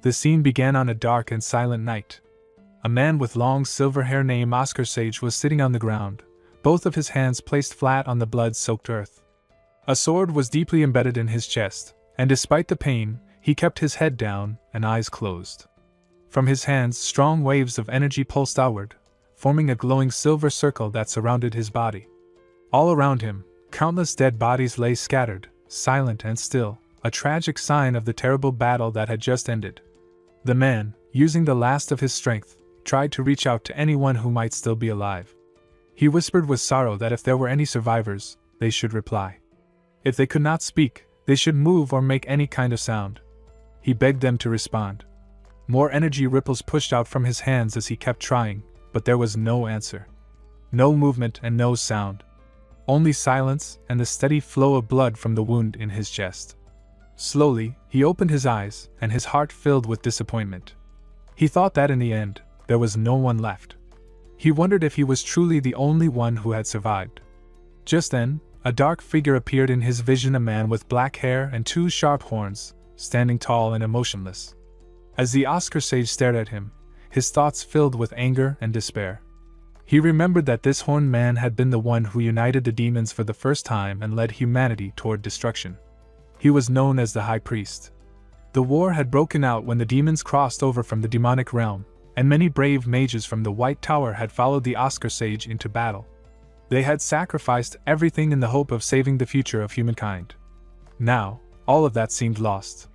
The scene began on a dark and silent night. A man with long silver hair named Oscar Sage was sitting on the ground, both of his hands placed flat on the blood-soaked earth. A sword was deeply embedded in his chest, and despite the pain, he kept his head down and eyes closed. From his hands, strong waves of energy pulsed outward, forming a glowing silver circle that surrounded his body. All around him, countless dead bodies lay scattered, silent and still, a tragic sign of the terrible battle that had just ended. The man, using the last of his strength, tried to reach out to anyone who might still be alive. He whispered with sorrow that if there were any survivors, they should reply. If they could not speak, they should move or make any kind of sound. He begged them to respond. More energy ripples pushed out from his hands as he kept trying, but there was no answer. No movement and no sound. Only silence and the steady flow of blood from the wound in his chest. Slowly, he opened his eyes, and his heart filled with disappointment. He thought that in the end, there was no one left. He wondered if he was truly the only one who had survived. Just then, a dark figure appeared in his vision, a man with black hair and two sharp horns, standing tall and emotionless. As the Oscar Sage stared at him, his thoughts filled with anger and despair. He remembered that this horned man had been the one who united the demons for the first time and led humanity toward destruction. He was known as the High Priest. The war had broken out when the demons crossed over from the demonic realm, and many brave mages from the White Tower had followed the Oscar Sage into battle. They had sacrificed everything in the hope of saving the future of humankind. Now, all of that seemed lost.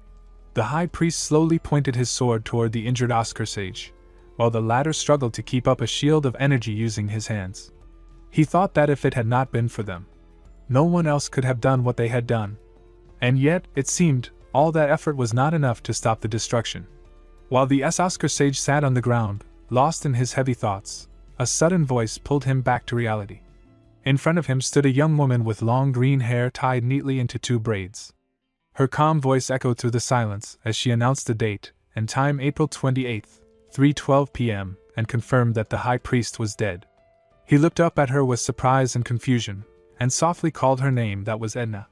The High Priest slowly pointed his sword toward the injured Oscar Sage, while the latter struggled to keep up a shield of energy using his hands. He thought that if it had not been for them, no one else could have done what they had done. And yet, it seemed, all that effort was not enough to stop the destruction. While the Oscar Sage sat on the ground, lost in his heavy thoughts, a sudden voice pulled him back to reality. In front of him stood a young woman with long green hair tied neatly into two braids. Her calm voice echoed through the silence as she announced the date and time, April 28th, 3:12 p.m., and confirmed that the High Priest was dead. He looked up at her with surprise and confusion, and softly called her name. That was Edna.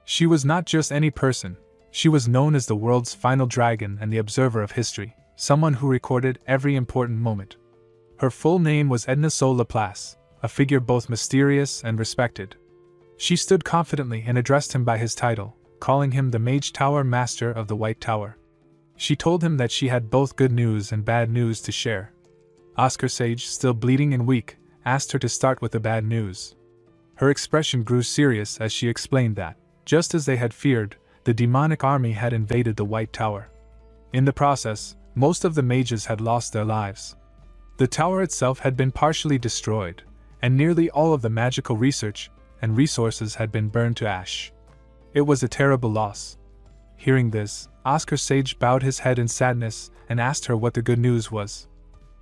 She was not just any person, she was known as the world's final dragon and the observer of history, someone who recorded every important moment. Her full name was Edna Sol Laplace, a figure both mysterious and respected. She stood confidently and addressed him by his title, calling him the Mage Tower Master of the White Tower. She told him that she had both good news and bad news to share. Oscar Sage, still bleeding and weak, asked her to start with the bad news. Her expression grew serious as she explained that, just as they had feared, the demonic army had invaded the White Tower. In the process, most of the mages had lost their lives. The tower itself had been partially destroyed, and nearly all of the magical research and resources had been burned to ash. It was a terrible loss. Hearing this, Oscar Sage bowed his head in sadness and asked her what the good news was.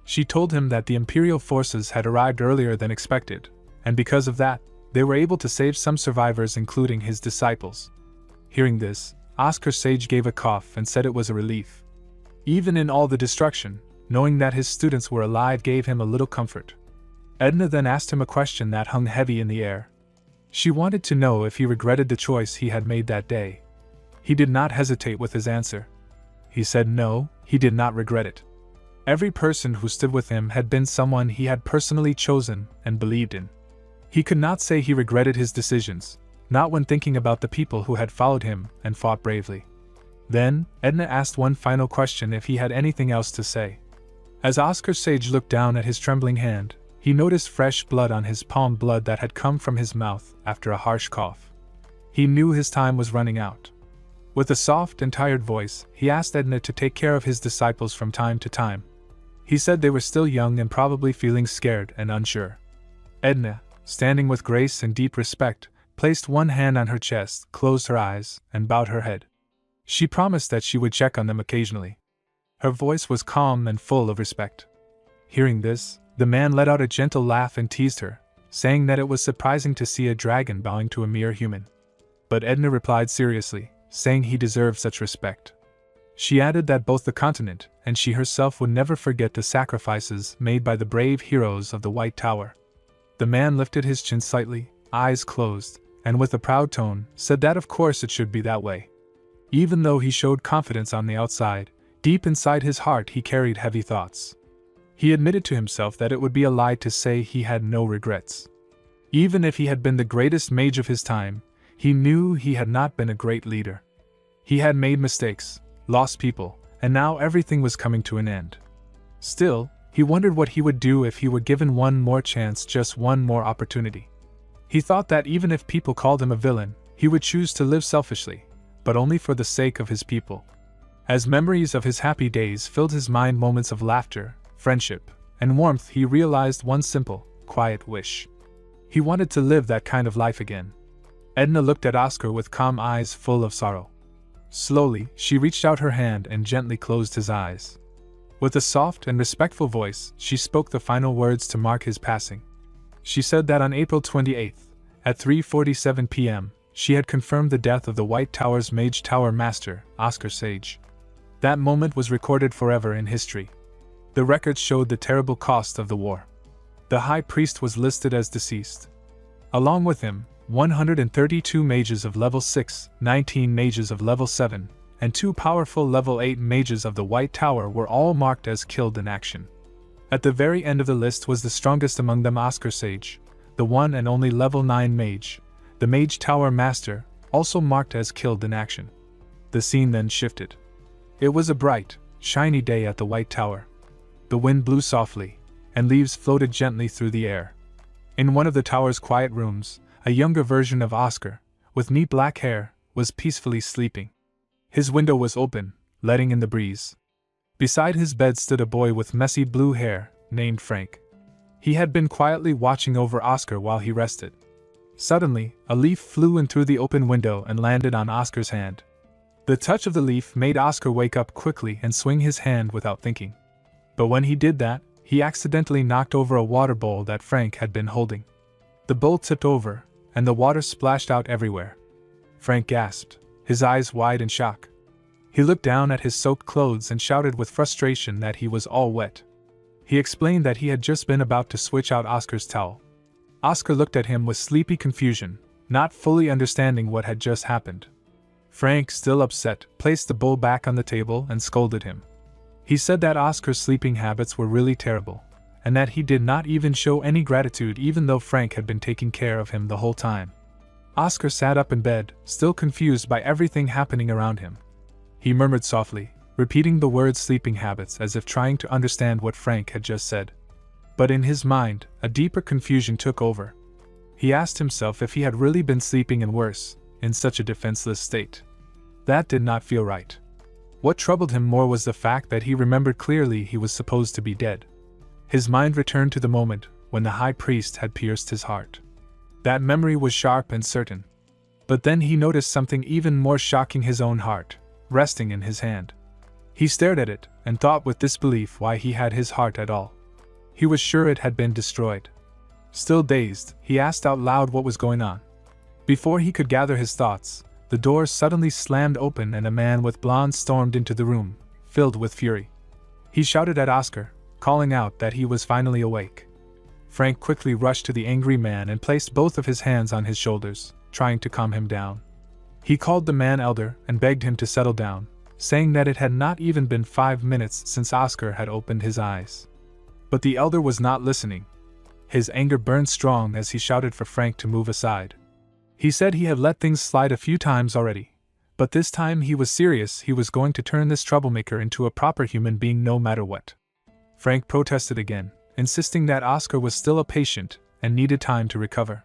She told him that the Imperial forces had arrived earlier than expected, and because of that, they were able to save some survivors, including his disciples. Hearing this, Oscar Sage gave a cough and said it was a relief. Even in all the destruction, knowing that his students were alive gave him a little comfort. Edna then asked him a question that hung heavy in the air. She wanted to know if he regretted the choice he had made that day. He did not hesitate with his answer. He said no, he did not regret it. Every person who stood with him had been someone he had personally chosen and believed in. He could not say he regretted his decisions, not when thinking about the people who had followed him and fought bravely. Then, Edna asked one final question: if he had anything else to say. As Oscar Sage looked down at his trembling hand, he noticed fresh blood on his palm, blood that had come from his mouth after a harsh cough. He knew his time was running out. With a soft and tired voice, he asked Edna to take care of his disciples from time to time. He said they were still young and probably feeling scared and unsure. Edna, standing with grace and deep respect, placed one hand on her chest, closed her eyes, and bowed her head. She promised that she would check on them occasionally. Her voice was calm and full of respect. Hearing this, the man let out a gentle laugh and teased her, saying that it was surprising to see a dragon bowing to a mere human. But Edna replied seriously, saying he deserved such respect. She added that both the continent and she herself would never forget the sacrifices made by the brave heroes of the White Tower. The man lifted his chin slightly, eyes closed, and with a proud tone, said that of course it should be that way. Even though he showed confidence on the outside, Deep inside his heart he carried heavy thoughts. He admitted to himself that it would be a lie to say he had no regrets. Even if he had been the greatest mage of his time, he knew he had not been a great leader. He had made mistakes, lost people, and now everything was coming to an end. Still, he wondered what he would do if he were given one more chance, just one more opportunity. He thought that even if people called him a villain, he would choose to live selfishly, but only for the sake of his people. As memories of his happy days filled his mind, moments of laughter, friendship, and warmth, he realized one simple, quiet wish. He wanted to live that kind of life again. Edna looked at Oscar with calm eyes full of sorrow. Slowly, she reached out her hand and gently closed his eyes. With a soft and respectful voice, she spoke the final words to mark his passing. She said that on April 28th, at 3:47 p.m., she had confirmed the death of the White Tower's Mage Tower Master, Oscar Sage. That moment was recorded forever in history. The records showed the terrible cost of the war. The High Priest was listed as deceased. Along with him, 132 mages of level 6, 19 mages of level 7, and 2 powerful level 8 mages of the White Tower were all marked as killed in action. At the very end of the list was the strongest among them, Oscar Sage, the one and only level 9 mage, the Mage Tower Master, also marked as killed in action. The scene then shifted. It was a bright, shiny day at the White Tower. The wind blew softly, and leaves floated gently through the air. In one of the tower's quiet rooms, a younger version of Oscar, with neat black hair, was peacefully sleeping. His window was open, letting in the breeze. Beside his bed stood a boy with messy blue hair, named Frank. He had been quietly watching over Oscar while he rested. Suddenly, a leaf flew in through the open window and landed on Oscar's hand. The touch of the leaf made Oscar wake up quickly and swing his hand without thinking. But when he did that, he accidentally knocked over a water bowl that Frank had been holding. The bowl tipped over, and the water splashed out everywhere. Frank gasped, his eyes wide in shock. He looked down at his soaked clothes and shouted with frustration that he was all wet. He explained that he had just been about to switch out Oscar's towel. Oscar looked at him with sleepy confusion, not fully understanding what had just happened. Frank, still upset, placed the bowl back on the table and scolded him. He said that Oscar's sleeping habits were really terrible, and that he did not even show any gratitude even though Frank had been taking care of him the whole time. Oscar sat up in bed, still confused by everything happening around him. He murmured softly, repeating the word sleeping habits as if trying to understand what Frank had just said. But in his mind, a deeper confusion took over. He asked himself if he had really been sleeping, and worse, in such a defenseless state. That did not feel right. What troubled him more was the fact that he remembered clearly he was supposed to be dead. His mind returned to the moment when the High Priest had pierced his heart. That memory was sharp and certain. But then he noticed something even more shocking: his own heart, resting in his hand. He stared at it and thought with disbelief why he had his heart at all. He was sure it had been destroyed. Still dazed, he asked out loud what was going on. Before he could gather his thoughts, the door suddenly slammed open and a man with blonde stormed into the room, filled with fury. He shouted at Oscar, calling out that he was finally awake. Frank quickly rushed to the angry man and placed both of his hands on his shoulders, trying to calm him down. He called the man elder and begged him to settle down, saying that it had not even been 5 minutes since Oscar had opened his eyes. But the elder was not listening. His anger burned strong as he shouted for Frank to move aside. He said he had let things slide a few times already, but this time he was serious. He was going to turn this troublemaker into a proper human being no matter what. Frank protested again, insisting that Oscar was still a patient and needed time to recover.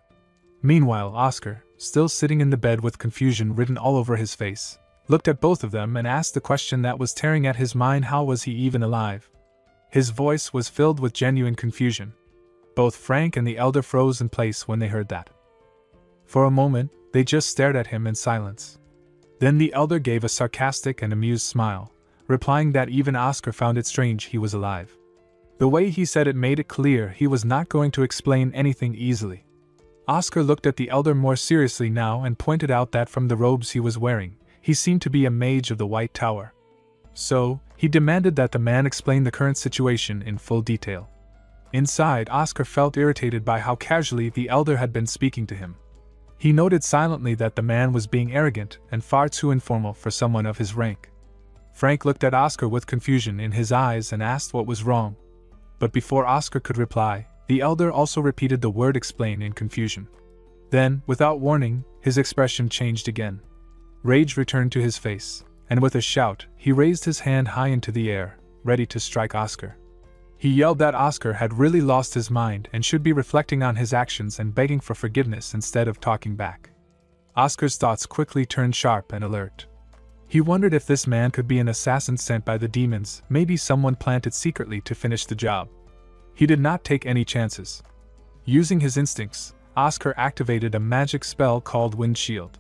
Meanwhile, Oscar, still sitting in the bed with confusion written all over his face, looked at both of them and asked the question that was tearing at his mind: how was he even alive? His voice was filled with genuine confusion. Both Frank and the elder froze in place when they heard that. For a moment, they just stared at him in silence. Then the elder gave a sarcastic and amused smile, replying that even Oscar found it strange he was alive. The way he said it made it clear he was not going to explain anything easily. Oscar looked at the elder more seriously now and pointed out that from the robes he was wearing, he seemed to be a mage of the White Tower. So, he demanded that the man explain the current situation in full detail. Inside, Oscar felt irritated by how casually the elder had been speaking to him. He noted silently that the man was being arrogant and far too informal for someone of his rank. Frank looked at Oscar with confusion in his eyes and asked what was wrong. But before Oscar could reply, the elder also repeated the word explain in confusion. Then, without warning, his expression changed again. Rage returned to his face, and with a shout, he raised his hand high into the air, ready to strike Oscar. He yelled that Oscar had really lost his mind and should be reflecting on his actions and begging for forgiveness instead of talking back. Oscar's thoughts quickly turned sharp and alert. He wondered if this man could be an assassin sent by the demons, maybe someone planted secretly to finish the job. He did not take any chances. Using his instincts, Oscar activated a magic spell called Wind Shield.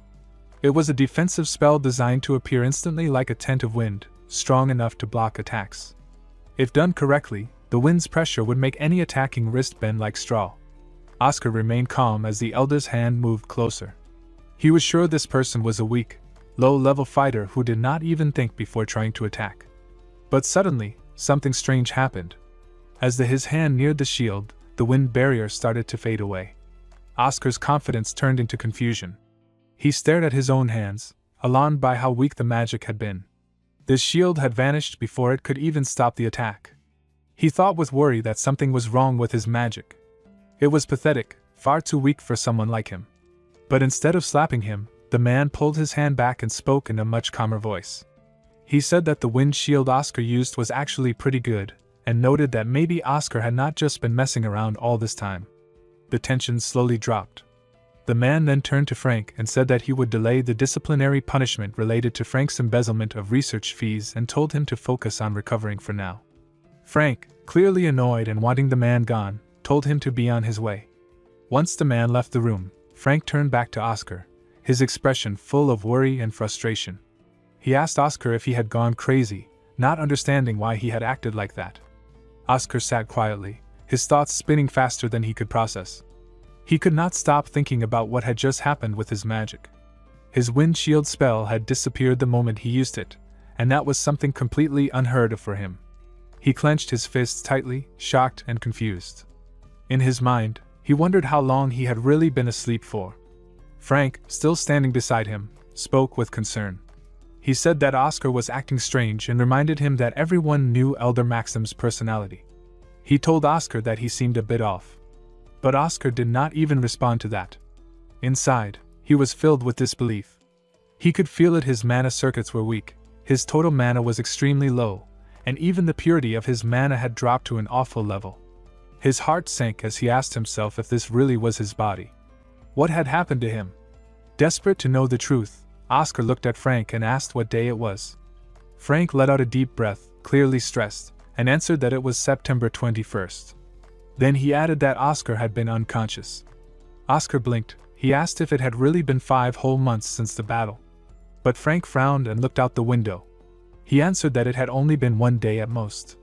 It was a defensive spell designed to appear instantly like a tent of wind, strong enough to block attacks. If done correctly, the wind's pressure would make any attacking wrist bend like straw. Oscar remained calm as the elder's hand moved closer. He was sure this person was a weak, low-level fighter who did not even think before trying to attack. But suddenly, something strange happened. As his hand neared the shield, the wind barrier started to fade away. Oscar's confidence turned into confusion. He stared at his own hands, alarmed by how weak the magic had been. The shield had vanished before it could even stop the attack. He thought with worry that something was wrong with his magic. It was pathetic, far too weak for someone like him. But instead of slapping him, the man pulled his hand back and spoke in a much calmer voice. He said that the wind shield Oscar used was actually pretty good, and noted that maybe Oscar had not just been messing around all this time. The tension slowly dropped. The man then turned to Frank and said that he would delay the disciplinary punishment related to Frank's embezzlement of research fees and told him to focus on recovering for now. Frank, clearly annoyed and wanting the man gone, told him to be on his way. Once the man left the room, Frank turned back to Oscar, his expression full of worry and frustration. He asked Oscar if he had gone crazy, not understanding why he had acted like that. Oscar sat quietly, his thoughts spinning faster than he could process. He could not stop thinking about what had just happened with his magic. His wind shield spell had disappeared the moment he used it, and that was something completely unheard of for him. He clenched his fists tightly, shocked and confused. In his mind, he wondered how long he had really been asleep for. Frank, still standing beside him, spoke with concern. He said that Oscar was acting strange and reminded him that everyone knew Elder Maxim's personality. He told Oscar that he seemed a bit off. But Oscar did not even respond to that. Inside, he was filled with disbelief. He could feel it, his mana circuits were weak, his total mana was extremely low, and even the purity of his mana had dropped to an awful level. His heart sank as he asked himself if this really was his body. What had happened to him? Desperate to know the truth, Oscar looked at Frank and asked what day it was. Frank let out a deep breath, clearly stressed, and answered that it was September 21st. Then he added that Oscar had been unconscious. Oscar blinked. He asked if it had really been 5 whole months since the battle. But Frank frowned and looked out the window. He answered that it had only been 1 day at most.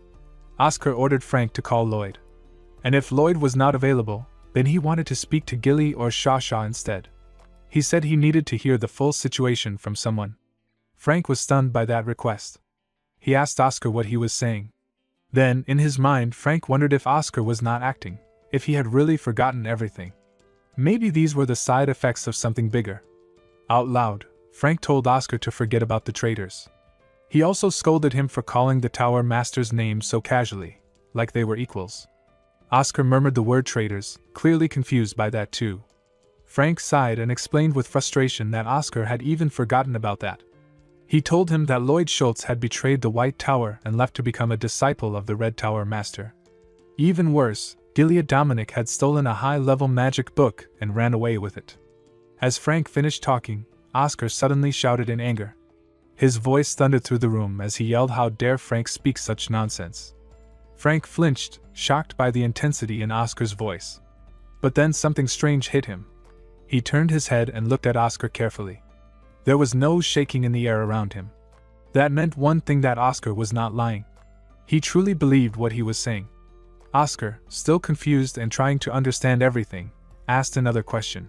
Oscar ordered Frank to call Lloyd. And if Lloyd was not available, then he wanted to speak to Gilly or Shasha instead. He said he needed to hear the full situation from someone. Frank was stunned by that request. He asked Oscar what he was saying. Then, in his mind, Frank wondered if Oscar was not acting, if he had really forgotten everything. Maybe these were the side effects of something bigger. Out loud, Frank told Oscar to forget about the traitors. He also scolded him for calling the Tower Master's name so casually, like they were equals. Oscar murmured the word traitors, clearly confused by that too. Frank sighed and explained with frustration that Oscar had even forgotten about that. He told him that Lloyd Schultz had betrayed the White Tower and left to become a disciple of the Red Tower Master. Even worse, Gilead Dominic had stolen a high-level magic book and ran away with it. As Frank finished talking, Oscar suddenly shouted in anger. His voice thundered through the room as he yelled, "How dare Frank speak such nonsense!" Frank flinched, shocked by the intensity in Oscar's voice. But then something strange hit him. He turned his head and looked at Oscar carefully. There was no shaking in the air around him. That meant one thing, that Oscar was not lying. He truly believed what he was saying. Oscar, still confused and trying to understand everything, asked another question.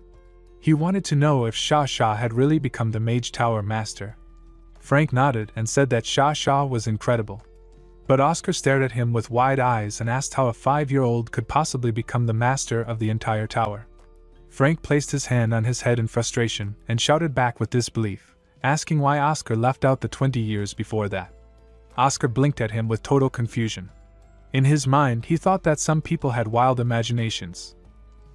He wanted to know if Shasha had really become the Mage Tower Master. Frank nodded and said that Shasha was incredible. But Oscar stared at him with wide eyes and asked how a 5-year-old could possibly become the master of the entire tower. Frank placed his hand on his head in frustration and shouted back with disbelief, asking why Oscar left out the 20 years before that. Oscar blinked at him with total confusion. In his mind, he thought that some people had wild imaginations.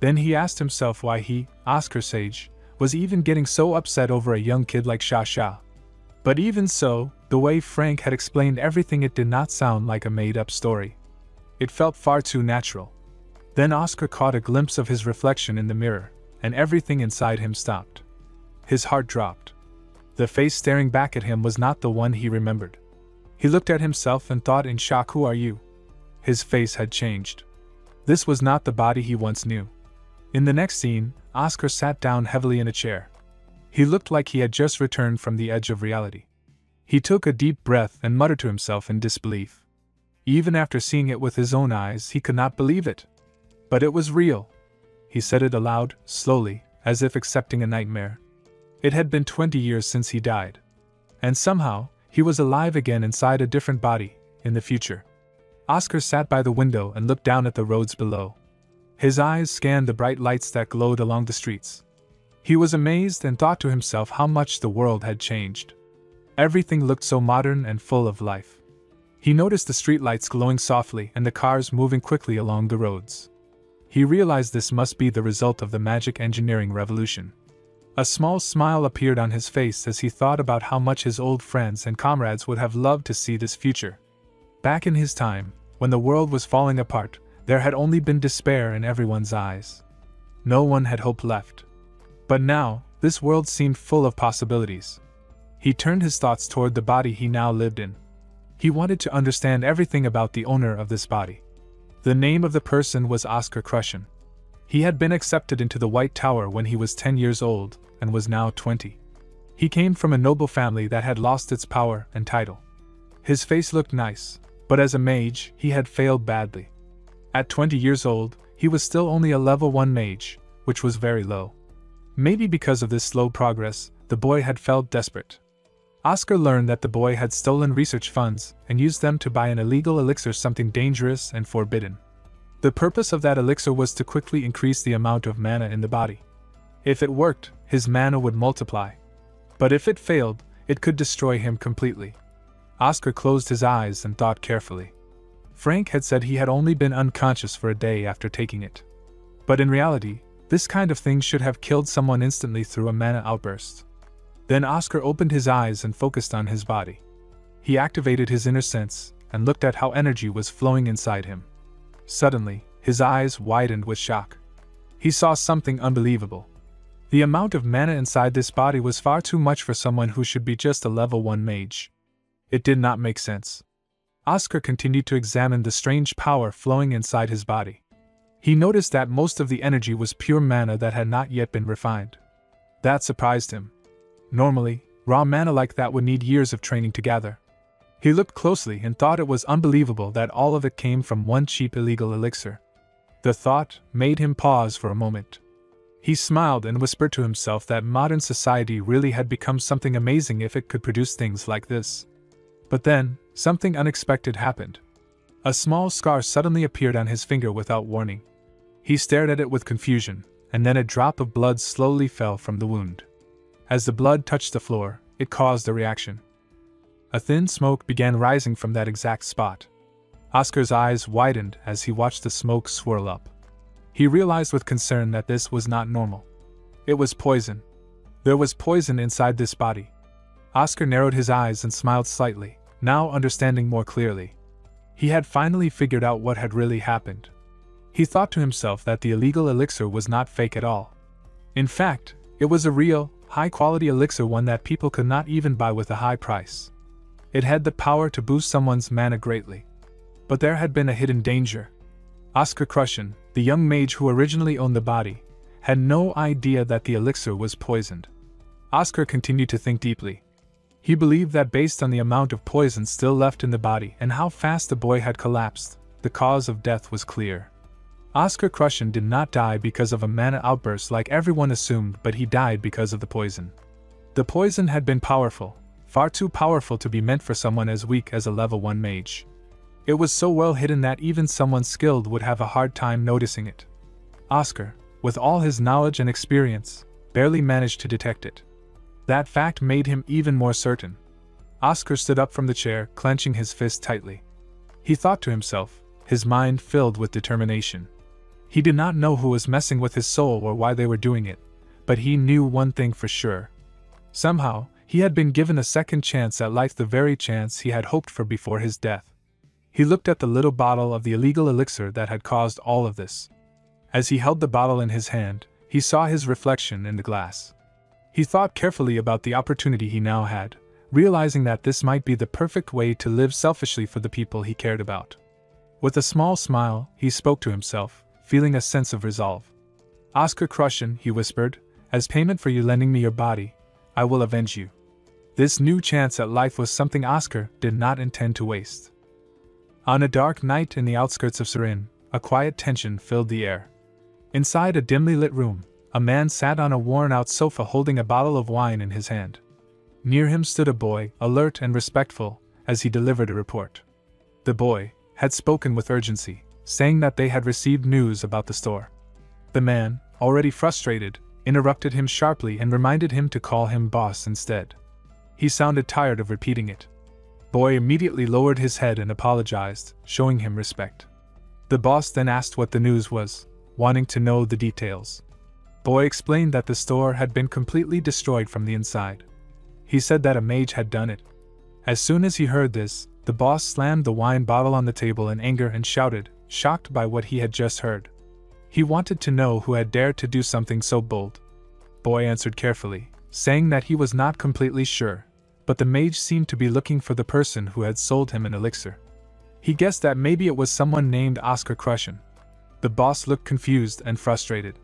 Then he asked himself why he, Oscar Sage, was even getting so upset over a young kid like Sha Sha. But even so, the way Frank had explained everything, it did not sound like a made-up story. It felt far too natural. Then Oscar caught a glimpse of his reflection in the mirror, and everything inside him stopped. His heart dropped. The face staring back at him was not the one he remembered. He looked at himself and thought, in shock, who are you? His face had changed. This was not the body he once knew. In the next scene, Oscar sat down heavily in a chair. He looked like he had just returned from the edge of reality. He took a deep breath and muttered to himself in disbelief. Even after seeing it with his own eyes, he could not believe it. But it was real. He said it aloud, slowly, as if accepting a nightmare. It had been 20 years since he died. And somehow, he was alive again inside a different body, in the future. Oscar sat by the window and looked down at the roads below. His eyes scanned the bright lights that glowed along the streets. He was amazed and thought to himself how much the world had changed. Everything looked so modern and full of life. He noticed the streetlights glowing softly and the cars moving quickly along the roads. He realized this must be the result of the magic engineering revolution. A small smile appeared on his face as he thought about how much his old friends and comrades would have loved to see this future. Back in his time, when the world was falling apart, there had only been despair in everyone's eyes. No one had hope left. But now, this world seemed full of possibilities. He turned his thoughts toward the body he now lived in. He wanted to understand everything about the owner of this body. The name of the person was Oscar Crushen. He had been accepted into the White Tower when he was 10 years old, and was now 20. He came from a noble family that had lost its power and title. His face looked nice, but as a mage, he had failed badly. At 20 years old, he was still only a level 1 mage, which was very low. Maybe because of this slow progress, the boy had felt desperate. Oscar learned that the boy had stolen research funds and used them to buy an illegal elixir, something dangerous and forbidden. The purpose of that elixir was to quickly increase the amount of mana in the body. If it worked, his mana would multiply. But if it failed, it could destroy him completely. Oscar closed his eyes and thought carefully. Frank had said he had only been unconscious for a day after taking it. But in reality, this kind of thing should have killed someone instantly through a mana outburst. Then Oscar opened his eyes and focused on his body. He activated his inner sense and looked at how energy was flowing inside him. Suddenly, his eyes widened with shock. He saw something unbelievable. The amount of mana inside this body was far too much for someone who should be just a level 1 mage. It did not make sense. Oscar continued to examine the strange power flowing inside his body. He noticed that most of the energy was pure mana that had not yet been refined. That surprised him. Normally, raw mana like that would need years of training to gather. He looked closely and thought it was unbelievable that all of it came from one cheap illegal elixir. The thought made him pause for a moment. He smiled and whispered to himself that modern society really had become something amazing if it could produce things like this. But then, something unexpected happened. A small scar suddenly appeared on his finger without warning. He stared at it with confusion, and then a drop of blood slowly fell from the wound. As the blood touched the floor, it caused a reaction. A thin smoke began rising from that exact spot. Oscar's eyes widened as he watched the smoke swirl up. He realized with concern that this was not normal. It was poison. There was poison inside this body. Oscar narrowed his eyes and smiled slightly, now understanding more clearly. He had finally figured out what had really happened. He thought to himself that the illegal elixir was not fake at all. In fact, it was a real, high-quality elixir, one that people could not even buy with a high price. It had the power to boost someone's mana greatly. But there had been a hidden danger. Oscar Crushen, the young mage who originally owned the body, had no idea that the elixir was poisoned. Oscar continued to think deeply. He believed that based on the amount of poison still left in the body and how fast the boy had collapsed, the cause of death was clear. Oscar Crushen did not die because of a mana outburst like everyone assumed, but he died because of the poison. The poison had been powerful, far too powerful to be meant for someone as weak as a level 1 mage. It was so well hidden that even someone skilled would have a hard time noticing it. Oscar, with all his knowledge and experience, barely managed to detect it. That fact made him even more certain. Oscar stood up from the chair, clenching his fist tightly. He thought to himself, his mind filled with determination. He did not know who was messing with his soul or why they were doing it, but he knew one thing for sure. Somehow, he had been given a second chance at life, the very chance he had hoped for before his death. He looked at the little bottle of the illegal elixir that had caused all of this. As he held the bottle in his hand, he saw his reflection in the glass. He thought carefully about the opportunity he now had, realizing that this might be the perfect way to live selfishly for the people he cared about. With a small smile, he spoke to himself, feeling a sense of resolve. "Oscar Crushen," he whispered, "as payment for you lending me your body, I will avenge you." This new chance at life was something Oscar did not intend to waste. On a dark night in the outskirts of Surin, a quiet tension filled the air. Inside a dimly lit room, a man sat on a worn-out sofa holding a bottle of wine in his hand. Near him stood a boy, alert and respectful, as he delivered a report. The boy had spoken with urgency, saying that they had received news about the store. The man, already frustrated, interrupted him sharply and reminded him to call him boss instead. He sounded tired of repeating it. Boy immediately lowered his head and apologized, showing him respect. The boss then asked what the news was, wanting to know the details. Boy explained that the store had been completely destroyed from the inside. He said that a mage had done it. As soon as he heard this, the boss slammed the wine bottle on the table in anger and shouted, shocked by what he had just heard. He wanted to know who had dared to do something so bold. Boy answered carefully, saying that he was not completely sure, but the mage seemed to be looking for the person who had sold him an elixir. He guessed that maybe it was someone named Oscar Crushen. The boss looked confused and frustrated.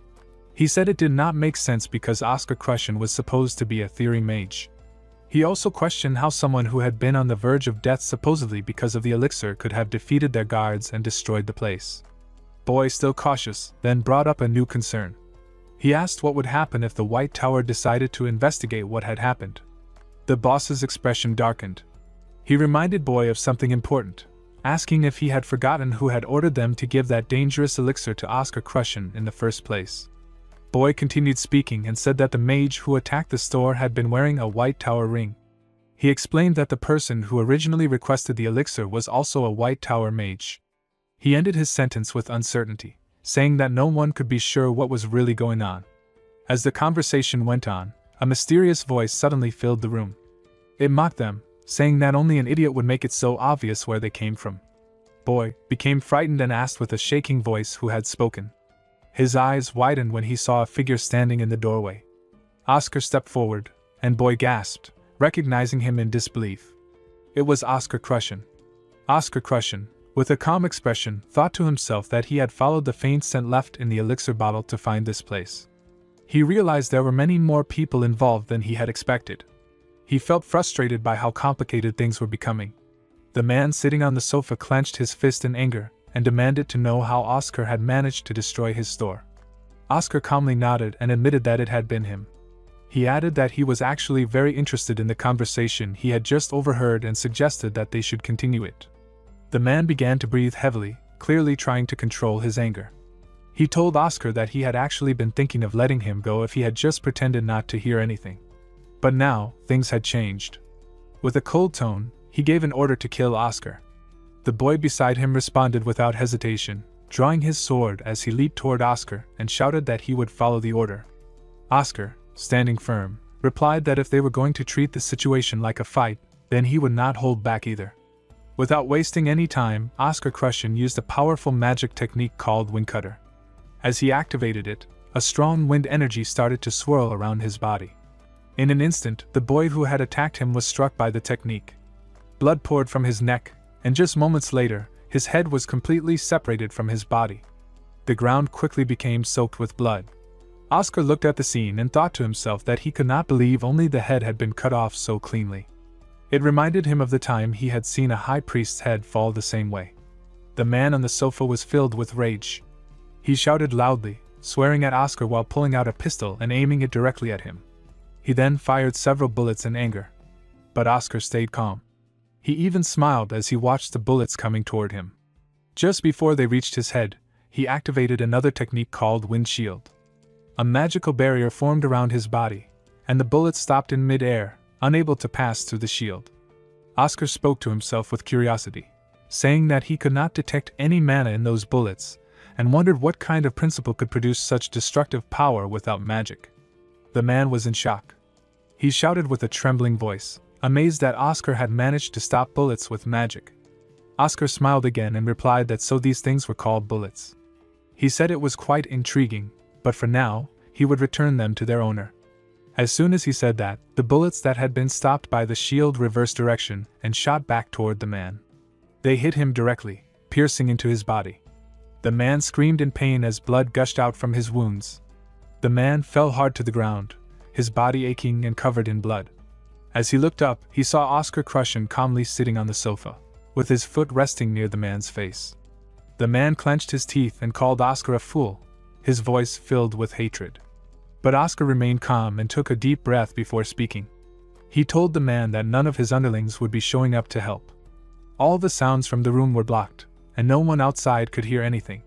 He said it did not make sense because Oscar Crushen was supposed to be a theory mage. He also questioned how someone who had been on the verge of death supposedly because of the elixir could have defeated their guards and destroyed the place. Boy, still cautious, then brought up a new concern. He asked what would happen if the White Tower decided to investigate what had happened. The boss's expression darkened. He reminded Boy of something important, asking if he had forgotten who had ordered them to give that dangerous elixir to Oscar Crushen in the first place. Boy continued speaking and said that the mage who attacked the store had been wearing a White Tower ring. He explained that the person who originally requested the elixir was also a White Tower mage. He ended his sentence with uncertainty, saying that no one could be sure what was really going on. As the conversation went on, a mysterious voice suddenly filled the room. It mocked them, saying that only an idiot would make it so obvious where they came from. Boy became frightened and asked with a shaking voice who had spoken. His eyes widened when he saw a figure standing in the doorway. Oscar stepped forward, and Boy gasped, recognizing him in disbelief. It was Oscar Crushen. Oscar Crushen, with a calm expression, thought to himself that he had followed the faint scent left in the elixir bottle to find this place. He realized there were many more people involved than he had expected. He felt frustrated by how complicated things were becoming. The man sitting on the sofa clenched his fist in anger and demanded to know how Oscar had managed to destroy his store. Oscar calmly nodded and admitted that it had been him. He added that he was actually very interested in the conversation he had just overheard and suggested that they should continue it. The man began to breathe heavily, clearly trying to control his anger. He told Oscar that he had actually been thinking of letting him go if he had just pretended not to hear anything. But now, things had changed. With a cold tone, he gave an order to kill Oscar. The boy beside him responded without hesitation, drawing his sword as he leaped toward Oscar and shouted that he would follow the order. Oscar, standing firm, replied that if they were going to treat the situation like a fight, then he would not hold back either. Without wasting any time, Oscar Crushen used a powerful magic technique called Wind Cutter. As he activated it, a strong wind energy started to swirl around his body. In an instant, the boy who had attacked him was struck by the technique. Blood poured from his neck, and just moments later, his head was completely separated from his body. The ground quickly became soaked with blood. Oscar looked at the scene and thought to himself that he could not believe only the head had been cut off so cleanly. It reminded him of the time he had seen a high priest's head fall the same way. The man on the sofa was filled with rage. He shouted loudly, swearing at Oscar while pulling out a pistol and aiming it directly at him. He then fired several bullets in anger. But Oscar stayed calm. He even smiled as he watched the bullets coming toward him. Just before they reached his head, he activated another technique called Wind Shield. A magical barrier formed around his body, and the bullets stopped in mid-air, unable to pass through the shield. Oscar spoke to himself with curiosity, saying that he could not detect any mana in those bullets, and wondered what kind of principle could produce such destructive power without magic. The man was in shock. He shouted with a trembling voice, amazed that Oscar had managed to stop bullets with magic. Oscar smiled again and replied that so these things were called bullets. He said it was quite intriguing, but for now, he would return them to their owner. As soon as he said that, the bullets that had been stopped by the shield reversed direction and shot back toward the man. They hit him directly, piercing into his body. The man screamed in pain as blood gushed out from his wounds. The man fell hard to the ground, his body aching and covered in blood. As he looked up, he saw Oscar Crushen calmly sitting on the sofa, with his foot resting near the man's face. The man clenched his teeth and called Oscar a fool, his voice filled with hatred. But Oscar remained calm and took a deep breath before speaking. He told the man that none of his underlings would be showing up to help. All the sounds from the room were blocked, and no one outside could hear anything.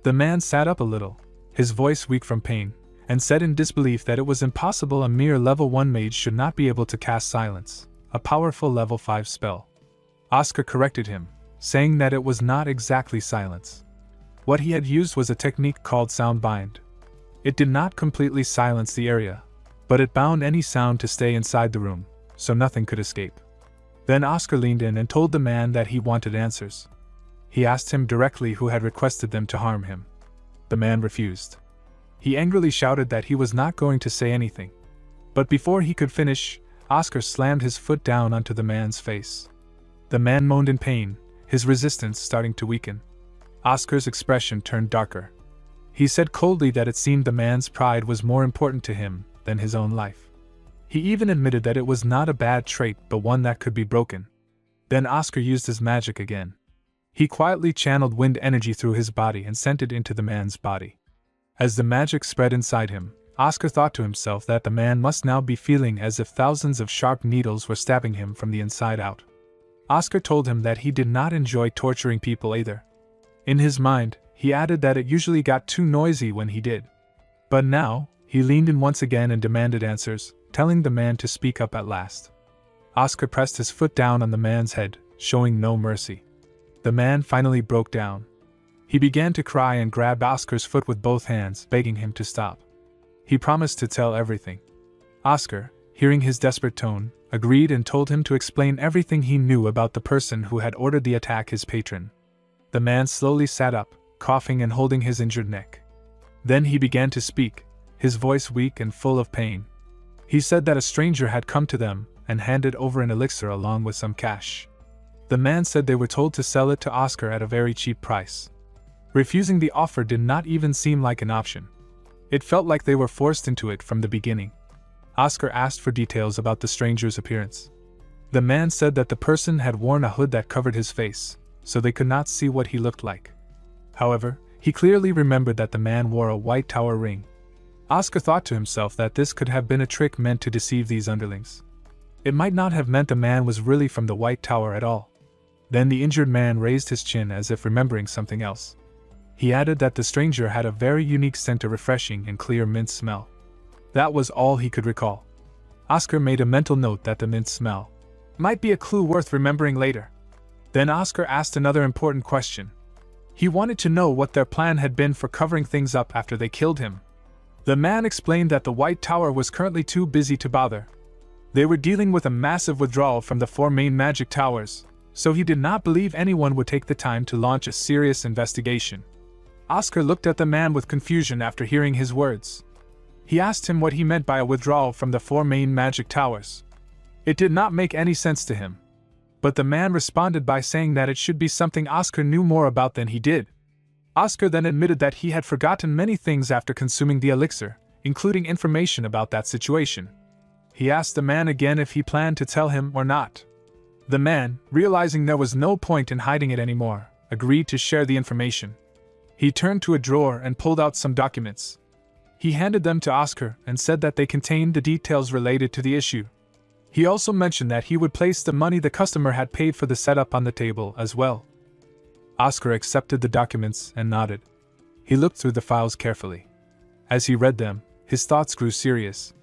The man sat up a little, his voice weak from pain, and said in disbelief that it was impossible a mere level 1 mage should not be able to cast silence, a powerful level 5 spell. Oscar corrected him, saying that it was not exactly silence. What he had used was a technique called soundbind. It did not completely silence the area, but it bound any sound to stay inside the room, so nothing could escape. Then Oscar leaned in and told the man that he wanted answers. He asked him directly who had requested them to harm him. The man refused. He angrily shouted that he was not going to say anything. But before he could finish, Oscar slammed his foot down onto the man's face. The man moaned in pain, his resistance starting to weaken. Oscar's expression turned darker. He said coldly that it seemed the man's pride was more important to him than his own life. He even admitted that it was not a bad trait but one that could be broken. Then Oscar used his magic again. He quietly channeled wind energy through his body and sent it into the man's body. As the magic spread inside him, Oscar thought to himself that the man must now be feeling as if thousands of sharp needles were stabbing him from the inside out. Oscar told him that he did not enjoy torturing people either. In his mind, he added that it usually got too noisy when he did. But now, he leaned in once again and demanded answers, telling the man to speak up at last. Oscar pressed his foot down on the man's head, showing no mercy. The man finally broke down. He began to cry and grabbed Oscar's foot with both hands, begging him to stop. He promised to tell everything. Oscar, hearing his desperate tone, agreed and told him to explain everything he knew about the person who had ordered the attack, his patron. The man slowly sat up, coughing and holding his injured neck. Then he began to speak, his voice weak and full of pain. He said that a stranger had come to them and handed over an elixir along with some cash. The man said they were told to sell it to Oscar at a very cheap price. Refusing the offer did not even seem like an option. It felt like they were forced into it from the beginning. Oscar asked for details about the stranger's appearance. The man said that the person had worn a hood that covered his face, so they could not see what he looked like. However, he clearly remembered that the man wore a white tower ring. Oscar thought to himself that this could have been a trick meant to deceive these underlings. It might not have meant the man was really from the White Tower at all. Then the injured man raised his chin as if remembering something else. He added that the stranger had a very unique scent, a refreshing and clear mint smell. That was all he could recall. Oscar made a mental note that the mint smell might be a clue worth remembering later. Then Oscar asked another important question. He wanted to know what their plan had been for covering things up after they killed him. The man explained that the White Tower was currently too busy to bother. They were dealing with a massive withdrawal from the 4 main magic towers, so he did not believe anyone would take the time to launch a serious investigation. Oscar looked at the man with confusion after hearing his words. He asked him what he meant by a withdrawal from the 4 main magic towers. It did not make any sense to him. But the man responded by saying that it should be something Oscar knew more about than he did. Oscar then admitted that he had forgotten many things after consuming the elixir, including information about that situation. He asked the man again if he planned to tell him or not. The man, realizing there was no point in hiding it anymore, agreed to share the information. He turned to a drawer and pulled out some documents. He handed them to Oscar and said that they contained the details related to the issue. He also mentioned that he would place the money the customer had paid for the setup on the table as well. Oscar accepted the documents and nodded. He looked through the files carefully. As he read them, his thoughts grew serious.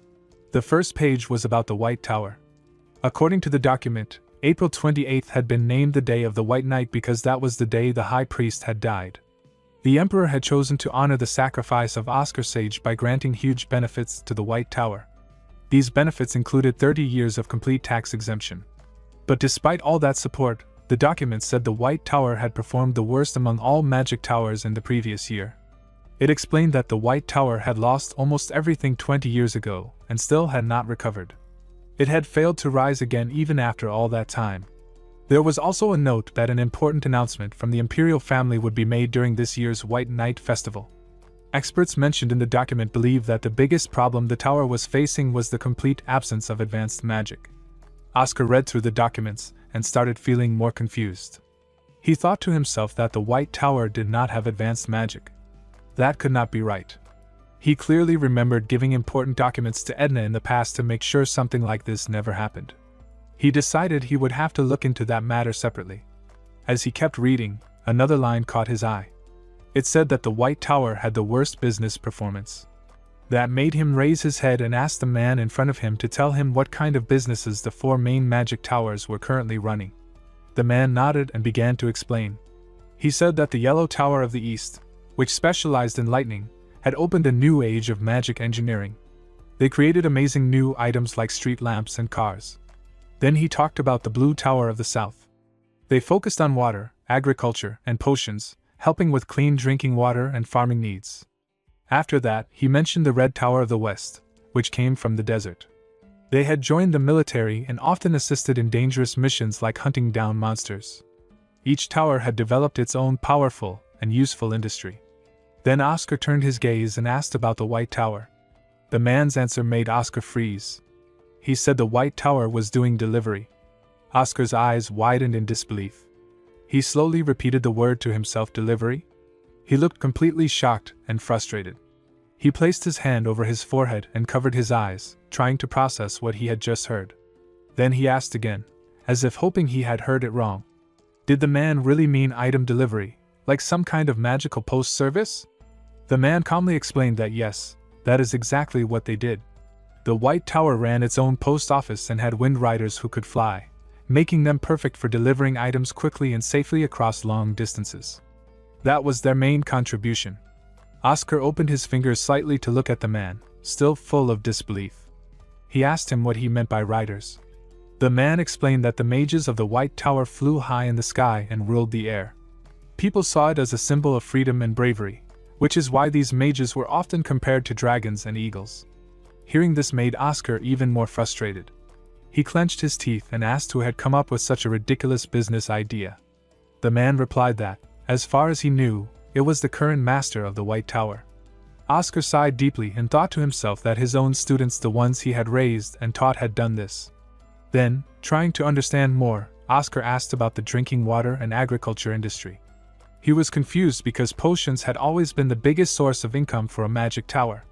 The first page was about the White Tower. According to the document, April 28th had been named the day of the White Night because that was the day the high priest had died. The emperor had chosen to honor the sacrifice of Oscar Sage by granting huge benefits to the White Tower. These benefits included 30 years of complete tax exemption. But despite all that support, the document said the White Tower had performed the worst among all magic towers in the previous year. It explained that the White Tower had lost almost everything 20 years ago and still had not recovered. It had failed to rise again even after all that time. There was also a note that an important announcement from the imperial family would be made during this year's White Night Festival. Experts mentioned in the document believed that the biggest problem the tower was facing was the complete absence of advanced magic. Oscar read through the documents and started feeling more confused. He thought to himself that the White Tower did not have advanced magic. That could not be right. He clearly remembered giving important documents to Edna in the past to make sure something like this never happened. He decided he would have to look into that matter separately. As he kept reading, another line caught his eye. It said that the White Tower had the worst business performance. That made him raise his head and ask the man in front of him to tell him what kind of businesses the 4 main magic towers were currently running. The man nodded and began to explain. He said that the Yellow Tower of the East, which specialized in lightning, had opened a new age of magic engineering. They created amazing new items like street lamps and cars. Then he talked about the Blue Tower of the South. They focused on water, agriculture, and potions, helping with clean drinking water and farming needs. After that, he mentioned the Red Tower of the West, which came from the desert. They had joined the military and often assisted in dangerous missions like hunting down monsters. Each tower had developed its own powerful and useful industry. Then Oscar turned his gaze and asked about the White Tower. The man's answer made Oscar freeze. He said the White Tower was doing delivery. Oscar's eyes widened in disbelief. He slowly repeated the word to himself, delivery. He looked completely shocked and frustrated. He placed his hand over his forehead and covered his eyes, trying to process what he had just heard. Then he asked again, as if hoping he had heard it wrong. Did the man really mean item delivery, like some kind of magical post service? The man calmly explained that yes, that is exactly what they did. The White Tower ran its own post office and had wind riders who could fly, making them perfect for delivering items quickly and safely across long distances. That was their main contribution. Oscar opened his fingers slightly to look at the man, still full of disbelief. He asked him what he meant by riders. The man explained that the mages of the White Tower flew high in the sky and ruled the air. People saw it as a symbol of freedom and bravery, which is why these mages were often compared to dragons and eagles. Hearing this made Oscar even more frustrated. He clenched his teeth and asked who had come up with such a ridiculous business idea. The man replied that, as far as he knew, it was the current master of the White Tower. Oscar sighed deeply and thought to himself that his own students, the ones he had raised and taught, had done this. Then, trying to understand more, Oscar asked about the drinking water and agriculture industry. He was confused because potions had always been the biggest source of income for a magic tower.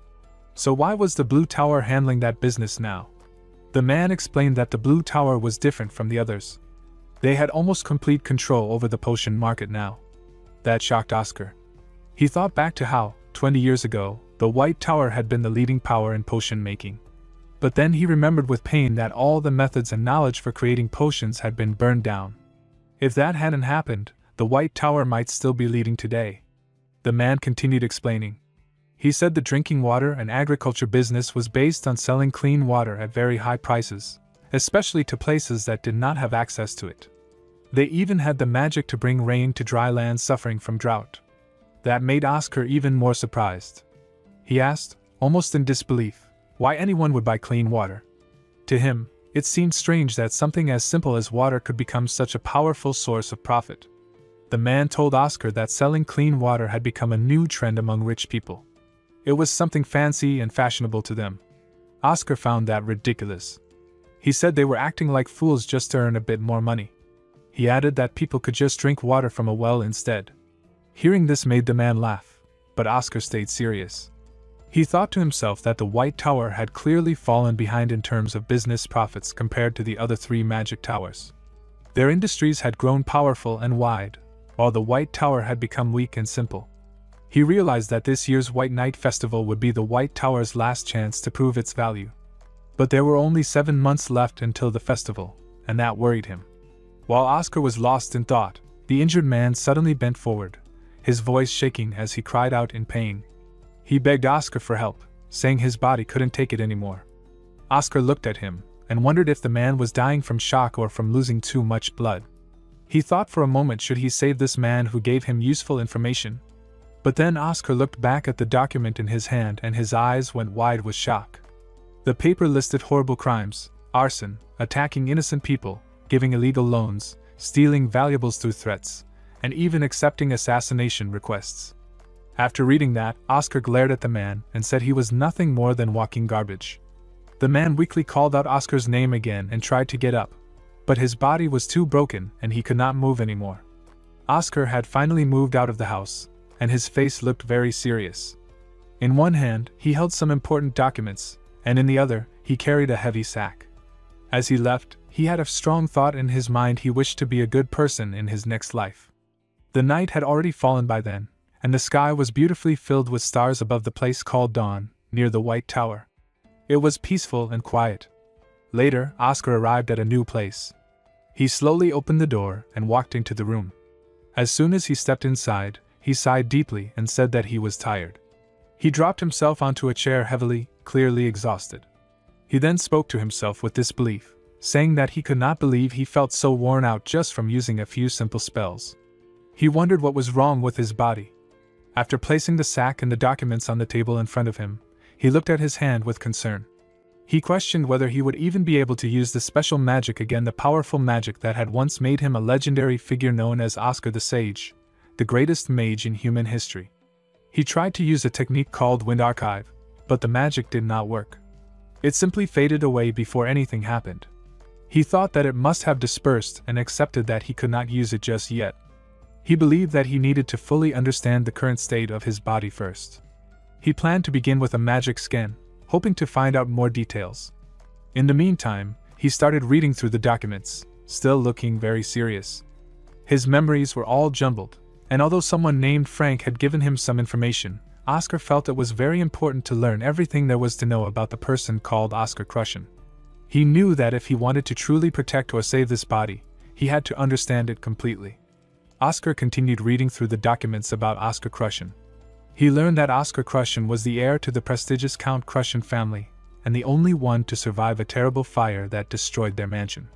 So why was the Blue Tower handling that business now? The man explained that the Blue Tower was different from the others. They had almost complete control over the potion market now. That shocked Oscar. He thought back to how, 20 years ago, the White Tower had been the leading power in potion making. But then he remembered with pain that all the methods and knowledge for creating potions had been burned down. If that hadn't happened, the White Tower might still be leading today. The man continued explaining. He said the drinking water and agriculture business was based on selling clean water at very high prices, especially to places that did not have access to it. They even had the magic to bring rain to dry lands suffering from drought. That made Oscar even more surprised. He asked, almost in disbelief, why anyone would buy clean water. To him, it seemed strange that something as simple as water could become such a powerful source of profit. The man told Oscar that selling clean water had become a new trend among rich people. It was something fancy and fashionable to them. Oscar found that ridiculous. He said they were acting like fools just to earn a bit more money. He added that people could just drink water from a well instead. Hearing this made the man laugh, but Oscar stayed serious. He thought to himself that the White Tower had clearly fallen behind in terms of business profits compared to the other 3 magic towers. Their industries had grown powerful and wide, while the White Tower had become weak and simple. He realized that this year's White Night Festival would be the White Tower's last chance to prove its value. But there were only 7 months left until the festival, and that worried him. While Oscar was lost in thought, the injured man suddenly bent forward, his voice shaking as he cried out in pain. He begged Oscar for help, saying his body couldn't take it anymore. Oscar looked at him and wondered if the man was dying from shock or from losing too much blood. He thought for a moment, should he save this man who gave him useful information? But then Oscar looked back at the document in his hand and his eyes went wide with shock. The paper listed horrible crimes: arson, attacking innocent people, giving illegal loans, stealing valuables through threats, and even accepting assassination requests. After reading that, Oscar glared at the man and said he was nothing more than walking garbage. The man weakly called out Oscar's name again and tried to get up, but his body was too broken and he could not move anymore. Oscar had finally moved out of the house, and his face looked very serious. In one hand, he held some important documents, and in the other, he carried a heavy sack. As he left, he had a strong thought in his mind: he wished to be a good person in his next life. The night had already fallen by then, and the sky was beautifully filled with stars above the place called Dawn, near the White Tower. It was peaceful and quiet. Later, Oscar arrived at a new place. He slowly opened the door and walked into the room. As soon as he stepped inside, he sighed deeply and said that he was tired. He dropped himself onto a chair heavily, clearly exhausted. He then spoke to himself with disbelief, saying that he could not believe he felt so worn out just from using a few simple spells. He wondered what was wrong with his body. After placing the sack and the documents on the table in front of him, he looked at his hand with concern. He questioned whether he would even be able to use the special magic again, the powerful magic that had once made him a legendary figure known as Oscar the Sage, the greatest mage in human history. He tried to use a technique called Wind Archive, but the magic did not work. It simply faded away before anything happened. He thought that it must have dispersed and accepted that he could not use it just yet. He believed that he needed to fully understand the current state of his body first. He planned to begin with a magic scan, hoping to find out more details. In the meantime, he started reading through the documents, still looking very serious. His memories were all jumbled, and although someone named Frank had given him some information, Oscar felt it was very important to learn everything there was to know about the person called Oscar Crushen. He knew that if he wanted to truly protect or save this body, he had to understand it completely. Oscar continued reading through the documents about Oscar Crushen. He learned that Oscar Crushen was the heir to the prestigious Count Crushen family, and the only one to survive a terrible fire that destroyed their mansion.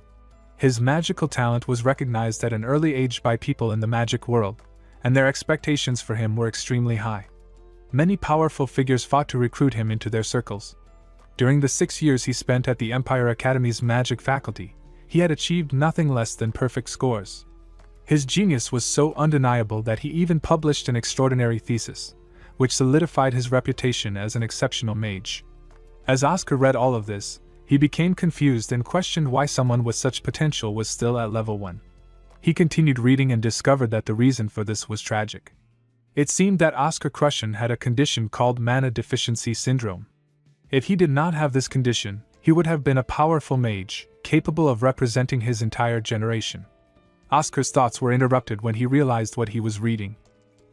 His magical talent was recognized at an early age by people in the magic world, and their expectations for him were extremely high. Many powerful figures fought to recruit him into their circles. During the 6 years he spent at the Empire Academy's magic faculty, he had achieved nothing less than perfect scores. His genius was so undeniable that he even published an extraordinary thesis, which solidified his reputation as an exceptional mage. As Oscar read all of this, he became confused and questioned why someone with such potential was still at level 1. He continued reading and discovered that the reason for this was tragic. It seemed that Oscar Crushen had a condition called mana deficiency syndrome. If he did not have this condition, he would have been a powerful mage, capable of representing his entire generation. Oscar's thoughts were interrupted when he realized what he was reading.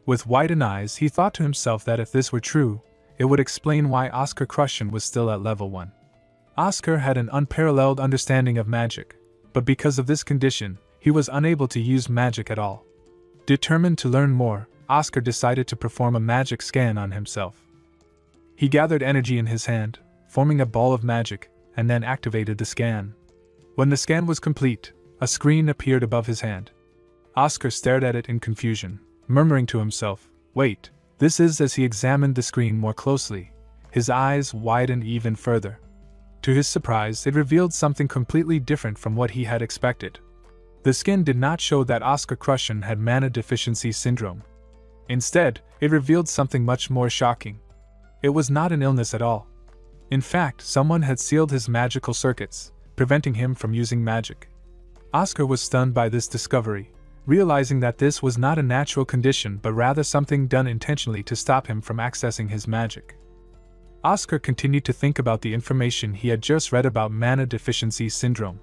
With widened eyes, he thought to himself that if this were true, it would explain why Oscar Crushen was still at level 1. Oscar had an unparalleled understanding of magic, but because of this condition, he was unable to use magic at all. Determined to learn more, Oscar decided to perform a magic scan on himself. He gathered energy in his hand, forming a ball of magic, and then activated the scan. When the scan was complete, a screen appeared above his hand. Oscar stared at it in confusion, murmuring to himself, "Wait, this is." As he examined the screen more closely, his eyes widened even further. To his surprise, it revealed something completely different from what he had expected. The skin did not show that Oscar Crushen had mana deficiency syndrome. Instead, it revealed something much more shocking. It was not an illness at all. In fact, someone had sealed his magical circuits, preventing him from using magic. Oscar was stunned by this discovery, realizing that this was not a natural condition but rather something done intentionally to stop him from accessing his magic. Oscar continued to think about the information he had just read about mana deficiency syndrome.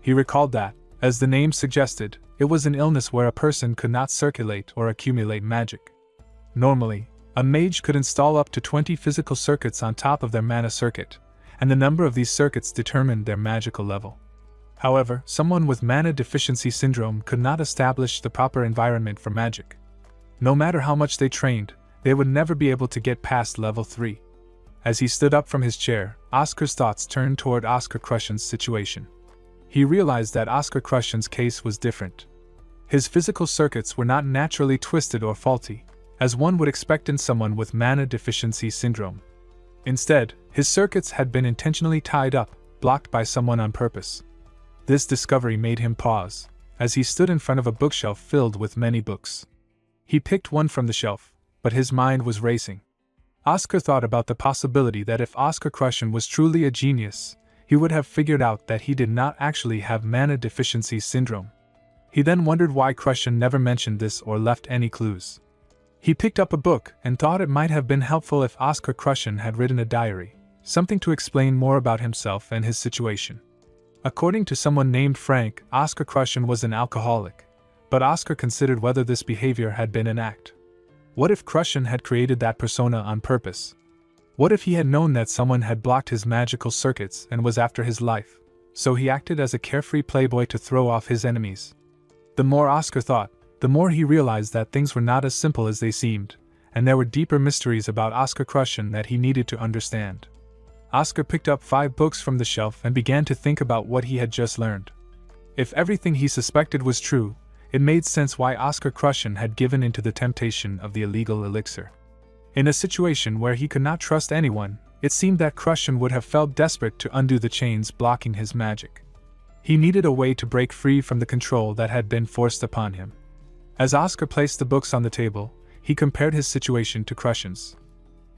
He recalled that, as the name suggested, it was an illness where a person could not circulate or accumulate magic. Normally, a mage could install up to 20 physical circuits on top of their mana circuit, and the number of these circuits determined their magical level. However, someone with mana deficiency syndrome could not establish the proper environment for magic. No matter how much they trained, they would never be able to get past level 3. As he stood up from his chair, Oscar's thoughts turned toward Oscar Crushen's situation. He realized that Oscar Crushen's case was different. His physical circuits were not naturally twisted or faulty, as one would expect in someone with mana deficiency syndrome. Instead, his circuits had been intentionally tied up, blocked by someone on purpose. This discovery made him pause, as he stood in front of a bookshelf filled with many books. He picked one from the shelf, but his mind was racing. Oscar thought about the possibility that if Oscar Crushen was truly a genius, he would have figured out that he did not actually have mana deficiency syndrome. He then wondered why Crushen never mentioned this or left any clues. He picked up a book and thought it might have been helpful if Oscar Crushen had written a diary, something to explain more about himself and his situation. According to someone named Frank, Oscar Crushen was an alcoholic, but Oscar considered whether this behavior had been an act. What if Crushen had created that persona on purpose? What if he had known that someone had blocked his magical circuits and was after his life, so he acted as a carefree playboy to throw off his enemies? The more Oscar thought, the more he realized that things were not as simple as they seemed, and there were deeper mysteries about Oscar Crushen that he needed to understand. Oscar picked up 5 books from the shelf and began to think about what he had just learned. If everything he suspected was true, it made sense why Oscar Crushen had given into the temptation of the illegal elixir. In a situation where he could not trust anyone, it seemed that Crushen would have felt desperate to undo the chains blocking his magic. He needed a way to break free from the control that had been forced upon him. As Oscar placed the books on the table, he compared his situation to Crushen's.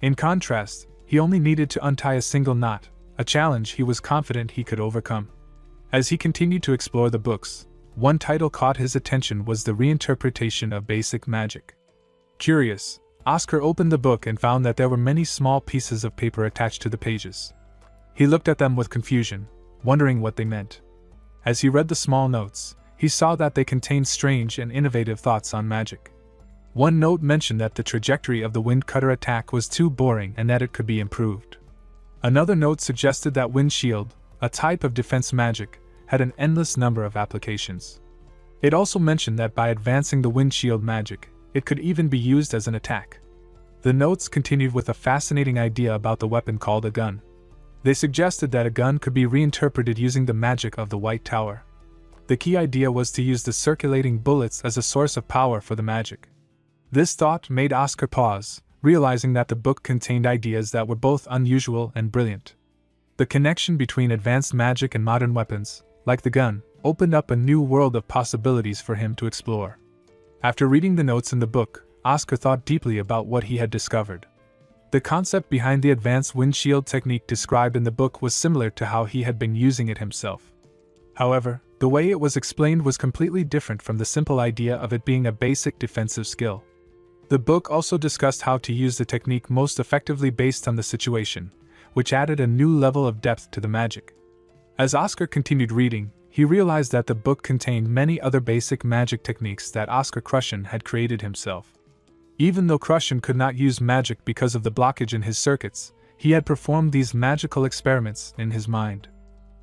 In contrast, he only needed to untie a single knot, a challenge he was confident he could overcome. As he continued to explore the books, one title caught his attention: was The Reinterpretation of Basic Magic. Curious, Oscar opened the book and found that there were many small pieces of paper attached to the pages. He looked at them with confusion, wondering what they meant. As he read the small notes, he saw that they contained strange and innovative thoughts on magic. One note mentioned that the trajectory of the wind cutter attack was too boring and that it could be improved. Another note suggested that wind shield, a type of defense magic, had an endless number of applications. It also mentioned that by advancing the wind shield magic, it could even be used as an attack. The notes continued with a fascinating idea about the weapon called a gun. They suggested that a gun could be reinterpreted using the magic of the White Tower. The key idea was to use the circulating bullets as a source of power for the magic. This thought made Oscar pause, realizing that the book contained ideas that were both unusual and brilliant. The connection between advanced magic and modern weapons, like the gun, opened up a new world of possibilities for him to explore. After reading the notes in the book, Oscar thought deeply about what he had discovered. The concept behind the advanced windshield technique described in the book was similar to how he had been using it himself. However, the way it was explained was completely different from the simple idea of it being a basic defensive skill. The book also discussed how to use the technique most effectively based on the situation, which added a new level of depth to the magic. As Oscar continued reading, he realized that the book contained many other basic magic techniques that Oscar Crushen had created himself. Even though Crushen could not use magic because of the blockage in his circuits, he had performed these magical experiments in his mind.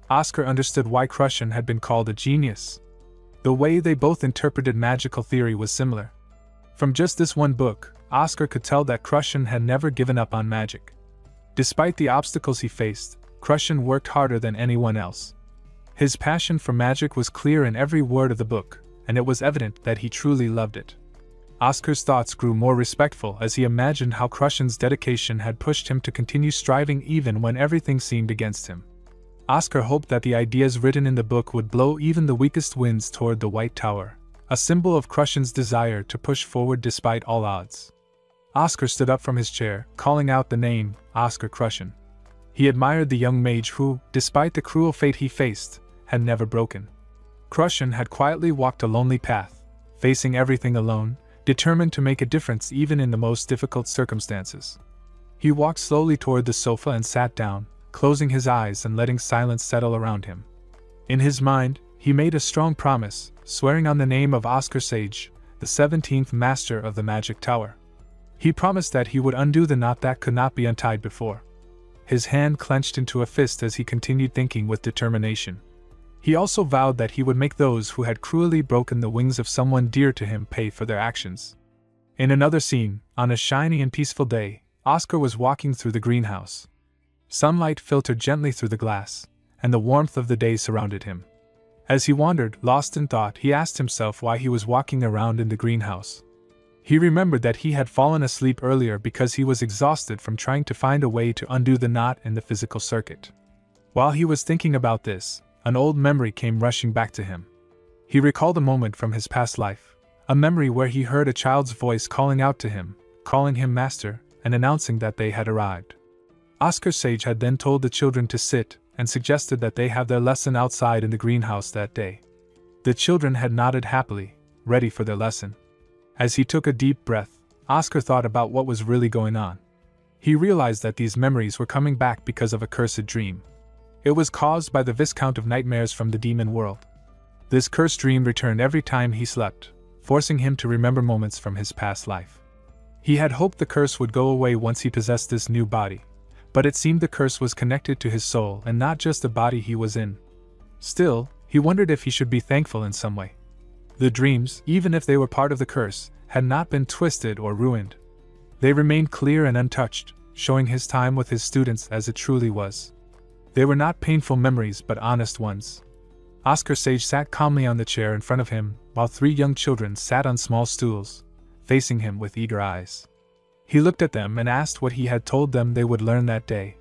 Oscar understood why Crushen had been called a genius. The way they both interpreted magical theory was similar. From just this one book, Oscar could tell that Crushen had never given up on magic. Despite the obstacles he faced, Crushen worked harder than anyone else. His passion for magic was clear in every word of the book, and it was evident that he truly loved it. Oscar's thoughts grew more respectful as he imagined how Crushen's dedication had pushed him to continue striving even when everything seemed against him. Oscar hoped that the ideas written in the book would blow even the weakest winds toward the White Tower, a symbol of Crushen's desire to push forward despite all odds. Oscar stood up from his chair, calling out the name, Oscar Crushen. He admired the young mage who, despite the cruel fate he faced, had never broken. Crushen had quietly walked a lonely path, facing everything alone, determined to make a difference even in the most difficult circumstances. He walked slowly toward the sofa and sat down, closing his eyes and letting silence settle around him. In his mind, he made a strong promise, swearing on the name of Oscar Sage, the 17th Master of the Magic Tower. He promised that he would undo the knot that could not be untied before. His hand clenched into a fist as he continued thinking with determination. He also vowed that he would make those who had cruelly broken the wings of someone dear to him pay for their actions. In another scene, on a shiny and peaceful day, Oscar was walking through the greenhouse. Sunlight filtered gently through the glass, and the warmth of the day surrounded him. As he wandered, lost in thought, he asked himself why he was walking around in the greenhouse. He remembered that he had fallen asleep earlier because he was exhausted from trying to find a way to undo the knot in the physical circuit. While he was thinking about this, an old memory came rushing back to him. He recalled a moment from his past life, a memory where he heard a child's voice calling out to him, calling him master, and announcing that they had arrived. Oscar Sage had then told the children to sit and suggested that they have their lesson outside in the greenhouse that day. The children had nodded happily, ready for their lesson. As he took a deep breath, Oscar thought about what was really going on. He realized that these memories were coming back because of a cursed dream. It was caused by the Viscount of Nightmares from the demon world. This cursed dream returned every time he slept, forcing him to remember moments from his past life. He had hoped the curse would go away once he possessed this new body, but it seemed the curse was connected to his soul and not just the body he was in. Still, he wondered if he should be thankful in some way. The dreams, even if they were part of the curse, had not been twisted or ruined. They remained clear and untouched, showing his time with his students as it truly was. They were not painful memories but honest ones. Oscar Sage sat calmly on the chair in front of him, while 3 young children sat on small stools, facing him with eager eyes. He looked at them and asked what he had told them they would learn that day.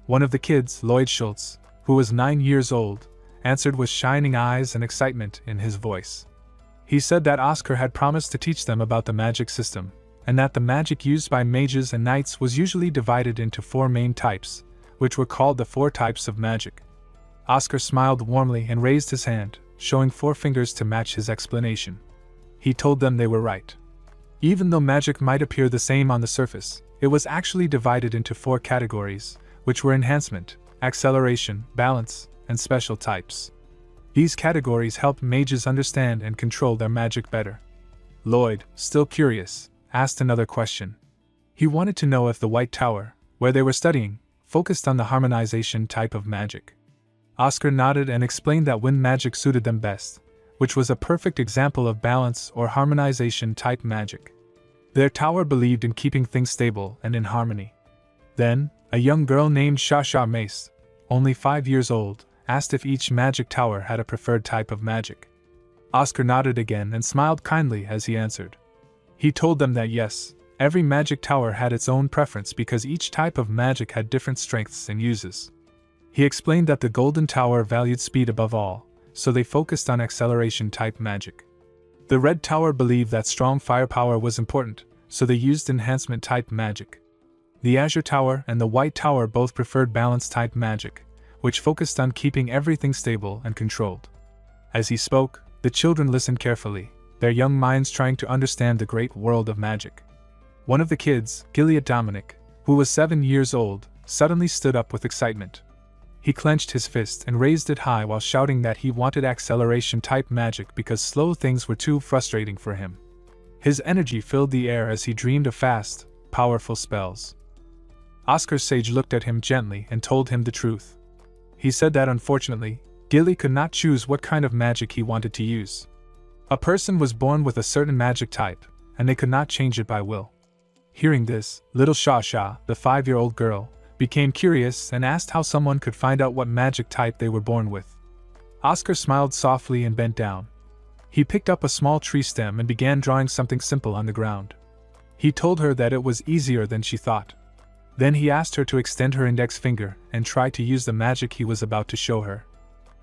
One of the kids, Lloyd Schultz, who was 9 years old, answered with shining eyes and excitement in his voice. He said that Oscar had promised to teach them about the magic system, and that the magic used by mages and knights was usually divided into 4 main types, which were called the 4 types of magic. Oscar smiled warmly and raised his hand, showing 4 fingers to match his explanation. He told them they were right. Even though magic might appear the same on the surface, it was actually divided into 4 categories, which were enhancement, acceleration, balance, and special types. These categories helped mages understand and control their magic better. Lloyd, still curious, asked another question. He wanted to know if the White Tower, where they were studying, focused on the harmonization type of magic. Oscar nodded and explained that wind magic suited them best, which was a perfect example of balance or harmonization type magic. Their tower believed in keeping things stable and in harmony. Then, a young girl named Shasha Mace, only 5 years old, asked if each magic tower had a preferred type of magic. Oscar nodded again and smiled kindly as he answered. He told them that yes, every magic tower had its own preference because each type of magic had different strengths and uses. He explained that the Golden Tower valued speed above all, so they focused on acceleration type magic. The Red Tower believed that strong firepower was important, so they used enhancement type magic. The Azure Tower and the White Tower both preferred balance type magic, which focused on keeping everything stable and controlled. As he spoke, the children listened carefully, their young minds trying to understand the great world of magic. One of the kids, Gilead Dominic, who was 7 years old, suddenly stood up with excitement. He clenched his fist and raised it high while shouting that he wanted acceleration-type magic because slow things were too frustrating for him. His energy filled the air as he dreamed of fast, powerful spells. Oscar Sage looked at him gently and told him the truth. He said that unfortunately, Gilly could not choose what kind of magic he wanted to use. A person was born with a certain magic type, and they could not change it by will. Hearing this, little Shasha, the 5-year-old girl, became curious and asked how someone could find out what magic type they were born with. Oscar smiled softly and bent down. He picked up a small tree stem and began drawing something simple on the ground. He told her that it was easier than she thought. Then he asked her to extend her index finger and try to use the magic he was about to show her.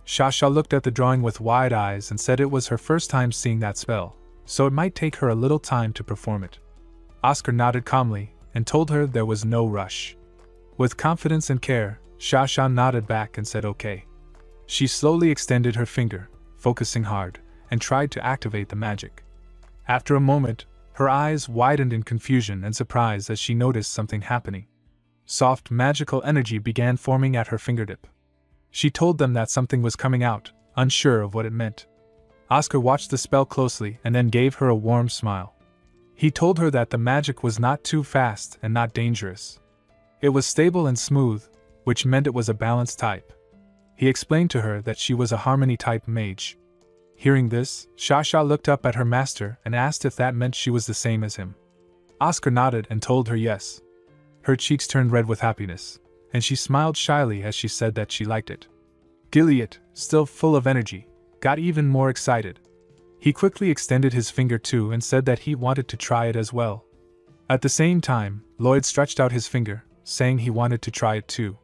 Shasha looked at the drawing with wide eyes and said it was her first time seeing that spell, so it might take her a little time to perform it. Oscar nodded calmly and told her there was no rush. With confidence and care, Shasha nodded back and said okay. She slowly extended her finger, focusing hard, and tried to activate the magic. After a moment, her eyes widened in confusion and surprise as she noticed something happening. Soft magical energy began forming at her fingertip. She told them that something was coming out, unsure of what it meant. Oscar watched the spell closely and then gave her a warm smile. He told her that the magic was not too fast and not dangerous. It was stable and smooth, which meant it was a balanced type. He explained to her that she was a harmony-type mage. Hearing this, Shasha looked up at her master and asked if that meant she was the same as him. Oscar nodded and told her yes. Her cheeks turned red with happiness, and she smiled shyly as she said that she liked it. Gilead, still full of energy, got even more excited. He quickly extended his finger too and said that he wanted to try it as well. At the same time, Lloyd stretched out his finger, saying he wanted to try it too.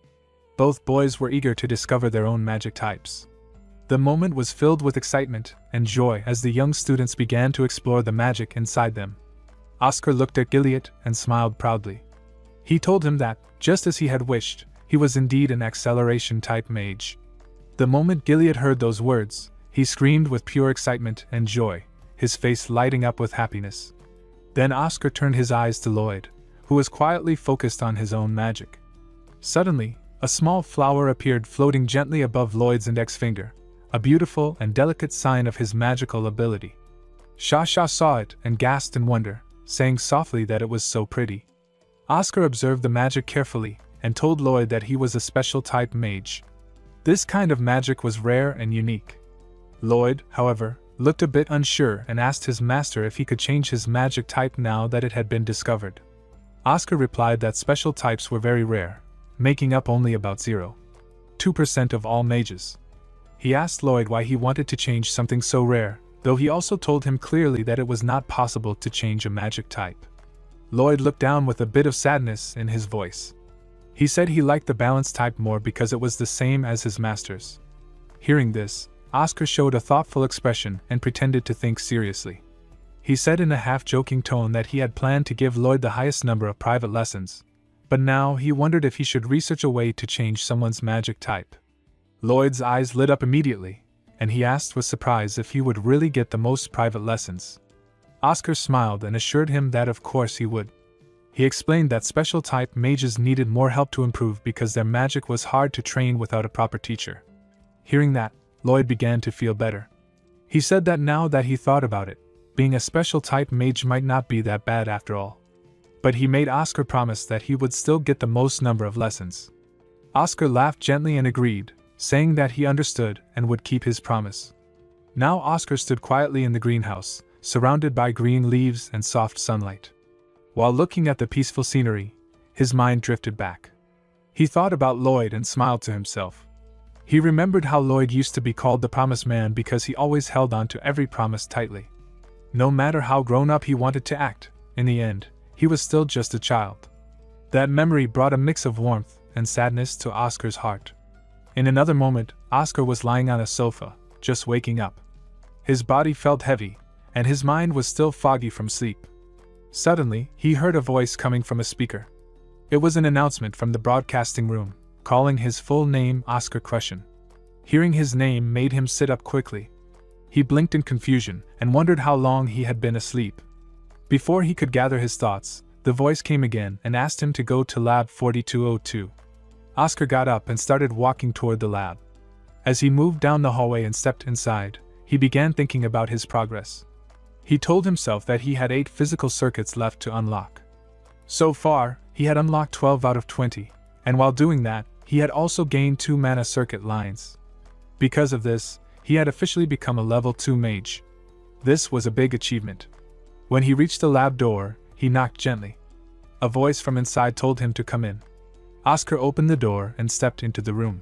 Both boys were eager to discover their own magic types. The moment was filled with excitement and joy as the young students began to explore the magic inside them. Oscar looked at Gilead and smiled proudly. He told him that, just as he had wished, he was indeed an acceleration-type mage. The moment Gilead heard those words, he screamed with pure excitement and joy, his face lighting up with happiness. Then Oscar turned his eyes to Lloyd, who was quietly focused on his own magic. Suddenly, a small flower appeared floating gently above Lloyd's index finger, a beautiful and delicate sign of his magical ability. Shasha saw it and gasped in wonder, saying softly that it was so pretty. Oscar observed the magic carefully and told Lloyd that he was a special type mage. This kind of magic was rare and unique. Lloyd, however, looked a bit unsure and asked his master if he could change his magic type now that it had been discovered. Oscar replied that special types were very rare, making up only about 0.2% of all mages. He asked Lloyd why he wanted to change something so rare, though he also told him clearly that it was not possible to change a magic type. Lloyd looked down with a bit of sadness in his voice. He said he liked the balanced type more because it was the same as his master's. Hearing this, Oscar showed a thoughtful expression and pretended to think seriously. He said in a half-joking tone that he had planned to give Lloyd the highest number of private lessons, but now he wondered if he should research a way to change someone's magic type. Lloyd's eyes lit up immediately, and he asked with surprise if he would really get the most private lessons. Oscar smiled and assured him that of course he would. He explained that special type mages needed more help to improve because their magic was hard to train without a proper teacher. Hearing that, Lloyd began to feel better. He said that now that he thought about it, being a special type mage might not be that bad after all. But he made Oscar promise that he would still get the most number of lessons. Oscar laughed gently and agreed, saying that he understood and would keep his promise. Now Oscar stood quietly in the greenhouse, surrounded by green leaves and soft sunlight. While looking at the peaceful scenery, his mind drifted back. He thought about Lloyd and smiled to himself. He remembered how Lloyd used to be called the Promised Man because he always held on to every promise tightly. No matter how grown up he wanted to act, in the end, he was still just a child. That memory brought a mix of warmth and sadness to Oscar's heart. In another moment, Oscar was lying on a sofa, just waking up. His body felt heavy, and his mind was still foggy from sleep. Suddenly, he heard a voice coming from a speaker. It was an announcement from the broadcasting room, calling his full name Oscar Crushon. Hearing his name made him sit up quickly. He blinked in confusion and wondered how long he had been asleep. Before he could gather his thoughts, the voice came again and asked him to go to Lab 4202. Oscar got up and started walking toward the lab. As he moved down the hallway and stepped inside, he began thinking about his progress. He told himself that he had 8 physical circuits left to unlock. So far, he had unlocked 12 out of 20, and while doing that, he had also gained 2 mana circuit lines. Because of this, he had officially become a level 2 mage. This was a big achievement. When he reached the lab door, he knocked gently. A voice from inside told him to come in. Oscar opened the door and stepped into the room.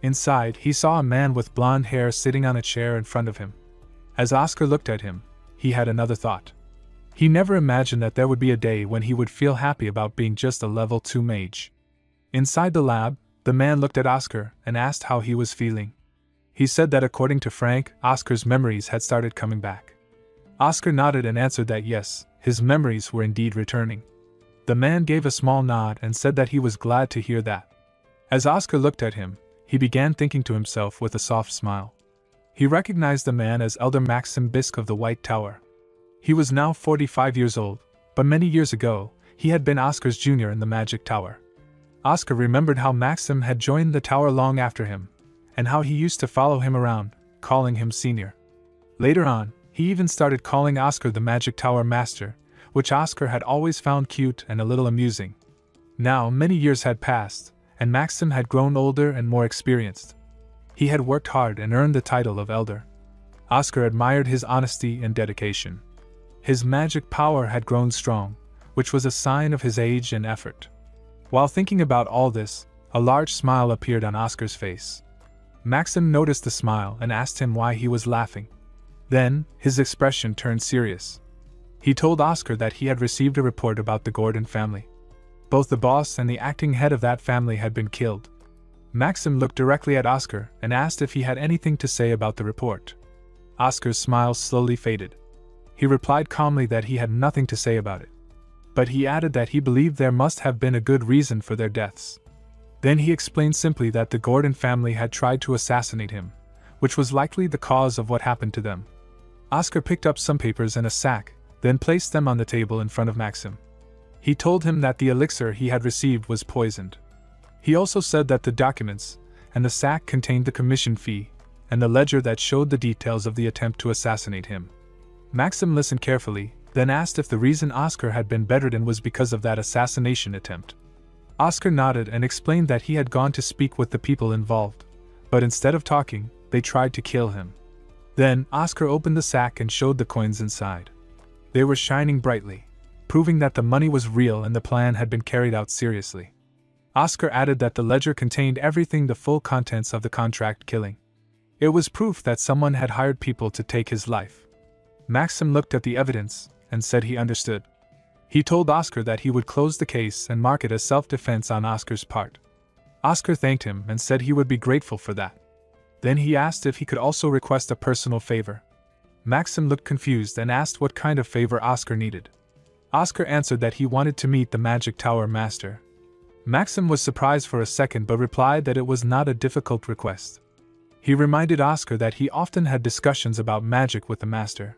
Inside, he saw a man with blonde hair sitting on a chair in front of him. As Oscar looked at him, he had another thought. He never imagined that there would be a day when he would feel happy about being just a level 2 mage. Inside the lab, the man looked at Oscar and asked how he was feeling. He said that according to Frank, Oscar's memories had started coming back. Oscar nodded and answered that yes, his memories were indeed returning. The man gave a small nod and said that he was glad to hear that. As Oscar looked at him, he began thinking to himself with a soft smile. He recognized the man as Elder Maxim Bisk of the White Tower. He was now 45 years old, but many years ago, he had been Oscar's junior in the Magic Tower. Oscar remembered how Maxim had joined the tower long after him, and how he used to follow him around, calling him senior. Later on, he even started calling Oscar the Magic Tower Master, which Oscar had always found cute and a little amusing. Now, many years had passed, and Maxim had grown older and more experienced. He had worked hard and earned the title of elder. Oscar admired his honesty and dedication. His magic power had grown strong, which was a sign of his age and effort. While thinking about all this, a large smile appeared on Oscar's face. Maxim noticed the smile and asked him why he was laughing. Then, his expression turned serious. He told Oscar that he had received a report about the Gordon family. Both the boss and the acting head of that family had been killed. Maxim looked directly at Oscar and asked if he had anything to say about the report. Oscar's smile slowly faded. He replied calmly that he had nothing to say about it. But he added that he believed there must have been a good reason for their deaths. Then he explained simply that the Gordon family had tried to assassinate him, which was likely the cause of what happened to them. Oscar picked up some papers and a sack, then placed them on the table in front of Maxim. He told him that the elixir he had received was poisoned. He also said that the documents and the sack contained the commission fee and the ledger that showed the details of the attempt to assassinate him. Maxim listened carefully, then asked if the reason Oscar had been bedridden was because of that assassination attempt. Oscar nodded and explained that he had gone to speak with the people involved, but instead of talking, they tried to kill him. Then, Oscar opened the sack and showed the coins inside. They were shining brightly, proving that the money was real and the plan had been carried out seriously. Oscar added that the ledger contained everything, the full contents of the contract killing. It was proof that someone had hired people to take his life. Maxim looked at the evidence and said he understood. He told Oscar that he would close the case and mark it as self-defense on Oscar's part. Oscar thanked him and said he would be grateful for that. Then he asked if he could also request a personal favor. Maxim looked confused and asked what kind of favor Oscar needed. Oscar answered that he wanted to meet the Magic Tower Master. Maxim was surprised for a second but replied that it was not a difficult request. He reminded Oscar that he often had discussions about magic with the Master.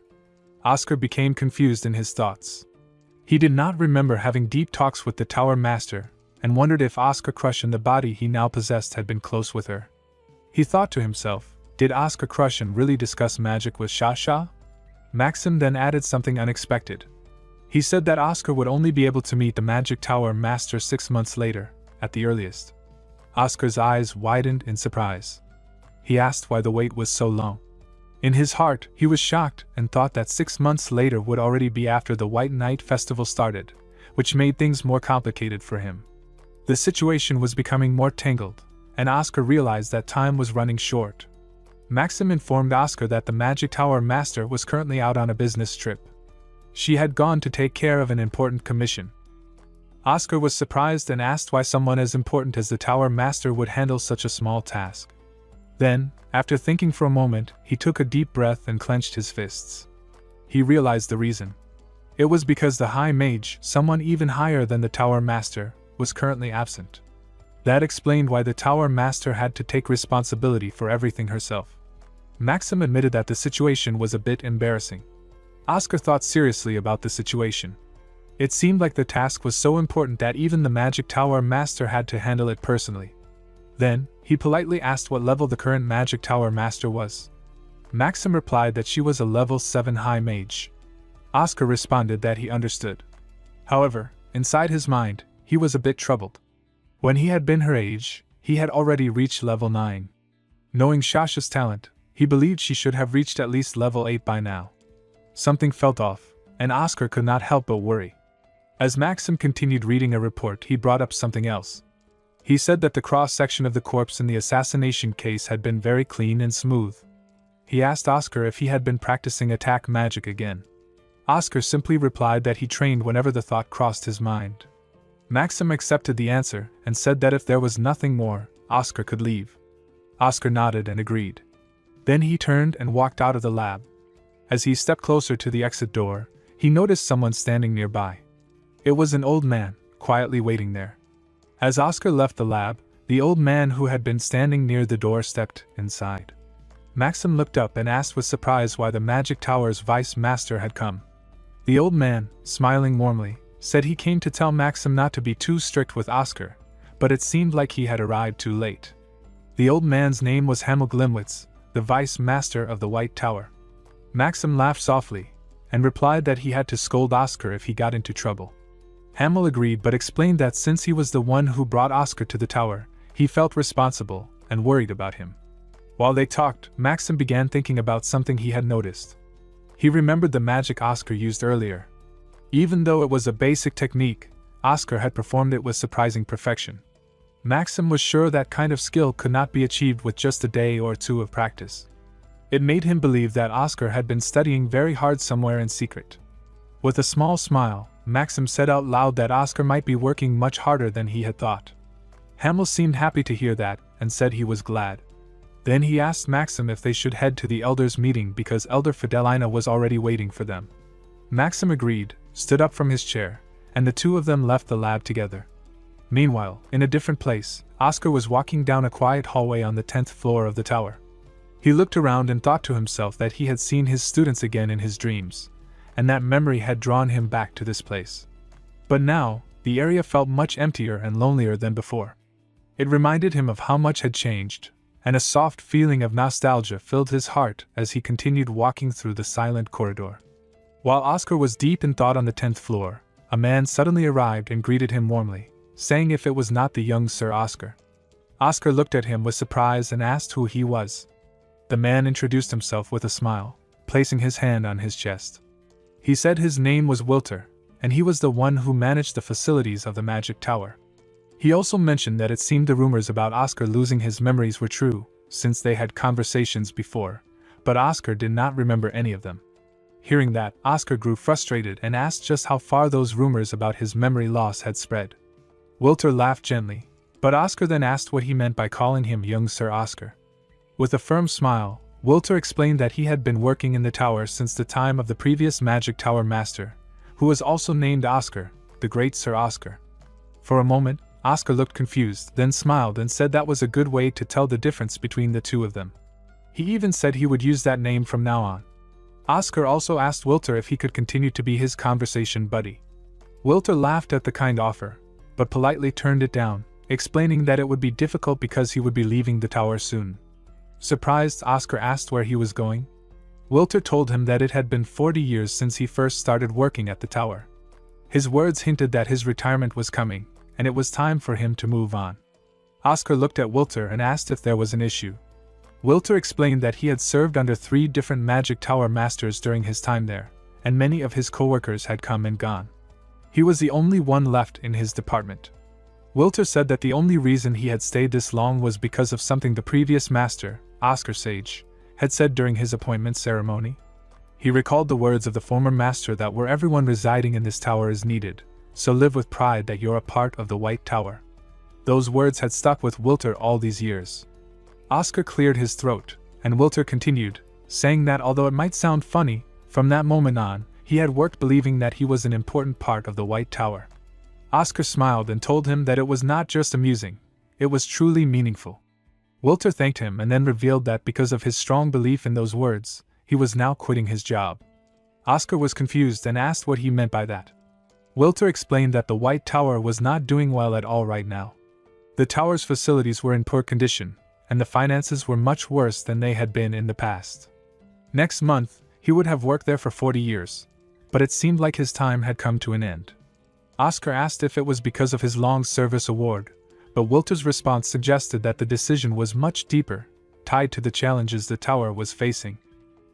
Oscar became confused in his thoughts. He did not remember having deep talks with the Tower Master, and wondered if Oscar Crush in the body he now possessed had been close with her. He thought to himself, did Oscar Crushen really discuss magic with Shasha? Maxim then added something unexpected. He said that Oscar would only be able to meet the Magic Tower Master 6 months later, at the earliest. Oscar's eyes widened in surprise. He asked why the wait was so long. In his heart, he was shocked and thought that 6 months later would already be after the White Night Festival started, which made things more complicated for him. The situation was becoming more tangled, and Oscar realized that time was running short. Maxim informed Oscar that the Magic Tower Master was currently out on a business trip. She had gone to take care of an important commission. Oscar was surprised and asked why someone as important as the Tower Master would handle such a small task. Then, after thinking for a moment, he took a deep breath and clenched his fists. He realized the reason. It was because the High Mage, someone even higher than the Tower Master, was currently absent. That explained why the Tower Master had to take responsibility for everything herself. Maxim admitted that the situation was a bit embarrassing. Oscar thought seriously about the situation. It seemed like the task was so important that even the Magic Tower Master had to handle it personally. Then, he politely asked what level the current Magic Tower Master was. Maxim replied that she was a level 7 High Mage. Oscar responded that he understood. However, inside his mind, he was a bit troubled. When he had been her age, he had already reached level 9. Knowing Shasha's talent, he believed she should have reached at least level 8 by now. Something felt off, and Oscar could not help but worry. As Maxim continued reading a report, he brought up something else. He said that the cross-section of the corpse in the assassination case had been very clean and smooth. He asked Oscar if he had been practicing attack magic again. Oscar simply replied that he trained whenever the thought crossed his mind. Maxim accepted the answer and said that if there was nothing more, Oscar could leave. Oscar nodded and agreed. Then he turned and walked out of the lab. As he stepped closer to the exit door, he noticed someone standing nearby. It was an old man, quietly waiting there. As Oscar left the lab, the old man who had been standing near the door stepped inside. Maxim looked up and asked with surprise why the Magic Tower's Vice Master had come. The old man, smiling warmly, said he came to tell Maxim not to be too strict with Oscar, but it seemed like he had arrived too late. The old man's name was Hamel Glimwitz, the Vice Master of the White Tower. Maxim laughed softly, and replied that he had to scold Oscar if he got into trouble. Hamel agreed but explained that since he was the one who brought Oscar to the tower, he felt responsible and worried about him. While they talked, Maxim began thinking about something he had noticed. He remembered the magic Oscar used earlier. Even though it was a basic technique, Oscar had performed it with surprising perfection. Maxim was sure that kind of skill could not be achieved with just a day or two of practice. It made him believe that Oscar had been studying very hard somewhere in secret. With a small smile, Maxim said out loud that Oscar might be working much harder than he had thought. Hamel seemed happy to hear that, and said he was glad. Then he asked Maxim if they should head to the elders' meeting because Elder Fidelina was already waiting for them. Maxim agreed, stood up from his chair, and the two of them left the lab together. Meanwhile, in a different place, Oscar was walking down a quiet hallway on the 10th floor of the tower. He looked around and thought to himself that he had seen his students again in his dreams, and that memory had drawn him back to this place. But now, the area felt much emptier and lonelier than before. It reminded him of how much had changed, and a soft feeling of nostalgia filled his heart as he continued walking through the silent corridor. While Oscar was deep in thought on the 10th floor, a man suddenly arrived and greeted him warmly, saying if it was not the young Sir Oscar. Oscar looked at him with surprise and asked who he was. The man introduced himself with a smile, placing his hand on his chest. He said his name was Wilter, and he was the one who managed the facilities of the Magic Tower. He also mentioned that it seemed the rumors about Oscar losing his memories were true, since they had conversations before, but Oscar did not remember any of them. Hearing that, Oscar grew frustrated and asked just how far those rumors about his memory loss had spread. Wilter laughed gently, but Oscar then asked what he meant by calling him young Sir Oscar. With a firm smile, Wilter explained that he had been working in the tower since the time of the previous Magic Tower Master, who was also named Oscar, the great Sir Oscar. For a moment, Oscar looked confused, then smiled and said that was a good way to tell the difference between the two of them. He even said he would use that name from now on. Oscar also asked Wilter if he could continue to be his conversation buddy. Wilter laughed at the kind offer, but politely turned it down, explaining that it would be difficult because he would be leaving the tower soon. Surprised, Oscar asked where he was going. Wilter told him that it had been 40 years since he first started working at the tower. His words hinted that his retirement was coming, and it was time for him to move on. Oscar looked at Wilter and asked if there was an issue. Wilter explained that he had served under 3 different Magic Tower Masters during his time there, and many of his co-workers had come and gone. He was the only one left in his department. Wilter said that the only reason he had stayed this long was because of something the previous master, Oscar Sage, had said during his appointment ceremony. He recalled the words of the former master that where everyone residing in this tower is needed, so live with pride that you're a part of the White Tower. Those words had stuck with Wilter all these years. Oscar cleared his throat, and Wilter continued, saying that although it might sound funny, from that moment on, he had worked believing that he was an important part of the White Tower. Oscar smiled and told him that it was not just amusing, it was truly meaningful. Wilter thanked him and then revealed that because of his strong belief in those words, he was now quitting his job. Oscar was confused and asked what he meant by that. Wilter explained that the White Tower was not doing well at all right now. The tower's facilities were in poor condition, and the finances were much worse than they had been in the past. Next month, he would have worked there for 40 years, but it seemed like his time had come to an end. Oscar asked if it was because of his long service award, but Wilter's response suggested that the decision was much deeper, tied to the challenges the tower was facing.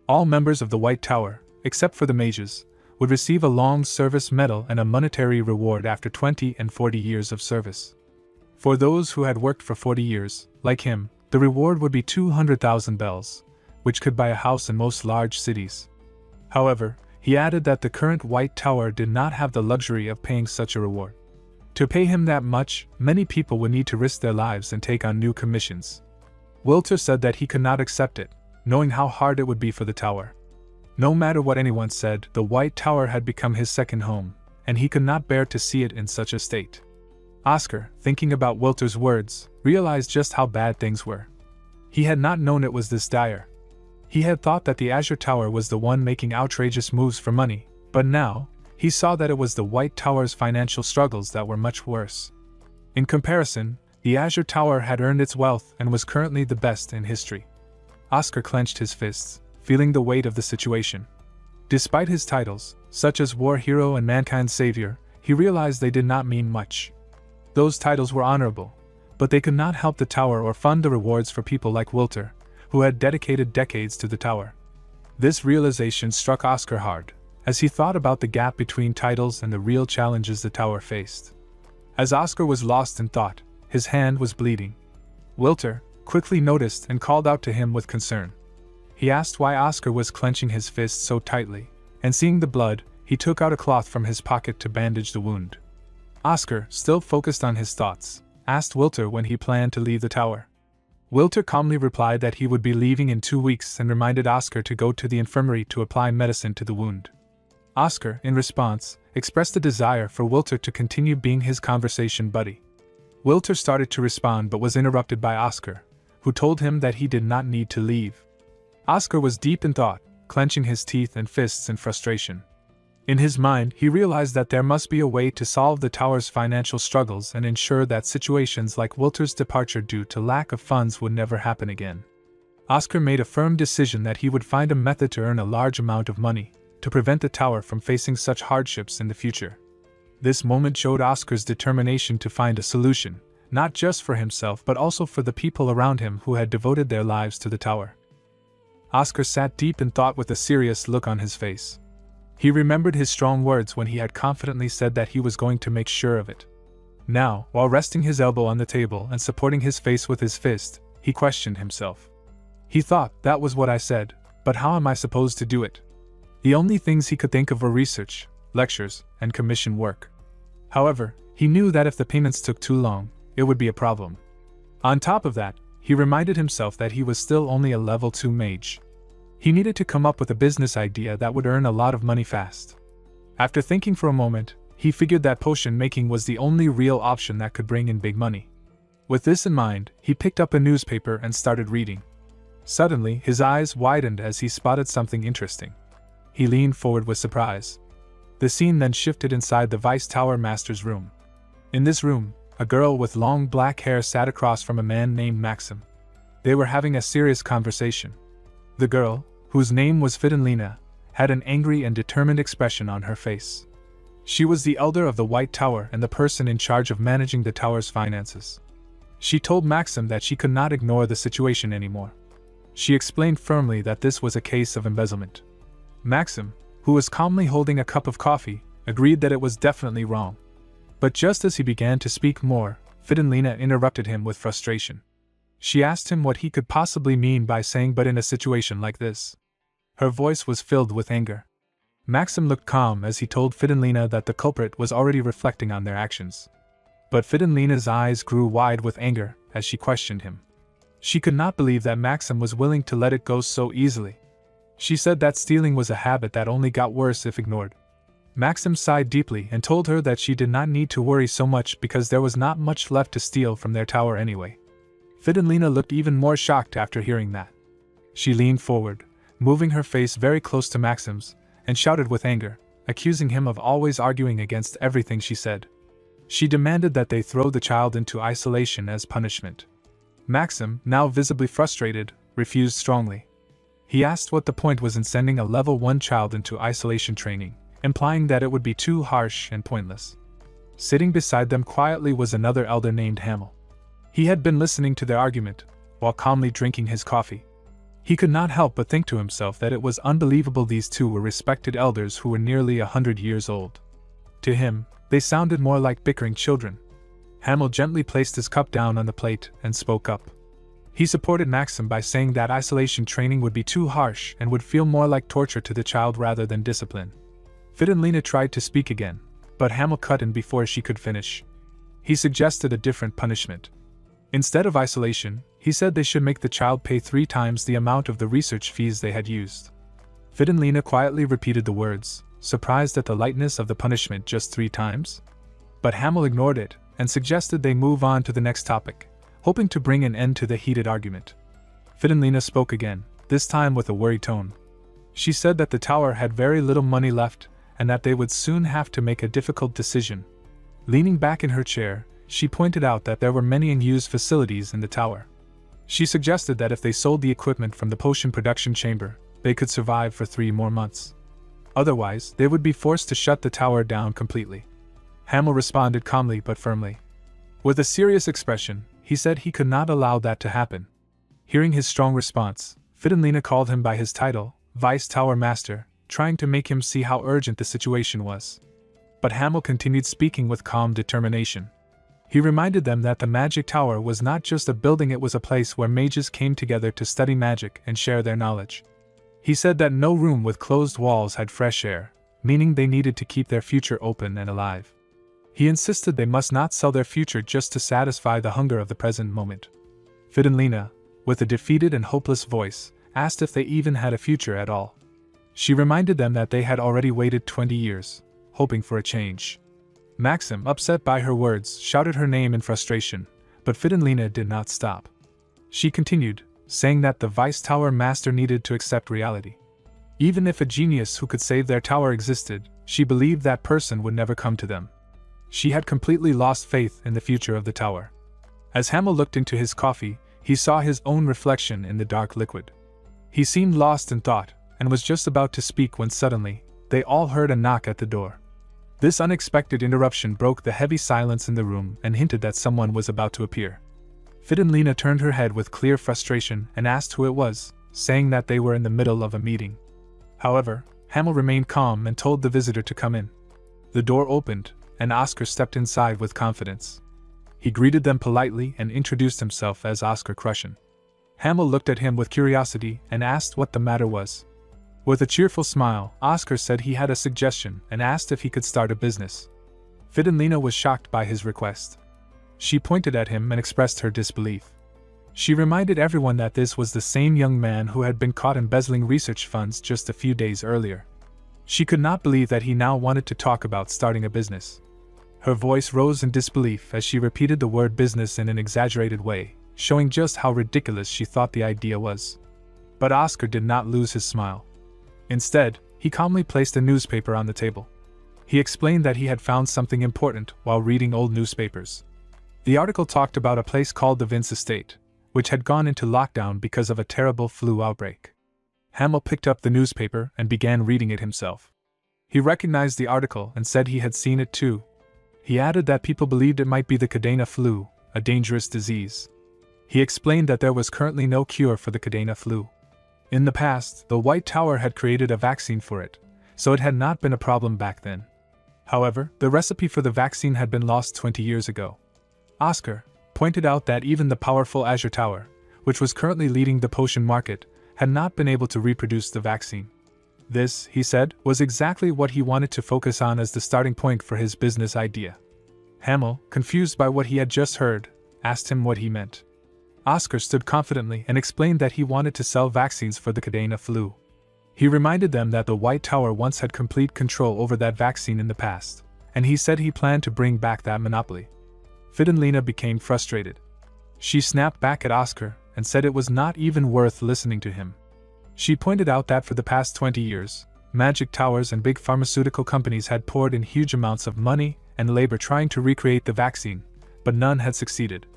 All members of the White Tower, except for the mages, would receive a long service medal and a monetary reward after 20 and 40 years of service. For those who had worked for 40 years, like him, the reward would be 200,000 bells, which could buy a house in most large cities. However, he added that the current White Tower did not have the luxury of paying such a reward. To pay him that much, many people would need to risk their lives and take on new commissions. Wilter said that he could not accept it, knowing how hard it would be for the tower. No matter what anyone said, the White Tower had become his second home, and he could not bear to see it in such a state. Oscar, thinking about Wilter's words, realized just how bad things were. He had not known it was this dire. He had thought that the Azure Tower was the one making outrageous moves for money, but now, he saw that it was the White Tower's financial struggles that were much worse. In comparison, the Azure Tower had earned its wealth and was currently the best in history. Oscar clenched his fists, feeling the weight of the situation. Despite his titles, such as War Hero and Mankind's Savior, he realized they did not mean much. Those titles were honorable, but they could not help the tower or fund the rewards for people like Wilter, who had dedicated decades to the tower. This realization struck Oscar hard, as he thought about the gap between titles and the real challenges the tower faced. As Oscar was lost in thought, his hand was bleeding. Wilter quickly noticed and called out to him with concern. He asked why Oscar was clenching his fist so tightly, and seeing the blood, he took out a cloth from his pocket to bandage the wound. Oscar, still focused on his thoughts, asked Wilter when he planned to leave the tower. Wilter calmly replied that he would be leaving in 2 weeks and reminded Oscar to go to the infirmary to apply medicine to the wound. Oscar, in response, expressed a desire for Wilter to continue being his conversation buddy. Wilter started to respond but was interrupted by Oscar, who told him that he did not need to leave. Oscar was deep in thought, clenching his teeth and fists in frustration. In his mind, he realized that there must be a way to solve the tower's financial struggles and ensure that situations like Wilter's departure due to lack of funds would never happen again. Oscar made a firm decision that he would find a method to earn a large amount of money, to prevent the tower from facing such hardships in the future. This moment showed Oscar's determination to find a solution, not just for himself but also for the people around him who had devoted their lives to the tower. Oscar sat deep in thought with a serious look on his face. He remembered his strong words when he had confidently said that he was going to make sure of it. Now, while resting his elbow on the table and supporting his face with his fist, he questioned himself. He thought, that was what I said, but how am I supposed to do it? The only things he could think of were research, lectures, and commission work. However, he knew that if the payments took too long, it would be a problem. On top of that, he reminded himself that he was still only a level 2 mage. He needed to come up with a business idea that would earn a lot of money fast. After thinking for a moment, he figured that potion making was the only real option that could bring in big money. With this in mind, he picked up a newspaper and started reading. Suddenly, his eyes widened as he spotted something interesting. He leaned forward with surprise. The scene then shifted inside the Vice Tower Master's room. In this room, a girl with long black hair sat across from a man named Maxim. They were having a serious conversation. The girl, whose name was Fidenlina, had an angry and determined expression on her face. She was the elder of the White Tower and the person in charge of managing the tower's finances. She told Maxim that she could not ignore the situation anymore. She explained firmly that this was a case of embezzlement. Maxim, who was calmly holding a cup of coffee, agreed that it was definitely wrong. But just as he began to speak more, Fidenlina interrupted him with frustration. She asked him what he could possibly mean by saying "but in a situation like this." Her voice was filled with anger. Maxim looked calm as he told Fidenlina that the culprit was already reflecting on their actions. But Fidenlina's eyes grew wide with anger as she questioned him. She could not believe that Maxim was willing to let it go so easily. She said that stealing was a habit that only got worse if ignored. Maxim sighed deeply and told her that she did not need to worry so much because there was not much left to steal from their tower anyway. Fidenlina looked even more shocked after hearing that. She leaned forward, moving her face very close to Maxim's, and shouted with anger, accusing him of always arguing against everything she said. She demanded that they throw the child into isolation as punishment. Maxim, now visibly frustrated, refused strongly. He asked what the point was in sending a level 1 child into isolation training, implying that it would be too harsh and pointless. Sitting beside them quietly was another elder named Hamel. He had been listening to their argument, while calmly drinking his coffee. He could not help but think to himself that it was unbelievable these two were respected elders who were nearly 100 years old. To him, they sounded more like bickering children. Hamel gently placed his cup down on the plate and spoke up. He supported Maxim by saying that isolation training would be too harsh and would feel more like torture to the child rather than discipline. Fidenlina tried to speak again, but Hamel cut in before she could finish. He suggested a different punishment. Instead of isolation, he said they should make the child pay 3 times the amount of the research fees they had used. Fidenlina quietly repeated the words, surprised at the lightness of the punishment, just 3 times. But Hamel ignored it and suggested they move on to the next topic, hoping to bring an end to the heated argument. Fidenlina spoke again, this time with a worried tone. She said that the tower had very little money left and that they would soon have to make a difficult decision. Leaning back in her chair, she pointed out that there were many unused facilities in the tower. She suggested that if they sold the equipment from the potion production chamber, they could survive for 3 more months. Otherwise, they would be forced to shut the tower down completely. Hamel responded calmly but firmly. With a serious expression, he said he could not allow that to happen. Hearing his strong response, Fidenlina called him by his title, Vice Tower Master, trying to make him see how urgent the situation was. But Hamel continued speaking with calm determination. He reminded them that the magic tower was not just a building, it was a place where mages came together to study magic and share their knowledge. He said that no room with closed walls had fresh air, meaning they needed to keep their future open and alive. He insisted they must not sell their future just to satisfy the hunger of the present moment. Fidenlina, with a defeated and hopeless voice, asked if they even had a future at all. She reminded them that they had already waited 20 years, hoping for a change. Maxim, upset by her words, shouted her name in frustration, but Fidenlina did not stop. She continued, saying that the Vice Tower Master needed to accept reality. Even if a genius who could save their tower existed, she believed that person would never come to them. She had completely lost faith in the future of the tower. As Hamel looked into his coffee, he saw his own reflection in the dark liquid. He seemed lost in thought, and was just about to speak when suddenly, they all heard a knock at the door. This unexpected interruption broke the heavy silence in the room and hinted that someone was about to appear. Fidenlina turned her head with clear frustration and asked who it was, saying that they were in the middle of a meeting. However, Hamel remained calm and told the visitor to come in. The door opened, and Oscar stepped inside with confidence. He greeted them politely and introduced himself as Oscar Crushen. Hamel looked at him with curiosity and asked what the matter was. With a cheerful smile, Oscar said he had a suggestion and asked if he could start a business. Fidenlina was shocked by his request. She pointed at him and expressed her disbelief. She reminded everyone that this was the same young man who had been caught embezzling research funds just a few days earlier. She could not believe that he now wanted to talk about starting a business. Her voice rose in disbelief as she repeated the word business in an exaggerated way, showing just how ridiculous she thought the idea was. But Oscar did not lose his smile. Instead, he calmly placed a newspaper on the table. He explained that he had found something important while reading old newspapers. The article talked about a place called the Vince Estate, which had gone into lockdown because of a terrible flu outbreak. Hamel picked up the newspaper and began reading it himself. He recognized the article and said he had seen it too. He added that people believed it might be the Cadena flu, a dangerous disease. He explained that there was currently no cure for the Cadena flu. In the past, the White Tower had created a vaccine for it, so it had not been a problem back then. However, the recipe for the vaccine had been lost 20 years ago. Oscar pointed out that even the powerful Azure Tower, which was currently leading the potion market, had not been able to reproduce the vaccine. This, he said, was exactly what he wanted to focus on as the starting point for his business idea. Hamel, confused by what he had just heard, asked him what he meant. Oscar stood confidently and explained that he wanted to sell vaccines for the Cadena flu. He reminded them that the White Tower once had complete control over that vaccine in the past, and he said he planned to bring back that monopoly. Fidenlina became frustrated. She snapped back at Oscar and said it was not even worth listening to him. She pointed out that for the past 20 years, magic towers and big pharmaceutical companies had poured in huge amounts of money and labor trying to recreate the vaccine, but none had succeeded.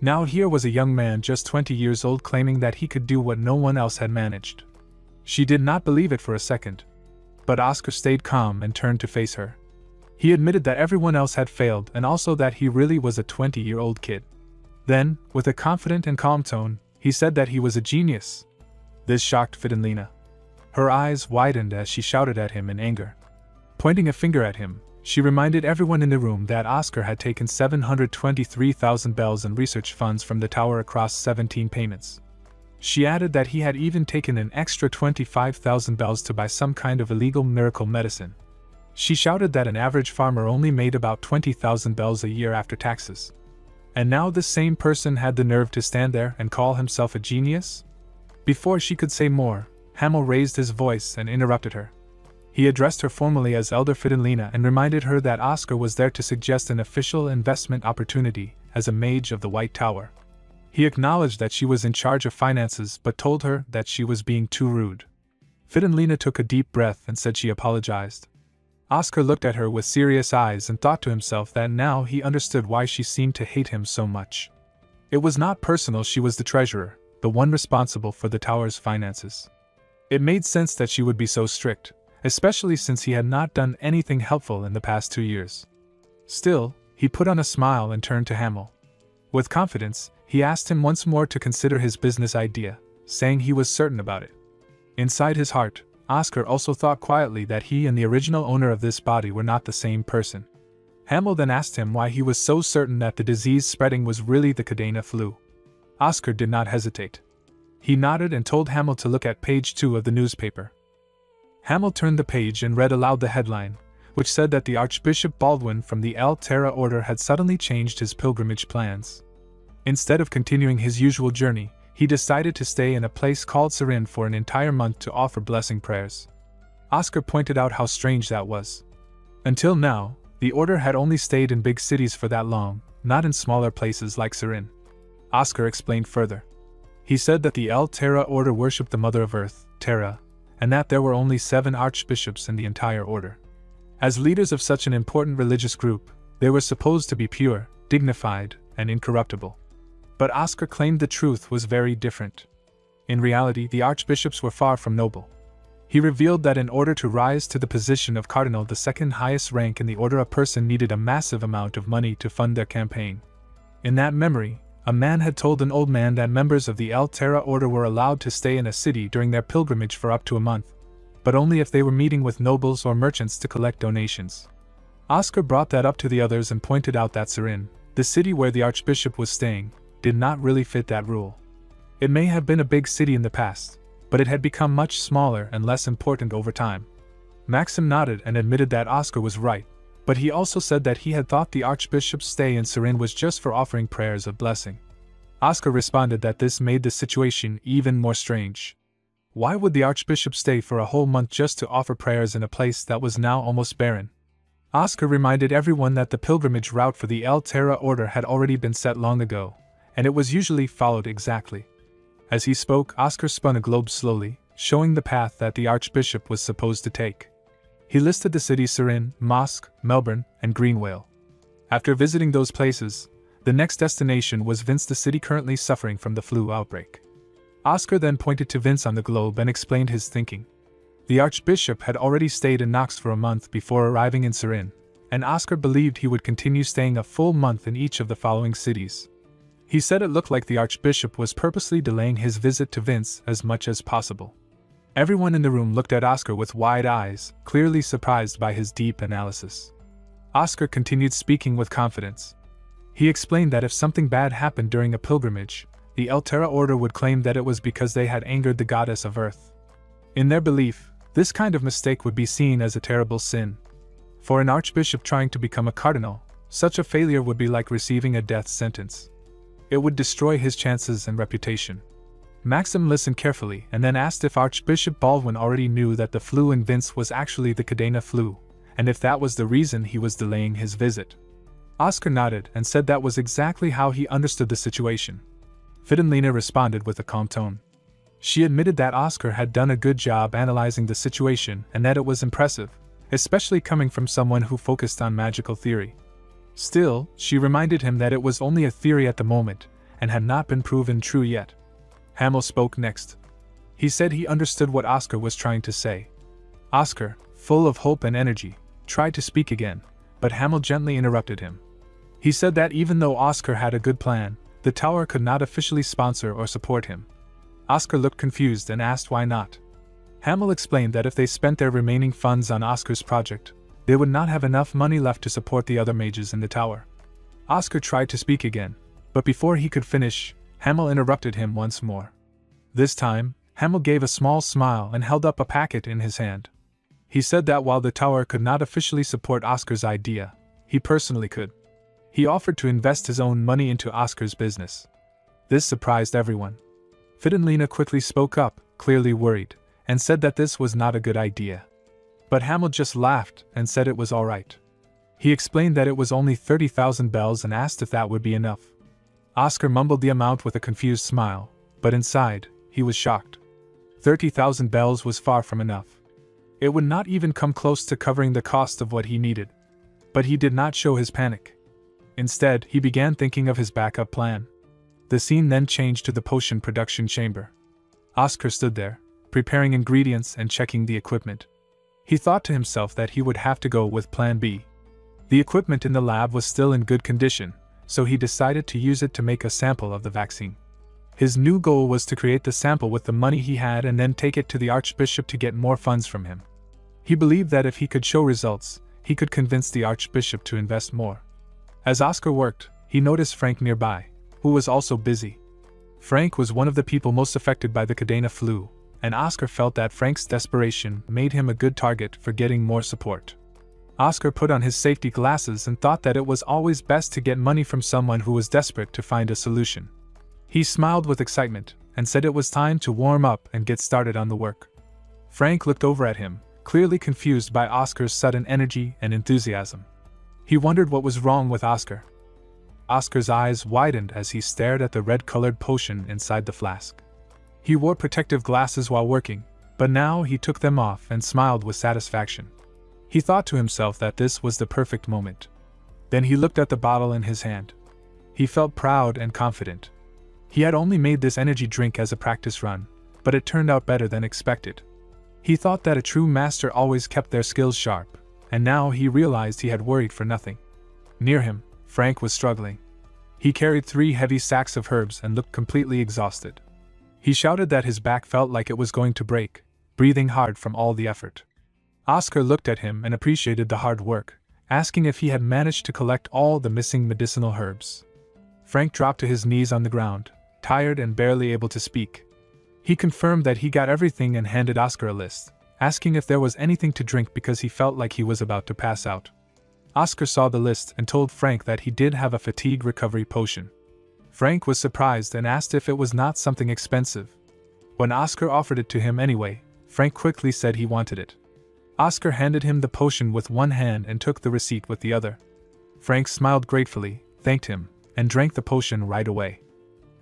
Now here was a young man just 20 years old claiming that he could do what no one else had managed. She did not believe it for a second. But Oscar stayed calm and turned to face her. He admitted that everyone else had failed and also that he really was a 20-year-old kid. Then, with a confident and calm tone, he said that he was a genius. This shocked Fidenlina. Her eyes widened as she shouted at him in anger. Pointing a finger at him, she reminded everyone in the room that Oscar had taken 723,000 bells in research funds from the tower across 17 payments. She added that he had even taken an extra 25,000 bells to buy some kind of illegal miracle medicine. She shouted that an average farmer only made about 20,000 bells a year after taxes. And now this same person had the nerve to stand there and call himself a genius? Before she could say more, Hamel raised his voice and interrupted her. He addressed her formally as Elder Fidenlina and reminded her that Oscar was there to suggest an official investment opportunity as a mage of the White Tower. He acknowledged that she was in charge of finances but told her that she was being too rude. Fidenlina took a deep breath and said she apologized. Oscar looked at her with serious eyes and thought to himself that now he understood why she seemed to hate him so much. It was not personal, she was the treasurer, the one responsible for the tower's finances. It made sense that she would be so strict, especially since he had not done anything helpful in the past 2 years. Still, he put on a smile and turned to Hamel. With confidence, he asked him once more to consider his business idea, saying he was certain about it. Inside his heart, Oscar also thought quietly that he and the original owner of this body were not the same person. Hamel then asked him why he was so certain that the disease spreading was really the Cadena flu. Oscar did not hesitate. He nodded and told Hamel to look at page 2 of the newspaper. Hamel turned the page and read aloud the headline, which said that the Archbishop Baldwin from the El Terra Order had suddenly changed his pilgrimage plans. Instead of continuing his usual journey, he decided to stay in a place called Serin for an entire month to offer blessing prayers. Oscar pointed out how strange that was. Until now, the order had only stayed in big cities for that long, not in smaller places like Serin. Oscar explained further. He said that the El Terra Order worshipped the Mother of Earth, Terra, and that there were only 7 archbishops in the entire order. As leaders of such an important religious group, they were supposed to be pure, dignified, and incorruptible. But Oscar claimed the truth was very different. In reality, the archbishops were far from noble. He revealed that in order to rise to the position of cardinal, the second highest rank in the order, a person needed a massive amount of money to fund their campaign. In that memory, a man had told an old man that members of the El Terra Order were allowed to stay in a city during their pilgrimage for up to a month, but only if they were meeting with nobles or merchants to collect donations. Oscar brought that up to the others and pointed out that Serin, the city where the archbishop was staying, did not really fit that rule. It may have been a big city in the past, but it had become much smaller and less important over time. Maxim nodded and admitted that Oscar was right, but he also said that he had thought the archbishop's stay in Serin was just for offering prayers of blessing. Oscar responded that this made the situation even more strange. Why would the archbishop stay for a whole month just to offer prayers in a place that was now almost barren? Oscar reminded everyone that the pilgrimage route for the El Terra Order had already been set long ago, and it was usually followed exactly. As he spoke, Oscar spun a globe slowly, showing the path that the archbishop was supposed to take. He listed the cities Serin, Mosque, Melbourne, and Greenwale. After visiting those places, the next destination was Vince, the city currently suffering from the flu outbreak. Oscar then pointed to Vince on the globe and explained his thinking. The archbishop had already stayed in Knox for a month before arriving in Serin, and Oscar believed he would continue staying a full month in each of the following cities. He said it looked like the archbishop was purposely delaying his visit to Vince as much as possible. Everyone in the room looked at Oscar with wide eyes, clearly surprised by his deep analysis. Oscar continued speaking with confidence. He explained that if something bad happened during a pilgrimage, the El Terra Order would claim that it was because they had angered the goddess of earth. In their belief, this kind of mistake would be seen as a terrible sin. For an archbishop trying to become a cardinal, such a failure would be like receiving a death sentence. It would destroy his chances and reputation. Maxim listened carefully and then asked if Archbishop Baldwin already knew that the flu in Vince was actually the Cadena flu, and if that was the reason he was delaying his visit. Oscar nodded and said that was exactly how he understood the situation. Fidenlina responded with a calm tone. She admitted that Oscar had done a good job analyzing the situation and that it was impressive, especially coming from someone who focused on magical theory. Still, she reminded him that it was only a theory at the moment and had not been proven true yet. Hamel spoke next. He said he understood what Oscar was trying to say. Oscar, full of hope and energy, tried to speak again, but Hamel gently interrupted him. He said that even though Oscar had a good plan, the tower could not officially sponsor or support him. Oscar looked confused and asked why not. Hamel explained that if they spent their remaining funds on Oscar's project, they would not have enough money left to support the other mages in the tower. Oscar tried to speak again, but before he could finish, Hamel interrupted him once more. This time, Hamel gave a small smile and held up a packet in his hand. He said that while the tower could not officially support Oscar's idea, he personally could. He offered to invest his own money into Oscar's business. This surprised everyone. Fidenlina quickly spoke up, clearly worried, and said that this was not a good idea. But Hamel just laughed and said it was all right. He explained that it was only 30,000 bells and asked if that would be enough. Oscar mumbled the amount with a confused smile, but inside, he was shocked. 30,000 bells was far from enough. It would not even come close to covering the cost of what he needed. But he did not show his panic. Instead, he began thinking of his backup plan. The scene then changed to the potion production chamber. Oscar stood there, preparing ingredients and checking the equipment. He thought to himself that he would have to go with Plan B. The equipment in the lab was still in good condition, so he decided to use it to make a sample of the vaccine. His new goal was to create the sample with the money he had and then take it to the Archbishop to get more funds from him. He believed that if he could show results, he could convince the Archbishop to invest more. As Oscar worked, he noticed Frank nearby, who was also busy. Frank was one of the people most affected by the Cadena flu, and Oscar felt that Frank's desperation made him a good target for getting more support. Oscar put on his safety glasses and thought that it was always best to get money from someone who was desperate to find a solution. He smiled with excitement and said it was time to warm up and get started on the work. Frank looked over at him, clearly confused by Oscar's sudden energy and enthusiasm. He wondered what was wrong with Oscar. Oscar's eyes widened as he stared at the red-colored potion inside the flask. He wore protective glasses while working, but now he took them off and smiled with satisfaction. He thought to himself that this was the perfect moment. Then he looked at the bottle in his hand. He felt proud and confident. He had only made this energy drink as a practice run, but it turned out better than expected. He thought that a true master always kept their skills sharp, and now he realized he had worried for nothing. Near him, Frank was struggling. He carried 3 heavy sacks of herbs and looked completely exhausted. He shouted that his back felt like it was going to break, breathing hard from all the effort. Oscar looked at him and appreciated the hard work, asking if he had managed to collect all the missing medicinal herbs. Frank dropped to his knees on the ground, tired and barely able to speak. He confirmed that he got everything and handed Oscar a list, asking if there was anything to drink because he felt like he was about to pass out. Oscar saw the list and told Frank that he did have a fatigue recovery potion. Frank was surprised and asked if it was not something expensive. When Oscar offered it to him anyway, Frank quickly said he wanted it. Oscar handed him the potion with one hand and took the receipt with the other. Frank smiled gratefully, thanked him, and drank the potion right away.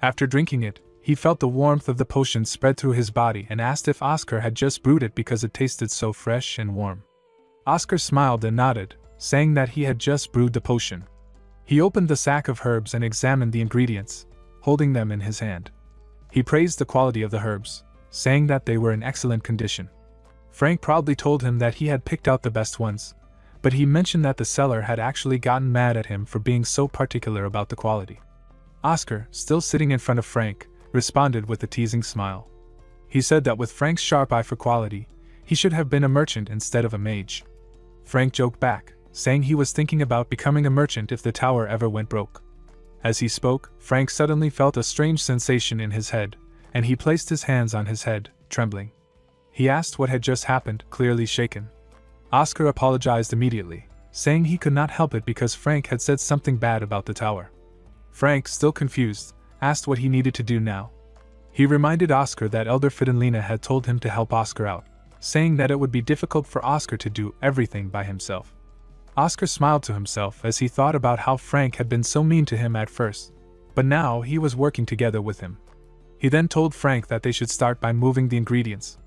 After drinking it, he felt the warmth of the potion spread through his body and asked if Oscar had just brewed it because it tasted so fresh and warm. Oscar smiled and nodded, saying that he had just brewed the potion. He opened the sack of herbs and examined the ingredients, holding them in his hand. He praised the quality of the herbs, saying that they were in excellent condition. Frank proudly told him that he had picked out the best ones, but he mentioned that the seller had actually gotten mad at him for being so particular about the quality. Oscar, still sitting in front of Frank, responded with a teasing smile. He said that with Frank's sharp eye for quality, he should have been a merchant instead of a mage. Frank joked back, saying he was thinking about becoming a merchant if the tower ever went broke. As he spoke, Frank suddenly felt a strange sensation in his head, and he placed his hands on his head, trembling. He asked what had just happened, clearly shaken. Oscar apologized immediately, saying he could not help it because Frank had said something bad about the tower. Frank, still confused, asked what he needed to do now. He reminded Oscar that Elder Fidenlina had told him to help Oscar out, saying that it would be difficult for Oscar to do everything by himself. Oscar smiled to himself as he thought about how Frank had been so mean to him at first, but now he was working together with him. He then told Frank that they should start by moving the ingredients.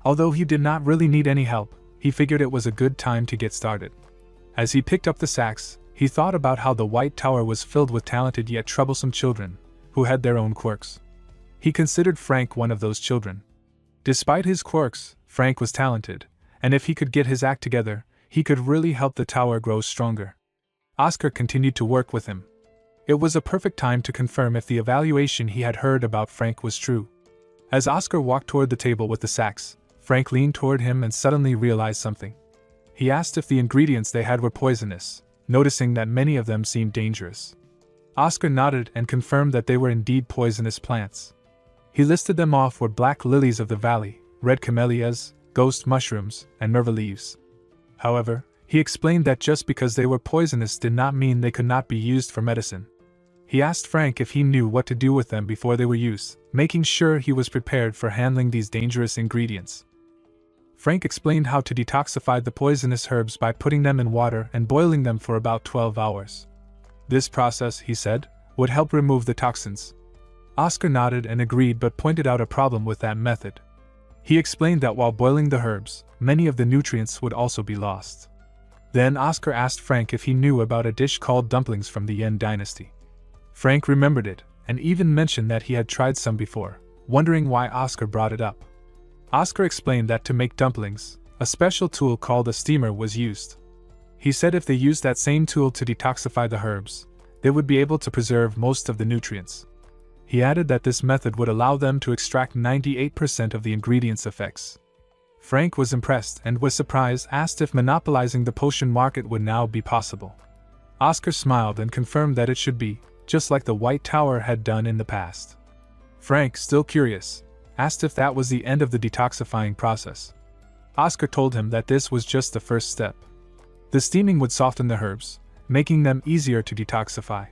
Although he did not really need any help, he figured it was a good time to get started. As he picked up the sacks, he thought about how the White Tower was filled with talented yet troublesome children, who had their own quirks. He considered Frank one of those children. Despite his quirks, Frank was talented, and if he could get his act together, he could really help the tower grow stronger. Oscar continued to work with him. It was a perfect time to confirm if the evaluation he had heard about Frank was true. As Oscar walked toward the table with the sacks, Frank leaned toward him and suddenly realized something. He asked if the ingredients they had were poisonous, noticing that many of them seemed dangerous. Oscar nodded and confirmed that they were indeed poisonous plants. He listed them off were black lilies of the valley, red camellias, ghost mushrooms, and merva leaves. However, he explained that just because they were poisonous did not mean they could not be used for medicine. He asked Frank if he knew what to do with them before they were used, making sure he was prepared for handling these dangerous ingredients. Frank explained how to detoxify the poisonous herbs by putting them in water and boiling them for about 12 hours. This process, he said, would help remove the toxins. Oscar nodded and agreed but pointed out a problem with that method. He explained that while boiling the herbs, many of the nutrients would also be lost. Then Oscar asked Frank if he knew about a dish called dumplings from the Yen dynasty. Frank remembered it, and even mentioned that he had tried some before, wondering why Oscar brought it up. Oscar explained that to make dumplings, a special tool called a steamer was used. He said if they used that same tool to detoxify the herbs, they would be able to preserve most of the nutrients. He added that this method would allow them to extract 98% of the ingredients' effects. Frank was impressed and with surprise asked if monopolizing the potion market would now be possible. Oscar smiled and confirmed that it should be, just like the White Tower had done in the past. Frank, still curious, asked if that was the end of the detoxifying process. Oscar told him that this was just the first step. The steaming would soften the herbs, making them easier to detoxify.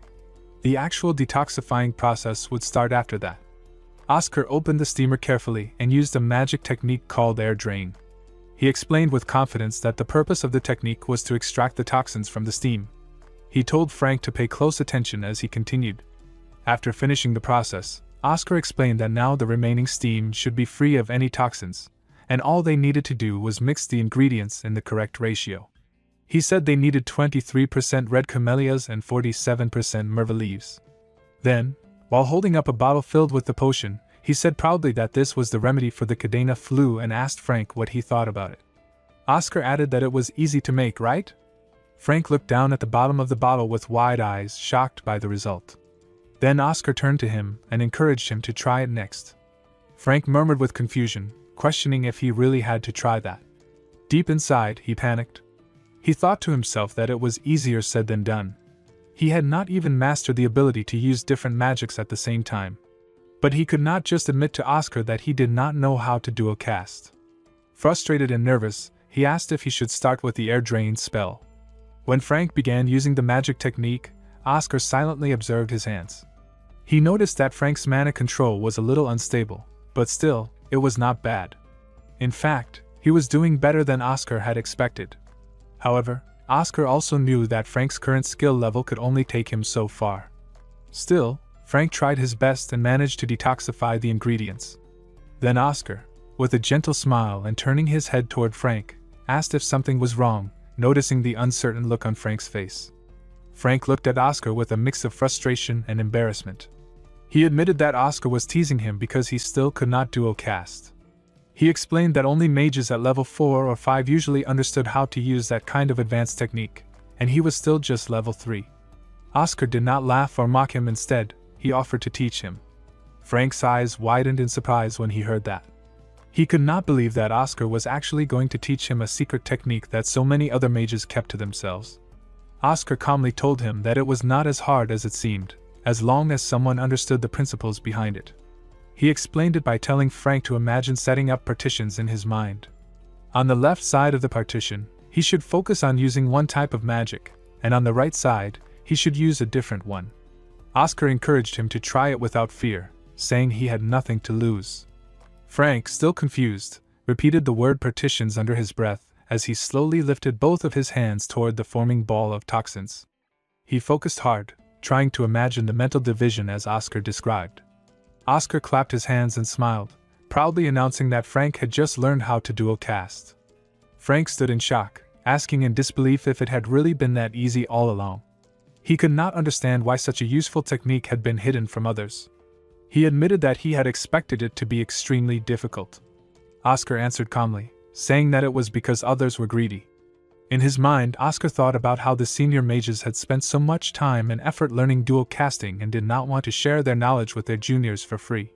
The actual detoxifying process would start after that. Oscar opened the steamer carefully and used a magic technique called air drain. He explained with confidence that the purpose of the technique was to extract the toxins from the steam. He told Frank to pay close attention as he continued. After finishing the process, Oscar explained that now the remaining steam should be free of any toxins, and all they needed to do was mix the ingredients in the correct ratio. He said they needed 23% red camellias and 47% Manhwa leaves. Then, while holding up a bottle filled with the potion, he said proudly that this was the remedy for the Cadena flu and asked Frank what he thought about it. Oscar added that it was easy to make, right? Frank looked down at the bottom of the bottle with wide eyes, shocked by the result. Then Oscar turned to him and encouraged him to try it next. Frank murmured with confusion, questioning if he really had to try that. Deep inside, he panicked. He thought to himself that it was easier said than done. He had not even mastered the ability to use different magics at the same time. But he could not just admit to Oscar that he did not know how to do a cast. Frustrated and nervous, he asked if he should start with the air drain spell. When Frank began using the magic technique, Oscar silently observed his hands. He noticed that Frank's mana control was a little unstable, but still, it was not bad. In fact, he was doing better than Oscar had expected. However, Oscar also knew that Frank's current skill level could only take him so far. Still, Frank tried his best and managed to detoxify the ingredients. Then Oscar, with a gentle smile and turning his head toward Frank, asked if something was wrong, noticing the uncertain look on Frank's face. Frank looked at Oscar with a mix of frustration and embarrassment. He admitted that Oscar was teasing him because he still could not do a cast. He explained that only mages at level 4 or 5 usually understood how to use that kind of advanced technique, and he was still just level 3. Oscar did not laugh or mock him. Instead, he offered to teach him. Frank's eyes widened in surprise when he heard that. He could not believe that Oscar was actually going to teach him a secret technique that so many other mages kept to themselves. Oscar calmly told him that it was not as hard as it seemed, as long as someone understood the principles behind it. He explained it by telling Frank to imagine setting up partitions in his mind. On the left side of the partition, he should focus on using one type of magic, and on the right side, he should use a different one. Oscar encouraged him to try it without fear, saying he had nothing to lose. Frank, still confused, repeated the word partitions under his breath as he slowly lifted both of his hands toward the forming ball of toxins. He focused hard, trying to imagine the mental division as Oscar described. Oscar clapped his hands and smiled, proudly announcing that Frank had just learned how to dual cast. Frank stood in shock, asking in disbelief if it had really been that easy all along. He could not understand why such a useful technique had been hidden from others. He admitted that he had expected it to be extremely difficult. Oscar answered calmly, saying that it was because others were greedy. In his mind, Oscar thought about how the senior mages had spent so much time and effort learning dual casting and did not want to share their knowledge with their juniors for free.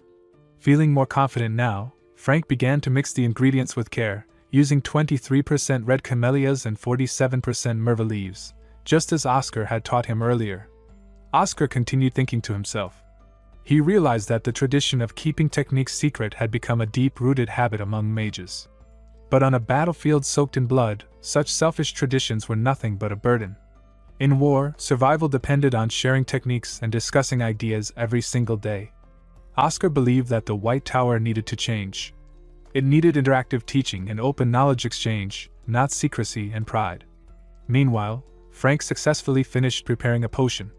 Feeling more confident now, Frank began to mix the ingredients with care, using 23% red camellias and 47% Manhwa leaves, just as Oscar had taught him earlier. Oscar continued thinking to himself. He realized that the tradition of keeping techniques secret had become a deep-rooted habit among mages. But on a battlefield soaked in blood, such selfish traditions were nothing but a burden. In war, survival depended on sharing techniques and discussing ideas every single day. Oscar believed that the White Tower needed to change. It needed interactive teaching and open knowledge exchange, not secrecy and pride. Meanwhile, Frank successfully finished preparing a potion.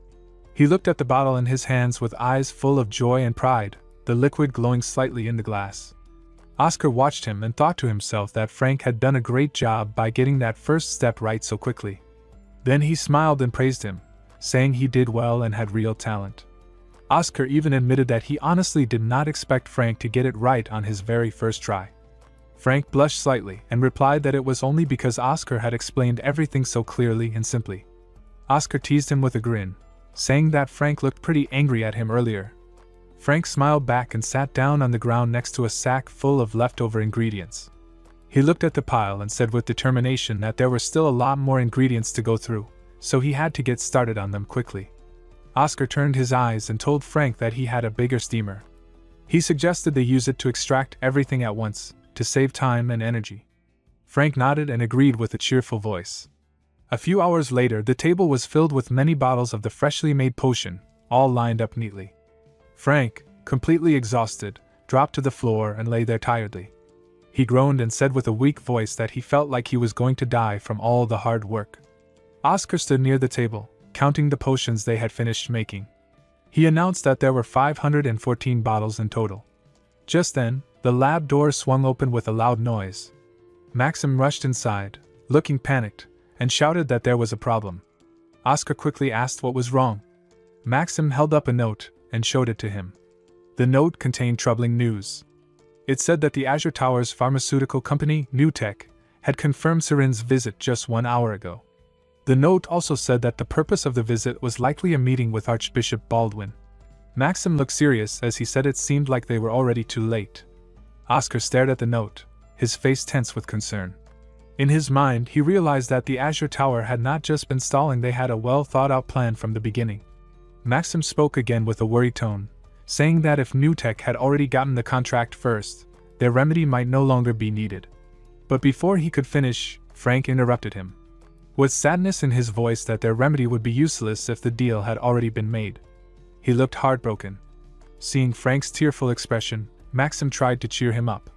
He looked at the bottle in his hands with eyes full of joy and pride, the liquid glowing slightly in the glass. Oscar watched him and thought to himself that Frank had done a great job by getting that first step right so quickly. Then he smiled and praised him, saying he did well and had real talent. Oscar even admitted that he honestly did not expect Frank to get it right on his very first try. Frank blushed slightly and replied that it was only because Oscar had explained everything so clearly and simply. Oscar teased him with a grin, saying that Frank looked pretty angry at him earlier. Frank smiled back and sat down on the ground next to a sack full of leftover ingredients. He looked at the pile and said with determination that there were still a lot more ingredients to go through, so he had to get started on them quickly. Oscar turned his eyes and told Frank that he had a bigger steamer. He suggested they use it to extract everything at once, to save time and energy. Frank nodded and agreed with a cheerful voice. A few hours later, the table was filled with many bottles of the freshly made potion, all lined up neatly. Frank, completely exhausted, dropped to the floor and lay there tiredly. He groaned and said with a weak voice that he felt like he was going to die from all the hard work. Oscar stood near the table, counting the potions they had finished making. He announced that there were 514 bottles in total. Just then, the lab door swung open with a loud noise. Maxim rushed inside, looking panicked, and shouted that there was a problem. Oscar quickly asked what was wrong. Maxim held up a note and showed it to him. The note contained troubling news. It said that the Azure Towers pharmaceutical company, Newtek, had confirmed Serin's visit just 1 hour ago. The note also said that the purpose of the visit was likely a meeting with Archbishop Baldwin. Maxim looked serious as he said it seemed like they were already too late. Oscar stared at the note, his face tense with concern. In his mind, he realized that the Azure Tower had not just been stalling, they had a well-thought-out plan from the beginning. Maxim spoke again with a worried tone, saying that if Newtek had already gotten the contract first, their remedy might no longer be needed. But before he could finish, Frank interrupted him. With sadness in his voice that their remedy would be useless if the deal had already been made. He looked heartbroken. Seeing Frank's tearful expression, Maxim tried to cheer him up.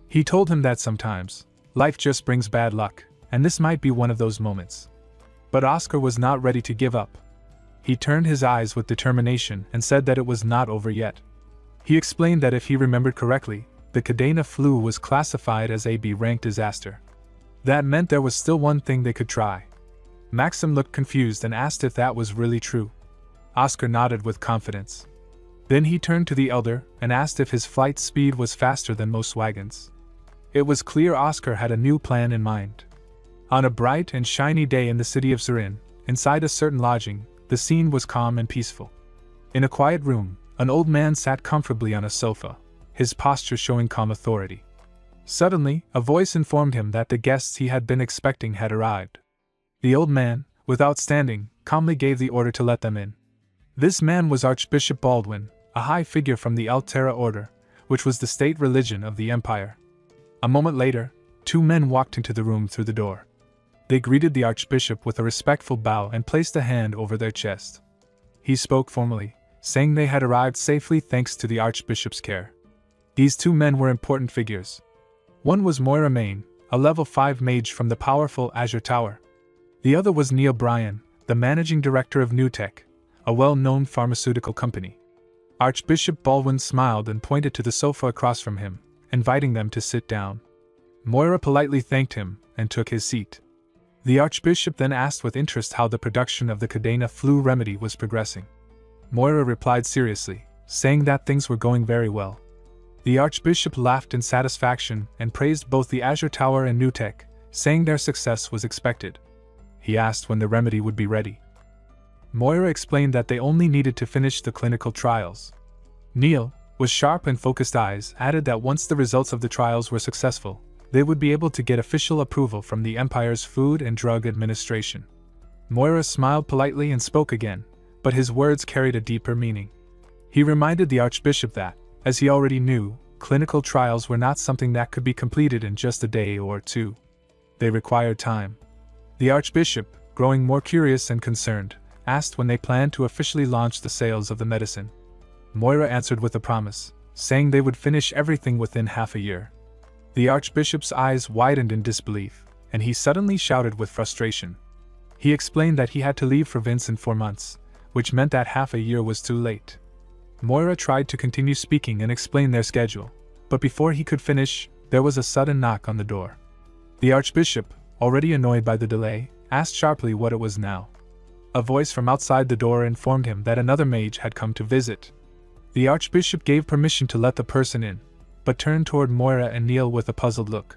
He told him that sometimes, life just brings bad luck, and this might be one of those moments. But Oscar was not ready to give up. He turned his eyes with determination and said that it was not over yet. He explained that if he remembered correctly, the Cadena flu was classified as a B-rank disaster. That meant there was still one thing they could try. Maxim looked confused and asked if that was really true. Oscar nodded with confidence. Then he turned to the elder and asked if his flight speed was faster than most wagons. It was clear Oscar had a new plan in mind. On a bright and shiny day in the city of Serin, inside a certain lodging, the scene was calm and peaceful. In a quiet room, an old man sat comfortably on a sofa, his posture showing calm authority. Suddenly, a voice informed him that the guests he had been expecting had arrived. The old man, without standing, calmly gave the order to let them in. This man was Archbishop Baldwin, a high figure from the Altera Order, which was the state religion of the empire. A moment later, 2 men walked into the room through the door. They greeted the Archbishop with a respectful bow and placed a hand over their chest. He spoke formally, saying they had arrived safely thanks to the Archbishop's care. These 2 men were important figures. One was Moira Main, a level 5 mage from the powerful Azure Tower. The other was Neil Bryan, the managing director of Newtek, a well-known pharmaceutical company. Archbishop Baldwin smiled and pointed to the sofa across from him, inviting them to sit down. Moira politely thanked him and took his seat. The Archbishop then asked with interest how the production of the Cadena flu remedy was progressing. Moira replied seriously, saying that things were going very well. The Archbishop laughed in satisfaction and praised both the Azure Tower and Newtek, saying their success was expected. He asked when the remedy would be ready. Moira explained that they only needed to finish the clinical trials. Neil, with sharp and focused eyes, added that once the results of the trials were successful, they would be able to get official approval from the Empire's Food and Drug Administration. Moira smiled politely and spoke again, but his words carried a deeper meaning. He reminded the Archbishop that, as he already knew, clinical trials were not something that could be completed in just a day or 2. They required time. The Archbishop, growing more curious and concerned, asked when they planned to officially launch the sales of the medicine. Moira answered with a promise, saying they would finish everything within half a year. The Archbishop's eyes widened in disbelief, and he suddenly shouted with frustration. He explained that he had to leave for Vince in 4 months, which meant that half a year was too late. Moira tried to continue speaking and explain their schedule, but before he could finish, there was a sudden knock on the door. The Archbishop, already annoyed by the delay, asked sharply what it was now. A voice from outside the door informed him that another mage had come to visit. The Archbishop gave permission to let the person in, but turned toward Moira and Neil with a puzzled look.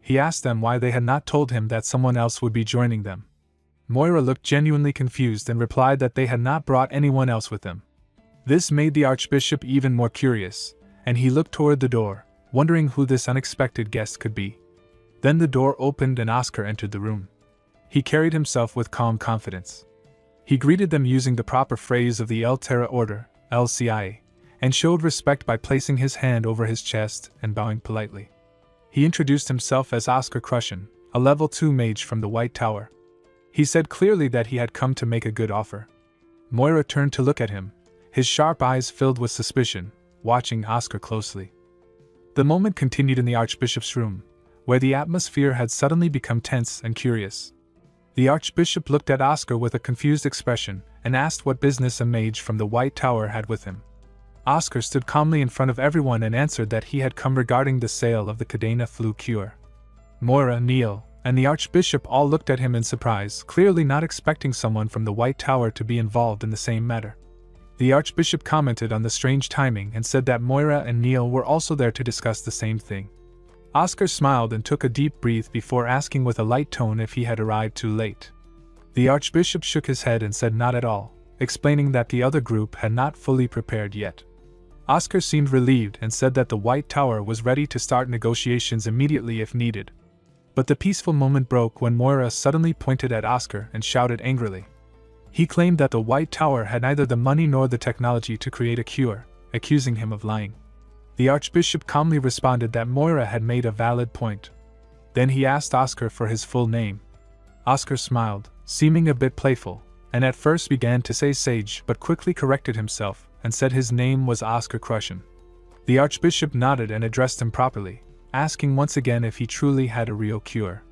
He asked them why they had not told him that someone else would be joining them. Moira looked genuinely confused and replied that they had not brought anyone else with them. This made the Archbishop even more curious, and he looked toward the door, wondering who this unexpected guest could be. Then the door opened and Oscar entered the room. He carried himself with calm confidence. He greeted them using the proper phrase of the El Terra Order, LCIA, and showed respect by placing his hand over his chest and bowing politely. He introduced himself as Oscar Crushen, a level 2 mage from the White Tower. He said clearly that he had come to make a good offer. Moira turned to look at him, his sharp eyes filled with suspicion, watching Oscar closely. The moment continued in the Archbishop's room, where the atmosphere had suddenly become tense and curious. The Archbishop looked at Oscar with a confused expression and asked what business a mage from the White Tower had with him. Oscar stood calmly in front of everyone and answered that he had come regarding the sale of the Cadena flu cure. Moira, Neil, and the Archbishop all looked at him in surprise, clearly not expecting someone from the White Tower to be involved in the same matter. The Archbishop commented on the strange timing and said that Moira and Neil were also there to discuss the same thing. Oscar smiled and took a deep breath before asking with a light tone if he had arrived too late. The Archbishop shook his head and said not at all, explaining that the other group had not fully prepared yet. Oscar seemed relieved and said that the White Tower was ready to start negotiations immediately if needed. But the peaceful moment broke when Moira suddenly pointed at Oscar and shouted angrily. He claimed that the White Tower had neither the money nor the technology to create a cure, accusing him of lying. The Archbishop calmly responded that Moira had made a valid point. Then he asked Oscar for his full name. Oscar smiled, seeming a bit playful, and at first began to say Sage but quickly corrected himself and said his name was Oscar Crushen. The Archbishop nodded and addressed him properly, asking once again if he truly had a real cure.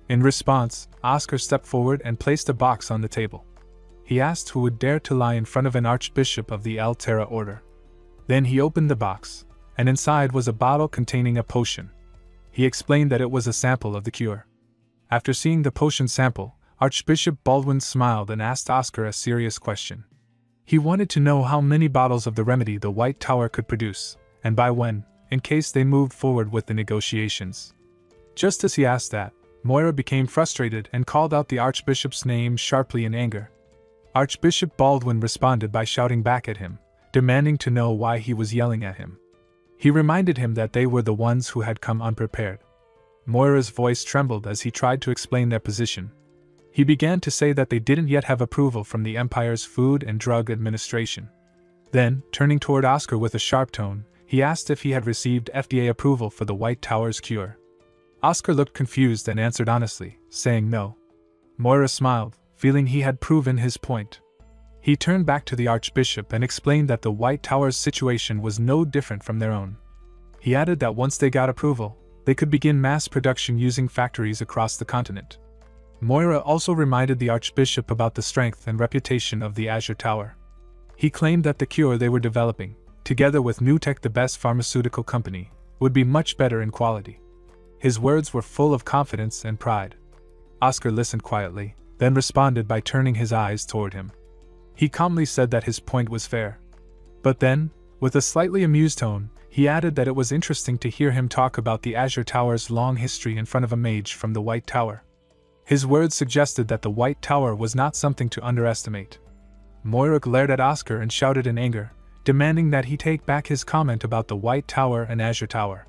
In response, Oscar stepped forward and placed a box on the table. He asked who would dare to lie in front of an Archbishop of the El Terra Order. Then he opened the box, and inside was a bottle containing a potion. He explained that it was a sample of the cure. After seeing the potion sample, Archbishop Baldwin smiled and asked Oscar a serious question. He wanted to know how many bottles of the remedy the White Tower could produce, and by when, in case they moved forward with the negotiations. Just as he asked that, Moira became frustrated and called out the Archbishop's name sharply in anger. Archbishop Baldwin responded by shouting back at him, demanding to know why he was yelling at him. He reminded him that they were the ones who had come unprepared. Moira's voice trembled as he tried to explain their position. He began to say that they didn't yet have approval from the Empire's Food and Drug Administration. Then, turning toward Oscar with a sharp tone, he asked if he had received FDA approval for the White Tower's cure. Oscar looked confused and answered honestly, saying no. Moira smiled, feeling he had proven his point. He turned back to the Archbishop and explained that the White Tower's situation was no different from their own. He added that once they got approval, they could begin mass production using factories across the continent. Moira also reminded the Archbishop about the strength and reputation of the Azure Tower. He claimed that the cure they were developing, together with Newtech, the best pharmaceutical company, would be much better in quality. His words were full of confidence and pride. Oscar listened quietly, then responded by turning his eyes toward him. He calmly said that his point was fair. But then, with a slightly amused tone, he added that it was interesting to hear him talk about the Azure Tower's long history in front of a mage from the White Tower. His words suggested that the White Tower was not something to underestimate. Moira glared at Oscar and shouted in anger, demanding that he take back his comment about the White Tower and Azure Tower.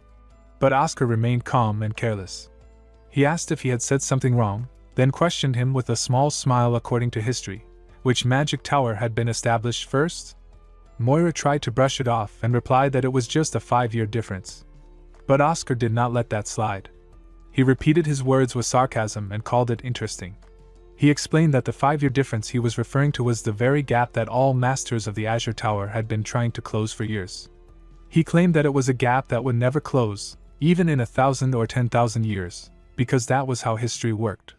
But Oscar remained calm and careless. He asked if he had said something wrong, then questioned him with a small smile according to history. Which magic tower had been established first? Moira tried to brush it off and replied that it was just a 5-year difference. But Oscar did not let that slide. He repeated his words with sarcasm and called it interesting. He explained that the 5-year difference he was referring to was the very gap that all masters of the Azure Tower had been trying to close for years. He claimed that it was a gap that would never close, even in 1,000 or 10,000 years, because that was how history worked.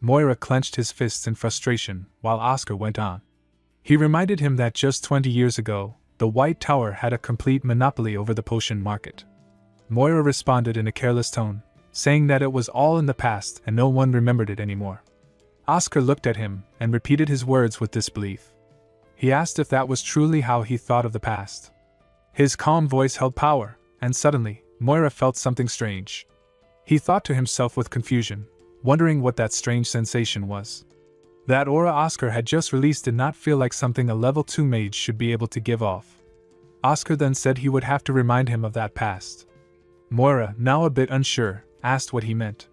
Moira clenched his fists in frustration, while Oscar went on. He reminded him that just 20 years ago, the White Tower had a complete monopoly over the potion market. Moira responded in a careless tone, saying that it was all in the past and no one remembered it anymore. Oscar looked at him and repeated his words with disbelief. He asked if that was truly how he thought of the past. His calm voice held power, and suddenly, Moira felt something strange. He thought to himself with confusion, wondering what that strange sensation was. That aura Oscar had just released did not feel like something a level 2 mage should be able to give off. Oscar then said he would have to remind him of that past. Moira, now a bit unsure, asked what he meant.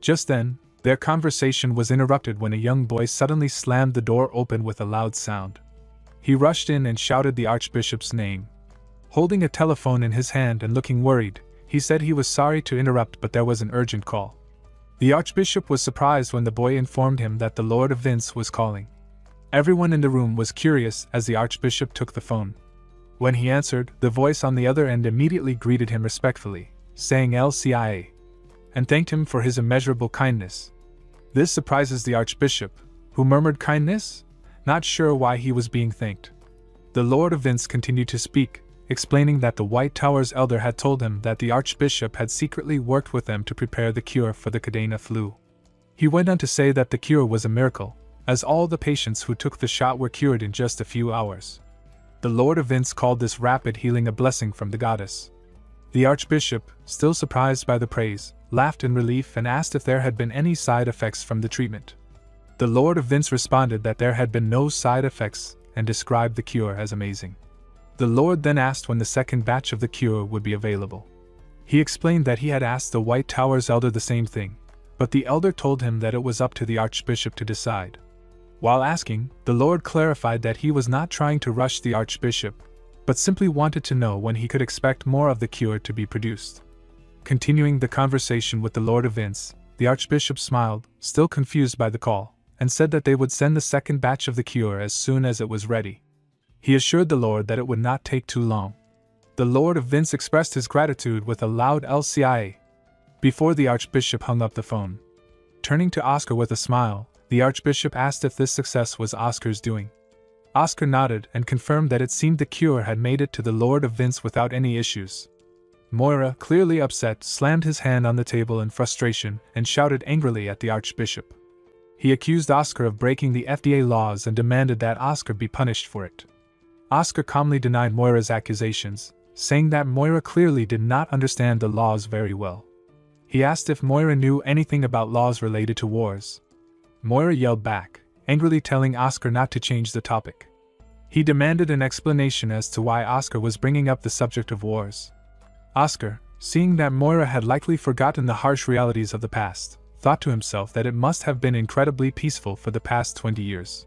Just then, their conversation was interrupted when a young boy suddenly slammed the door open with a loud sound. He rushed in and shouted the Archbishop's name. Holding a telephone in his hand and looking worried, he said he was sorry to interrupt, but there was an urgent call. The Archbishop was surprised when the boy informed him that the Lord of Vince was calling. Everyone in the room was curious as the Archbishop took the phone. When he answered, the voice on the other end immediately greeted him respectfully, saying LCIA, and thanked him for his immeasurable kindness. This surprises the Archbishop, who murmured kindness, not sure why he was being thanked. The Lord of Vince continued to speak, explaining that the White Tower's elder had told him that the Archbishop had secretly worked with them to prepare the cure for the Cadena flu. He went on to say that the cure was a miracle, as all the patients who took the shot were cured in just a few hours. The Lord of Vince called this rapid healing a blessing from the goddess. The Archbishop, still surprised by the praise, laughed in relief and asked if there had been any side effects from the treatment. The Lord of Vince responded that there had been no side effects and described the cure as amazing. The Lord then asked when the second batch of the cure would be available. He explained that he had asked the White Tower's elder the same thing, but the elder told him that it was up to the Archbishop to decide. While asking, the Lord clarified that he was not trying to rush the Archbishop, but simply wanted to know when he could expect more of the cure to be produced. Continuing the conversation with the Lord of Vince, the Archbishop smiled, still confused by the call, and said that they would send the second batch of the cure as soon as it was ready. He assured the Lord that it would not take too long. The Lord of Vince expressed his gratitude with a loud LCIA before the Archbishop hung up the phone. Turning to Oscar with a smile, the Archbishop asked if this success was Oscar's doing. Oscar nodded and confirmed that it seemed the cure had made it to the Lord of Vince without any issues. Moira, clearly upset, slammed his hand on the table in frustration and shouted angrily at the Archbishop. He accused Oscar of breaking the FDA laws and demanded that Oscar be punished for it. Oscar calmly denied Moira's accusations, saying that Moira clearly did not understand the laws very well. He asked if Moira knew anything about laws related to wars. Moira yelled back, angrily telling Oscar not to change the topic. He demanded an explanation as to why Oscar was bringing up the subject of wars. Oscar, seeing that Moira had likely forgotten the harsh realities of the past, thought to himself that it must have been incredibly peaceful for the past 20 years.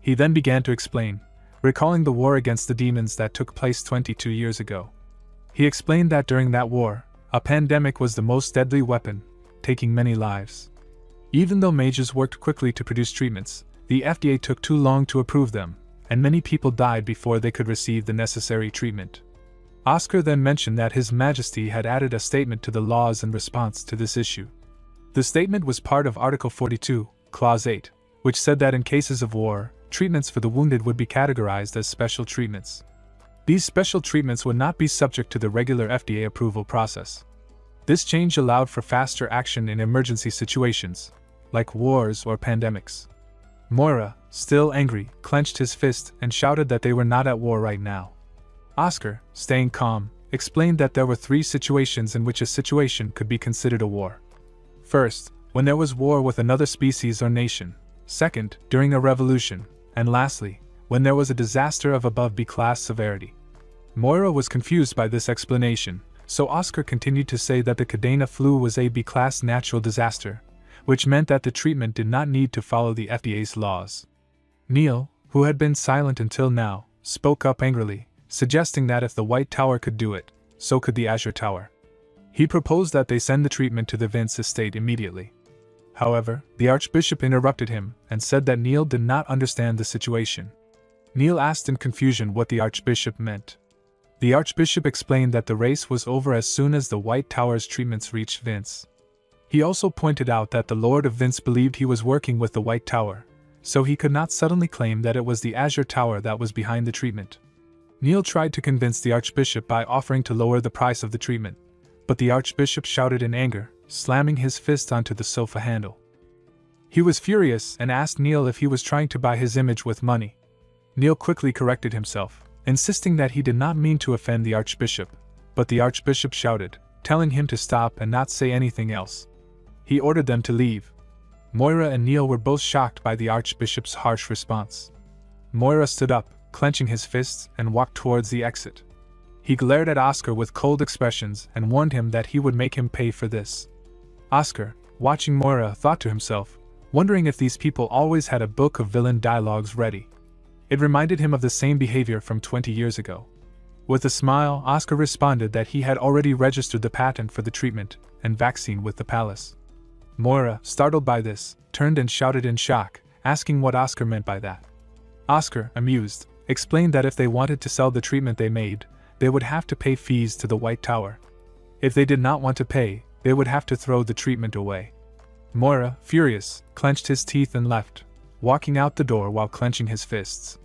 He then began to explain, recalling the war against the demons that took place 22 years ago. He explained that during that war, a pandemic was the most deadly weapon, taking many lives. Even though mages worked quickly to produce treatments, the FDA took too long to approve them, and many people died before they could receive the necessary treatment. Oscar then mentioned that His Majesty had added a statement to the laws in response to this issue. The statement was part of Article 42, Clause 8, which said that in cases of war, treatments for the wounded would be categorized as special treatments. These special treatments would not be subject to the regular FDA approval process. This change allowed for faster action in emergency situations, like wars or pandemics. Moira, still angry, clenched his fist and shouted that they were not at war right now. Oscar, staying calm, explained that there were 3 situations in which a situation could be considered a war. First, when there was war with another species or nation. Second, during a revolution. And lastly, when there was a disaster of above B-class severity. Moira was confused by this explanation, so Oscar continued to say that the Cadena flu was a B-class natural disaster, which meant that the treatment did not need to follow the FDA's laws. Neil, who had been silent until now, spoke up angrily, suggesting that if the White Tower could do it, so could the Azure Tower. He proposed that they send the treatment to the Vince estate immediately. However, the Archbishop interrupted him and said that Neil did not understand the situation. Neil asked in confusion what the Archbishop meant. The Archbishop explained that the race was over as soon as the White Tower's treatments reached Vince. He also pointed out that the Lord of Vince believed he was working with the White Tower, so he could not suddenly claim that it was the Azure Tower that was behind the treatment. Neil tried to convince the Archbishop by offering to lower the price of the treatment, but the Archbishop shouted in anger, slamming his fist onto the sofa handle. He was furious and asked Neil if he was trying to buy his image with money. Neil quickly corrected himself, insisting that he did not mean to offend the Archbishop, but the Archbishop shouted, telling him to stop and not say anything else. He ordered them to leave. Moira and Neil were both shocked by the Archbishop's harsh response. Moira stood up, clenching his fists, and walked towards the exit. He glared at Oscar with cold expressions and warned him that he would make him pay for this. Oscar, watching Moira, thought to himself, wondering if these people always had a book of villain dialogues ready. It reminded him of the same behavior from 20 years ago. With a smile, Oscar responded that he had already registered the patent for the treatment and vaccine with the palace. Moira, startled by this, turned and shouted in shock, asking what Oscar meant by that. Oscar, amused, explained that if they wanted to sell the treatment they made, they would have to pay fees to the White Tower. If they did not want to pay, they would have to throw the treatment away. Moira, furious, clenched his teeth and left, walking out the door while clenching his fists.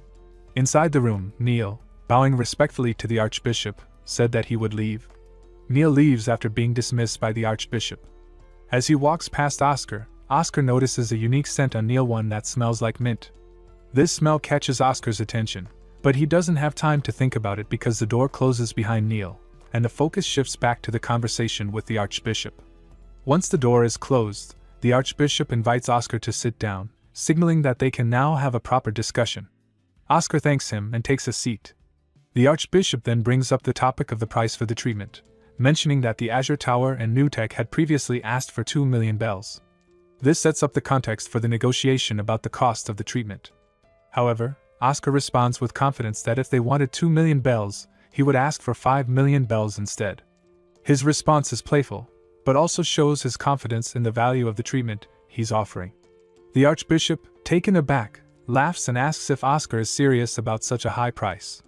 Inside the room, Neil, bowing respectfully to the Archbishop, said that he would leave. Neil leaves after being dismissed by the Archbishop. As he walks past Oscar, Oscar notices a unique scent on Neil, one that smells like mint. This smell catches Oscar's attention, but he doesn't have time to think about it because the door closes behind Neil, and the focus shifts back to the conversation with the Archbishop. Once the door is closed, the Archbishop invites Oscar to sit down, signaling that they can now have a proper discussion. Oscar thanks him and takes a seat. The Archbishop then brings up the topic of the price for the treatment, mentioning that the Azure Tower and Newtek had previously asked for 2 million bells. This sets up the context for the negotiation about the cost of the treatment. However, Oscar responds with confidence that if they wanted 2 million bells, he would ask for 5 million bells instead. His response is playful, but also shows his confidence in the value of the treatment he's offering. The Archbishop, taken aback, laughs and asks if Oscar is serious about such a high price.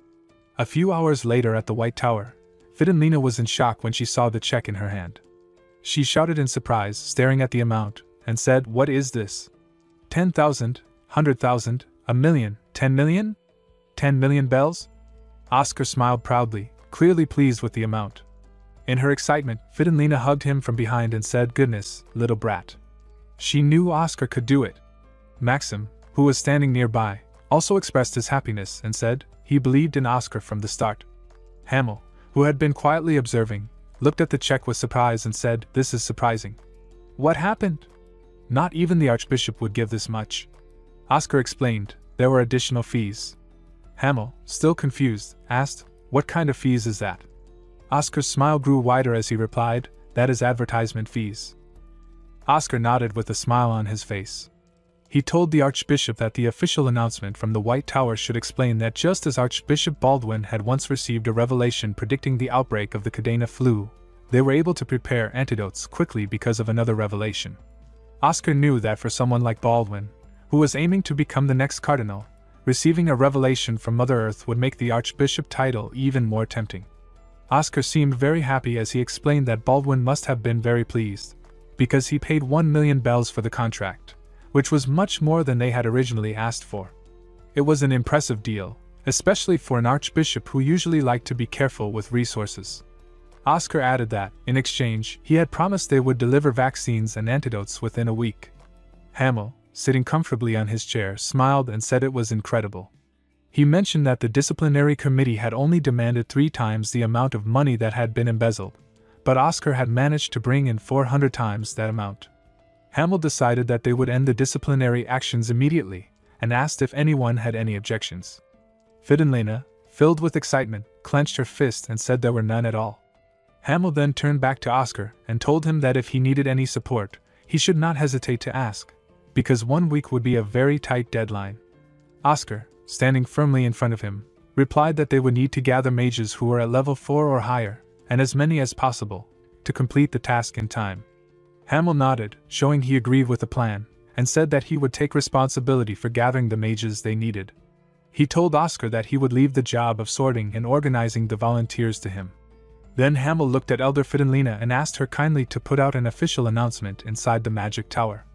A few hours later at the White Tower, Fidenlina was in shock when she saw the check in her hand. She shouted in surprise, staring at the amount, and said, "What is this? 10,000, 100,000, a million, 10 million? 10 million bells?" Oscar smiled proudly, clearly pleased with the amount. In her excitement, Fidenlina hugged him from behind and said, "Goodness, little brat." She knew Oscar could do it. Maxim, who was standing nearby, also expressed his happiness and said he believed in Oscar from the start. Hamel, who had been quietly observing, looked at the check with surprise and said, "This is surprising. What happened? Not even the Archbishop would give this much." Oscar explained, there were additional fees. Hamel, still confused, asked, "What kind of fees is that?" Oscar's smile grew wider as he replied, "That is advertisement fees." Oscar nodded with a smile on his face. He told the Archbishop that the official announcement from the White Tower should explain that just as Archbishop Baldwin had once received a revelation predicting the outbreak of the Cadena flu, they were able to prepare antidotes quickly because of another revelation. Oscar knew that for someone like Baldwin, who was aiming to become the next cardinal, receiving a revelation from Mother Earth would make the Archbishop title even more tempting. Oscar seemed very happy as he explained that Baldwin must have been very pleased, because he paid 1 million bells for the contract, which was much more than they had originally asked for. It was an impressive deal, especially for an archbishop who usually liked to be careful with resources. Oscar added that, in exchange, he had promised they would deliver vaccines and antidotes within a week. Hamel, sitting comfortably on his chair, smiled and said it was incredible. He mentioned that the disciplinary committee had only demanded 3 times the amount of money that had been embezzled, but Oscar had managed to bring in 400 times that amount. Hamel decided that they would end the disciplinary actions immediately, and asked if anyone had any objections. Fidenlina, filled with excitement, clenched her fist and said there were none at all. Hamel then turned back to Oscar and told him that if he needed any support, he should not hesitate to ask, because 1 week would be a very tight deadline. Oscar, standing firmly in front of him, replied that they would need to gather mages who were at level 4 or higher, and as many as possible, to complete the task in time. Hamel nodded, showing he agreed with the plan, and said that he would take responsibility for gathering the mages they needed. He told Oscar that he would leave the job of sorting and organizing the volunteers to him. Then Hamel looked at Elder Fidenlina and asked her kindly to put out an official announcement inside the magic tower.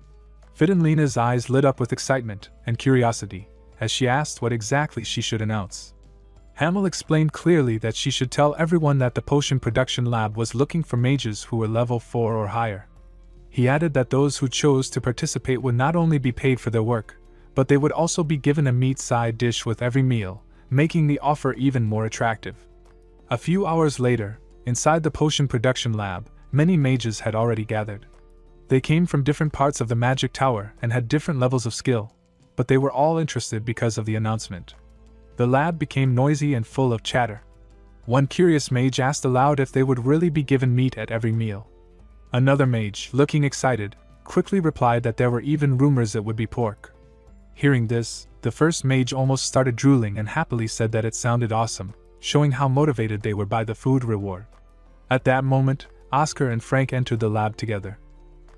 Fidenlina's eyes lit up with excitement and curiosity as she asked what exactly she should announce. Hamel explained clearly that she should tell everyone that the potion production lab was looking for mages who were level 4 or higher. He added that those who chose to participate would not only be paid for their work, but they would also be given a meat side dish with every meal, making the offer even more attractive. A few hours later, inside the potion production lab, many mages had already gathered. They came from different parts of the magic tower and had different levels of skill, but they were all interested because of the announcement. The lab became noisy and full of chatter. One curious mage asked aloud if they would really be given meat at every meal. Another mage, looking excited, quickly replied that there were even rumors it would be pork. Hearing this, the first mage almost started drooling and happily said that it sounded awesome, showing how motivated they were by the food reward. At that moment, Oscar and Frank entered the lab together.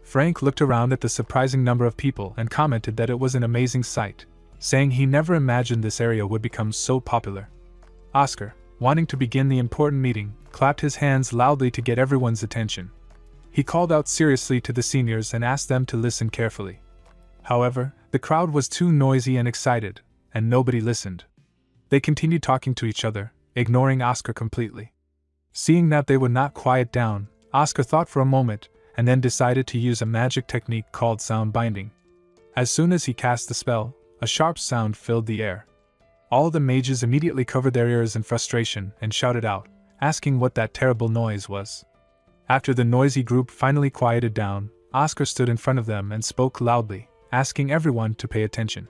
Frank looked around at the surprising number of people and commented that it was an amazing sight, saying he never imagined this area would become so popular. Oscar, wanting to begin the important meeting, clapped his hands loudly to get everyone's attention. He called out seriously to the seniors and asked them to listen carefully. However, the crowd was too noisy and excited, and nobody listened. They continued talking to each other, ignoring Oscar completely. Seeing that they would not quiet down, Oscar thought for a moment, and then decided to use a magic technique called sound binding. As soon as he cast the spell, a sharp sound filled the air. All the mages immediately covered their ears in frustration and shouted out, asking what that terrible noise was. After the noisy group finally quieted down, Oscar stood in front of them and spoke loudly, asking everyone to pay attention.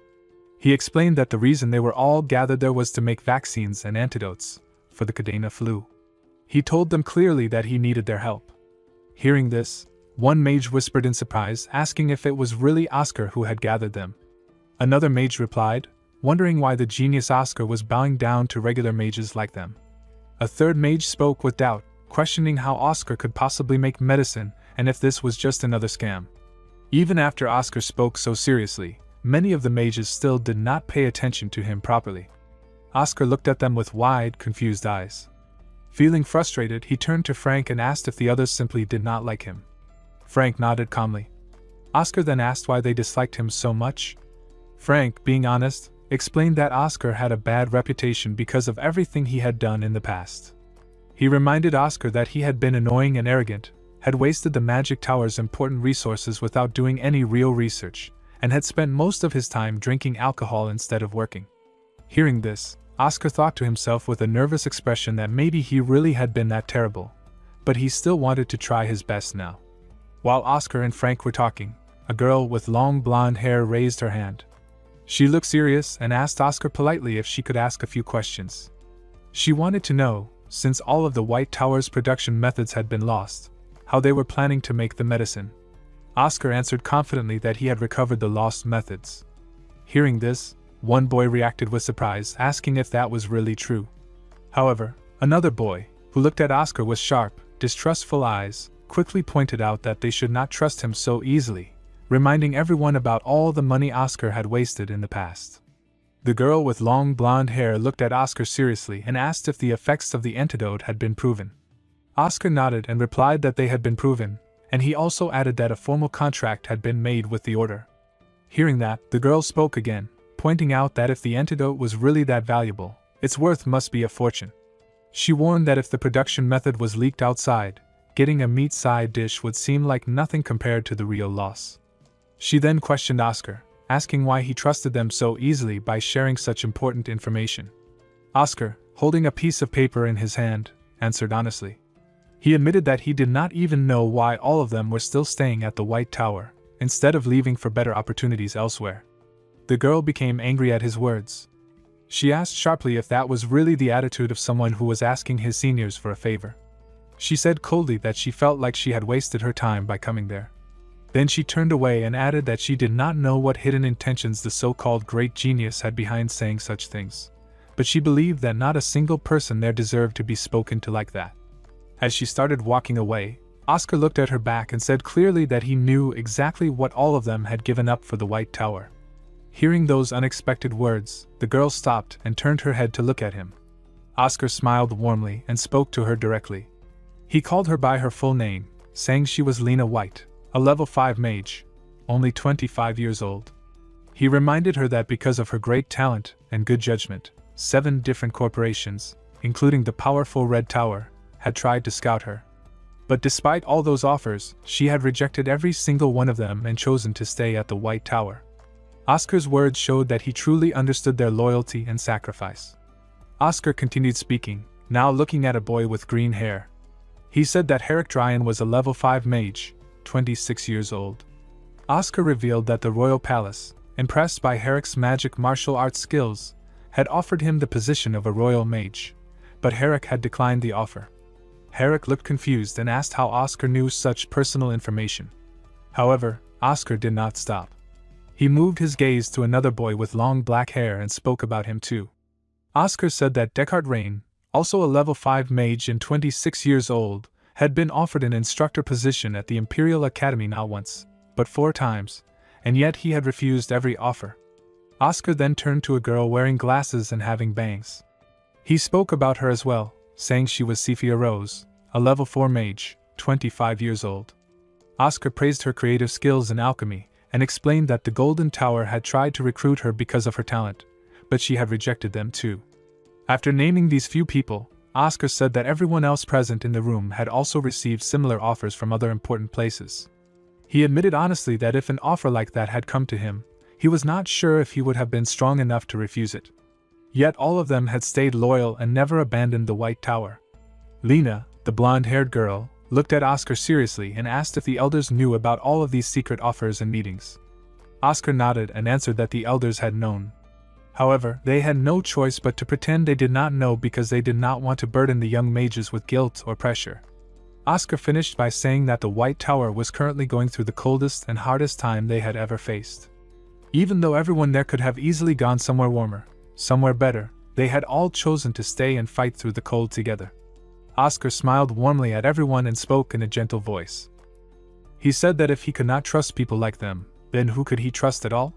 He explained that the reason they were all gathered there was to make vaccines and antidotes for the Cadena flu. He told them clearly that he needed their help. Hearing this, one mage whispered in surprise, asking if it was really Oscar who had gathered them. Another mage replied, wondering why the genius Oscar was bowing down to regular mages like them. A third mage spoke with doubt, questioning how Oscar could possibly make medicine and if this was just another scam. Even after Oscar spoke so seriously, many of the mages still did not pay attention to him properly. Oscar looked at them with wide, confused eyes. Feeling frustrated, he turned to Frank and asked if the others simply did not like him. Frank nodded calmly. Oscar then asked why they disliked him so much. Frank, being honest, explained that Oscar had a bad reputation because of everything he had done in the past. He reminded Oscar that he had been annoying and arrogant, had wasted the Magic Tower's important resources without doing any real research, and had spent most of his time drinking alcohol instead of working. Hearing this, Oscar thought to himself with a nervous expression that maybe he really had been that terrible, but he still wanted to try his best now. While Oscar and Frank were talking, a girl with long blonde hair raised her hand. She looked serious and asked Oscar politely if she could ask a few questions. She wanted to know, since all of the White Tower's production methods had been lost, how they were planning to make the medicine. Oscar answered confidently that he had recovered the lost methods. Hearing this, one boy reacted with surprise, asking if that was really true. However, another boy, who looked at Oscar with sharp, distrustful eyes, quickly pointed out that they should not trust him so easily, reminding everyone about all the money Oscar had wasted in the past. The girl with long blonde hair looked at Oscar seriously and asked if the effects of the antidote had been proven. Oscar nodded and replied that they had been proven, and he also added that a formal contract had been made with the order. Hearing that, the girl spoke again, pointing out that if the antidote was really that valuable, its worth must be a fortune. She warned that if the production method was leaked outside, getting a meat side dish would seem like nothing compared to the real loss. She then questioned Oscar, asking why he trusted them so easily by sharing such important information. Oscar, holding a piece of paper in his hand, answered honestly. He admitted that he did not even know why all of them were still staying at the White Tower, instead of leaving for better opportunities elsewhere. The girl became angry at his words. She asked sharply if that was really the attitude of someone who was asking his seniors for a favor. She said coldly that she felt like she had wasted her time by coming there. Then she turned away and added that she did not know what hidden intentions the so-called great genius had behind saying such things, but she believed that not a single person there deserved to be spoken to like that. As she started walking away, Oscar looked at her back and said clearly that he knew exactly what all of them had given up for the White Tower. Hearing those unexpected words, the girl stopped and turned her head to look at him. Oscar smiled warmly and spoke to her directly. He called her by her full name, saying she was Lena White, a level 5 mage, only 25 years old. He reminded her that because of her great talent and good judgment, 7 different corporations, including the powerful Red Tower, had tried to scout her. But despite all those offers, she had rejected every single one of them and chosen to stay at the White Tower. Oscar's words showed that he truly understood their loyalty and sacrifice. Oscar continued speaking, now looking at a boy with green hair. He said that Herrick Dryan was a level 5 mage, 26 years old. Oscar revealed that the royal palace, impressed by Herrick's magic martial arts skills, had offered him the position of a royal mage, but Herrick had declined the offer. Herrick looked confused and asked how Oscar knew such personal information. However, Oscar did not stop. He moved his gaze to another boy with long black hair and spoke about him too. Oscar said that Deckard Rain, also a level 5 mage and 26 years old, had been offered an instructor position at the Imperial Academy not once, but 4 times, and yet he had refused every offer. Oscar then turned to a girl wearing glasses and having bangs. He spoke about her as well, saying she was Sophia Rose, a level 4 mage, 25 years old. Oscar praised her creative skills in alchemy and explained that the Golden Tower had tried to recruit her because of her talent, but she had rejected them too. After naming these few people, Oscar said that everyone else present in the room had also received similar offers from other important places. He admitted honestly that if an offer like that had come to him, he was not sure if he would have been strong enough to refuse it. Yet all of them had stayed loyal and never abandoned the White Tower. Lena, the blonde-haired girl, looked at Oscar seriously and asked if the elders knew about all of these secret offers and meetings. Oscar nodded and answered that the elders had known. However, they had no choice but to pretend they did not know because they did not want to burden the young mages with guilt or pressure. Oscar finished by saying that the White Tower was currently going through the coldest and hardest time they had ever faced. Even though everyone there could have easily gone somewhere warmer, somewhere better, they had all chosen to stay and fight through the cold together. Oscar smiled warmly at everyone and spoke in a gentle voice. He said that if he could not trust people like them, then who could he trust at all?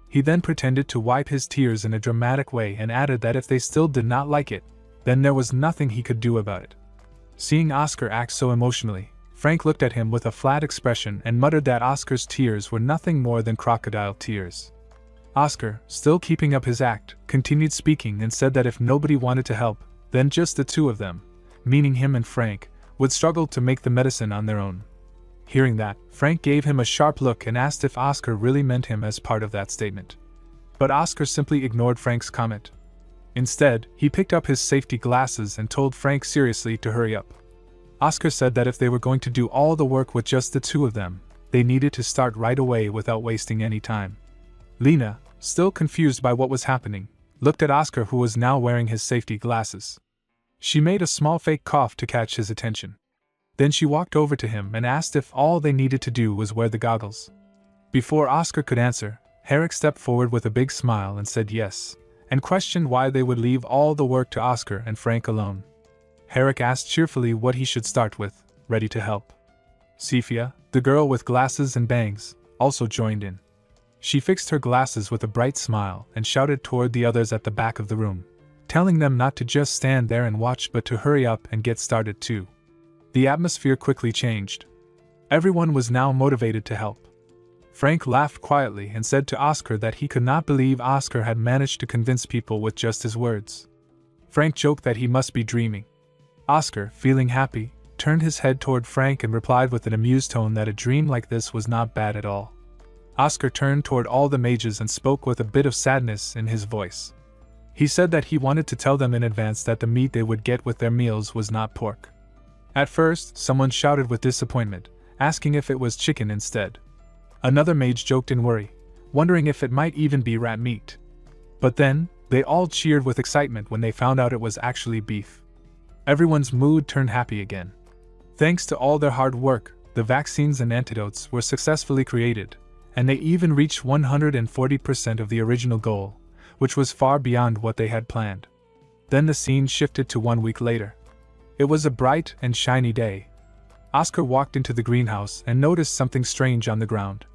He then pretended to wipe his tears in a dramatic way and added that if they still did not like it, then there was nothing he could do about it. Seeing Oscar act so emotionally, Frank looked at him with a flat expression and muttered that Oscar's tears were nothing more than crocodile tears. Oscar, still keeping up his act, continued speaking and said that if nobody wanted to help, then just the two of them, meaning him and Frank, would struggle to make the medicine on their own. Hearing that, Frank gave him a sharp look and asked if Oscar really meant him as part of that statement. But Oscar simply ignored Frank's comment. Instead, he picked up his safety glasses and told Frank seriously to hurry up. Oscar said that if they were going to do all the work with just the two of them, they needed to start right away without wasting any time. Lena, still confused by what was happening, looked at Oscar, who was now wearing his safety glasses. She made a small fake cough to catch his attention. Then she walked over to him and asked if all they needed to do was wear the goggles. Before Oscar could answer, Herrick stepped forward with a big smile and said yes, and questioned why they would leave all the work to Oscar and Frank alone. Herrick asked cheerfully what he should start with, ready to help. Sophia, the girl with glasses and bangs, also joined in. She fixed her glasses with a bright smile and shouted toward the others at the back of the room, telling them not to just stand there and watch but to hurry up and get started too. The atmosphere quickly changed. Everyone was now motivated to help. Frank laughed quietly and said to Oscar that he could not believe Oscar had managed to convince people with just his words. Frank joked that he must be dreaming. Oscar, feeling happy, turned his head toward Frank and replied with an amused tone that a dream like this was not bad at all. Oscar turned toward all the mages and spoke with a bit of sadness in his voice. He said that he wanted to tell them in advance that the meat they would get with their meals was not pork. At first, someone shouted with disappointment, asking if it was chicken instead. Another mage joked in worry, wondering if it might even be rat meat. But then, they all cheered with excitement when they found out it was actually beef. Everyone's mood turned happy again. Thanks to all their hard work, the vaccines and antidotes were successfully created, and they even reached 140% of the original goal, which was far beyond what they had planned. Then the scene shifted to 1 week later. It was a bright and shiny day. Oscar walked into the greenhouse and noticed something strange on the ground.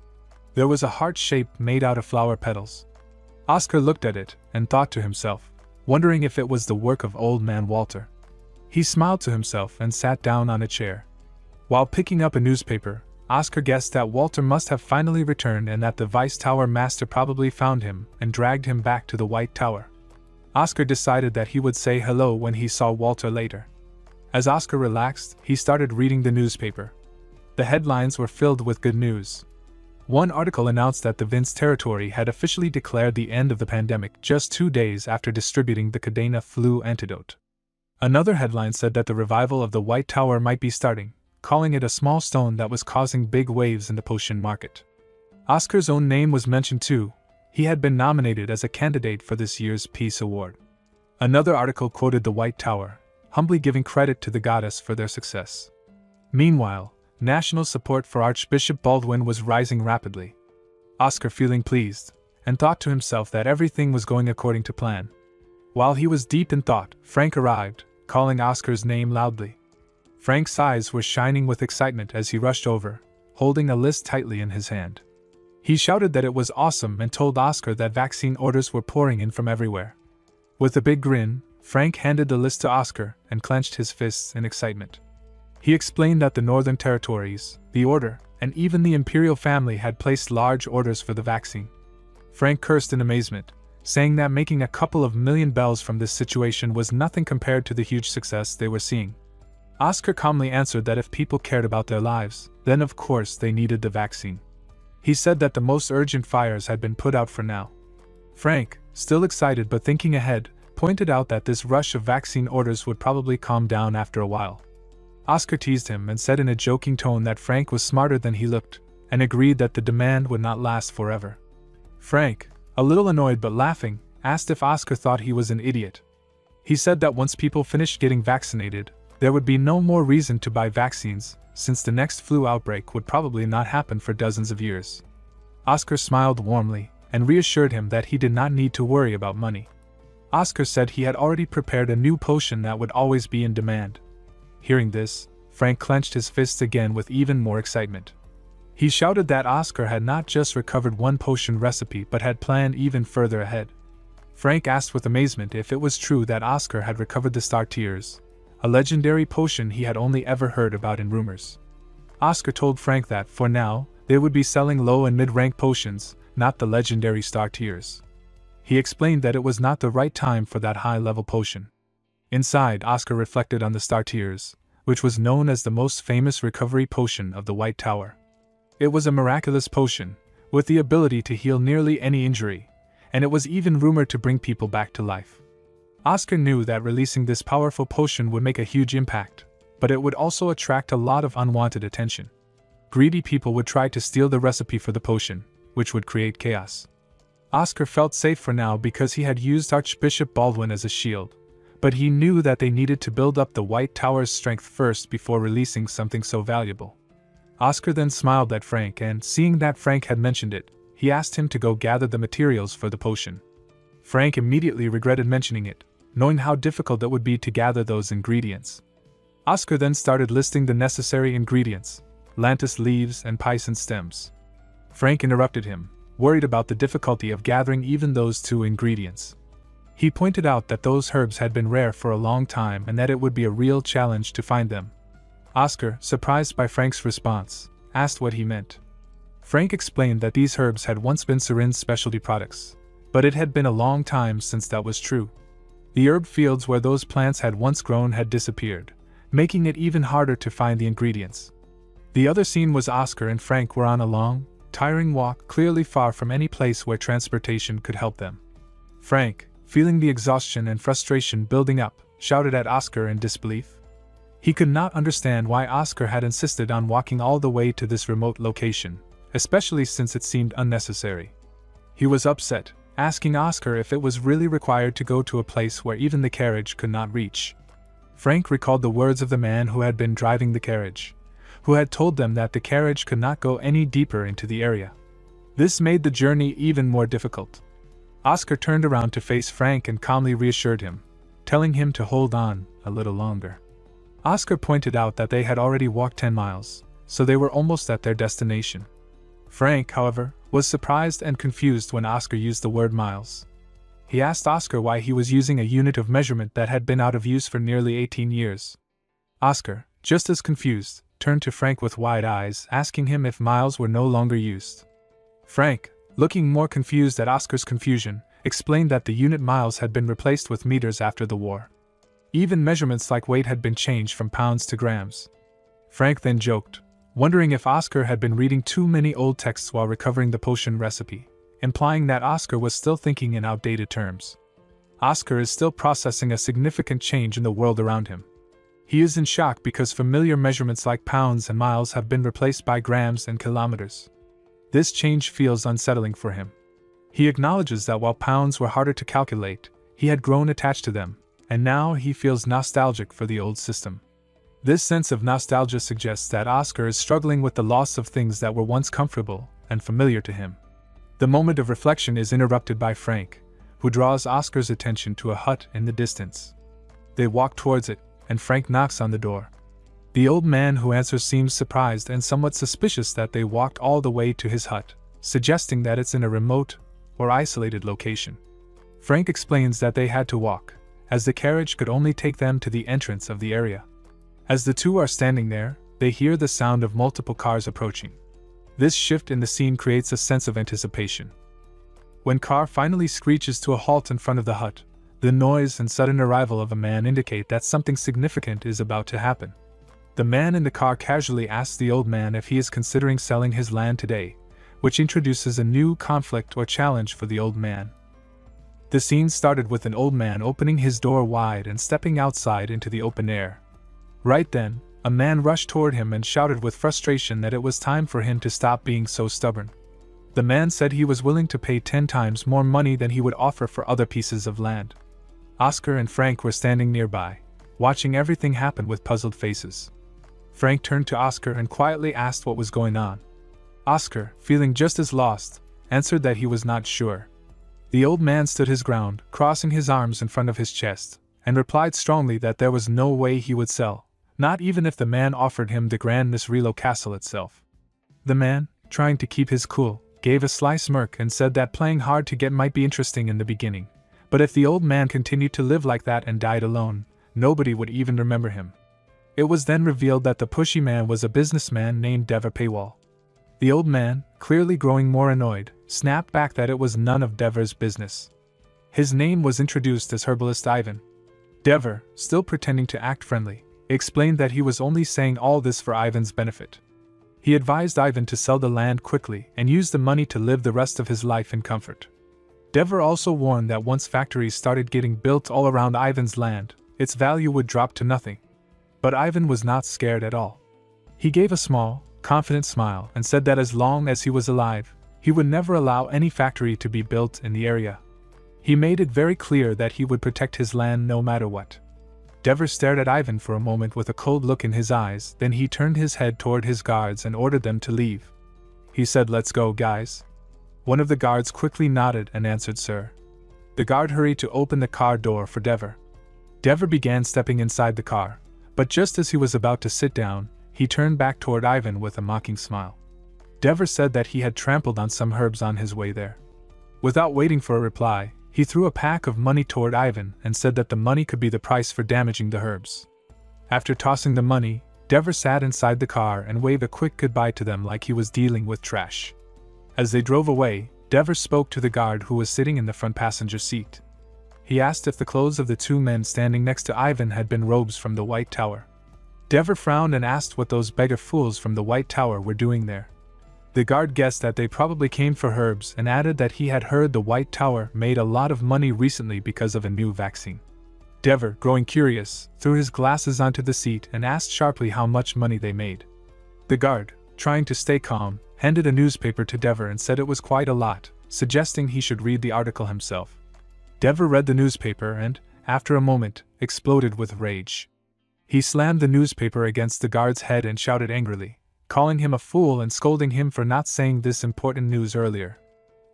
There was a heart shape made out of flower petals. Oscar looked at it and thought to himself, wondering if it was the work of Old Man Walter. He smiled to himself and sat down on a chair. While picking up a newspaper, Oscar guessed that Walter must have finally returned and that the Vice Tower Master probably found him and dragged him back to the White Tower. Oscar decided that he would say hello when he saw Walter later. As Oscar relaxed, he started reading the newspaper. The headlines were filled with good news. One article announced that the Vince territory had officially declared the end of the pandemic just 2 days after distributing the Cadena flu antidote. Another headline said that the revival of the White Tower might be starting, calling it a small stone that was causing big waves in the potion market. Oscar's own name was mentioned too. He had been nominated as a candidate for this year's Peace Award. Another article quoted the White Tower, humbly giving credit to the goddess for their success. Meanwhile, national support for Archbishop Baldwin was rising rapidly. Oscar feeling pleased, and thought to himself that everything was going according to plan. While he was deep in thought, Frank arrived, calling Oscar's name loudly. Frank's eyes were shining with excitement as he rushed over, holding a list tightly in his hand. He shouted that it was awesome and told Oscar that vaccine orders were pouring in from everywhere. With a big grin, Frank handed the list to Oscar and clenched his fists in excitement. He explained that the Northern Territories, the Order, and even the Imperial family had placed large orders for the vaccine. Frank cursed in amazement, saying that making a couple of million bells from this situation was nothing compared to the huge success they were seeing. Oscar calmly answered that if people cared about their lives, then of course they needed the vaccine. He said that the most urgent fires had been put out for now. Frank, still excited but thinking ahead, pointed out that this rush of vaccine orders would probably calm down after a while. Oscar teased him and said in a joking tone that Frank was smarter than he looked, and agreed that the demand would not last forever. Frank, a little annoyed but laughing, asked if Oscar thought he was an idiot. He said that once people finished getting vaccinated, there would be no more reason to buy vaccines, since the next flu outbreak would probably not happen for dozens of years. Oscar smiled warmly, and reassured him that he did not need to worry about money. Oscar said he had already prepared a new potion that would always be in demand. Hearing this, Frank clenched his fists again with even more excitement. He shouted that Oscar had not just recovered one potion recipe but had planned even further ahead. Frank asked with amazement if it was true that Oscar had recovered the Star Tears, a legendary potion he had only ever heard about in rumors. Oscar told Frank that, for now, they would be selling low and mid-rank potions, not the legendary Star Tears. He explained that it was not the right time for that high-level potion. Inside, Oscar reflected on the Star Tears, which was known as the most famous recovery potion of the White Tower. It was a miraculous potion, with the ability to heal nearly any injury, and it was even rumored to bring people back to life. Oscar knew that releasing this powerful potion would make a huge impact, but it would also attract a lot of unwanted attention. Greedy people would try to steal the recipe for the potion, which would create chaos. Oscar felt safe for now because he had used Archbishop Baldwin as a shield, but he knew that they needed to build up the White Tower's strength first before releasing something so valuable. Oscar then smiled at Frank and, seeing that Frank had mentioned it, he asked him to go gather the materials for the potion. Frank immediately regretted mentioning it, knowing how difficult it would be to gather those ingredients. Oscar then started listing the necessary ingredients: lantus leaves and pison stems. Frank interrupted him, worried about the difficulty of gathering even those two ingredients. He pointed out that those herbs had been rare for a long time and that it would be a real challenge to find them. Oscar, surprised by Frank's response, asked what he meant. Frank explained that these herbs had once been Serin's specialty products, but it had been a long time since that was true. The herb fields where those plants had once grown had disappeared, making it even harder to find the ingredients. The other scene was Oscar and Frank were on a long, tiring walk, clearly far from any place where transportation could help them. Frank, feeling the exhaustion and frustration building up, shouted at Oscar in disbelief. He could not understand why Oscar had insisted on walking all the way to this remote location, especially since it seemed unnecessary. He was upset, asking Oscar if it was really required to go to a place where even the carriage could not reach. Frank recalled the words of the man who had been driving the carriage, who had told them that the carriage could not go any deeper into the area. This made the journey even more difficult. Oscar turned around to face Frank and calmly reassured him, telling him to hold on a little longer. Oscar pointed out that they had already walked 10 miles, so they were almost at their destination. Frank, however, was surprised and confused when Oscar used the word miles. He asked Oscar why he was using a unit of measurement that had been out of use for nearly 18 years. Oscar, just as confused, turned to Frank with wide eyes, asking him if miles were no longer used. Frank, looking more confused at Oscar's confusion, explained that the unit miles had been replaced with meters after the war. Even measurements like weight had been changed from pounds to grams. Frank then joked, wondering if Oscar had been reading too many old texts while recovering the potion recipe, implying that Oscar was still thinking in outdated terms. Oscar is still processing a significant change in the world around him. He is in shock because familiar measurements like pounds and miles have been replaced by grams and kilometers. This change feels unsettling for him. He acknowledges that while pounds were harder to calculate, he had grown attached to them, and now he feels nostalgic for the old system. This sense of nostalgia suggests that Oscar is struggling with the loss of things that were once comfortable and familiar to him. The moment of reflection is interrupted by Frank, who draws Oscar's attention to a hut in the distance. They walk towards it, and Frank knocks on the door. The old man who answers seems surprised and somewhat suspicious that they walked all the way to his hut, suggesting that it's in a remote or isolated location. Frank explains that they had to walk, as the carriage could only take them to the entrance of the area. As the two are standing there, they hear the sound of multiple cars approaching. This shift in the scene creates a sense of anticipation. When car finally screeches to a halt in front of the hut, the noise and sudden arrival of a man indicate that something significant is about to happen. The man in the car casually asks the old man if he is considering selling his land today, which introduces a new conflict or challenge for the old man. The scene started with an old man opening his door wide and stepping outside into the open air. Right then, a man rushed toward him and shouted with frustration that it was time for him to stop being so stubborn. The man said he was willing to pay 10 times more money than he would offer for other pieces of land. Oscar and Frank were standing nearby, watching everything happen with puzzled faces. Frank turned to Oscar and quietly asked what was going on. Oscar, feeling just as lost, answered that he was not sure. The old man stood his ground, crossing his arms in front of his chest, and replied strongly that there was no way he would sell, not even if the man offered him the Grand Nisrilo castle itself. The man, trying to keep his cool, gave a sly smirk and said that playing hard to get might be interesting in the beginning, but if the old man continued to live like that and died alone, nobody would even remember him. It was then revealed that the pushy man was a businessman named Dever Paywall. The old man, clearly growing more annoyed, snapped back that it was none of Dever's business. His name was introduced as herbalist Ivan. Dever, still pretending to act friendly, explained that he was only saying all this for Ivan's benefit. He advised Ivan to sell the land quickly and use the money to live the rest of his life in comfort. Dever also warned that once factories started getting built all around Ivan's land, its value would drop to nothing. But Ivan was not scared at all. He gave a small, confident smile and said that as long as he was alive, he would never allow any factory to be built in the area. He made it very clear that he would protect his land no matter what. Dever stared at Ivan for a moment with a cold look in his eyes, then he turned his head toward his guards and ordered them to leave. He said, "Let's go, guys." One of the guards quickly nodded and answered, "Sir." The guard hurried to open the car door for Dever. Dever began stepping inside the car, but just as he was about to sit down, he turned back toward Ivan with a mocking smile. Dever said that he had trampled on some herbs on his way there. Without waiting for a reply, he threw a pack of money toward Ivan and said that the money could be the price for damaging the herbs. After tossing the money, Dever sat inside the car and waved a quick goodbye to them like he was dealing with trash. As they drove away, Dever spoke to the guard who was sitting in the front passenger seat. He asked if the clothes of the two men standing next to Ivan had been robes from the White Tower. Dever frowned and asked what those beggar fools from the White Tower were doing there. The guard guessed that they probably came for herbs and added that he had heard the White Tower made a lot of money recently because of a new vaccine. Dever, growing curious, threw his glasses onto the seat and asked sharply how much money they made. The guard, trying to stay calm, handed a newspaper to Dever and said it was quite a lot, suggesting he should read the article himself. Dever read the newspaper and, after a moment, exploded with rage. He slammed the newspaper against the guard's head and shouted angrily, calling him a fool and scolding him for not saying this important news earlier.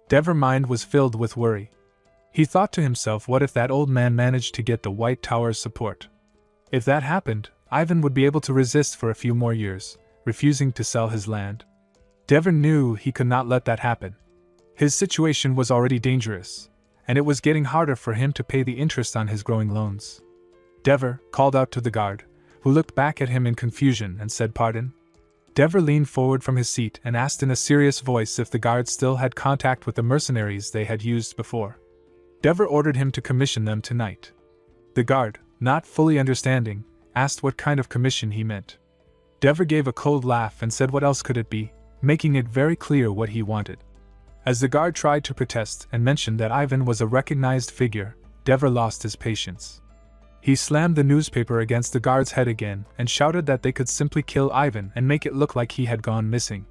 Dever's mind was filled with worry. He thought to himself, what if that old man managed to get the White Tower's support? If that happened, Ivan would be able to resist for a few more years, refusing to sell his land. Dever knew he could not let that happen. His situation was already dangerous, and it was getting harder for him to pay the interest on his growing loans. Dever called out to the guard, who looked back at him in confusion and said, "Pardon?" Dever leaned forward from his seat and asked in a serious voice if the guards still had contact with the mercenaries they had used before. Dever ordered him to commission them tonight. The guard, not fully understanding, asked what kind of commission he meant. Dever gave a cold laugh and said what else could it be, making it very clear what he wanted. As the guard tried to protest and mentioned that Ivan was a recognized figure, Dever lost his patience. He slammed the newspaper against the guard's head again and shouted that they could simply kill Ivan and make it look like he had gone missing.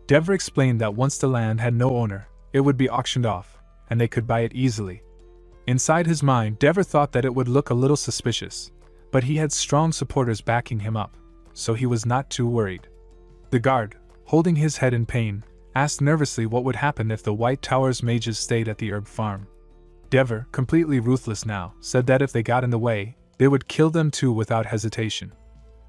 Dever explained that once the land had no owner, it would be auctioned off, and they could buy it easily. Inside his mind, Dever thought that it would look a little suspicious, but he had strong supporters backing him up, so he was not too worried. The guard, holding his head in pain, asked nervously what would happen if the White Tower's mages stayed at the herb farm. Dever, completely ruthless now, said that if they got in the way, they would kill them too without hesitation.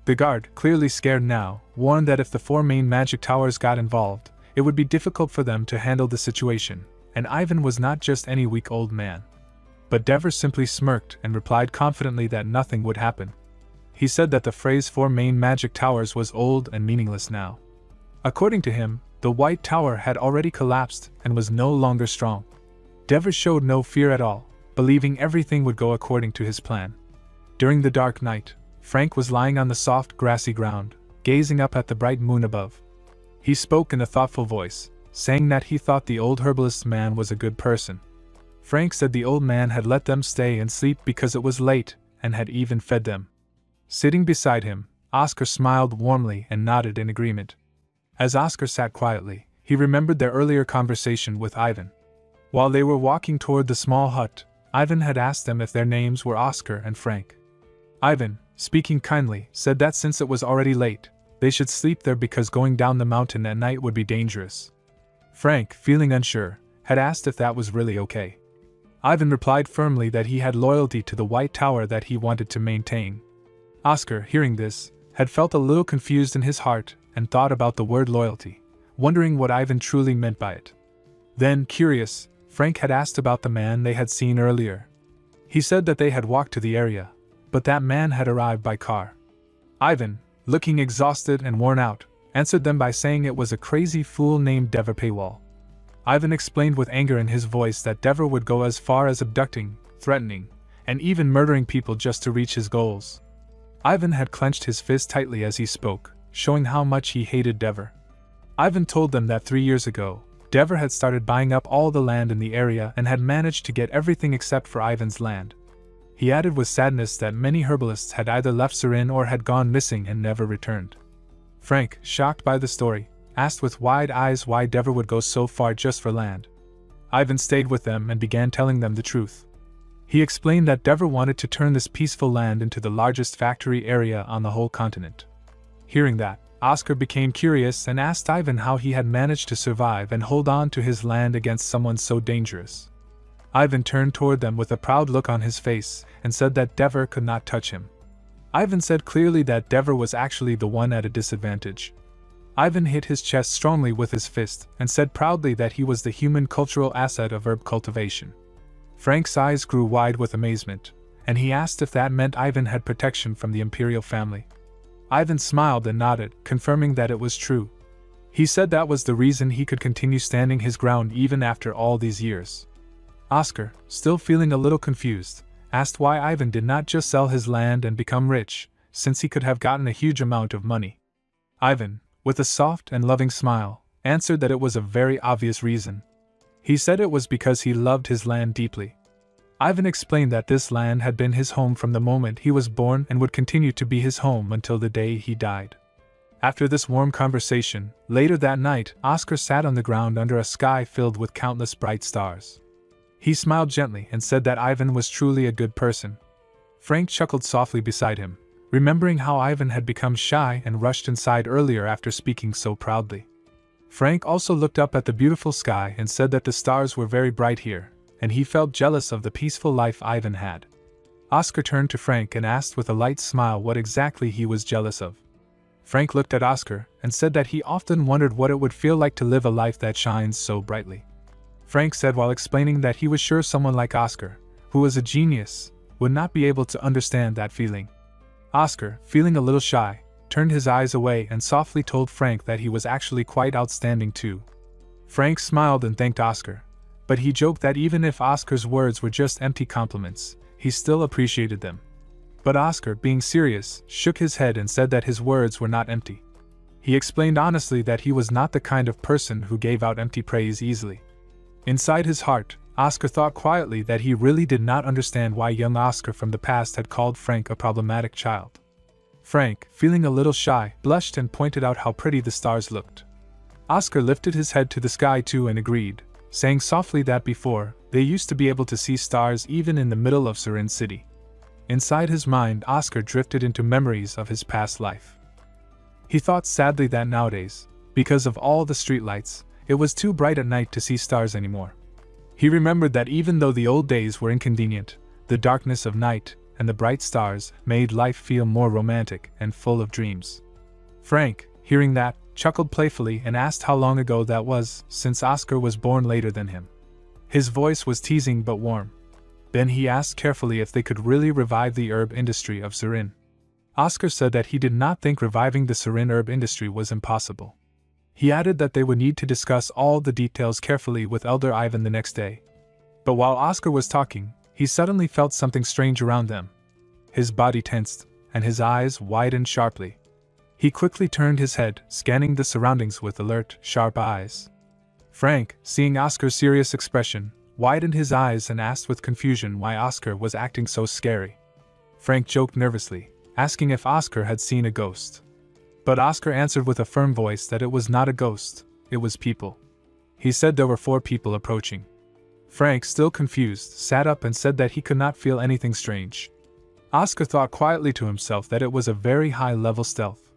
The guard, clearly scared now, warned that if the 4 main magic towers got involved, it would be difficult for them to handle the situation, and Ivan was not just any weak old man. But Dever simply smirked and replied confidently that nothing would happen. He said that the phrase 4 main magic towers was old and meaningless now. According to him, the White Tower had already collapsed and was no longer strong. Dever showed no fear at all, believing everything would go according to his plan. During the dark night, Frank was lying on the soft, grassy ground, gazing up at the bright moon above. He spoke in a thoughtful voice, saying that he thought the old herbalist man was a good person. Frank said the old man had let them stay and sleep because it was late, and had even fed them. Sitting beside him, Oscar smiled warmly and nodded in agreement. As Oscar sat quietly, he remembered their earlier conversation with Ivan. While they were walking toward the small hut, Ivan had asked them if their names were Oscar and Frank. Ivan, speaking kindly, said that since it was already late, they should sleep there because going down the mountain at night would be dangerous. Frank, feeling unsure, had asked if that was really okay. Ivan replied firmly that he had loyalty to the White Tower that he wanted to maintain. Oscar, hearing this, had felt a little confused in his heart and thought about the word loyalty, wondering what Ivan truly meant by it. Then, curious, Frank had asked about the man they had seen earlier. He said that they had walked to the area, but that man had arrived by car. Ivan, looking exhausted and worn out, answered them by saying it was a crazy fool named Dever Paywall. Ivan explained with anger in his voice that Dever would go as far as abducting, threatening, and even murdering people just to reach his goals. Ivan had clenched his fist tightly as he spoke, showing how much he hated Dever. Ivan told them that 3 years ago, Dever had started buying up all the land in the area and had managed to get everything except for Ivan's land. He added with sadness that many herbalists had either left Surin or had gone missing and never returned. Frank, shocked by the story, asked with wide eyes why Dever would go so far just for land. Ivan stayed with them and began telling them the truth. He explained that Dever wanted to turn this peaceful land into the largest factory area on the whole continent. Hearing that, Oscar became curious and asked Ivan how he had managed to survive and hold on to his land against someone so dangerous. Ivan turned toward them with a proud look on his face and said that Dever could not touch him. Ivan said clearly that Dever was actually the one at a disadvantage. Ivan hit his chest strongly with his fist and said proudly that he was the human cultural asset of herb cultivation. Frank's eyes grew wide with amazement, and he asked if that meant Ivan had protection from the imperial family. Ivan smiled and nodded, confirming that it was true. He said that was the reason he could continue standing his ground even after all these years. Oscar, still feeling a little confused, asked why Ivan did not just sell his land and become rich, since he could have gotten a huge amount of money. Ivan, with a soft and loving smile, answered that it was a very obvious reason. He said it was because he loved his land deeply. Ivan explained that this land had been his home from the moment he was born and would continue to be his home until the day he died. After this warm conversation, later that night, Oscar sat on the ground under a sky filled with countless bright stars. He smiled gently and said that Ivan was truly a good person. Frank chuckled softly beside him, remembering how Ivan had become shy and rushed inside earlier after speaking so proudly. Frank also looked up at the beautiful sky and said that the stars were very bright here, and he felt jealous of the peaceful life Ivan had. Oscar turned to Frank and asked with a light smile what exactly he was jealous of. Frank looked at Oscar and said that he often wondered what it would feel like to live a life that shines so brightly. Frank said while explaining that he was sure someone like Oscar, who was a genius, would not be able to understand that feeling. Oscar, feeling a little shy, turned his eyes away and softly told Frank that he was actually quite outstanding too. Frank smiled and thanked Oscar, but he joked that even if Oscar's words were just empty compliments, he still appreciated them. But Oscar, being serious, shook his head and said that his words were not empty. He explained honestly that he was not the kind of person who gave out empty praise easily. Inside his heart, Oscar thought quietly that he really did not understand why young Oscar from the past had called Frank a problematic child. Frank, feeling a little shy, blushed and pointed out how pretty the stars looked. Oscar lifted his head to the sky too and agreed, saying softly that before, they used to be able to see stars even in the middle of Surin City. Inside his mind, Oscar drifted into memories of his past life. He thought sadly that nowadays, because of all the streetlights, it was too bright at night to see stars anymore. He remembered that even though the old days were inconvenient, the darkness of night and the bright stars made life feel more romantic and full of dreams. Frank, hearing that, chuckled playfully and asked how long ago that was, since Oscar was born later than him. His voice was teasing but warm. Then he asked carefully if they could really revive the herb industry of Surin. Oscar said that he did not think reviving the Surin herb industry was impossible. He added that they would need to discuss all the details carefully with Elder Ivan the next day. But while Oscar was talking, he suddenly felt something strange around them. His body tensed, and his eyes widened sharply. He quickly turned his head, scanning the surroundings with alert, sharp eyes. Frank, seeing Oscar's serious expression, widened his eyes and asked with confusion why Oscar was acting so scary. Frank joked nervously, asking if Oscar had seen a ghost. But Oscar answered with a firm voice that it was not a ghost, it was people. He said there were 4 people approaching. Frank, still confused, sat up and said that he could not feel anything strange. Oscar thought quietly to himself that it was a very high-level stealth.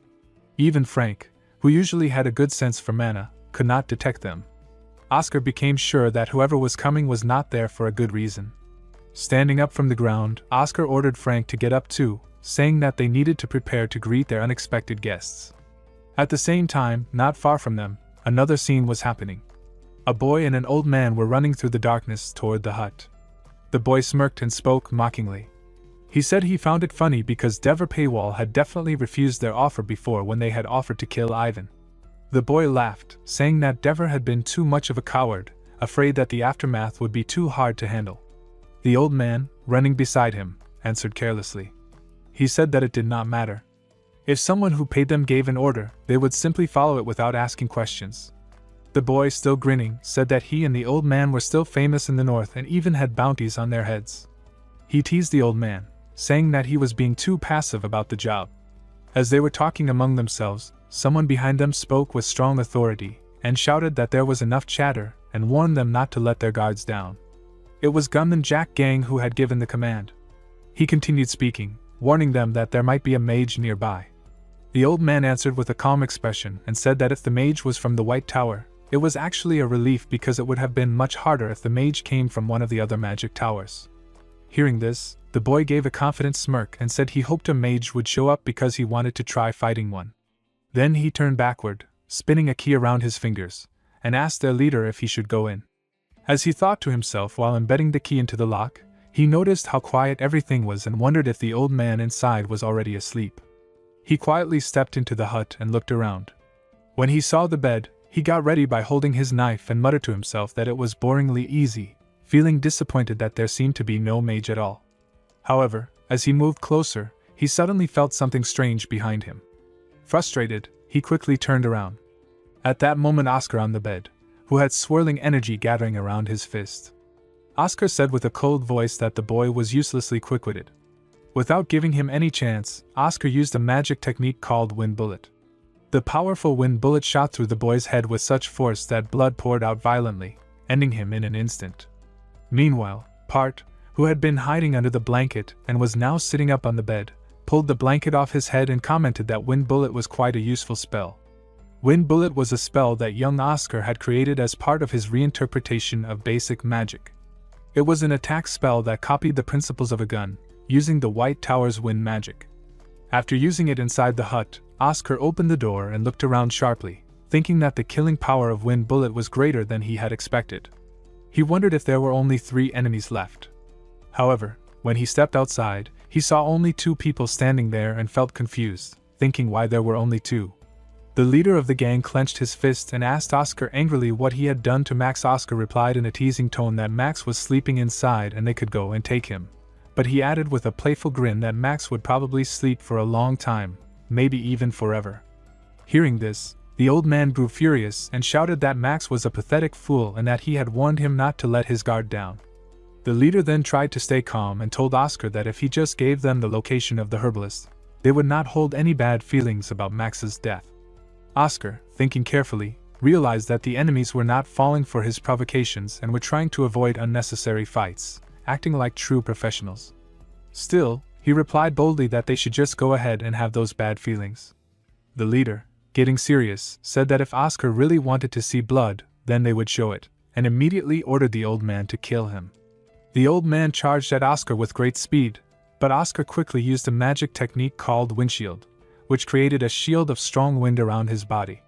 Even Frank, who usually had a good sense for mana, could not detect them. Oscar became sure that whoever was coming was not there for a good reason. Standing up from the ground, Oscar ordered Frank to get up too, saying that they needed to prepare to greet their unexpected guests. At the same time, not far from them, another scene was happening. A boy and an old man were running through the darkness toward the hut. The boy smirked and spoke mockingly. He said he found it funny because Dever Paywall had definitely refused their offer before when they had offered to kill Ivan. The boy laughed, saying that Dever had been too much of a coward, afraid that the aftermath would be too hard to handle. The old man, running beside him, answered carelessly. He said that it did not matter. If someone who paid them gave an order, they would simply follow it without asking questions. The boy, still grinning, said that he and the old man were still famous in the north and even had bounties on their heads. He teased the old man, saying that he was being too passive about the job. As they were talking among themselves, someone behind them spoke with strong authority, and shouted that there was enough chatter, and warned them not to let their guards down. It was Gunman Jack Gang who had given the command. He continued speaking, warning them that there might be a mage nearby. The old man answered with a calm expression and said that if the mage was from the White Tower, it was actually a relief because it would have been much harder if the mage came from one of the other magic towers. Hearing this, the boy gave a confident smirk and said he hoped a mage would show up because he wanted to try fighting one. Then he turned backward, spinning a key around his fingers, and asked their leader if he should go in. As he thought to himself while embedding the key into the lock, he noticed how quiet everything was and wondered if the old man inside was already asleep. He quietly stepped into the hut and looked around. When he saw the bed, he got ready by holding his knife and muttered to himself that it was boringly easy, feeling disappointed that there seemed to be no mage at all. However, as he moved closer, he suddenly felt something strange behind him. Frustrated, he quickly turned around. At that moment, Oscar on the bed, who had swirling energy gathering around his fist. Oscar said with a cold voice that the boy was uselessly quick-witted. Without giving him any chance, Oscar used a magic technique called Wind Bullet. The powerful wind bullet shot through the boy's head with such force that blood poured out violently, ending him in an instant. Meanwhile, Part, who had been hiding under the blanket and was now sitting up on the bed, pulled the blanket off his head and commented that Wind Bullet was quite a useful spell. Wind Bullet was a spell that young Oscar had created as part of his reinterpretation of basic magic. It was an attack spell that copied the principles of a gun, using the White Tower's wind magic. After using it inside the hut, Oscar opened the door and looked around sharply, thinking that the killing power of Wind Bullet was greater than he had expected. He wondered if there were only 3 enemies left. However, when he stepped outside, he saw only 2 people standing there and felt confused, thinking why there were only 2. The leader of the gang clenched his fist and asked Oscar angrily what he had done to Max. Oscar replied in a teasing tone that Max was sleeping inside and they could go and take him. But he added with a playful grin that Max would probably sleep for a long time, maybe even forever. Hearing this, The old man grew furious and shouted that Max was a pathetic fool and that he had warned him not to let his guard down. The leader then tried to stay calm and told Oscar that if he just gave them the location of the herbalist, they would not hold any bad feelings about Max's death. Oscar, thinking carefully, realized that the enemies were not falling for his provocations and were trying to avoid unnecessary fights, acting like true professionals. Still, he replied boldly that they should just go ahead and have those bad feelings. The leader, getting serious, said that if Oscar really wanted to see blood, then they would show it, and immediately ordered the old man to kill him. The old man charged at Oscar with great speed, but Oscar quickly used a magic technique called windshield, which created a shield of strong wind around his body.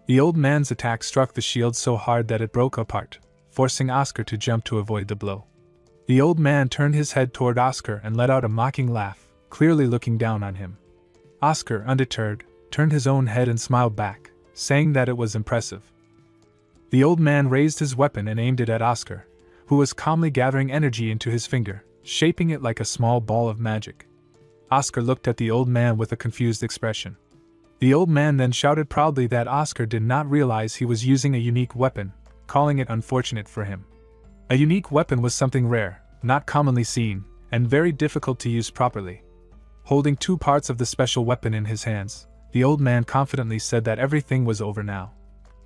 The old man's attack struck the shield so hard that it broke apart, forcing Oscar to jump to avoid the blow. The old man turned his head toward Oscar and let out a mocking laugh, clearly looking down on him. Oscar, undeterred, turned his own head and smiled back, saying that it was impressive. The old man raised his weapon and aimed it at Oscar, who was calmly gathering energy into his finger, shaping it like a small ball of magic. Oscar looked at the old man with a confused expression. The old man then shouted proudly that Oscar did not realize he was using a unique weapon, calling it unfortunate for him. A unique weapon was something rare, not commonly seen, and very difficult to use properly. Holding two parts of the special weapon in his hands, the old man confidently said that everything was over now.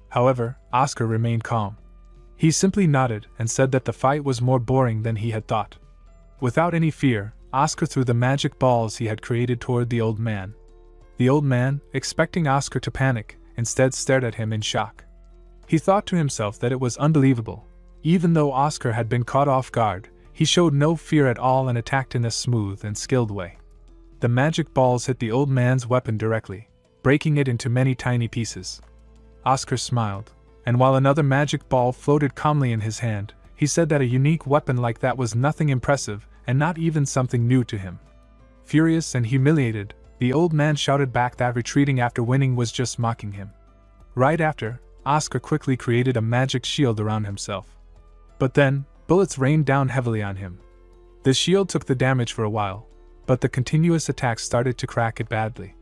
However, Oscar remained calm. He simply nodded and said that the fight was more boring than he had thought. Without any fear, Oscar threw the magic balls he had created toward the old man. The old man, expecting Oscar to panic, instead stared at him in shock. He thought to himself that it was unbelievable. Even though Oscar had been caught off guard, he showed no fear at all and attacked in a smooth and skilled way. The magic balls hit the old man's weapon directly, breaking it into many tiny pieces. Oscar smiled, and while another magic ball floated calmly in his hand, he said that a unique weapon like that was nothing impressive and not even something new to him. Furious and humiliated, the old man shouted back that retreating after winning was just mocking him. Right after, Oscar quickly created a magic shield around himself. But then, bullets rained down heavily on him. The shield took the damage for a while, but the continuous attacks started to crack it badly.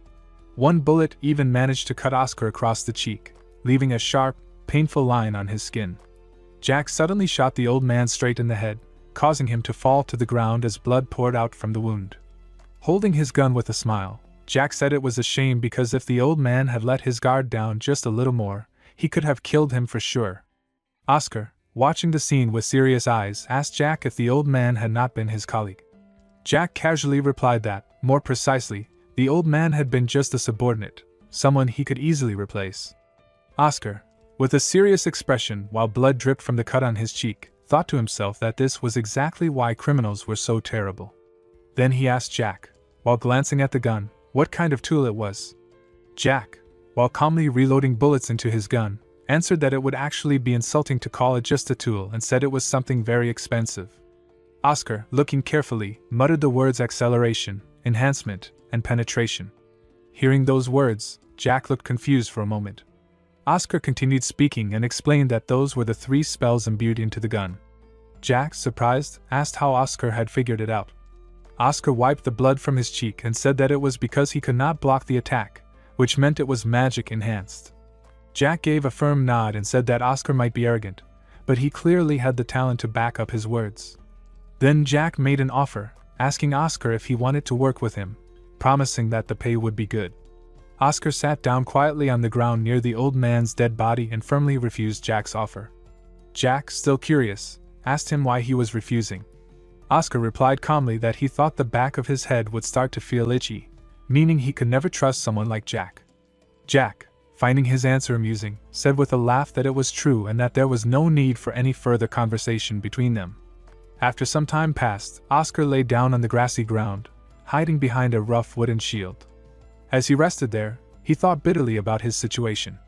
One bullet even managed to cut Oscar across the cheek, leaving a sharp, painful line on his skin. Jack suddenly shot the old man straight in the head, causing him to fall to the ground as blood poured out from the wound. Holding his gun with a smile, Jack said it was a shame because if the old man had let his guard down just a little more, he could have killed him for sure. Oscar, watching the scene with serious eyes, asked Jack if the old man had not been his colleague. Jack casually replied that, more precisely, the old man had been just a subordinate, someone he could easily replace. Oscar, with a serious expression while blood dripped from the cut on his cheek, thought to himself that this was exactly why criminals were so terrible. Then he asked Jack, while glancing at the gun, what kind of tool it was. Jack, while calmly reloading bullets into his gun, answered that it would actually be insulting to call it just a tool and said it was something very expensive. Oscar, looking carefully, muttered the words acceleration, enhancement, and penetration. Hearing those words, Jack looked confused for a moment. Oscar continued speaking and explained that those were the 3 spells imbued into the gun. Jack, surprised, asked how Oscar had figured it out. Oscar wiped the blood from his cheek and said that it was because he could not block the attack, which meant it was magic enhanced. Jack gave a firm nod and said that Oscar might be arrogant, but he clearly had the talent to back up his words. Then Jack made an offer, asking Oscar if he wanted to work with him, promising that the pay would be good. Oscar sat down quietly on the ground near the old man's dead body and firmly refused Jack's offer. Jack, still curious, asked him why he was refusing. Oscar replied calmly that he thought the back of his head would start to feel itchy, meaning he could never trust someone like Jack. Jack, finding his answer amusing, said with a laugh that it was true and that there was no need for any further conversation between them. After some time passed, Oscar lay down on the grassy ground, hiding behind a rough wooden shield. As he rested there, he thought bitterly about his situation.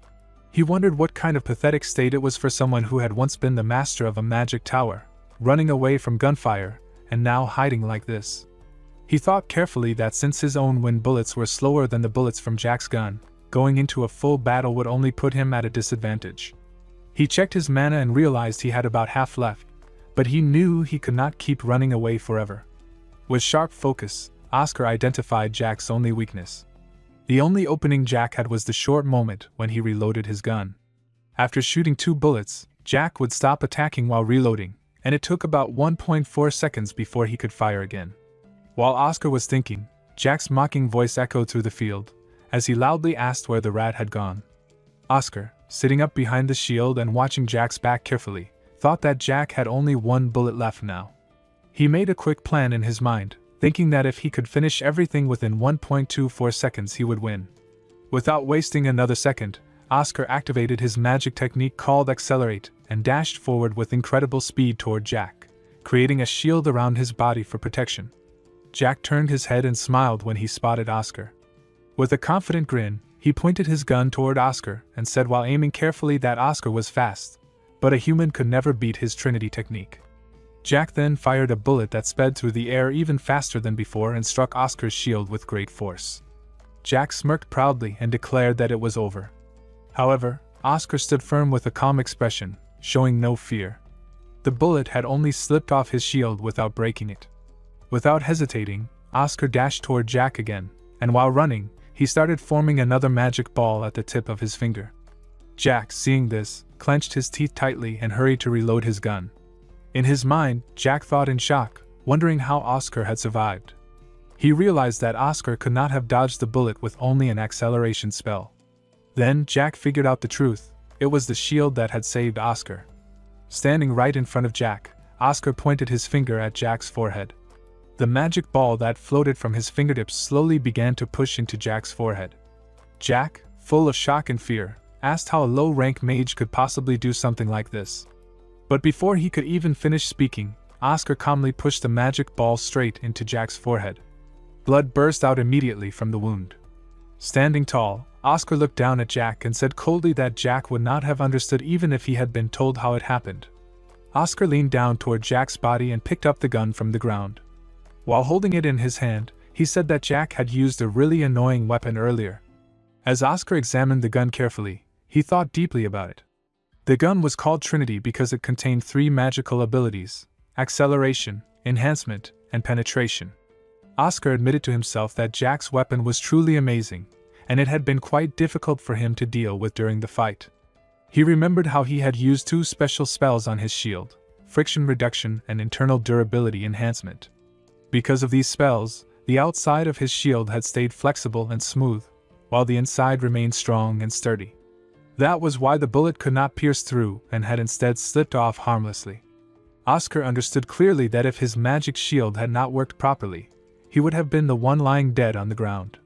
He wondered what kind of pathetic state it was for someone who had once been the master of a magic tower, running away from gunfire, and now hiding like this. He thought carefully that since his own wind bullets were slower than the bullets from Jack's gun, going into a full battle would only put him at a disadvantage. He checked his mana and realized he had about half left, but he knew he could not keep running away forever. With sharp focus, Oscar identified Jack's only weakness. The only opening Jack had was the short moment when he reloaded his gun. After shooting 2 bullets, Jack would stop attacking while reloading, and it took about 1.4 seconds before he could fire again. While Oscar was thinking, Jack's mocking voice echoed through the field, as he loudly asked where the rat had gone. Oscar, sitting up behind the shield and watching Jack's back carefully, thought that Jack had only 1 bullet left now. He made a quick plan in his mind, thinking that if he could finish everything within 1.24 seconds he would win. Without wasting another second, Oscar activated his magic technique called Accelerate and dashed forward with incredible speed toward Jack, creating a shield around his body for protection. Jack turned his head and smiled when he spotted Oscar. With a confident grin, he pointed his gun toward Oscar and said while aiming carefully that Oscar was fast, but a human could never beat his Trinity technique. Jack then fired a bullet that sped through the air even faster than before and struck Oscar's shield with great force. Jack smirked proudly and declared that it was over. However, Oscar stood firm with a calm expression, showing no fear. The bullet had only slipped off his shield without breaking it. Without hesitating, Oscar dashed toward Jack again, and while running, he started forming another magic ball at the tip of his finger. Jack, seeing this, clenched his teeth tightly and hurried to reload his gun. In his mind, Jack thought in shock, wondering how Oscar had survived. He realized that Oscar could not have dodged the bullet with only an acceleration spell. Then Jack figured out the truth. It was the shield that had saved Oscar. Standing right in front of Jack, Oscar pointed his finger at Jack's forehead. The magic ball that floated from his fingertips slowly began to push into Jack's forehead. Jack, full of shock and fear, asked how a low-rank mage could possibly do something like this. But before he could even finish speaking, Oscar calmly pushed the magic ball straight into Jack's forehead. Blood burst out immediately from the wound. Standing tall, Oscar looked down at Jack and said coldly that Jack would not have understood even if he had been told how it happened. Oscar leaned down toward Jack's body and picked up the gun from the ground. While holding it in his hand, he said that Jack had used a really annoying weapon earlier. As Oscar examined the gun carefully, he thought deeply about it. The gun was called Trinity because it contained 3 magical abilities: acceleration, enhancement, and penetration. Oscar admitted to himself that Jack's weapon was truly amazing, and it had been quite difficult for him to deal with during the fight. He remembered how he had used 2 special spells on his shield: friction reduction and internal durability enhancement. Because of these spells, the outside of his shield had stayed flexible and smooth, while the inside remained strong and sturdy. That was why the bullet could not pierce through and had instead slipped off harmlessly. Oscar understood clearly that if his magic shield had not worked properly, he would have been the one lying dead on the ground.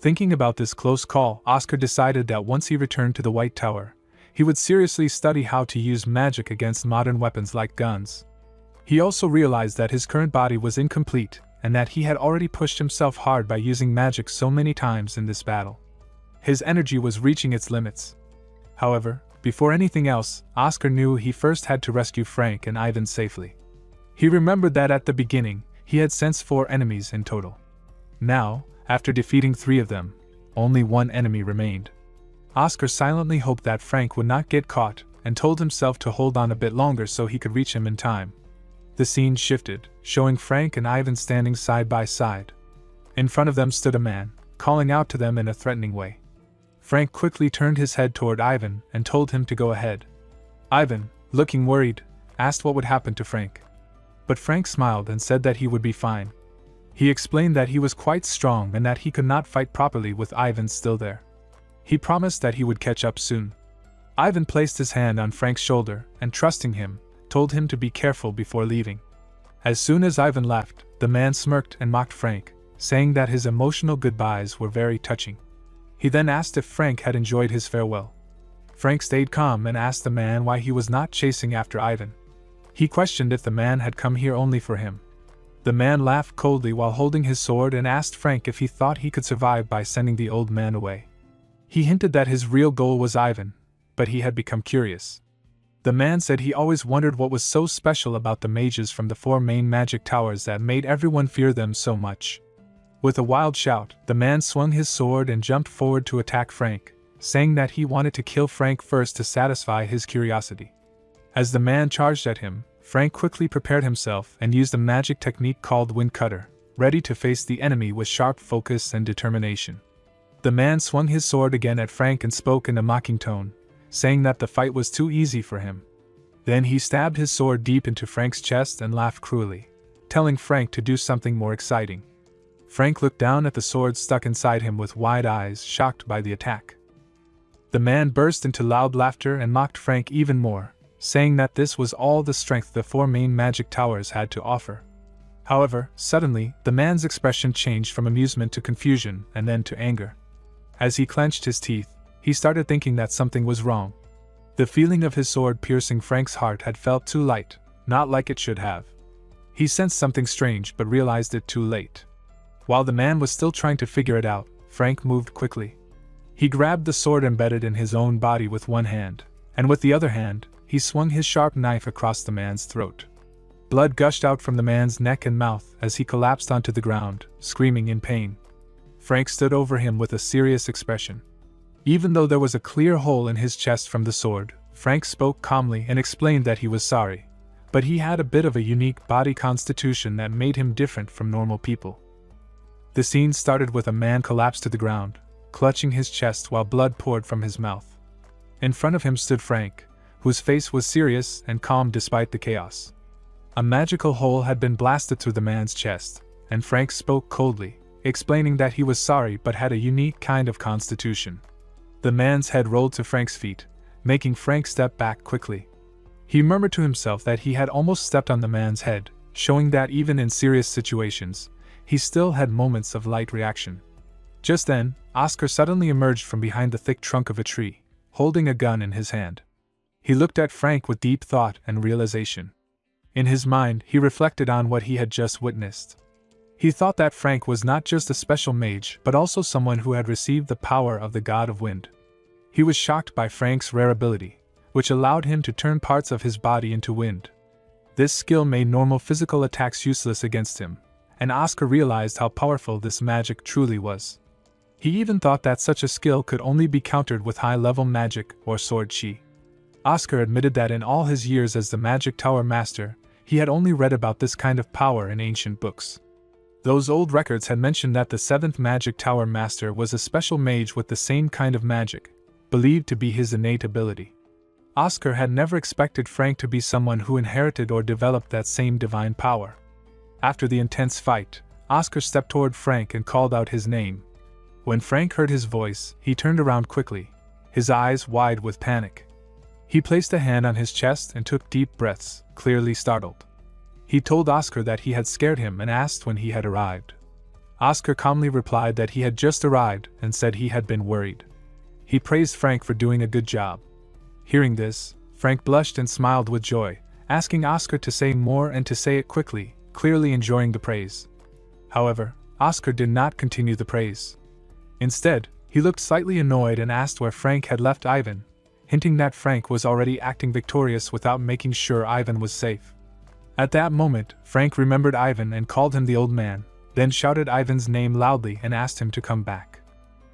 Thinking about this close call, Oscar decided that once he returned to the White Tower, he would seriously study how to use magic against modern weapons like guns. He also realized that his current body was incomplete and that he had already pushed himself hard by using magic so many times in this battle. His energy was reaching its limits. However, before anything else, Oscar knew he first had to rescue Frank and Ivan safely. He remembered that at the beginning, he had sensed 4 enemies in total. Now, after defeating 3 of them, only 1 enemy remained. Oscar silently hoped that Frank would not get caught and told himself to hold on a bit longer so he could reach him in time. The scene shifted, showing Frank and Ivan standing side by side. In front of them stood a man, calling out to them in a threatening way. Frank quickly turned his head toward Ivan and told him to go ahead. Ivan, looking worried, asked what would happen to Frank. But Frank smiled and said that he would be fine. He explained that he was quite strong and that he could not fight properly with Ivan still there. He promised that he would catch up soon. Ivan placed his hand on Frank's shoulder and, trusting him, told him to be careful before leaving. As soon as Ivan left, the man smirked and mocked Frank, saying that his emotional goodbyes were very touching. He then asked if Frank had enjoyed his farewell. Frank stayed calm and asked the man why he was not chasing after Ivan. He questioned if the man had come here only for him. The man laughed coldly while holding his sword and asked Frank if he thought he could survive by sending the old man away. He hinted that his real goal was Ivan, but he had become curious. The man said he always wondered what was so special about the mages from the 4 main magic towers that made everyone fear them so much. With a wild shout, the man swung his sword and jumped forward to attack Frank, saying that he wanted to kill Frank first to satisfy his curiosity. As the man charged at him, Frank quickly prepared himself and used a magic technique called Wind Cutter, ready to face the enemy with sharp focus and determination. The man swung his sword again at Frank and spoke in a mocking tone, saying that the fight was too easy for him. Then he stabbed his sword deep into Frank's chest and laughed cruelly, telling Frank to do something more exciting. Frank looked down at the sword stuck inside him with wide eyes, shocked by the attack. The man burst into loud laughter and mocked Frank even more, saying that this was all the strength the 4 main magic towers had to offer. However, suddenly, the man's expression changed from amusement to confusion and then to anger. As he clenched his teeth, he started thinking that something was wrong. The feeling of his sword piercing Frank's heart had felt too light, not like it should have. He sensed something strange but realized it too late. While the man was still trying to figure it out, Frank moved quickly. He grabbed the sword embedded in his own body with one hand, and with the other hand, he swung his sharp knife across the man's throat. Blood gushed out from the man's neck and mouth as he collapsed onto the ground, screaming in pain. Frank stood over him with a serious expression. Even though there was a clear hole in his chest from the sword, Frank spoke calmly and explained that he was sorry, but he had a bit of a unique body constitution that made him different from normal people. The scene started with a man collapsed to the ground, clutching his chest while blood poured from his mouth. In front of him stood Frank, whose face was serious and calm despite the chaos. A magical hole had been blasted through the man's chest, and Frank spoke coldly, explaining that he was sorry but had a unique kind of constitution. The man's head rolled to Frank's feet, making Frank step back quickly. He murmured to himself that he had almost stepped on the man's head, showing that even in serious situations, he still had moments of light reaction. Just then, Oscar suddenly emerged from behind the thick trunk of a tree, holding a gun in his hand. He looked at Frank with deep thought and realization. In his mind, he reflected on what he had just witnessed. He thought that Frank was not just a special mage but also someone who had received the power of the god of wind. He was shocked by Frank's rare ability, which allowed him to turn parts of his body into wind. This skill made normal physical attacks useless against him, and Oscar realized how powerful this magic truly was. He even thought that such a skill could only be countered with high-level magic or sword chi. Oscar admitted that in all his years as the Magic Tower Master, he had only read about this kind of power in ancient books. Those old records had mentioned that the 7th Magic Tower Master was a special mage with the same kind of magic, believed to be his innate ability. Oscar had never expected Frank to be someone who inherited or developed that same divine power. After the intense fight, Oscar stepped toward Frank and called out his name. When Frank heard his voice, he turned around quickly, his eyes wide with panic. He placed a hand on his chest and took deep breaths, clearly startled. He told Oscar that he had scared him and asked when he had arrived. Oscar calmly replied that he had just arrived and said he had been worried. He praised Frank for doing a good job. Hearing this, Frank blushed and smiled with joy, asking Oscar to say more and to say it quickly, clearly enjoying the praise. However, Oscar did not continue the praise. Instead, he looked slightly annoyed and asked where Frank had left Ivan, hinting that Frank was already acting victorious without making sure Ivan was safe. At that moment, Frank remembered Ivan and called him the old man, then shouted Ivan's name loudly and asked him to come back.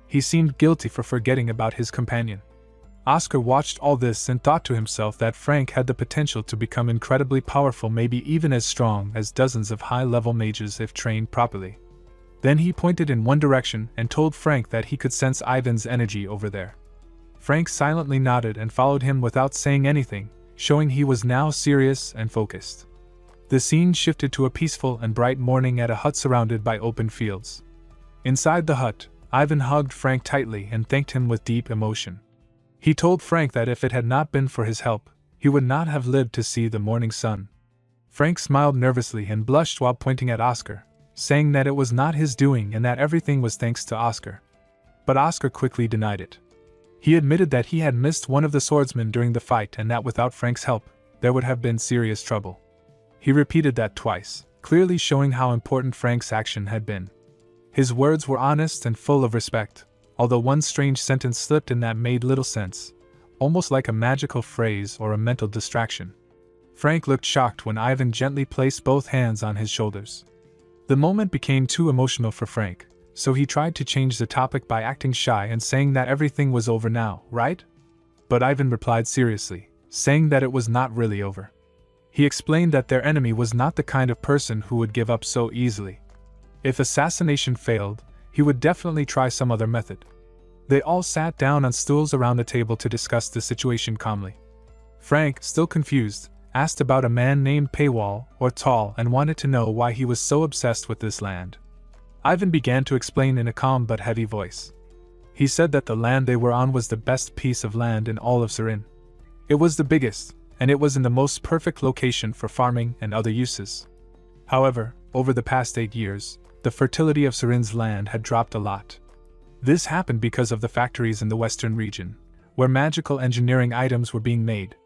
He seemed guilty for forgetting about his companion. Oscar watched all this and thought to himself that Frank had the potential to become incredibly powerful, maybe even as strong as dozens of high-level mages if trained properly. Then he pointed in one direction and told Frank that he could sense Ivan's energy over there. Frank silently nodded and followed him without saying anything, showing he was now serious and focused. The scene shifted to a peaceful and bright morning at a hut surrounded by open fields. Inside the hut, Ivan hugged Frank tightly and thanked him with deep emotion. He told Frank that if it had not been for his help, he would not have lived to see the morning sun. Frank smiled nervously and blushed while pointing at Oscar, saying that it was not his doing and that everything was thanks to Oscar. But Oscar quickly denied it. He admitted that he had missed one of the swordsmen during the fight and that without Frank's help, there would have been serious trouble. He repeated that twice, clearly showing how important Frank's action had been. His words were honest and full of respect, although one strange sentence slipped in that made little sense, almost like a magical phrase or a mental distraction. Frank looked shocked when Ivan gently placed both hands on his shoulders. The moment became too emotional for Frank, so he tried to change the topic by acting shy and saying that everything was over now, right? But Ivan replied seriously, saying that it was not really over. He explained that their enemy was not the kind of person who would give up so easily. If assassination failed, he would definitely try some other method. They all sat down on stools around the table to discuss the situation calmly. Frank, still confused, asked about a man named Paywall, or Tall, and wanted to know why he was so obsessed with this land. Ivan began to explain in a calm but heavy voice. He said that the land they were on was the best piece of land in all of Surin. It was the biggest, and it was in the most perfect location for farming and other uses. However, over the past 8 years, the fertility of Surin's land had dropped a lot. This happened because of the factories in the western region, where magical engineering items were being made.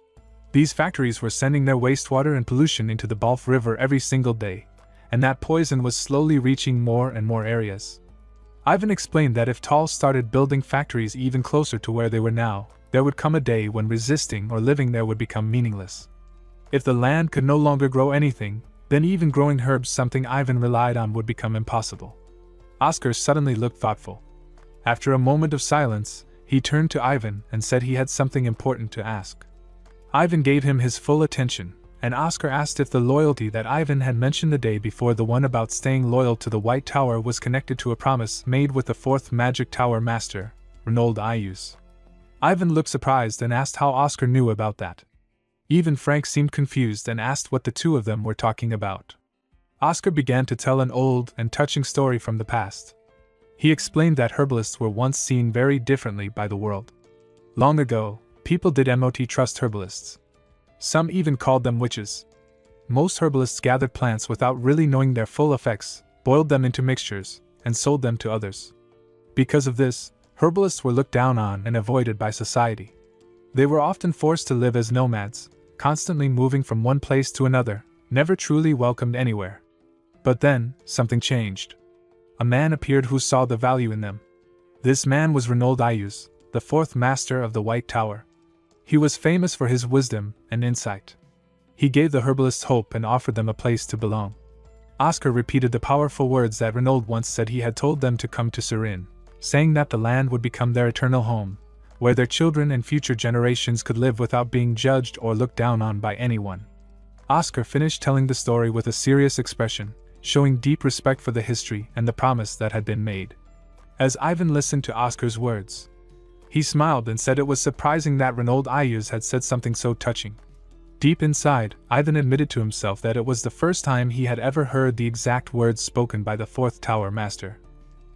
These factories were sending their wastewater and pollution into the Balf River every single day, and that poison was slowly reaching more and more areas. Ivan explained that if Tall started building factories even closer to where they were now, there would come a day when resisting or living there would become meaningless. If the land could no longer grow anything, then even growing herbs, something Ivan relied on, would become impossible. Oscar suddenly looked thoughtful. After a moment of silence, he turned to Ivan and said he had something important to ask. Ivan gave him his full attention, and Oscar asked if the loyalty that Ivan had mentioned the day before, the one about staying loyal to the White Tower, was connected to a promise made with the 4th Magic Tower Master, Reynold Ayus. Ivan looked surprised and asked how Oscar knew about that. Even Frank seemed confused and asked what the two of them were talking about. Oscar began to tell an old and touching story from the past. He explained that herbalists were once seen very differently by the world. Long ago, people did not trust herbalists. Some even called them witches. Most herbalists gathered plants without really knowing their full effects, boiled them into mixtures, and sold them to others. Because of this, herbalists were looked down on and avoided by society. They were often forced to live as nomads, constantly moving from one place to another, never truly welcomed anywhere. But then, something changed. A man appeared who saw the value in them. This man was Reynold Ayus, the 4th Master of the White Tower. He was famous for his wisdom and insight. He gave the herbalists hope and offered them a place to belong. Oscar repeated the powerful words that Reynold once said he had told them to come to Surin, saying that the land would become their eternal home, where their children and future generations could live without being judged or looked down on by anyone. Oscar finished telling the story with a serious expression, showing deep respect for the history and the promise that had been made. As Ivan listened to Oscar's words, he smiled and said it was surprising that Reynold Ayus had said something so touching. Deep inside, Ivan admitted to himself that it was the first time he had ever heard the exact words spoken by the 4th Tower Master.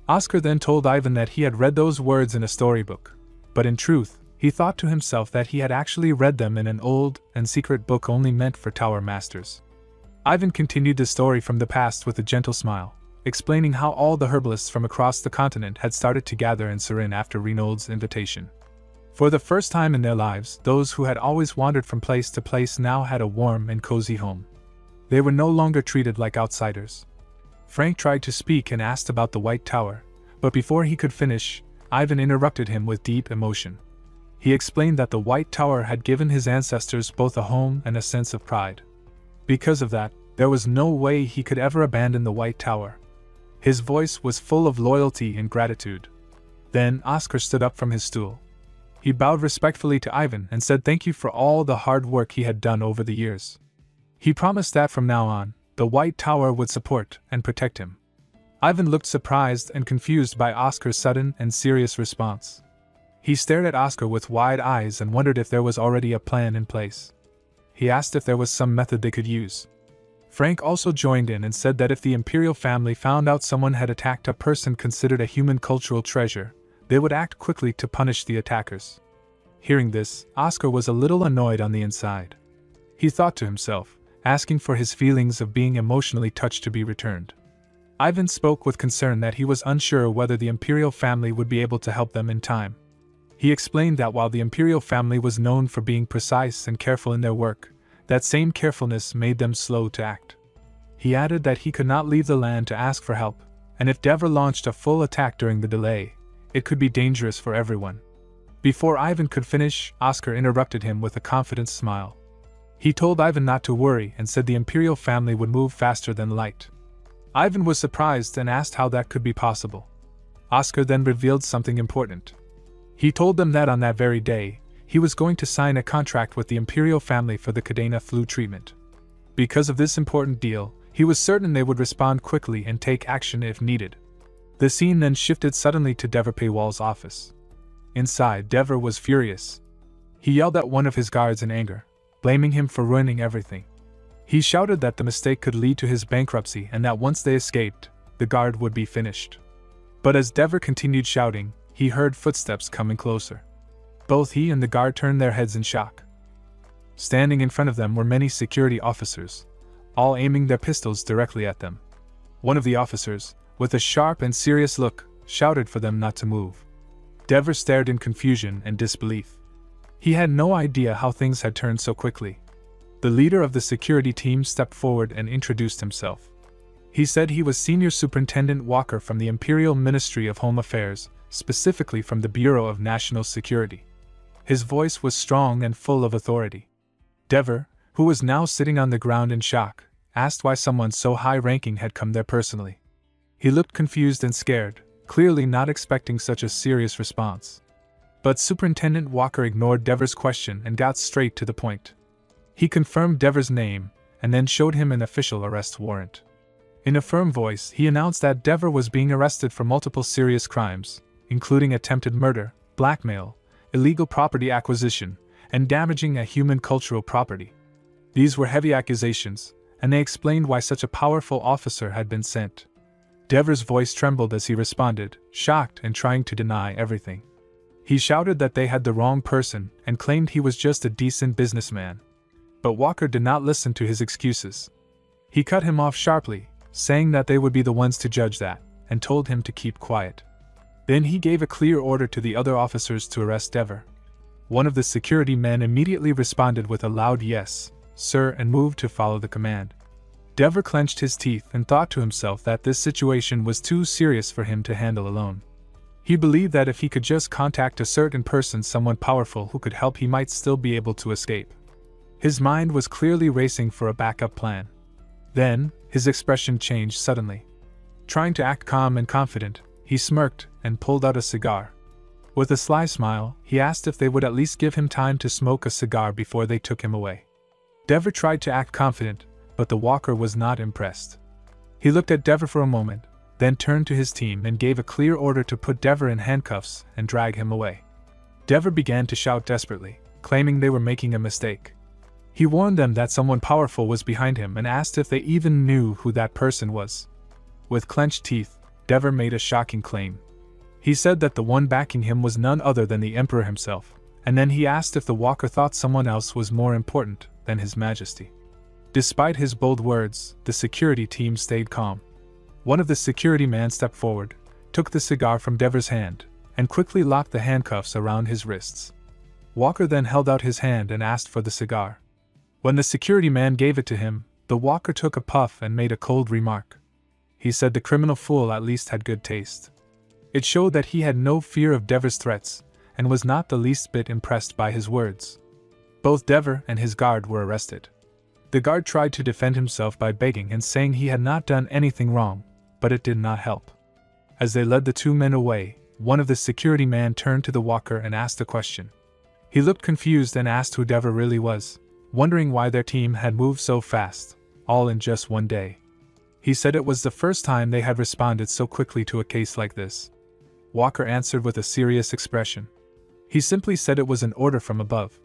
Oscar then told Ivan that he had read those words in a storybook, but in truth, he thought to himself that he had actually read them in an old and secret book only meant for Tower Masters. Ivan continued the story from the past with a gentle smile, explaining how all the herbalists from across the continent had started to gather in Surin after Reynold's invitation. For the first time in their lives, those who had always wandered from place to place now had a warm and cozy home. They were no longer treated like outsiders. Frank tried to speak and asked about the White Tower, but before he could finish, Ivan interrupted him with deep emotion. He explained that the White Tower had given his ancestors both a home and a sense of pride. Because of that, there was no way he could ever abandon the White Tower. His voice was full of loyalty and gratitude. Then Oscar stood up from his stool. He bowed respectfully to Ivan and said thank you for all the hard work he had done over the years. He promised that from now on, the White Tower would support and protect him. Ivan looked surprised and confused by Oscar's sudden and serious response. He stared at Oscar with wide eyes and wondered if there was already a plan in place. He asked if there was some method they could use. Frank also joined in and said that if the imperial family found out someone had attacked a person considered a human cultural treasure, they would act quickly to punish the attackers. Hearing this, Oscar was a little annoyed on the inside. He thought to himself, asking for his feelings of being emotionally touched to be returned. Ivan spoke with concern that he was unsure whether the imperial family would be able to help them in time. He explained that while the imperial family was known for being precise and careful in their work, that same carefulness made them slow to act. He added that he could not leave the land to ask for help, and if Dever launched a full attack during the delay, it could be dangerous for everyone. Before Ivan could finish, Oscar interrupted him with a confident smile. He told Ivan not to worry and said the imperial family would move faster than light. Ivan was surprised and asked how that could be possible. Oscar then revealed something important. He told them that on that very day, he was going to sign a contract with the imperial family for the Cadena flu treatment. Because of this important deal, he was certain they would respond quickly and take action if needed. The scene then shifted suddenly to Dever Paywall's office. Inside, Dever was furious. He yelled at one of his guards in anger, blaming him for ruining everything. He shouted that the mistake could lead to his bankruptcy and that once they escaped, the guard would be finished. But as Dever continued shouting, he heard footsteps coming closer. Both he and the guard turned their heads in shock. Standing in front of them were many security officers, all aiming their pistols directly at them. One of the officers, with a sharp and serious look, shouted for them not to move. Dever stared in confusion and disbelief. He had no idea how things had turned so quickly. The leader of the security team stepped forward and introduced himself. He said he was Senior Superintendent Walker from the Imperial Ministry of Home Affairs, specifically from the Bureau of National Security. His voice was strong and full of authority. Dever, who was now sitting on the ground in shock, asked why someone so high-ranking had come there personally. He looked confused and scared, clearly not expecting such a serious response. But Superintendent Walker ignored Dever's question and got straight to the point. He confirmed Dever's name, and then showed him an official arrest warrant. In a firm voice, he announced that Dever was being arrested for multiple serious crimes, including attempted murder, blackmail, illegal property acquisition, and damaging a human cultural property. These were heavy accusations, and they explained why such a powerful officer had been sent. Dever's voice trembled as he responded, shocked and trying to deny everything. He shouted that they had the wrong person and claimed he was just a decent businessman. But Walker did not listen to his excuses. He cut him off sharply, saying that they would be the ones to judge that, and told him to keep quiet. Then he gave a clear order to the other officers to arrest Dever. One of the security men immediately responded with a loud yes, sir, and moved to follow the command. Dever clenched his teeth and thought to himself that this situation was too serious for him to handle alone. He believed that if he could just contact a certain person, someone powerful who could help, he might still be able to escape. His mind was clearly racing for a backup plan. Then, his expression changed suddenly. Trying to act calm and confident, he smirked and pulled out a cigar. With a sly smile, he asked if they would at least give him time to smoke a cigar before they took him away. Dever tried to act confident, but the Walker was not impressed. He looked at Dever for a moment, then turned to his team and gave a clear order to put Dever in handcuffs and drag him away. Dever began to shout desperately, claiming they were making a mistake. He warned them that someone powerful was behind him and asked if they even knew who that person was. With clenched teeth, Dever made a shocking claim. He said that the one backing him was none other than the Emperor himself, and then he asked if the Walker thought someone else was more important than His Majesty. Despite his bold words, the security team stayed calm. One of the security men stepped forward, took the cigar from Dever's hand, and quickly locked the handcuffs around his wrists. Walker then held out his hand and asked for the cigar. When the security man gave it to him, the Walker took a puff and made a cold remark. He said the criminal fool at least had good taste. It showed that he had no fear of Dever's threats, and was not the least bit impressed by his words. Both Dever and his guard were arrested. The guard tried to defend himself by begging and saying he had not done anything wrong, but it did not help. As they led the two men away, one of the security men turned to the Walker and asked a question. He looked confused and asked who Dever really was, wondering why their team had moved so fast, all in just one day. He said it was the first time they had responded so quickly to a case like this. Walker answered with a serious expression. He simply said it was an order from above.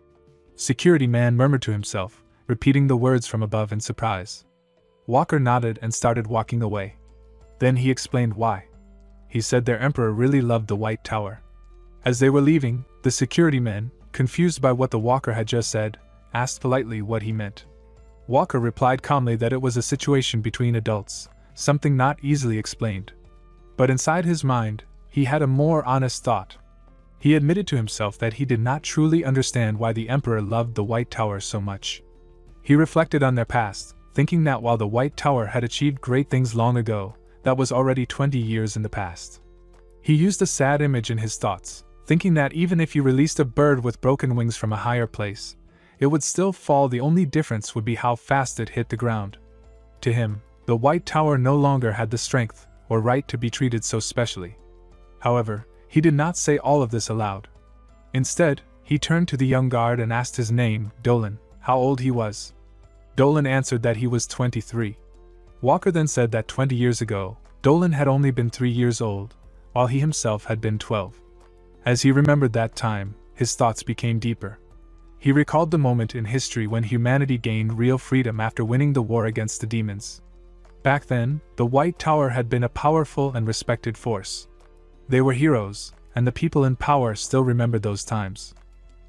Security man murmured to himself, repeating the words from above in surprise. Walker nodded and started walking away. Then he explained why. He said their emperor really loved the White Tower. As they were leaving, the security men, confused by what the Walker had just said, asked politely what he meant. Walker replied calmly that it was a situation between adults, something not easily explained. But inside his mind, he had a more honest thought. He admitted to himself that he did not truly understand why the Emperor loved the White Tower so much. He reflected on their past, thinking that while the White Tower had achieved great things long ago, that was already 20 years in the past. He used a sad image in his thoughts, thinking that even if you released a bird with broken wings from a higher place, it would still fall. The only difference would be how fast it hit the ground. To him, the White Tower no longer had the strength or right to be treated so specially. However, he did not say all of this aloud. Instead, he turned to the young guard and asked his name, Dolan, how old he was. Dolan answered that he was 23. Walker then said that 20 years ago, Dolan had only been 3 years old, while he himself had been 12. As he remembered that time, his thoughts became deeper. He recalled the moment in history when humanity gained real freedom after winning the war against the demons. Back then, the White Tower had been a powerful and respected force. They were heroes, and the people in power still remembered those times.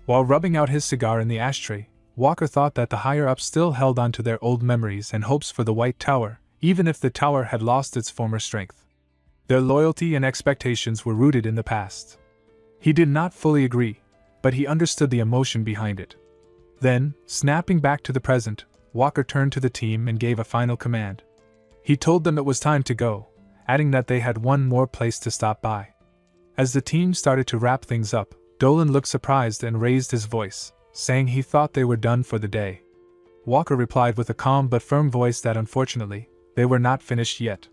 While rubbing out his cigar in the ashtray, Walker thought that the higher-ups still held on to their old memories and hopes for the White Tower, even if the tower had lost its former strength. Their loyalty and expectations were rooted in the past. He did not fully agree, but he understood the emotion behind it. Then, snapping back to the present, Walker turned to the team and gave a final command. He told them it was time to go, adding that they had one more place to stop by. As the team started to wrap things up, Dolan looked surprised and raised his voice, saying he thought they were done for the day. Walker replied with a calm but firm voice that unfortunately, they were not finished yet.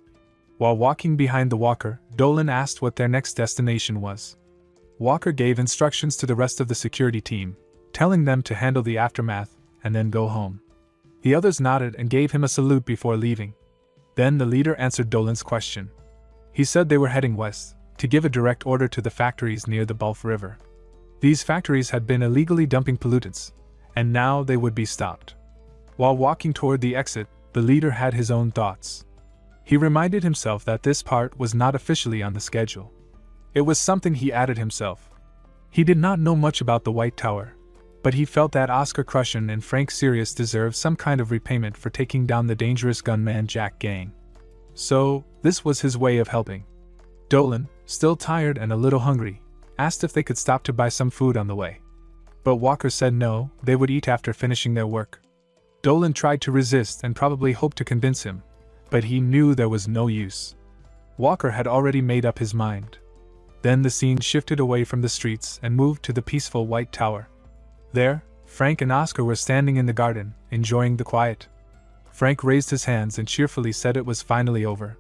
While walking behind the walker, Dolan asked what their next destination was. Walker gave instructions to the rest of the security team, telling them to handle the aftermath and then go home. The others nodded and gave him a salute before leaving. Then the leader answered Dolan's question. He said they were heading west, to give a direct order to the factories near the Gulf River. These factories had been illegally dumping pollutants, and now they would be stopped. While walking toward the exit, the leader had his own thoughts. He reminded himself that this part was not officially on the schedule. It was something he added himself. He did not know much about the White Tower, but he felt that Oscar Crushen and Frank Sirius deserved some kind of repayment for taking down the dangerous gunman Jack gang. So, this was his way of helping. Dolan, still tired and a little hungry, asked if they could stop to buy some food on the way. But Walker said no, they would eat after finishing their work. Dolan tried to resist and probably hoped to convince him, but he knew there was no use. Walker had already made up his mind. Then the scene shifted away from the streets and moved to the peaceful White Tower. There, Frank and Oscar were standing in the garden, enjoying the quiet. Frank raised his hands and cheerfully said it was finally over.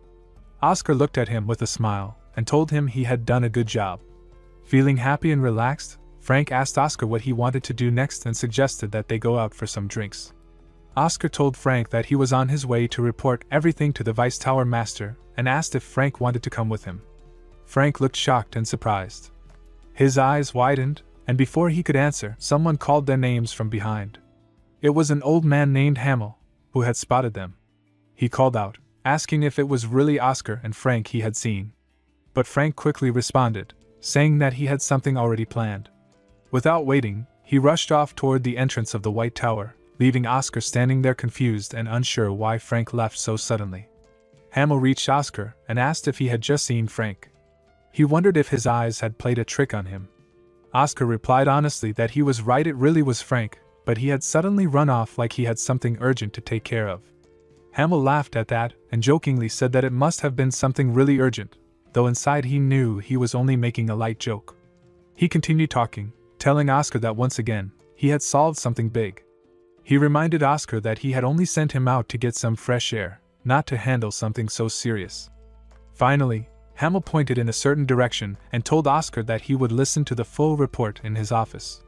Oscar looked at him with a smile and told him he had done a good job. Feeling happy and relaxed, Frank asked Oscar what he wanted to do next and suggested that they go out for some drinks. Oscar told Frank that he was on his way to report everything to the Vice Tower Master and asked if Frank wanted to come with him. Frank looked shocked and surprised. His eyes widened, and before he could answer, someone called their names from behind. It was an old man named Hamill, who had spotted them. He called out, asking if it was really Oscar and Frank he had seen. But Frank quickly responded, saying that he had something already planned. Without waiting, he rushed off toward the entrance of the White Tower, leaving Oscar standing there confused and unsure why Frank left so suddenly. Hamill reached Oscar and asked if he had just seen Frank. He wondered if his eyes had played a trick on him. Oscar replied honestly that he was right, it really was Frank, but he had suddenly run off like he had something urgent to take care of. Hamill laughed at that and jokingly said that it must have been something really urgent, though inside he knew he was only making a light joke. He continued talking, telling Oscar that once again, he had solved something big. He reminded Oscar that he had only sent him out to get some fresh air, not to handle something so serious. Finally, Hamill pointed in a certain direction and told Oscar that he would listen to the full report in his office.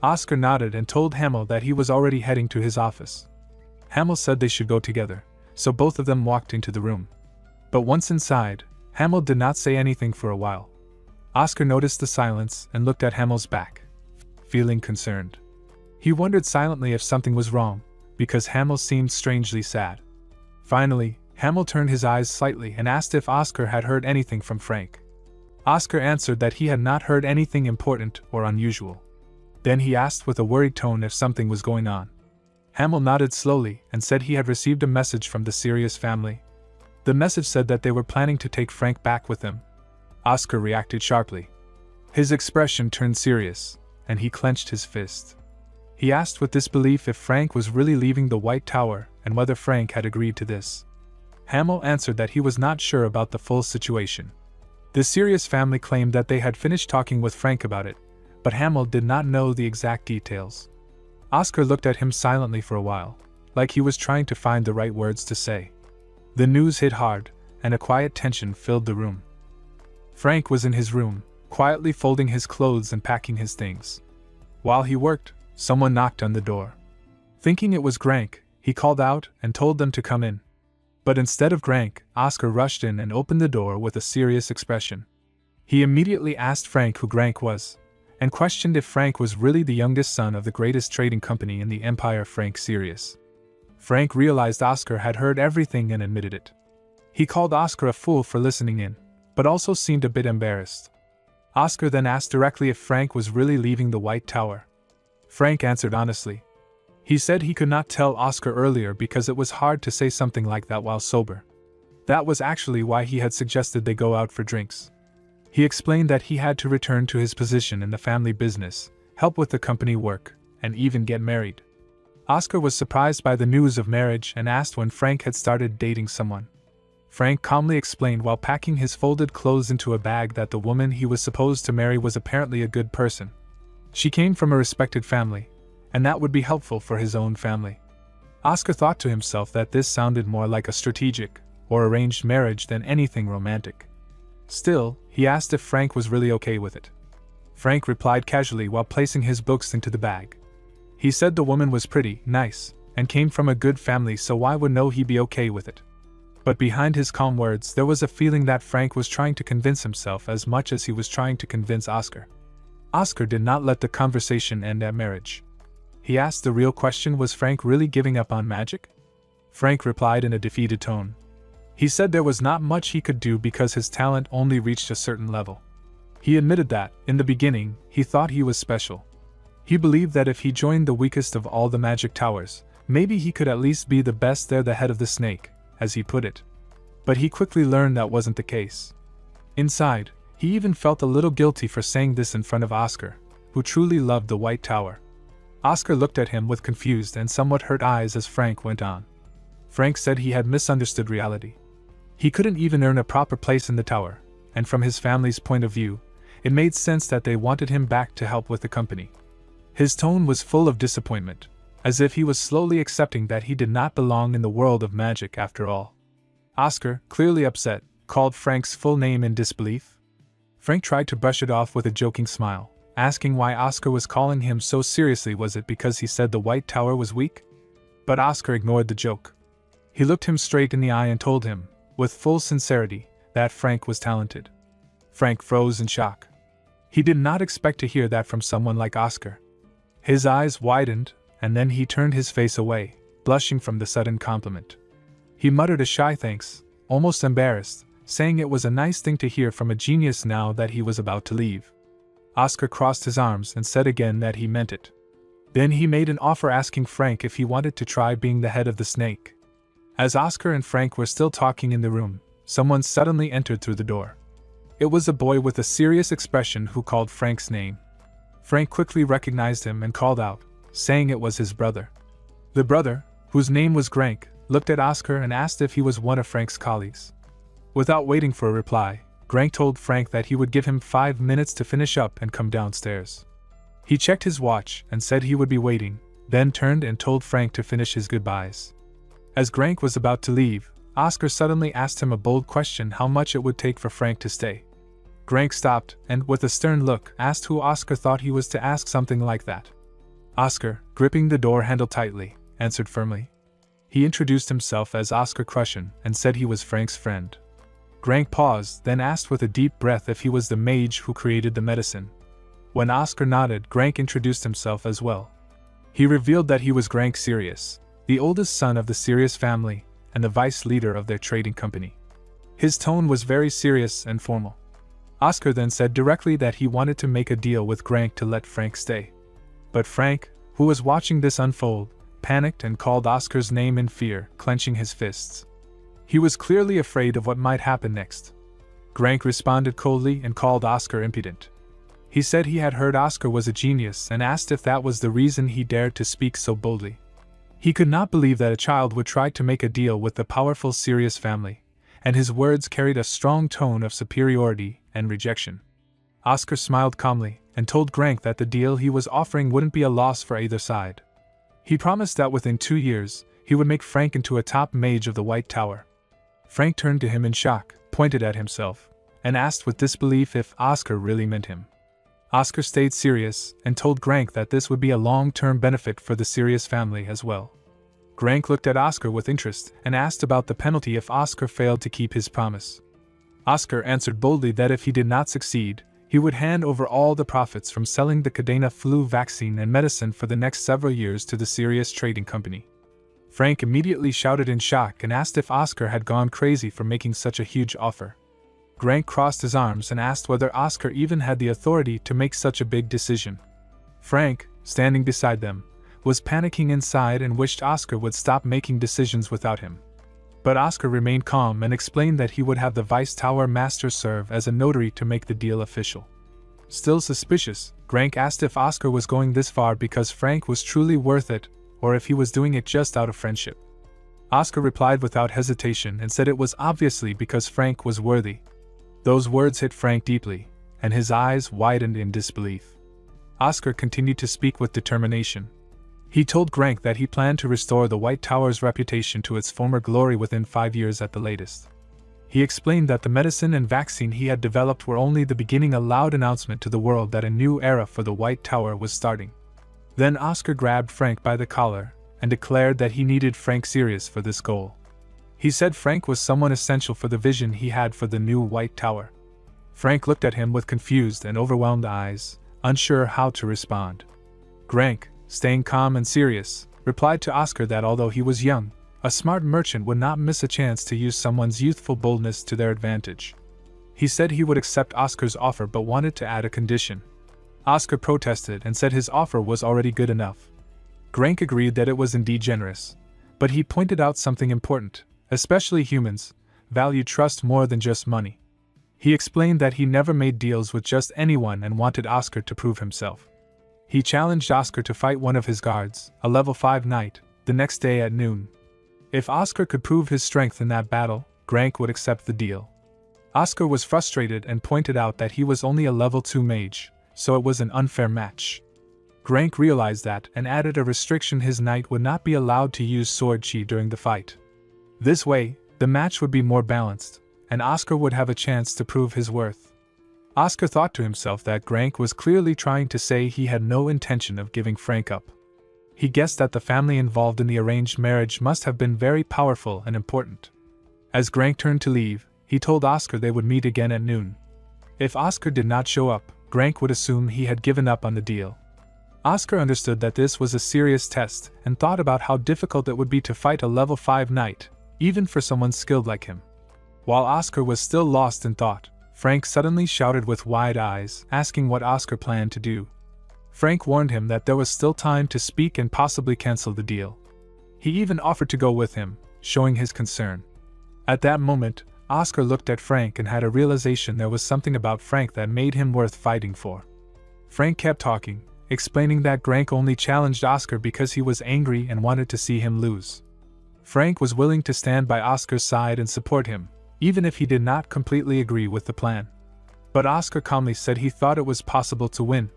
Oscar nodded and told Hamill that he was already heading to his office. Hamill said they should go together, so both of them walked into the room. But once inside, Hamill did not say anything for a while. Oscar noticed the silence and looked at Hamill's back, feeling concerned. He wondered silently if something was wrong, because Hamill seemed strangely sad. Finally, Hamill turned his eyes slightly and asked if Oscar had heard anything from Frank. Oscar answered that he had not heard anything important or unusual. Then he asked with a worried tone if something was going on. Hamill nodded slowly and said he had received a message from the Sirius family. The message said that they were planning to take Frank back with them. Oscar reacted sharply. His expression turned serious, and he clenched his fist. He asked with disbelief if Frank was really leaving the White Tower and whether Frank had agreed to this. Hamill answered that he was not sure about the full situation. The Sirius family claimed that they had finished talking with Frank about it, but Hamill did not know the exact details. Oscar looked at him silently for a while, like he was trying to find the right words to say. The news hit hard, and a quiet tension filled the room. Frank was in his room, quietly folding his clothes and packing his things. While he worked, someone knocked on the door. Thinking it was Grank, he called out and told them to come in. But instead of Grank, Oscar rushed in and opened the door with a serious expression. He immediately asked Frank who Grank was, and questioned if Frank was really the youngest son of the greatest trading company in the empire. Frank serious. Frank realized Oscar had heard everything and admitted it. He called Oscar a fool for listening in, but also seemed a bit embarrassed. Oscar then asked directly if Frank was really leaving the White Tower. Frank answered honestly. He said he could not tell Oscar earlier because it was hard to say something like that while sober. That was actually why he had suggested they go out for drinks. He explained that he had to return to his position in the family business, help with the company work, and even get married. Oscar was surprised by the news of marriage and asked when Frank had started dating someone. Frank calmly explained while packing his folded clothes into a bag that the woman he was supposed to marry was apparently a good person. She came from a respected family, and that would be helpful for his own family. Oscar thought to himself that this sounded more like a strategic or arranged marriage than anything romantic. Still, he asked if Frank was really okay with it. Frank replied casually while placing his books into the bag. He said the woman was pretty, nice, and came from a good family, so why would he be okay with it? But behind his calm words there was a feeling that Frank was trying to convince himself as much as he was trying to convince Oscar. Oscar did not let the conversation end at marriage. He asked the real question: was Frank really giving up on magic? Frank replied in a defeated tone. He said there was not much he could do because his talent only reached a certain level. He admitted that, in the beginning, he thought he was special. He believed that if he joined the weakest of all the magic towers, maybe he could at least be the best there, the head of the snake, as he put it. But he quickly learned that wasn't the case. Inside, he even felt a little guilty for saying this in front of Oscar, who truly loved the White Tower. Oscar looked at him with confused and somewhat hurt eyes as Frank went on. Frank said he had misunderstood reality. He couldn't even earn a proper place in the tower, and from his family's point of view, it made sense that they wanted him back to help with the company. His tone was full of disappointment, as if he was slowly accepting that he did not belong in the world of magic after all. Oscar, clearly upset, called Frank's full name in disbelief. Frank tried to brush it off with a joking smile, asking why Oscar was calling him so seriously. Was it because he said the White Tower was weak? But Oscar ignored the joke. He looked him straight in the eye and told him, with full sincerity, that Frank was talented. Frank froze in shock. He did not expect to hear that from someone like Oscar. His eyes widened, and then he turned his face away, blushing from the sudden compliment. He muttered a shy thanks, almost embarrassed, saying it was a nice thing to hear from a genius now that he was about to leave. Oscar crossed his arms and said again that he meant it. Then he made an offer asking Frank if he wanted to try being the head of the snake. As Oscar and Frank were still talking in the room, someone suddenly entered through the door. It was a boy with a serious expression who called Frank's name. Frank quickly recognized him and called out, saying it was his brother. The brother, whose name was Grank, looked at Oscar and asked if he was one of Frank's colleagues. Without waiting for a reply, Grank told Frank that he would give him 5 minutes to finish up and come downstairs. He checked his watch and said he would be waiting, then turned and told Frank to finish his goodbyes. As Grank was about to leave, Oscar suddenly asked him a bold question: how much it would take for Frank to stay. Grank stopped and, with a stern look, asked who Oscar thought he was to ask something like that. Oscar, gripping the door handle tightly, answered firmly. He introduced himself as Oscar Crushen and said he was Frank's friend. Grank paused, then asked with a deep breath if he was the mage who created the medicine. When Oscar nodded, Grank introduced himself as well. He revealed that he was Grank Sirius, the oldest son of the Sirius family and the vice leader of their trading company. His tone was very serious and formal. Oscar then said directly that he wanted to make a deal with Grank to let Frank stay. But Frank, who was watching this unfold, panicked and called Oscar's name in fear, clenching his fists. He was clearly afraid of what might happen next. Grank responded coldly and called Oscar impudent. He said he had heard Oscar was a genius and asked if that was the reason he dared to speak so boldly. He could not believe that a child would try to make a deal with the powerful Sirius family, and his words carried a strong tone of superiority and rejection. Oscar smiled calmly and told Grank that the deal he was offering wouldn't be a loss for either side. He promised that within 2 years, he would make Frank into a top mage of the White Tower. Frank turned to him in shock, pointed at himself, and asked with disbelief if Oscar really meant him. Oscar stayed serious and told Grank that this would be a long-term benefit for the Sirius family as well. Grank looked at Oscar with interest and asked about the penalty if Oscar failed to keep his promise. Oscar answered boldly that if he did not succeed, he would hand over all the profits from selling the Cadena flu vaccine and medicine for the next several years to the Sirius Trading Company. Frank immediately shouted in shock and asked if Oscar had gone crazy for making such a huge offer. Frank crossed his arms and asked whether Oscar even had the authority to make such a big decision. Frank, standing beside them, was panicking inside and wished Oscar would stop making decisions without him. But Oscar remained calm and explained that he would have the Vice Tower Master serve as a notary to make the deal official. Still suspicious, Frank asked if Oscar was going this far because Frank was truly worth it, or if he was doing it just out of friendship. Oscar replied without hesitation and said it was obviously because Frank was worthy. Those words hit Frank deeply, and his eyes widened in disbelief. Oscar continued to speak with determination. He told Frank that he planned to restore the White Tower's reputation to its former glory within 5 years at the latest. He explained that the medicine and vaccine he had developed were only the beginning, a loud announcement to the world that a new era for the White Tower was starting. Then Oscar grabbed Frank by the collar and declared that he needed Frank serious for this goal. He said Frank was someone essential for the vision he had for the new White Tower. Frank looked at him with confused and overwhelmed eyes, unsure how to respond. Frank, staying calm and serious, replied to Oscar that although he was young, a smart merchant would not miss a chance to use someone's youthful boldness to their advantage. He said he would accept Oscar's offer but wanted to add a condition. Oscar protested and said his offer was already good enough. Frank agreed that it was indeed generous, but he pointed out something important. Especially humans value trust more than just money. He explained that he never made deals with just anyone and wanted Oscar to prove himself. He challenged Oscar to fight one of his guards, a level 5 knight, the next day at noon. If Oscar could prove his strength in that battle, Frank would accept the deal. Oscar was frustrated and pointed out that he was only a level 2 mage, so it was an unfair match. Frank realized that and added a restriction: his knight would not be allowed to use sword chi during the fight. This way, the match would be more balanced, and Oscar would have a chance to prove his worth. Oscar thought to himself that Frank was clearly trying to say he had no intention of giving Frank up. He guessed that the family involved in the arranged marriage must have been very powerful and important. As Frank turned to leave, he told Oscar they would meet again at noon. If Oscar did not show up, Frank would assume he had given up on the deal. Oscar understood that this was a serious test and thought about how difficult it would be to fight a level 5 knight, even for someone skilled like him. While Oscar was still lost in thought, Frank suddenly shouted with wide eyes, asking what Oscar planned to do. Frank warned him that there was still time to speak and possibly cancel the deal. He even offered to go with him, showing his concern. At that moment, Oscar looked at Frank and had a realization there was something about Frank that made him worth fighting for. Frank kept talking, explaining that Frank only challenged Oscar because he was angry and wanted to see him lose. Frank was willing to stand by Oscar's side and support him, even if he did not completely agree with the plan. But Oscar calmly said he thought it was possible to win.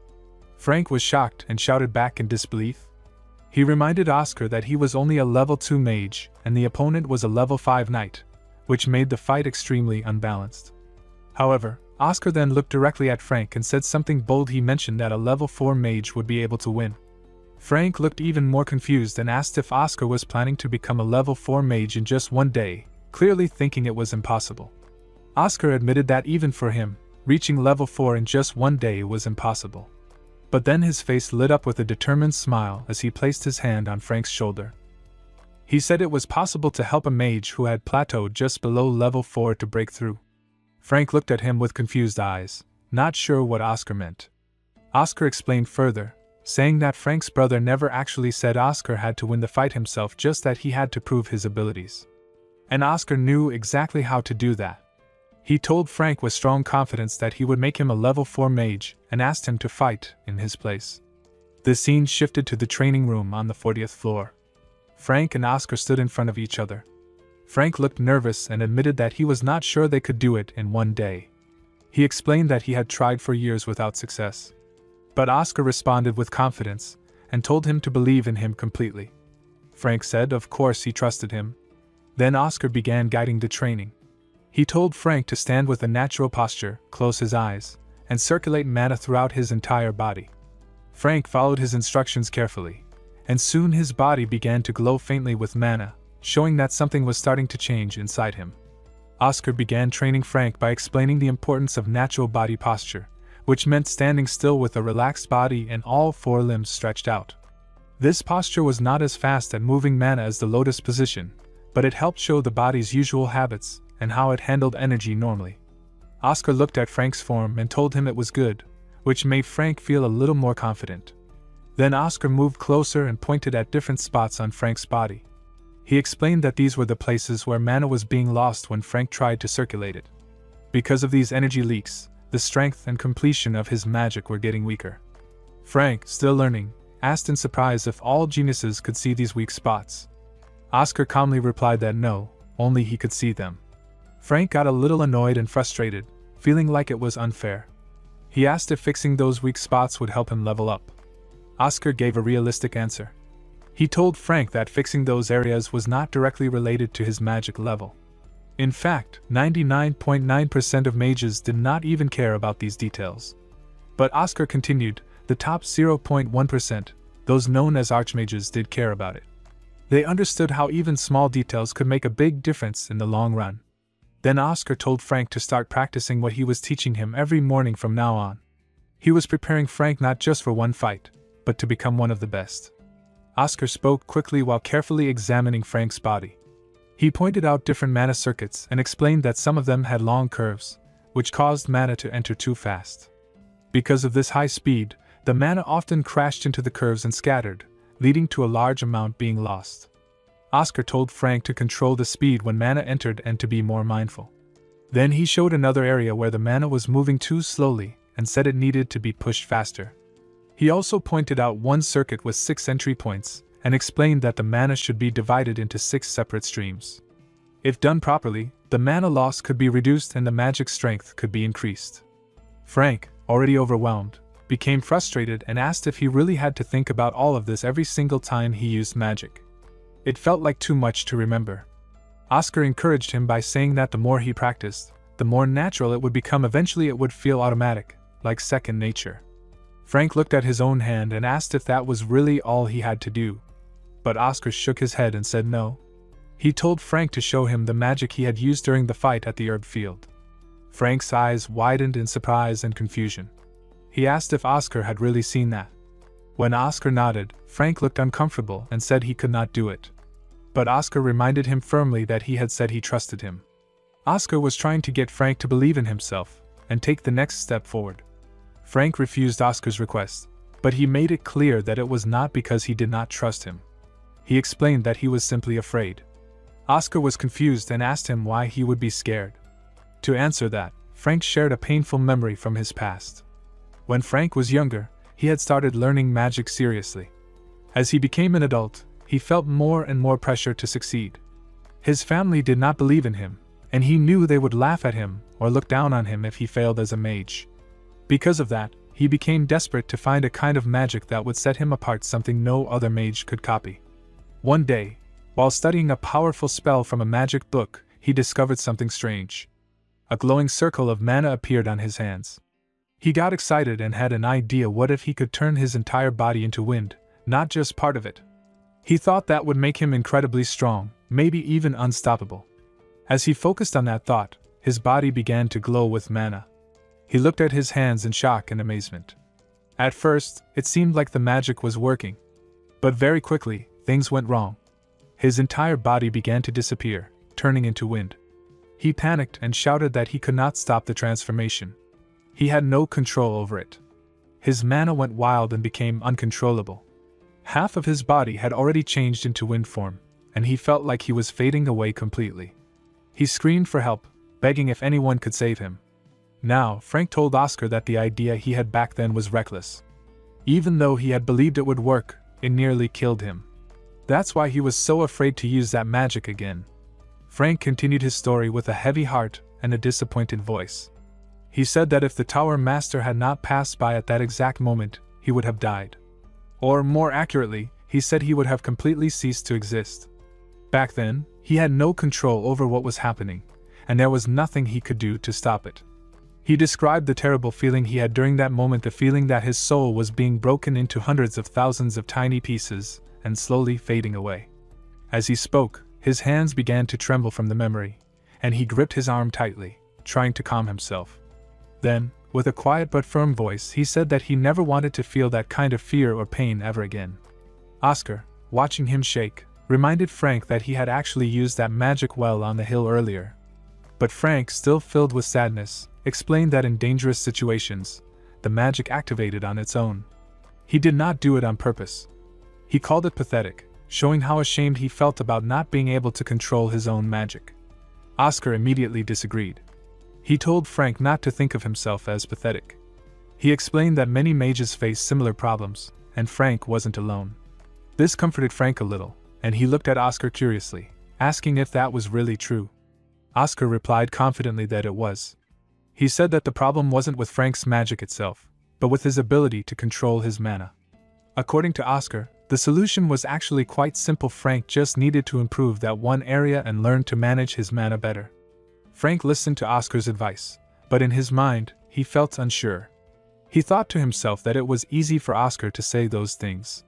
Frank was shocked and shouted back in disbelief. He reminded Oscar that he was only a level 2 mage and the opponent was a level 5 knight, which made the fight extremely unbalanced. However, Oscar then looked directly at Frank and said something bold. He mentioned that a level 4 mage would be able to win. Frank looked even more confused and asked if Oscar was planning to become a level 4 mage in just one day, clearly thinking it was impossible. Oscar admitted that even for him, reaching level 4 in just one day was impossible. But then his face lit up with a determined smile as he placed his hand on Frank's shoulder. He said it was possible to help a mage who had plateaued just below level 4 to break through. Frank looked at him with confused eyes, not sure what Oscar meant. Oscar explained further, saying that Frank's brother never actually said Oscar had to win the fight himself, just that he had to prove his abilities. And Oscar knew exactly how to do that. He told Frank with strong confidence that he would make him a level 4 mage and asked him to fight in his place. The scene shifted to the training room on the 40th floor. Frank and Oscar stood in front of each other. Frank looked nervous and admitted that he was not sure they could do it in one day. He explained that he had tried for years without success. But Oscar responded with confidence and told him to believe in him completely. Frank said of course he trusted him. Then Oscar began guiding the training. He told Frank to stand with a natural posture, close his eyes, and circulate mana throughout his entire body. Frank followed his instructions carefully, and soon his body began to glow faintly with mana, showing that something was starting to change inside him. Oscar began training Frank by explaining the importance of natural body posture, which meant standing still with a relaxed body and all four limbs stretched out. This posture was not as fast at moving mana as the lotus position, but it helped show the body's usual habits and how it handled energy normally. Oscar looked at Frank's form and told him it was good, which made Frank feel a little more confident. Then Oscar moved closer and pointed at different spots on Frank's body. He explained that these were the places where mana was being lost when Frank tried to circulate it. Because of these energy leaks, the strength and completion of his magic were getting weaker. Frank, still learning, asked in surprise if all geniuses could see these weak spots. Oscar calmly replied that no, only he could see them. Frank got a little annoyed and frustrated, feeling like it was unfair. He asked if fixing those weak spots would help him level up. Oscar gave a realistic answer. He told Frank that fixing those areas was not directly related to his magic level. In fact, 99.9% of mages did not even care about these details. But Oscar continued, the top 0.1%, those known as archmages, did care about it. They understood how even small details could make a big difference in the long run. Then Oscar told Frank to start practicing what he was teaching him every morning from now on. He was preparing Frank not just for one fight, but to become one of the best. Oscar spoke quickly while carefully examining Frank's body. He pointed out different mana circuits and explained that some of them had long curves, which caused mana to enter too fast. Because of this high speed, the mana often crashed into the curves and scattered, leading to a large amount being lost. Oscar told Frank to control the speed when mana entered and to be more mindful. Then he showed another area where the mana was moving too slowly and said it needed to be pushed faster. He also pointed out one circuit with 6 entry points and explained that the mana should be divided into 6 separate streams. If done properly, the mana loss could be reduced and the magic strength could be increased. Frank, already overwhelmed, became frustrated and asked if he really had to think about all of this every single time he used magic. It felt like too much to remember. Oscar encouraged him by saying that the more he practiced, the more natural it would become. Eventually it would feel automatic, like second nature. Frank looked at his own hand and asked if that was really all he had to do. But Oscar shook his head and said no. He told Frank to show him the magic he had used during the fight at the herb field. Frank's eyes widened in surprise and confusion. He asked if Oscar had really seen that. When Oscar nodded, Frank looked uncomfortable and said he could not do it. But Oscar reminded him firmly that he had said he trusted him. Oscar was trying to get Frank to believe in himself and take the next step forward. Frank refused Oscar's request, but he made it clear that it was not because he did not trust him. He explained that he was simply afraid. Oscar was confused and asked him why he would be scared. To answer that, Frank shared a painful memory from his past. When Frank was younger, he had started learning magic seriously. As he became an adult, he felt more and more pressure to succeed. His family did not believe in him, and he knew they would laugh at him or look down on him if he failed as a mage. Because of that, he became desperate to find a kind of magic that would set him apart, something no other mage could copy. One day, while studying a powerful spell from a magic book, he discovered something strange. A glowing circle of mana appeared on his hands. He got excited and had an idea. What if he could turn his entire body into wind, not just part of it? He thought that would make him incredibly strong, maybe even unstoppable. As he focused on that thought, his body began to glow with mana. He looked at his hands in shock and amazement. At first, it seemed like the magic was working. But very quickly, things went wrong. His entire body began to disappear, turning into wind. He panicked and shouted that he could not stop the transformation. He had no control over it. His mana went wild and became uncontrollable. Half of his body had already changed into wind form, and he felt like he was fading away completely. He screamed for help, begging if anyone could save him. Now, Frank told Oscar that the idea he had back then was reckless. Even though he had believed it would work, it nearly killed him. That's why he was so afraid to use that magic again. Frank continued his story with a heavy heart and a disappointed voice. He said that if the Tower Master had not passed by at that exact moment, he would have died. Or more accurately, he said he would have completely ceased to exist. Back then, he had no control over what was happening, and there was nothing he could do to stop it. He described the terrible feeling he had during that moment, the feeling that his soul was being broken into hundreds of thousands of tiny pieces and slowly fading away. As he spoke, his hands began to tremble from the memory, and he gripped his arm tightly, trying to calm himself. Then, with a quiet but firm voice, he said that he never wanted to feel that kind of fear or pain ever again. Oscar, watching him shake, reminded Frank that he had actually used that magic well on the hill earlier. But Frank, still filled with sadness, explained that in dangerous situations, the magic activated on its own. He did not do it on purpose. He called it pathetic, showing how ashamed he felt about not being able to control his own magic. Oscar immediately disagreed. He told Frank not to think of himself as pathetic. He explained that many mages face similar problems, and Frank wasn't alone. This comforted Frank a little, and he looked at Oscar curiously, asking if that was really true. Oscar replied confidently that it was. He said that the problem wasn't with Frank's magic itself, but with his ability to control his mana. According to Oscar, the solution was actually quite simple. Frank just needed to improve that one area and learn to manage his mana better. Frank listened to Oscar's advice, but in his mind, he felt unsure. He thought to himself that it was easy for Oscar to say those things.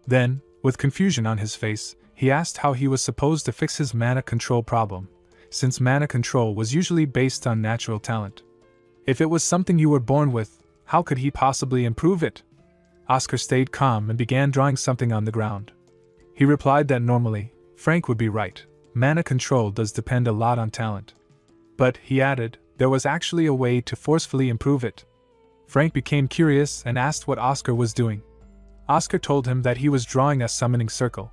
Then, with confusion on his face, he asked how he was supposed to fix his mana control problem, since mana control was usually based on natural talent. If it was something you were born with, how could he possibly improve it? Oscar stayed calm and began drawing something on the ground. He replied that normally, Frank would be right, mana control does depend a lot on talent. But, he added, there was actually a way to forcefully improve it. Frank became curious and asked what Oscar was doing. Oscar told him that he was drawing a summoning circle.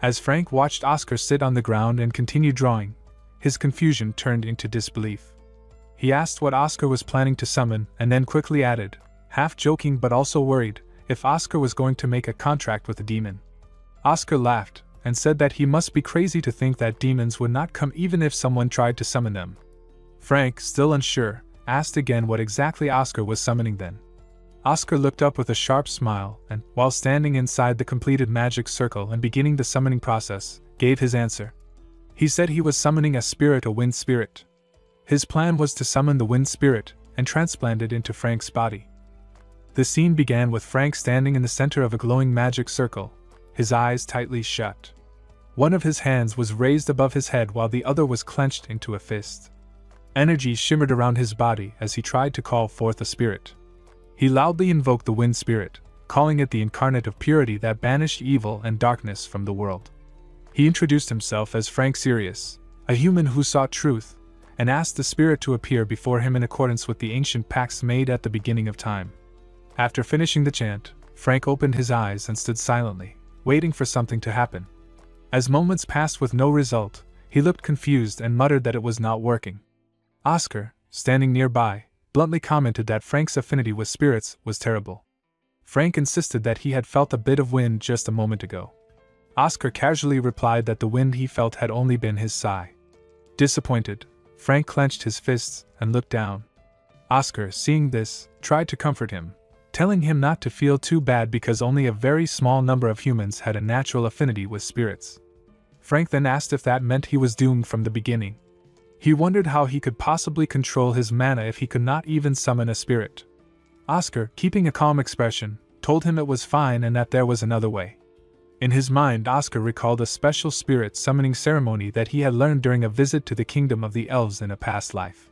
As Frank watched Oscar sit on the ground and continue drawing, his confusion turned into disbelief. He asked what Oscar was planning to summon and then quickly added, half joking but also worried, if Oscar was going to make a contract with a demon. Oscar laughed and said that he must be crazy to think that demons would not come even if someone tried to summon them. Frank, still unsure, asked again what exactly Oscar was summoning then. Oscar looked up with a sharp smile and, while standing inside the completed magic circle and beginning the summoning process, gave his answer. He said he was summoning a wind spirit. His plan was to summon the wind spirit and transplant it into Frank's body. The scene began with Frank standing in the center of a glowing magic circle, his eyes tightly shut. One of his hands was raised above his head while the other was clenched into a fist. Energy shimmered around his body as he tried to call forth a spirit. He loudly invoked the wind spirit, calling it the incarnate of purity that banished evil and darkness from the world. He introduced himself as Frank Sirius, a human who sought truth, and asked the spirit to appear before him in accordance with the ancient pacts made at the beginning of time. After finishing the chant, Frank opened his eyes and stood silently, waiting for something to happen. As moments passed with no result, he looked confused and muttered that it was not working. Oscar, standing nearby, bluntly commented that Frank's affinity with spirits was terrible. Frank insisted that he had felt a bit of wind just a moment ago. Oscar casually replied that the wind he felt had only been his sigh. Disappointed, Frank clenched his fists and looked down. Oscar, seeing this, tried to comfort him, telling him not to feel too bad because only a very small number of humans had a natural affinity with spirits. Frank then asked if that meant he was doomed from the beginning. He wondered how he could possibly control his mana if he could not even summon a spirit. Oscar, keeping a calm expression, told him it was fine and that there was another way. In his mind, Oscar recalled a special spirit summoning ceremony that he had learned during a visit to the kingdom of the elves in a past life.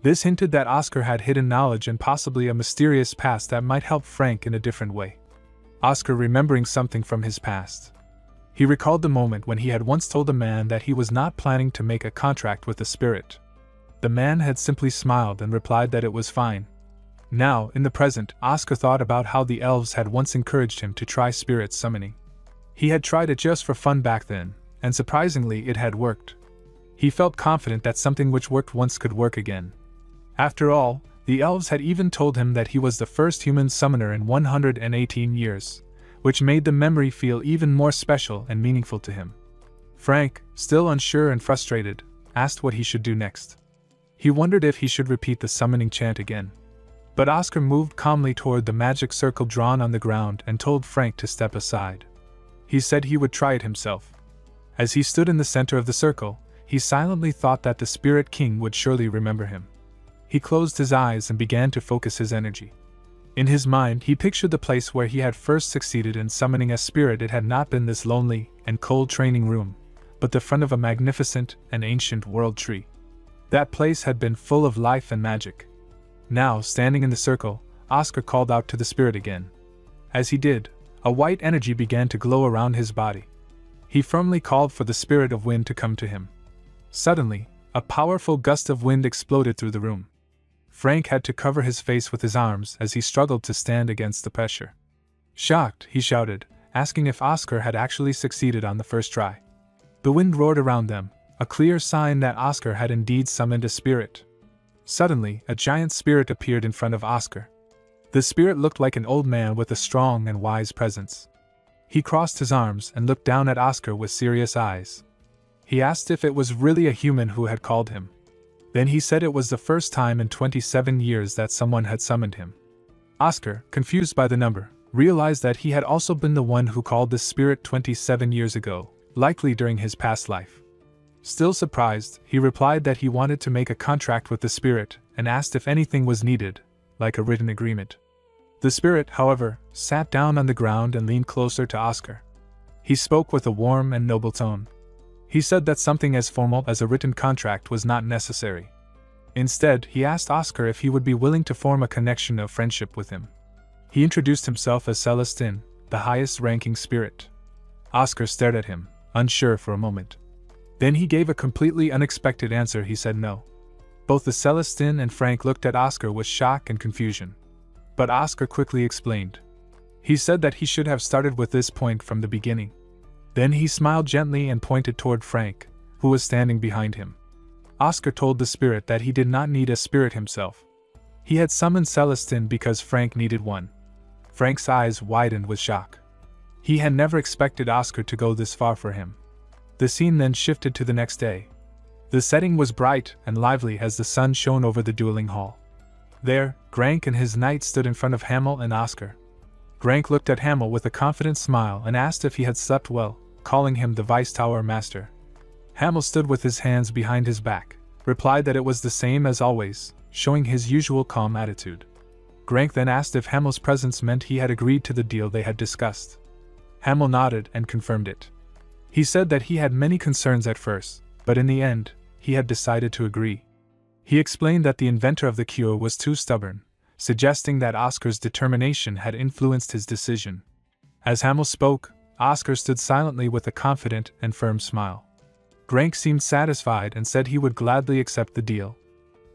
This hinted that Oscar had hidden knowledge and possibly a mysterious past that might help Frank in a different way. Oscar remembering something from his past. He recalled the moment when he had once told a man that he was not planning to make a contract with the spirit. The man had simply smiled and replied that it was fine. Now, in the present, Oscar thought about how the elves had once encouraged him to try spirit summoning. He had tried it just for fun back then, and surprisingly it had worked. He felt confident that something which worked once could work again. After all, the elves had even told him that he was the first human summoner in 118 years, which made the memory feel even more special and meaningful to him. Frank, still unsure and frustrated, asked what he should do next. He wondered if he should repeat the summoning chant again. But Oscar moved calmly toward the magic circle drawn on the ground and told Frank to step aside. He said he would try it himself. As he stood in the center of the circle, he silently thought that the Spirit King would surely remember him. He closed his eyes and began to focus his energy. In his mind, he pictured the place where he had first succeeded in summoning a spirit. It had not been this lonely and cold training room, but the front of a magnificent and ancient world tree. That place had been full of life and magic. Now, standing in the circle, Oscar called out to the spirit again. As he did, a white energy began to glow around his body. He firmly called for the spirit of wind to come to him. Suddenly, a powerful gust of wind exploded through the room. Frank had to cover his face with his arms as he struggled to stand against the pressure. Shocked, he shouted, asking if Oscar had actually succeeded on the first try. The wind roared around them, a clear sign that Oscar had indeed summoned a spirit. Suddenly, a giant spirit appeared in front of Oscar. The spirit looked like an old man with a strong and wise presence. He crossed his arms and looked down at Oscar with serious eyes. He asked if it was really a human who had called him. Then he said it was the first time in 27 years that someone had summoned him. Oscar, confused by the number, realized that he had also been the one who called the spirit 27 years ago, likely during his past life. Still surprised, he replied that he wanted to make a contract with the spirit and asked if anything was needed, like a written agreement. The spirit, however, sat down on the ground and leaned closer to Oscar. He spoke with a warm and noble tone. He said that something as formal as a written contract was not necessary. Instead, he asked Oscar if he would be willing to form a connection of friendship with him. He introduced himself as Celestine, the highest-ranking spirit. Oscar stared at him, unsure for a moment. Then he gave a completely unexpected answer. He said no. Both the Celestine and Frank looked at Oscar with shock and confusion. But Oscar quickly explained. He said that he should have started with this point from the beginning. Then he smiled gently and pointed toward Frank, who was standing behind him. Oscar told the spirit that he did not need a spirit himself. He had summoned Celestine because Frank needed one. Frank's eyes widened with shock. He had never expected Oscar to go this far for him. The scene then shifted to the next day. The setting was bright and lively as the sun shone over the dueling hall. There, Grank and his knight stood in front of Hamel and Oscar. Grank looked at Hamel with a confident smile and asked if he had slept well, calling him the Vice Tower Master. Hamel stood with his hands behind his back, replied that it was the same as always, showing his usual calm attitude. Grank then asked if Hamel's presence meant he had agreed to the deal they had discussed. Hamel nodded and confirmed it. He said that he had many concerns at first, but in the end, he had decided to agree. He explained that the inventor of the cure was too stubborn, suggesting that Oscar's determination had influenced his decision. As Hamel spoke, Oscar stood silently with a confident and firm smile. Grank seemed satisfied and said he would gladly accept the deal.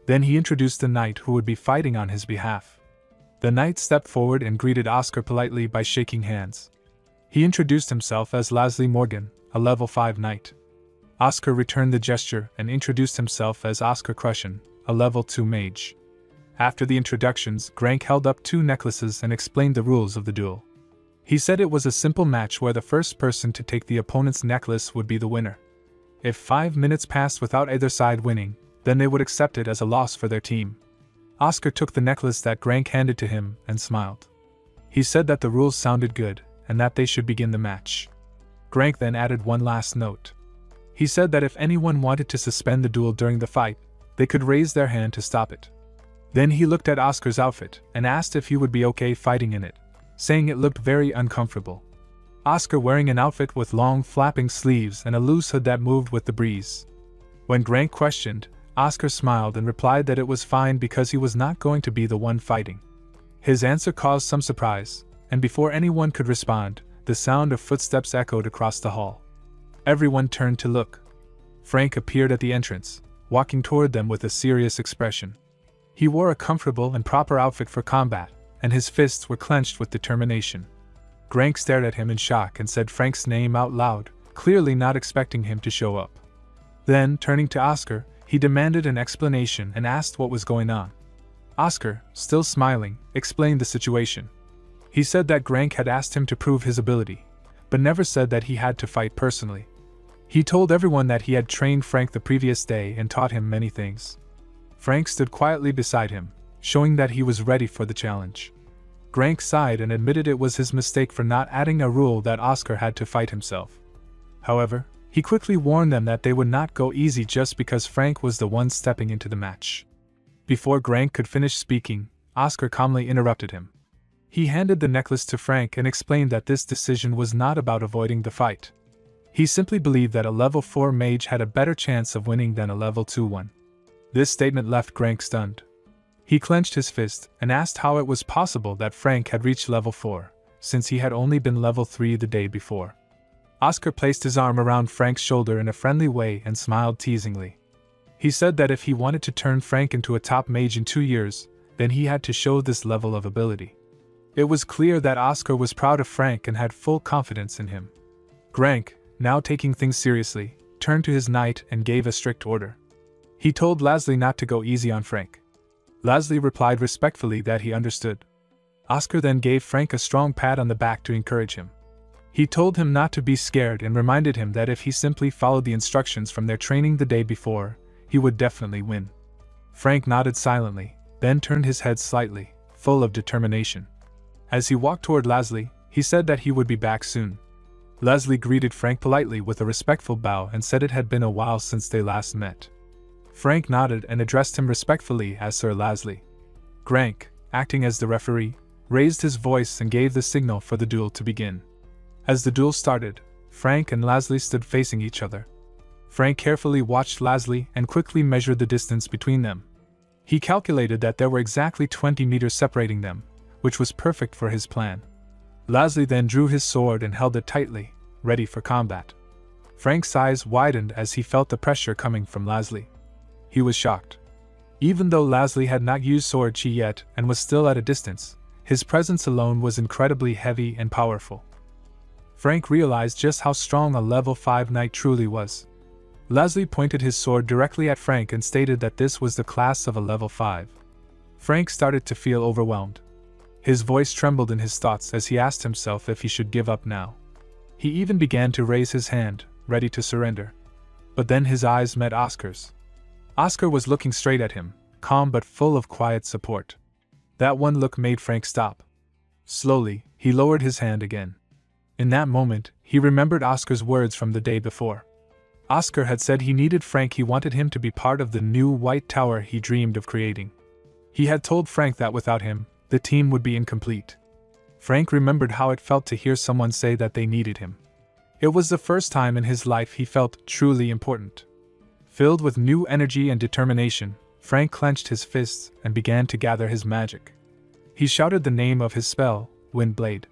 Then he introduced the knight who would be fighting on his behalf. The knight stepped forward and greeted Oscar politely by shaking hands. He introduced himself as Laslie Morgan, a level 5 knight. Oscar returned the gesture and introduced himself as Oscar Crushen, a level 2 mage. After the introductions, Grank held up 2 necklaces and explained the rules of the duel. He said it was a simple match where the first person to take the opponent's necklace would be the winner. If 5 minutes passed without either side winning, then they would accept it as a loss for their team. Oscar took the necklace that Grank handed to him and smiled. He said that the rules sounded good, and that they should begin the match. Grank then added one last note. He said that if anyone wanted to suspend the duel during the fight, they could raise their hand to stop it. Then he looked at Oscar's outfit and asked if he would be okay fighting in it, saying it looked very uncomfortable. Oscar wearing an outfit with long flapping sleeves and a loose hood that moved with the breeze. When Grank questioned, Oscar smiled and replied that it was fine because he was not going to be the one fighting. His answer caused some surprise, and before anyone could respond, the sound of footsteps echoed across the hall. Everyone turned to look. Frank appeared at the entrance, walking toward them with a serious expression. He wore a comfortable and proper outfit for combat, and his fists were clenched with determination. Grank stared at him in shock and said Frank's name out loud, clearly not expecting him to show up. Then, turning to Oscar, he demanded an explanation and asked what was going on. Oscar, still smiling, explained the situation. He said that Grank had asked him to prove his ability, but never said that he had to fight personally. He told everyone that he had trained Frank the previous day and taught him many things. Frank stood quietly beside him, showing that he was ready for the challenge. Grank sighed and admitted it was his mistake for not adding a rule that Oscar had to fight himself. However, he quickly warned them that they would not go easy just because Frank was the one stepping into the match. Before Grank could finish speaking, Oscar calmly interrupted him. He handed the necklace to Frank and explained that this decision was not about avoiding the fight. He simply believed that a level 4 mage had a better chance of winning than a level 2 one. This statement left Frank stunned. He clenched his fist and asked how it was possible that Frank had reached level 4, since he had only been level 3 the day before. Oscar placed his arm around Frank's shoulder in a friendly way and smiled teasingly. He said that if he wanted to turn Frank into a top mage in 2 years, then he had to show this level of ability. It was clear that Oscar was proud of Frank and had full confidence in him. Frank, now taking things seriously, turned to his knight and gave a strict order. He told Laszlo not to go easy on Frank. Laszlo replied respectfully that he understood. Oscar then gave Frank a strong pat on the back to encourage him. He told him not to be scared and reminded him that if he simply followed the instructions from their training the day before, he would definitely win. Frank nodded silently, then turned his head slightly, full of determination. As he walked toward Laszlo, he said that he would be back soon. Laszlo greeted Frank politely with a respectful bow and said it had been a while since they last met. Frank nodded and addressed him respectfully as Sir Laszlo. Frank, acting as the referee, raised his voice and gave the signal for the duel to begin. As the duel started, Frank and Laszlo stood facing each other. Frank carefully watched Laszlo and quickly measured the distance between them. He calculated that there were exactly 20 meters separating them, which was perfect for his plan. Laszlo then drew his sword and held it tightly, ready for combat. Frank's eyes widened as he felt the pressure coming from Laszlo. He was shocked. Even though Laszlo had not used sword chi yet and was still at a distance, his presence alone was incredibly heavy and powerful. Frank realized just how strong a level 5 knight truly was. Laszlo pointed his sword directly at Frank and stated that this was the class of a level 5. Frank started to feel overwhelmed. His voice trembled in his thoughts as he asked himself if he should give up now. He even began to raise his hand, ready to surrender. But then his eyes met Oscar's. Oscar was looking straight at him, calm but full of quiet support. That one look made Frank stop. Slowly, he lowered his hand again. In that moment, he remembered Oscar's words from the day before. Oscar had said he needed Frank. He wanted him to be part of the new White Tower he dreamed of creating. He had told Frank that without him, the team would be incomplete. Frank remembered how it felt to hear someone say that they needed him. It was the first time in his life he felt truly important. Filled with new energy and determination, Frank clenched his fists and began to gather his magic. He shouted the name of his spell, Wind Blade.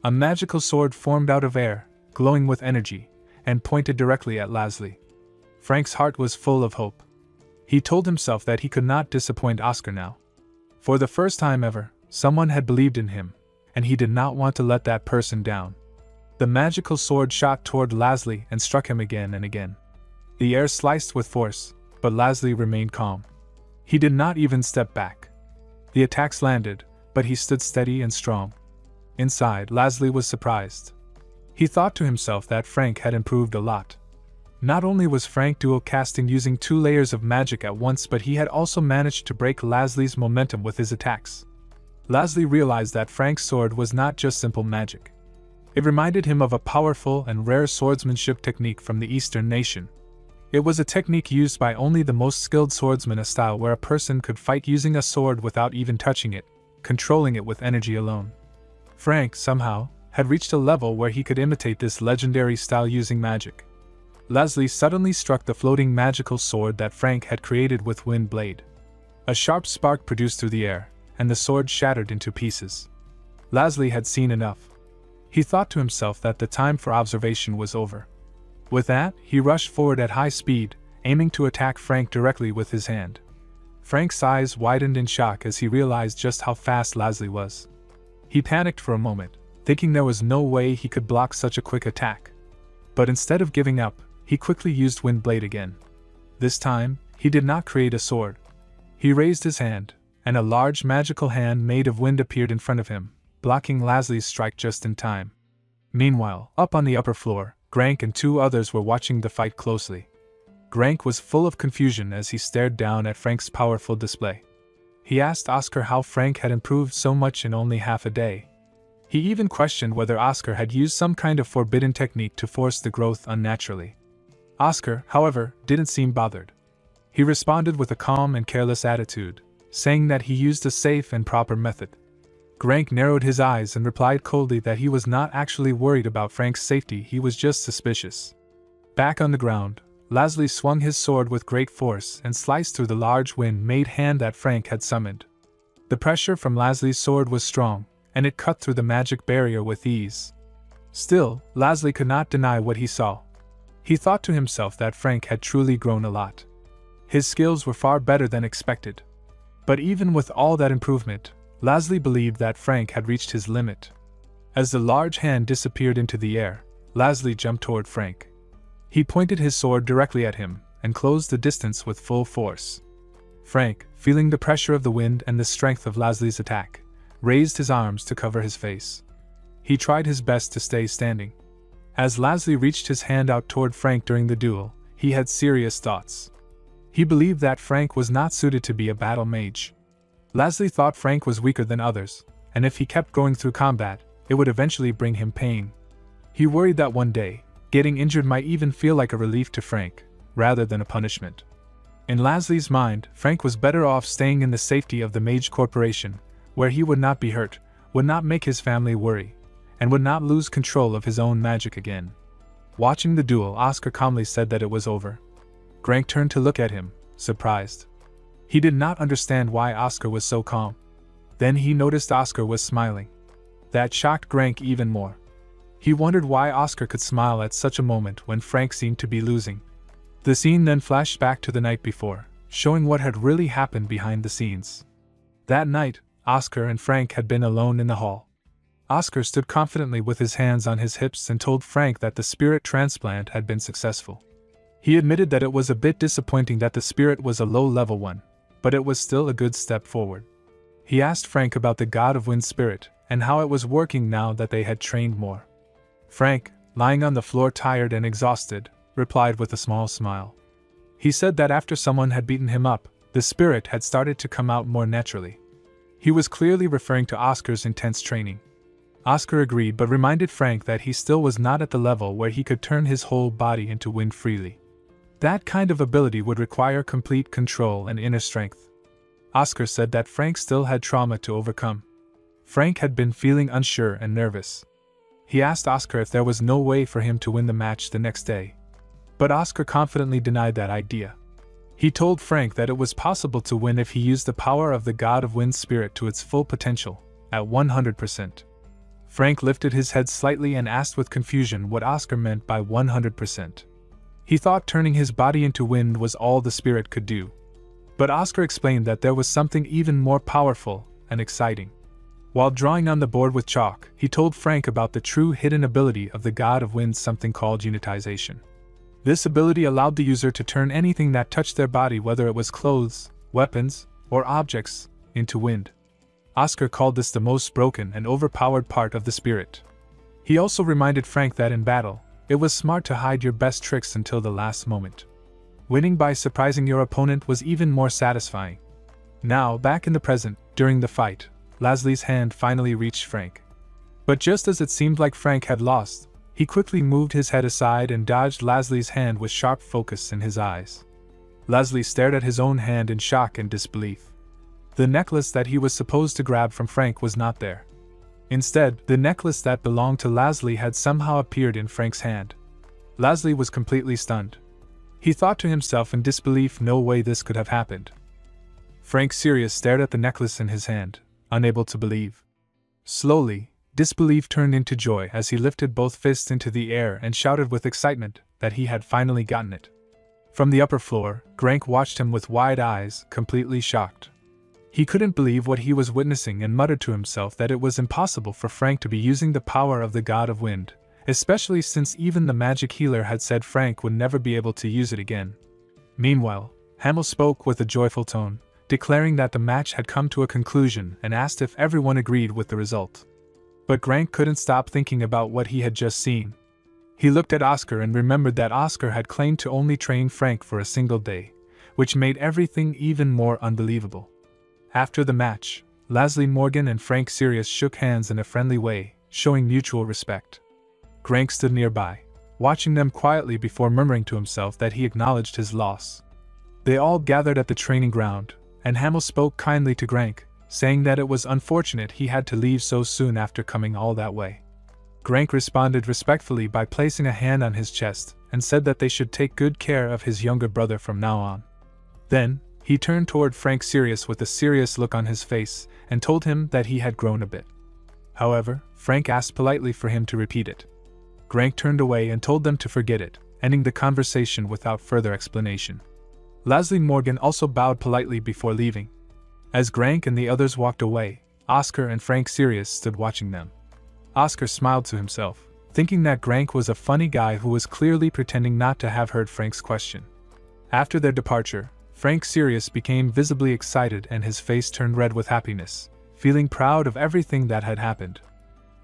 A magical sword formed out of air, glowing with energy, and pointed directly at Laszlo. Frank's heart was full of hope. He told himself that he could not disappoint Oscar now. For the first time ever, someone had believed in him, and he did not want to let that person down. The magical sword shot toward Laszlo and struck him again and again. The air sliced with force, but Laszlo remained calm. He did not even step back. The attacks landed, but he stood steady and strong. Inside, Laszlo was surprised. He thought to himself that Frank had improved a lot. Not only was Frank dual casting using 2 layers of magic at once, but he had also managed to break Laszlo's momentum with his attacks. Laszlo realized that Frank's sword was not just simple magic. It reminded him of a powerful and rare swordsmanship technique from the Eastern nation. It was a technique used by only the most skilled swordsmen, a style where a person could fight using a sword without even touching it, controlling it with energy alone. Frank, somehow, had reached a level where he could imitate this legendary style using magic. Laszlo suddenly struck the floating magical sword that Frank had created with Wind Blade. A sharp spark produced through the air, and the sword shattered into pieces. Laszlo had seen enough. He thought to himself that the time for observation was over. With that, he rushed forward at high speed, aiming to attack Frank directly with his hand. Frank's eyes widened in shock as he realized just how fast Laszlo was. He panicked for a moment, thinking there was no way he could block such a quick attack. But instead of giving up, he quickly used Wind Blade again. This time, he did not create a sword. He raised his hand, and a large magical hand made of wind appeared in front of him, blocking Laszlo's strike just in time. Meanwhile, up on the upper floor, Frank and 2 others were watching the fight closely. Frank was full of confusion as he stared down at Frank's powerful display. He asked Oscar how Frank had improved so much in only half a day. He even questioned whether Oscar had used some kind of forbidden technique to force the growth unnaturally. Oscar, however, didn't seem bothered. He responded with a calm and careless attitude, saying that he used a safe and proper method. Frank narrowed his eyes and replied coldly that he was not actually worried about Frank's safety, he was just suspicious. Back on the ground, Laszlo swung his sword with great force and sliced through the large wind-made hand that Frank had summoned. The pressure from Laszlo's sword was strong, and it cut through the magic barrier with ease. Still, Laszlo could not deny what he saw. He thought to himself that Frank had truly grown a lot. His skills were far better than expected. But even with all that improvement, Laszlo believed that Frank had reached his limit. As the large hand disappeared into the air, Laszlo jumped toward Frank. He pointed his sword directly at him and closed the distance with full force. Frank, feeling the pressure of the wind and the strength of Laszlo's attack, raised his arms to cover his face. He tried his best to stay standing. As Laszlo reached his hand out toward Frank during the duel, he had serious thoughts. He believed that Frank was not suited to be a battle mage. Laszlo thought Frank was weaker than others, and if he kept going through combat, it would eventually bring him pain. He worried that one day, getting injured might even feel like a relief to Frank, rather than a punishment. In Laszlo's mind, Frank was better off staying in the safety of the Mage Corporation, where he would not be hurt, would not make his family worry, and would not lose control of his own magic again. Watching the duel, Oscar calmly said that it was over. Grank turned to look at him, surprised. He did not understand why Oscar was so calm. Then he noticed Oscar was smiling. That shocked Grank even more. He wondered why Oscar could smile at such a moment when Frank seemed to be losing. The scene then flashed back to the night before, showing what had really happened behind the scenes. That night, Oscar and Frank had been alone in the hall. Oscar stood confidently with his hands on his hips and told Frank that the spirit transplant had been successful. He admitted that it was a bit disappointing that the spirit was a low-level one, but it was still a good step forward. He asked Frank about the God of Wind spirit and how it was working now that they had trained more. Frank, lying on the floor tired and exhausted, replied with a small smile. He said that after someone had beaten him up, the spirit had started to come out more naturally. He was clearly referring to Oscar's intense training. Oscar agreed but reminded Frank that he still was not at the level where he could turn his whole body into wind freely. That kind of ability would require complete control and inner strength. Oscar said that Frank still had trauma to overcome. Frank had been feeling unsure and nervous. He asked Oscar if there was no way for him to win the match the next day. But Oscar confidently denied that idea. He told Frank that it was possible to win if he used the power of the God of Wind spirit to its full potential, at 100%. Frank lifted his head slightly and asked with confusion what Oscar meant by 100%. He thought turning his body into wind was all the spirit could do. But Oscar explained that there was something even more powerful and exciting. While drawing on the board with chalk, he told Frank about the true hidden ability of the God of Wind, something called unitization. This ability allowed the user to turn anything that touched their body, whether it was clothes, weapons, or objects, into wind. Oscar called this the most broken and overpowered part of the spirit. He also reminded Frank that in battle, it was smart to hide your best tricks until the last moment. Winning by surprising your opponent was even more satisfying. Now, back in the present, during the fight, Laszlo's hand finally reached Frank. But just as it seemed like Frank had lost, he quickly moved his head aside and dodged Laszlo's hand with sharp focus in his eyes. Laszlo stared at his own hand in shock and disbelief. The necklace that he was supposed to grab from Frank was not there. Instead, the necklace that belonged to Laszlo had somehow appeared in Frank's hand. Laszlo was completely stunned. He thought to himself in disbelief, no way this could have happened. Frank Sirius stared at the necklace in his hand, unable to believe. Slowly, disbelief turned into joy as he lifted both fists into the air and shouted with excitement that he had finally gotten it. From the upper floor, Grank watched him with wide eyes, completely shocked. He couldn't believe what he was witnessing and muttered to himself that it was impossible for Frank to be using the power of the God of Wind, especially since even the magic healer had said Frank would never be able to use it again. Meanwhile, Hamel spoke with a joyful tone, declaring that the match had come to a conclusion and asked if everyone agreed with the result. But Grank couldn't stop thinking about what he had just seen. He looked at Oscar and remembered that Oscar had claimed to only train Frank for a single day, which made everything even more unbelievable. After the match, Laszlo Morgan and Frank Sirius shook hands in a friendly way, showing mutual respect. Grank stood nearby, watching them quietly before murmuring to himself that he acknowledged his loss. They all gathered at the training ground, and Hamel spoke kindly to Grank, saying that it was unfortunate he had to leave so soon after coming all that way. Grank responded respectfully by placing a hand on his chest, and said that they should take good care of his younger brother from now on. Then, he turned toward Frank Sirius with a serious look on his face and told him that he had grown a bit. However, Frank asked politely for him to repeat it. Grank turned away and told them to forget it, ending the conversation without further explanation. Leslie Morgan also bowed politely before leaving. As Grank and the others walked away, Oscar and Frank Sirius stood watching them. Oscar smiled to himself, thinking that Grank was a funny guy who was clearly pretending not to have heard Frank's question. After their departure, Frank Sirius became visibly excited and his face turned red with happiness, feeling proud of everything that had happened.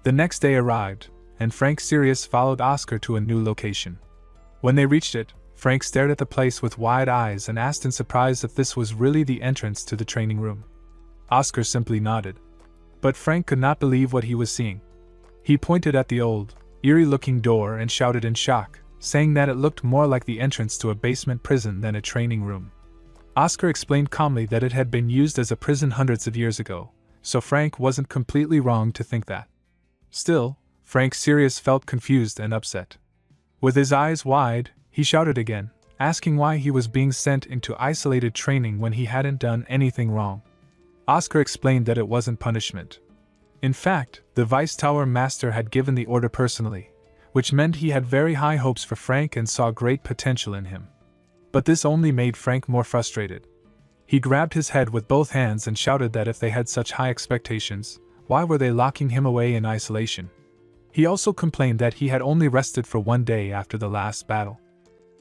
The next day arrived, and Frank Sirius followed Oscar to a new location. When they reached it, Frank stared at the place with wide eyes and asked in surprise if this was really the entrance to the training room. Oscar simply nodded. But Frank could not believe what he was seeing. He pointed at the old, eerie-looking door and shouted in shock, saying that it looked more like the entrance to a basement prison than a training room. Oscar explained calmly that it had been used as a prison hundreds of years ago, so Frank wasn't completely wrong to think that. Still, Frank Sirius felt confused and upset. With his eyes wide, he shouted again, asking why he was being sent into isolated training when he hadn't done anything wrong. Oscar explained that it wasn't punishment. In fact, the Vice Tower Master had given the order personally, which meant he had very high hopes for Frank and saw great potential in him. But this only made Frank more frustrated. He grabbed his head with both hands and shouted that if they had such high expectations, why were they locking him away in isolation? He also complained that he had only rested for one day after the last battle.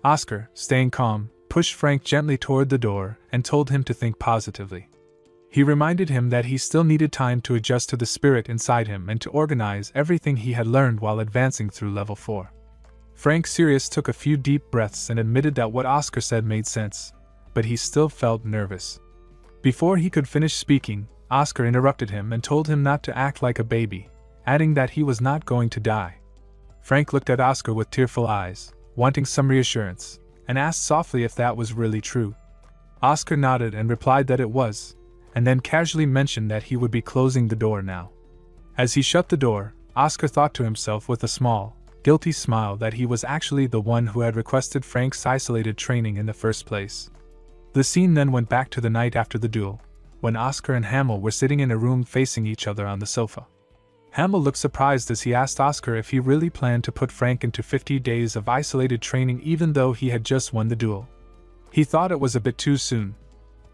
Oscar, staying calm, pushed Frank gently toward the door and told him to think positively. He reminded him that he still needed time to adjust to the spirit inside him and to organize everything he had learned while advancing through level 4. Frank Sirius took a few deep breaths and admitted that what Oscar said made sense, but he still felt nervous. Before he could finish speaking, Oscar interrupted him and told him not to act like a baby, adding that he was not going to die. Frank looked at Oscar with tearful eyes, wanting some reassurance, and asked softly if that was really true. Oscar nodded and replied that it was, and then casually mentioned that he would be closing the door now. As he shut the door, Oscar thought to himself with a small, guilty smile that he was actually the one who had requested Frank's isolated training in the first place. The scene then went back to the night after the duel, when Oscar and Hamill were sitting in a room facing each other on the sofa. Hamill looked surprised as he asked Oscar if he really planned to put Frank into 50 days of isolated training even though he had just won the duel. He thought it was a bit too soon.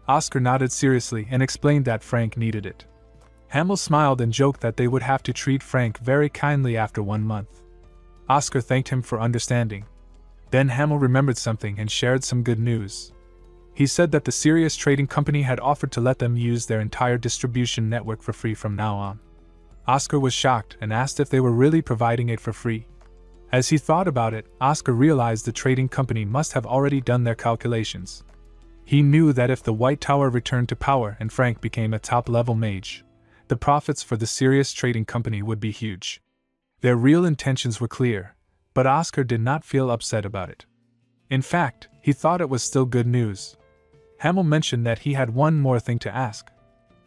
Oscar nodded seriously and explained that Frank needed it. Hamill smiled and joked that they would have to treat Frank very kindly after 1 month. Oscar thanked him for understanding. Then Hamill remembered something and shared some good news. He said that the Sirius Trading Company had offered to let them use their entire distribution network for free from now on. Oscar was shocked and asked if they were really providing it for free. As he thought about it, Oscar realized the trading company must have already done their calculations. He knew that if the White Tower returned to power and Frank became a top-level mage, the profits for the Sirius Trading Company would be huge. Their real intentions were clear, but Oscar did not feel upset about it. In fact, he thought it was still good news. Hamill mentioned that he had one more thing to ask.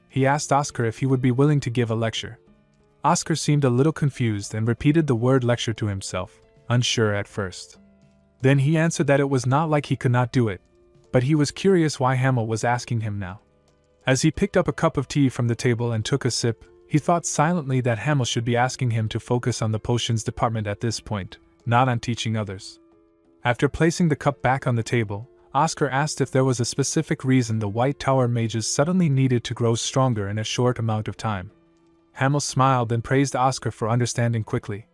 He asked Oscar if he would be willing to give a lecture. Oscar seemed a little confused and repeated the word lecture to himself, unsure at first. Then he answered that it was not like he could not do it, but he was curious why Hamill was asking him now. As he picked up a cup of tea from the table and took a sip, he thought silently that Hamill should be asking him to focus on the potions department at this point, not on teaching others. After placing the cup back on the table, Oscar asked if there was a specific reason the White Tower mages suddenly needed to grow stronger in a short amount of time. Hamill smiled and praised Oscar for understanding quickly.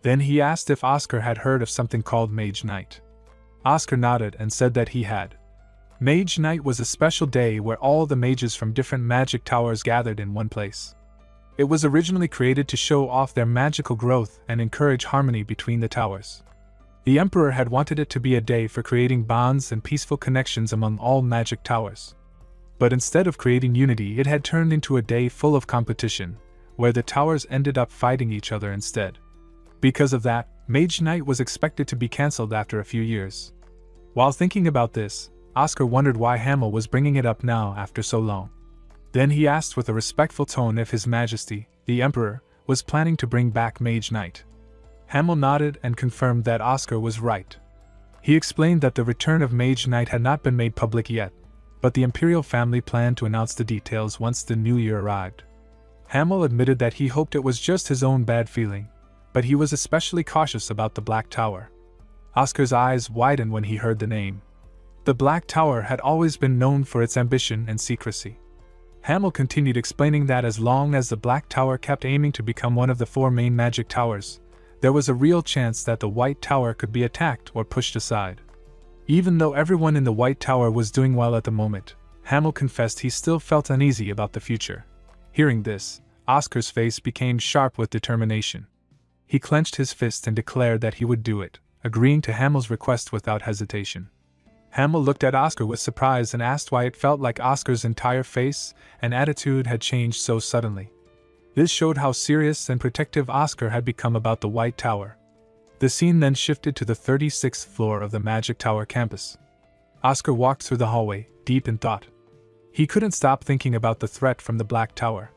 Then he asked if Oscar had heard of something called Mage Night. Oscar nodded and said that he had. Mage Night was a special day where all the mages from different magic towers gathered in one place. It was originally created to show off their magical growth and encourage harmony between the towers. The Emperor had wanted it to be a day for creating bonds and peaceful connections among all magic towers. But instead of creating unity, it had turned into a day full of competition, where the towers ended up fighting each other instead. Because of that, Mage Night was expected to be cancelled after a few years. While thinking about this, Oscar wondered why Hamill was bringing it up now after so long. Then he asked with a respectful tone if His Majesty, the Emperor, was planning to bring back Mage Night. Hamill nodded and confirmed that Oscar was right. He explained that the return of Mage Knight had not been made public yet, but the Imperial family planned to announce the details once the new year arrived. Hamel admitted that he hoped it was just his own bad feeling, but he was especially cautious about the Black Tower. Oscar's eyes widened when he heard the name. The Black Tower had always been known for its ambition and secrecy. Hamel continued explaining that as long as the Black Tower kept aiming to become one of the 4 main magic towers, there was a real chance that the White Tower could be attacked or pushed aside. Even though everyone in the White Tower was doing well at the moment, Hamel confessed he still felt uneasy about the future. Hearing this, Oscar's face became sharp with determination. He clenched his fist and declared that he would do it, agreeing to Hamel's request without hesitation. Hamel looked at Oscar with surprise and asked why it felt like Oscar's entire face and attitude had changed so suddenly. This showed how serious and protective Oscar had become about the White Tower. The scene then shifted to the 36th floor of the Magic Tower campus. Oscar walked through the hallway, deep in thought. He couldn't stop thinking about the threat from the Black Tower.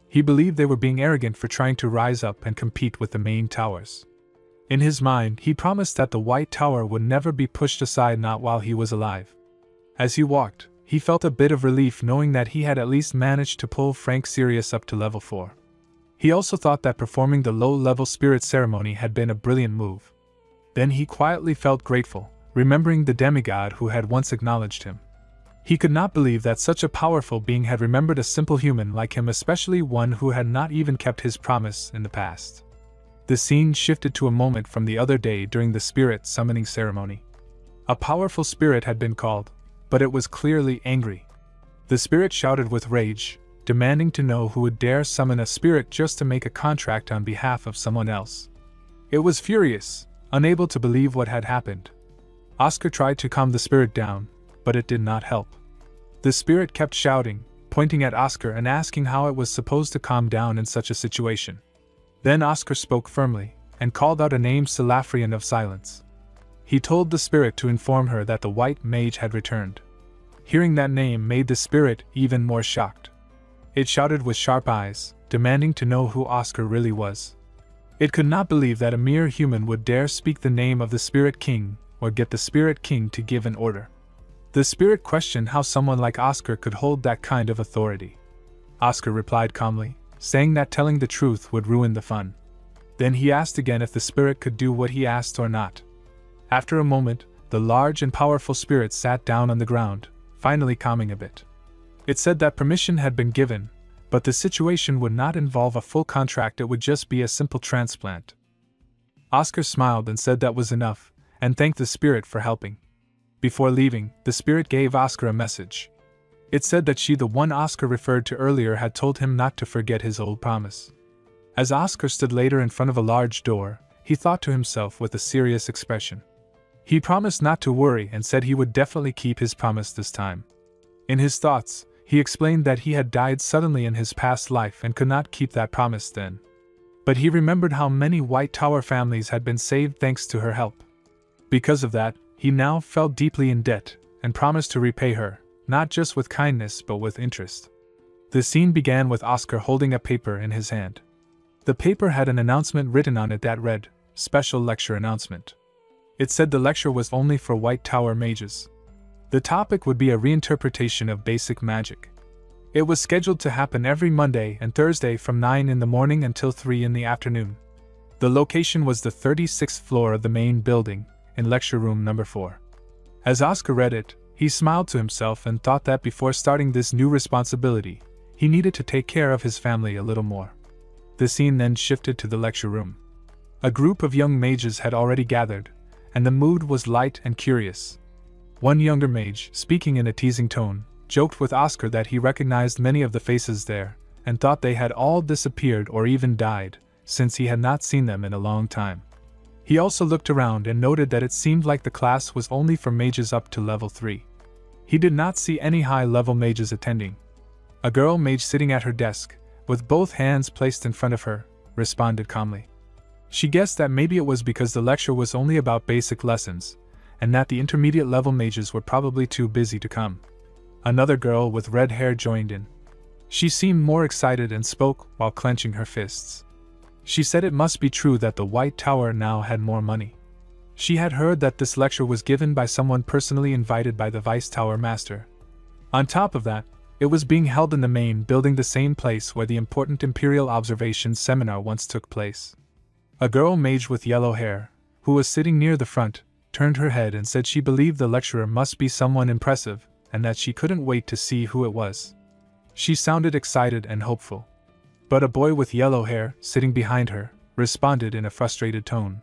He believed they were being arrogant for trying to rise up and compete with the main towers. In his mind, he promised that the White Tower would never be pushed aside, not while he was alive. As he walked, he felt a bit of relief knowing that he had at least managed to pull Frank Sirius up to level 4. He also thought that performing the low-level spirit ceremony had been a brilliant move. Then he quietly felt grateful, remembering the demigod who had once acknowledged him. He could not believe that such a powerful being had remembered a simple human like him, especially one who had not even kept his promise in the past. The scene shifted to a moment from the other day during the spirit summoning ceremony. A powerful spirit had been called, but it was clearly angry. The spirit shouted with rage, demanding to know who would dare summon a spirit just to make a contract on behalf of someone else. It was furious, unable to believe what had happened. Oscar tried to calm the spirit down, but it did not help. The spirit kept shouting, pointing at Oscar and asking how it was supposed to calm down in such a situation. Then Oscar spoke firmly, and called out a name, Salafrian of Silence. He told the spirit to inform her that the White Mage had returned. Hearing that name made the spirit even more shocked. It shouted with sharp eyes, demanding to know who Oscar really was. It could not believe that a mere human would dare speak the name of the Spirit King, or get the Spirit King to give an order. The spirit questioned how someone like Oscar could hold that kind of authority. Oscar replied calmly, saying that telling the truth would ruin the fun. Then he asked again if the spirit could do what he asked or not. After a moment, the large and powerful spirit sat down on the ground, finally calming a bit. It said that permission had been given, but the situation would not involve a full contract, it would just be a simple transplant. Oscar smiled and said that was enough, and thanked the spirit for helping. Before leaving, the spirit gave Oscar a message. It said that she, the one Oscar referred to earlier, had told him not to forget his old promise. As Oscar stood later in front of a large door, he thought to himself with a serious expression. He promised not to worry and said he would definitely keep his promise this time. In his thoughts, he explained that he had died suddenly in his past life and could not keep that promise then. But he remembered how many White Tower families had been saved thanks to her help. Because of that, he now felt deeply in debt and promised to repay her, not just with kindness but with interest. The scene began with Oscar holding a paper in his hand. The paper had an announcement written on it that read, "Special Lecture Announcement." It said the lecture was only for White Tower mages. The topic would be a reinterpretation of basic magic. It was scheduled to happen every Monday and Thursday from 9 in the morning until 3 in the afternoon. The location was the 36th floor of the main building, in lecture room number 4. As Oscar read it, he smiled to himself and thought that before starting this new responsibility, he needed to take care of his family a little more. The scene then shifted to the lecture room. A group of young mages had already gathered, and the mood was light and curious. One younger mage, speaking in a teasing tone, joked with Oscar that he recognized many of the faces there, and thought they had all disappeared or even died, since he had not seen them in a long time. He also looked around and noted that it seemed like the class was only for mages up to level 3. He did not see any high-level mages attending. A girl mage sitting at her desk, with both hands placed in front of her, responded calmly. She guessed that maybe it was because the lecture was only about basic lessons, and that the intermediate-level mages were probably too busy to come. Another girl with red hair joined in. She seemed more excited and spoke while clenching her fists. She said it must be true that the White Tower now had more money. She had heard that this lecture was given by someone personally invited by the Vice Tower Master. On top of that, it was being held in the main building, the same place where the important Imperial Observation Seminar once took place. A girl mage with yellow hair, who was sitting near the front, turned her head and said she believed the lecturer must be someone impressive, and that she couldn't wait to see who it was. She sounded excited and hopeful. But a boy with yellow hair, sitting behind her, responded in a frustrated tone.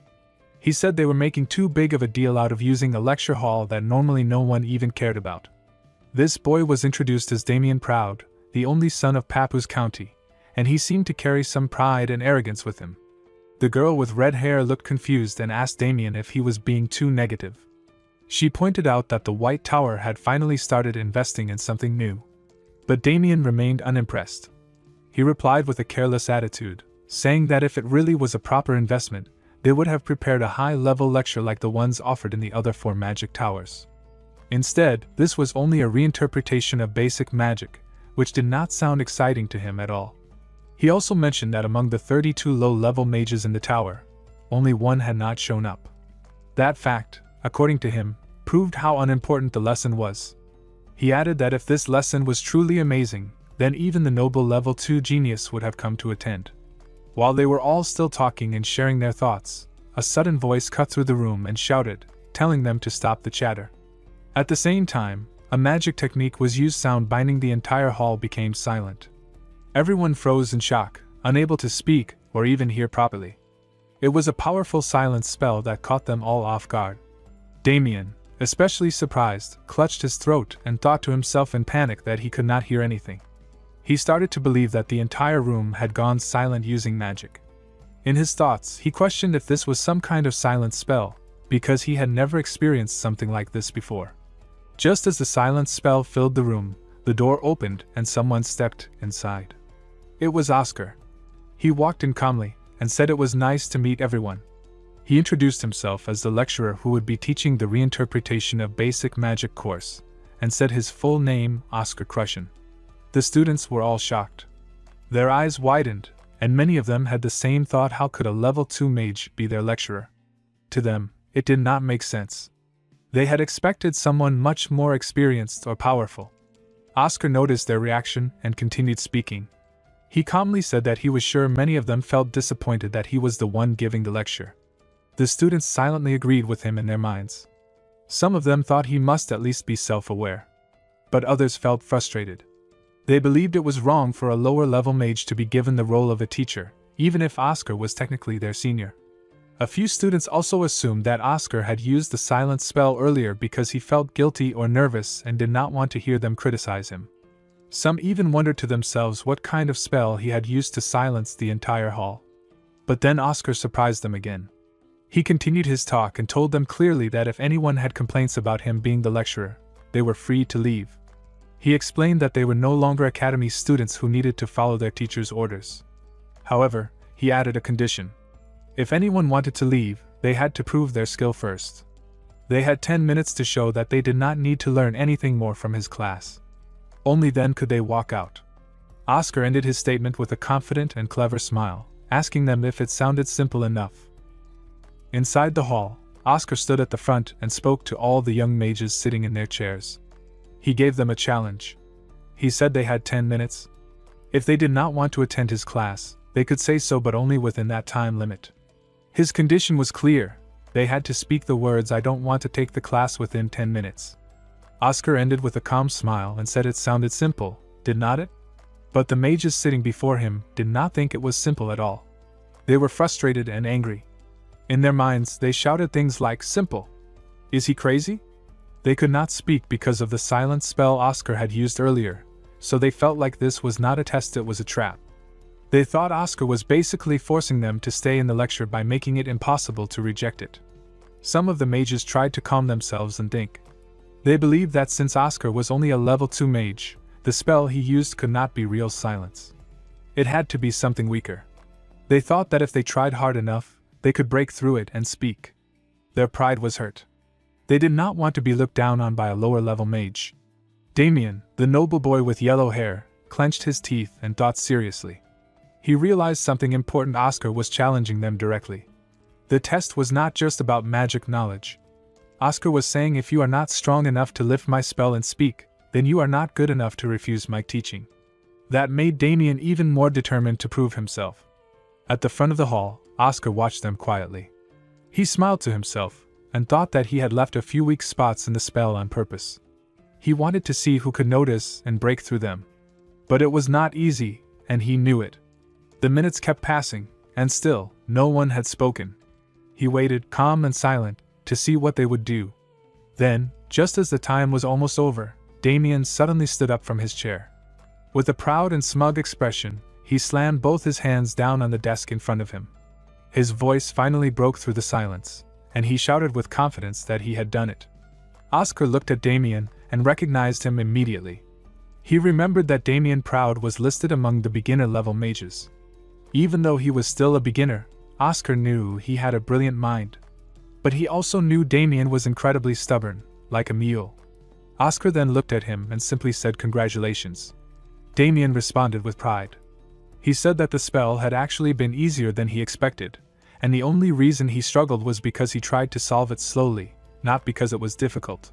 He said they were making too big of a deal out of using a lecture hall that normally no one even cared about. This boy was introduced as Damien Proud, the only son of Papoose County, and he seemed to carry some pride and arrogance with him. The girl with red hair looked confused and asked Damien if he was being too negative. She pointed out that the White Tower had finally started investing in something new. But Damien remained unimpressed. He replied with a careless attitude, saying that if it really was a proper investment, they would have prepared a high-level lecture like the ones offered in the other 4 magic towers. Instead, this was only a reinterpretation of basic magic, which did not sound exciting to him at all. He also mentioned that among the 32 low-level mages in the tower, only one had not shown up. That fact, according to him, proved how unimportant the lesson was. He added that if this lesson was truly amazing, then even the noble level 2 genius would have come to attend. While they were all still talking and sharing their thoughts, a sudden voice cut through the room and shouted, telling them to stop the chatter. At the same time, a magic technique was used. Sound binding the entire hall became silent. Everyone froze in shock, unable to speak or even hear properly. It was a powerful silence spell that caught them all off guard. Damien, especially surprised, clutched his throat and thought to himself in panic that he could not hear anything. He started to believe that the entire room had gone silent using magic. In his thoughts, he questioned if this was some kind of silence spell, because he had never experienced something like this before. Just as the silence spell filled the room, the door opened and someone stepped inside. It was Oscar. He walked in calmly and said it was nice to meet everyone. He introduced himself as the lecturer who would be teaching the reinterpretation of basic magic course, and said his full name, Oscar Crushen. The students were all shocked. Their eyes widened, and many of them had the same thought: how could a level 2 mage be their lecturer? To them, it did not make sense. They had expected someone much more experienced or powerful. Oscar noticed their reaction and continued speaking. He calmly said that he was sure many of them felt disappointed that he was the one giving the lecture. The students silently agreed with him in their minds. Some of them thought he must at least be self-aware. But others felt frustrated. They believed it was wrong for a lower-level mage to be given the role of a teacher, even if Oscar was technically their senior. A few students also assumed that Oscar had used the silence spell earlier because he felt guilty or nervous and did not want to hear them criticize him. Some even wondered to themselves what kind of spell he had used to silence the entire hall. But then Oscar surprised them again. He continued his talk and told them clearly that if anyone had complaints about him being the lecturer, they were free to leave. He explained that they were no longer academy students who needed to follow their teacher's orders. However, he added a condition. If anyone wanted to leave, they had to prove their skill first. They had 10 minutes to show that they did not need to learn anything more from his class. Only then could they walk out. Oscar ended his statement with a confident and clever smile, asking them if it sounded simple enough. Inside the hall, Oscar stood at the front and spoke to all the young mages sitting in their chairs. He gave them a challenge. He said they had 10 minutes. If they did not want to attend his class, they could say so, but only within that time limit. His condition was clear. They had to speak the words, "I don't want to take the class," within 10 minutes. Oscar ended with a calm smile and said it sounded simple, did not it? But the mages sitting before him did not think it was simple at all. They were frustrated and angry. In their minds, they shouted things like, "Simple! Is he crazy?" They could not speak because of the silence spell Oscar had used earlier, so they felt like this was not a test, it was a trap. They thought Oscar was basically forcing them to stay in the lecture by making it impossible to reject it. Some of the mages tried to calm themselves and think. They believed that since Oscar was only a level 2 mage, the spell he used could not be real silence. It had to be something weaker. They thought that if they tried hard enough, they could break through it and speak. Their pride was hurt. They did not want to be looked down on by a lower-level mage. Damien, the noble boy with yellow hair, clenched his teeth and thought seriously. He realized something important: Oscar was challenging them directly. The test was not just about magic knowledge. Oscar was saying, if you are not strong enough to lift my spell and speak, then you are not good enough to refuse my teaching. That made Damien even more determined to prove himself. At the front of the hall, Oscar watched them quietly. He smiled to himself, and thought that he had left a few weak spots in the spell on purpose. He wanted to see who could notice and break through them. But it was not easy, and he knew it. The minutes kept passing, and still, no one had spoken. He waited, calm and silent, to see what they would do. Then, just as the time was almost over, Damien suddenly stood up from his chair. With a proud and smug expression, he slammed both his hands down on the desk in front of him. His voice finally broke through the silence, and he shouted with confidence that he had done it. Oscar looked at Damien and recognized him immediately. He remembered that Damien Proud was listed among the beginner-level mages. Even though he was still a beginner, Oscar knew he had a brilliant mind. But he also knew Damien was incredibly stubborn, like a mule. Oscar then looked at him and simply said, "Congratulations." Damien responded with pride. He said that the spell had actually been easier than he expected, and the only reason he struggled was because he tried to solve it slowly, not because it was difficult.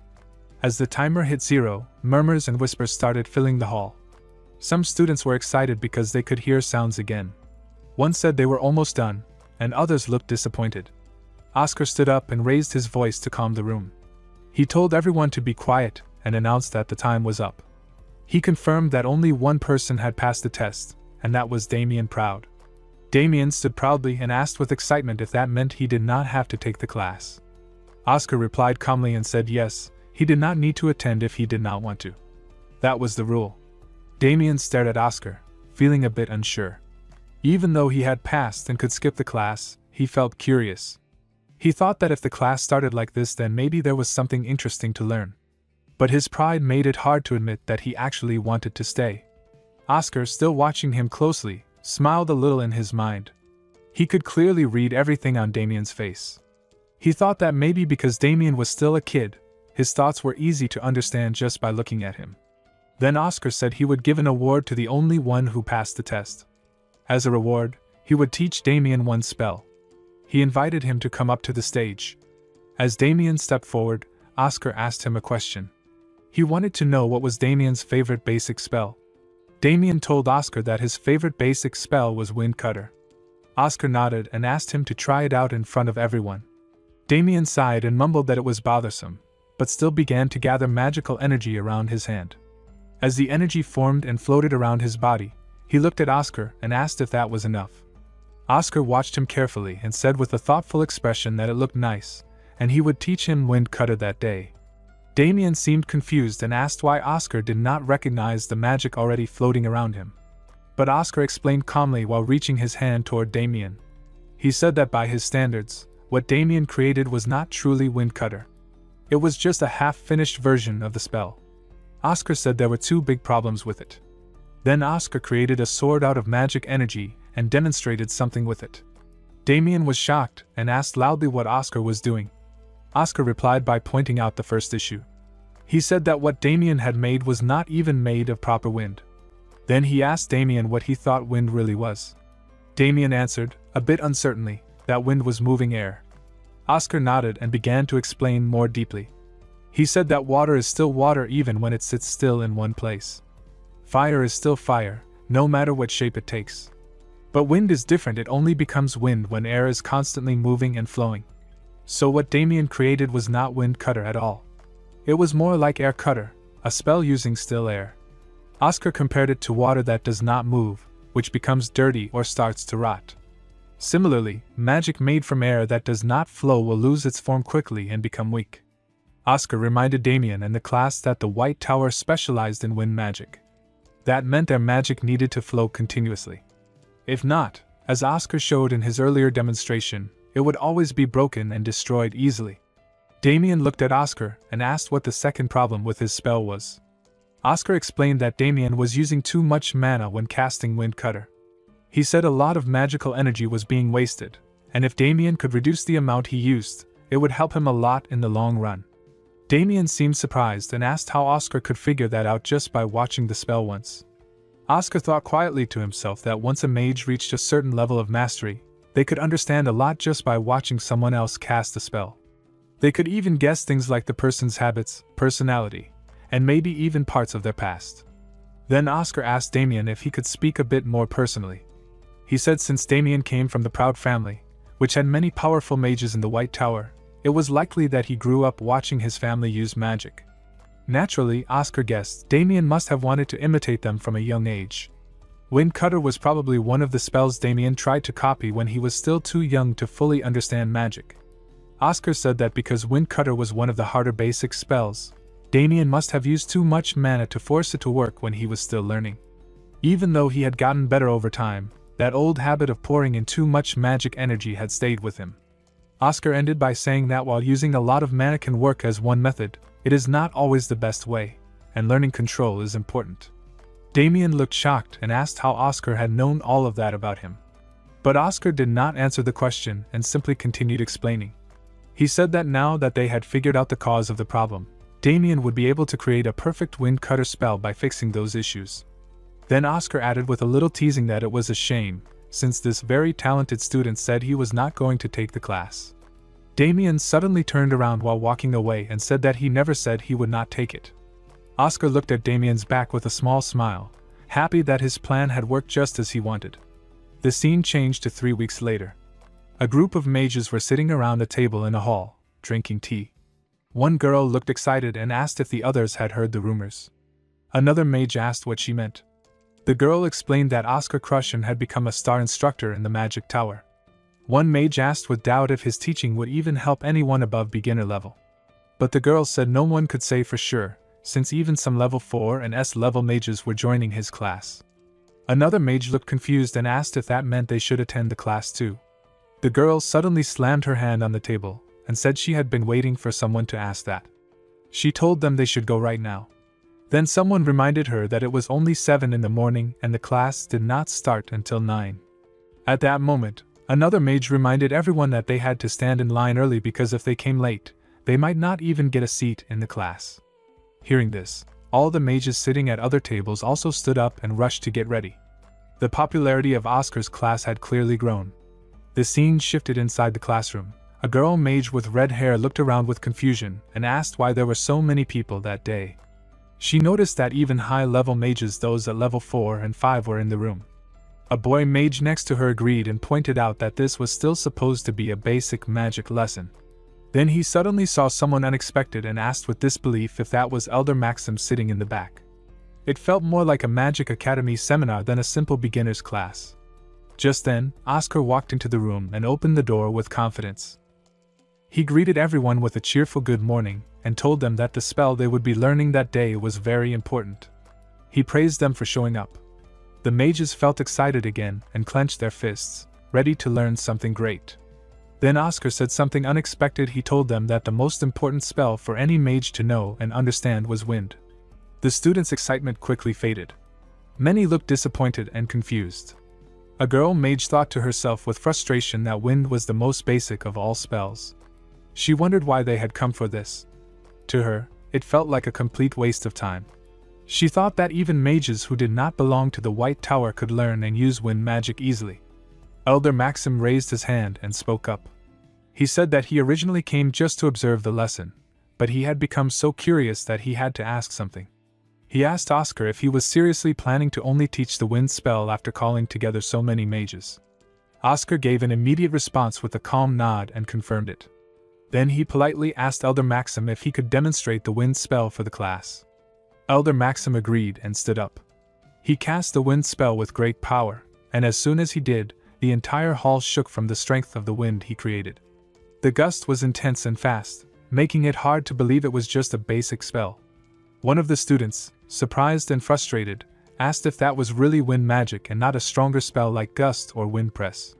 As the timer hit 0, murmurs and whispers started filling the hall. Some students were excited because they could hear sounds again. One said they were almost done, and others looked disappointed. Oscar stood up and raised his voice to calm the room. He told everyone to be quiet and announced that the time was up. He confirmed that only one person had passed the test, and that was Damien Proud. Damien stood proudly and asked with excitement if that meant he did not have to take the class. Oscar replied calmly and said yes, he did not need to attend if he did not want to. That was the rule. Damien stared at Oscar, feeling a bit unsure. Even though he had passed and could skip the class, he felt curious. He thought that if the class started like this, then maybe there was something interesting to learn. But his pride made it hard to admit that he actually wanted to stay. Oscar, still watching him closely, smiled a little in his mind. He could clearly read everything on Damien's face. He thought that maybe because Damien was still a kid, his thoughts were easy to understand just by looking at him. Then Oscar said he would give an award to the only one who passed the test. As a reward, he would teach Damien one spell. He invited him to come up to the stage. As Damien stepped forward, Oscar asked him a question. He wanted to know what was Damien's favorite basic spell. Damien told Oscar that his favorite basic spell was Wind Cutter. Oscar nodded and asked him to try it out in front of everyone. Damien sighed and mumbled that it was bothersome, but still began to gather magical energy around his hand. As the energy formed and floated around his body, he looked at Oscar and asked if that was enough. Oscar watched him carefully and said with a thoughtful expression that it looked nice, and he would teach him Wind Cutter that day. Damien seemed confused and asked why Oscar did not recognize the magic already floating around him. But Oscar explained calmly while reaching his hand toward Damien. He said that by his standards, what Damien created was not truly Wind Cutter. It was just a half-finished version of the spell. Oscar said there were two big problems with it. Then Oscar created a sword out of magic energy and demonstrated something with it. Damien was shocked and asked loudly what Oscar was doing. Oscar replied by pointing out the first issue. He said that what Damien had made was not even made of proper wind. Then he asked Damien what he thought wind really was. Damien answered, a bit uncertainly, that wind was moving air. Oscar nodded and began to explain more deeply. He said that water is still water even when it sits still in one place. Fire is still fire, no matter what shape it takes. But wind is different, it only becomes wind when air is constantly moving and flowing. So what Damien created was not Wind Cutter at all. It was more like Air Cutter, a spell using still air. Oscar compared it to water that does not move, which becomes dirty or starts to rot. Similarly, magic made from air that does not flow will lose its form quickly and become weak. Oscar reminded Damien and the class that the White Tower specialized in wind magic. That meant their magic needed to flow continuously. If not, as Oscar showed in his earlier demonstration, it would always be broken and destroyed easily. Damien looked at Oscar and asked what the second problem with his spell was. Oscar explained that Damien was using too much mana when casting Wind Cutter. He said a lot of magical energy was being wasted, and if Damien could reduce the amount he used, it would help him a lot in the long run. Damien seemed surprised and asked how Oscar could figure that out just by watching the spell once. Oscar thought quietly to himself that once a mage reached a certain level of mastery, They could understand a lot just by watching someone else cast a spell. They could even guess things like the person's habits, personality, and maybe even parts of their past. Then Oscar asked Damien if he could speak a bit more personally. He said since Damien came from the proud family, which had many powerful mages in the White Tower, it was likely that he grew up watching his family use magic. Naturally, Oscar guessed Damien must have wanted to imitate them from a young age. Wind Cutter was probably one of the spells Damien tried to copy when he was still too young to fully understand magic. Oscar said that because Wind Cutter was one of the harder basic spells, Damien must have used too much mana to force it to work when he was still learning. Even though he had gotten better over time, that old habit of pouring in too much magic energy had stayed with him. Oscar ended by saying that while using a lot of mana can work as one method, it is not always the best way, and learning control is important. Damien looked shocked and asked how Oscar had known all of that about him. But Oscar did not answer the question and simply continued explaining. He said that now that they had figured out the cause of the problem, Damien would be able to create a perfect Wind Cutter spell by fixing those issues. Then Oscar added with a little teasing that it was a shame, since this very talented student said he was not going to take the class. Damien suddenly turned around while walking away and said that he never said he would not take it. Oscar looked at Damien's back with a small smile, happy that his plan had worked just as he wanted. The scene changed to 3 weeks later. A group of mages were sitting around a table in a hall, drinking tea. One girl looked excited and asked if the others had heard the rumors. Another mage asked what she meant. The girl explained that Oscar Crushen had become a star instructor in the Magic Tower. One mage asked with doubt if his teaching would even help anyone above beginner level. But the girl said no one could say for sure, since even some level 4 and S level mages were joining his class. Another mage looked confused and asked if that meant they should attend the class too. The girl suddenly slammed her hand on the table and said she had been waiting for someone to ask that. She told them they should go right now. Then someone reminded her that it was only 7 in the morning and the class did not start until 9. At that moment, another mage reminded everyone that they had to stand in line early because if they came late, they might not even get a seat in the class. Hearing this, all the mages sitting at other tables also stood up and rushed to get ready. The popularity of Oscar's class had clearly grown. The scene shifted inside the classroom. A girl mage with red hair looked around with confusion and asked why there were so many people that day. She noticed that even high-level mages, those at level 4 and 5, were in the room. A boy mage next to her agreed and pointed out that this was still supposed to be a basic magic lesson. Then he suddenly saw someone unexpected and asked with disbelief if that was Elder Maxim sitting in the back. It felt more like a Magic Academy seminar than a simple beginner's class. Just then, Oscar walked into the room and opened the door with confidence. He greeted everyone with a cheerful good morning and told them that the spell they would be learning that day was very important. He praised them for showing up. The mages felt excited again and clenched their fists, ready to learn something great. Then Oscar said something unexpected. He told them that the most important spell for any mage to know and understand was wind. The students' excitement quickly faded. Many looked disappointed and confused. A girl mage thought to herself with frustration that wind was the most basic of all spells. She wondered why they had come for this. To her, it felt like a complete waste of time. She thought that even mages who did not belong to the White Tower could learn and use wind magic easily. Elder Maxim raised his hand and spoke up. He said that he originally came just to observe the lesson, but he had become so curious that he had to ask something. He asked Oscar if he was seriously planning to only teach the wind spell after calling together so many mages. Oscar gave an immediate response with a calm nod and confirmed it. Then he politely asked Elder Maxim if he could demonstrate the wind spell for the class. Elder Maxim agreed and stood up. He cast the wind spell with great power, and as soon as he did, the entire hall shook from the strength of the wind he created. The gust was intense and fast, making it hard to believe it was just a basic spell. One of the students, surprised and frustrated, asked if that was really wind magic and not a stronger spell like gust or wind press.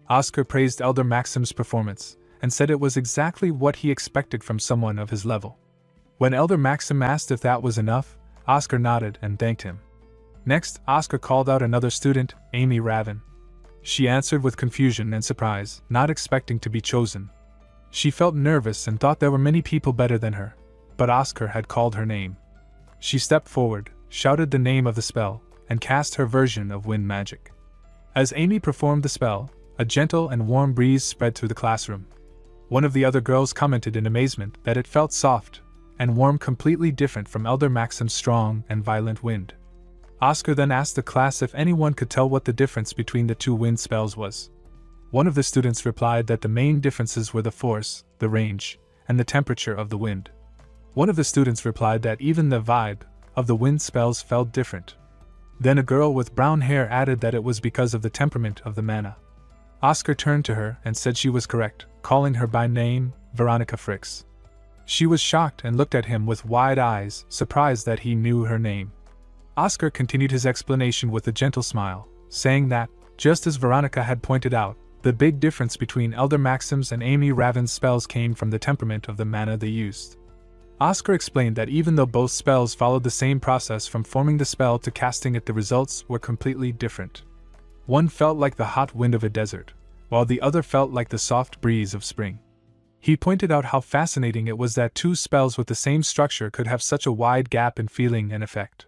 Oscar praised Elder Maxim's performance and said it was exactly what he expected from someone of his level. When Elder Maxim asked if that was enough, Oscar nodded and thanked him. Next, Oscar called out another student, Amy Raven. She answered with confusion and surprise, not expecting to be chosen. She felt nervous and thought there were many people better than her, but Oscar had called her name. She stepped forward, shouted the name of the spell, and cast her version of wind magic. As Amy performed the spell, A gentle and warm breeze spread through the classroom. One of the other girls commented in amazement that it felt soft and warm, completely different from Elder Maxim's strong and violent wind. Oscar then asked the class if anyone could tell what the difference between the two wind spells was. One of the students replied that the main differences were the force, the range, and the temperature of the wind. One of the students replied that even the vibe of the wind spells felt different. Then a girl with brown hair added that it was because of the temperament of the mana. Oscar turned to her and said she was correct, calling her by name, Veronica Fricks. She was shocked and looked at him with wide eyes, surprised that he knew her name. Oscar continued his explanation with a gentle smile, saying that, just as Veronica had pointed out, the big difference between Elder Maxim's and Amy Raven's spells came from the temperament of the mana they used. Oscar explained that even though both spells followed the same process from forming the spell to casting it, the results were completely different. One felt like the hot wind of a desert, while the other felt like the soft breeze of spring. He pointed out how fascinating it was that two spells with the same structure could have such a wide gap in feeling and effect.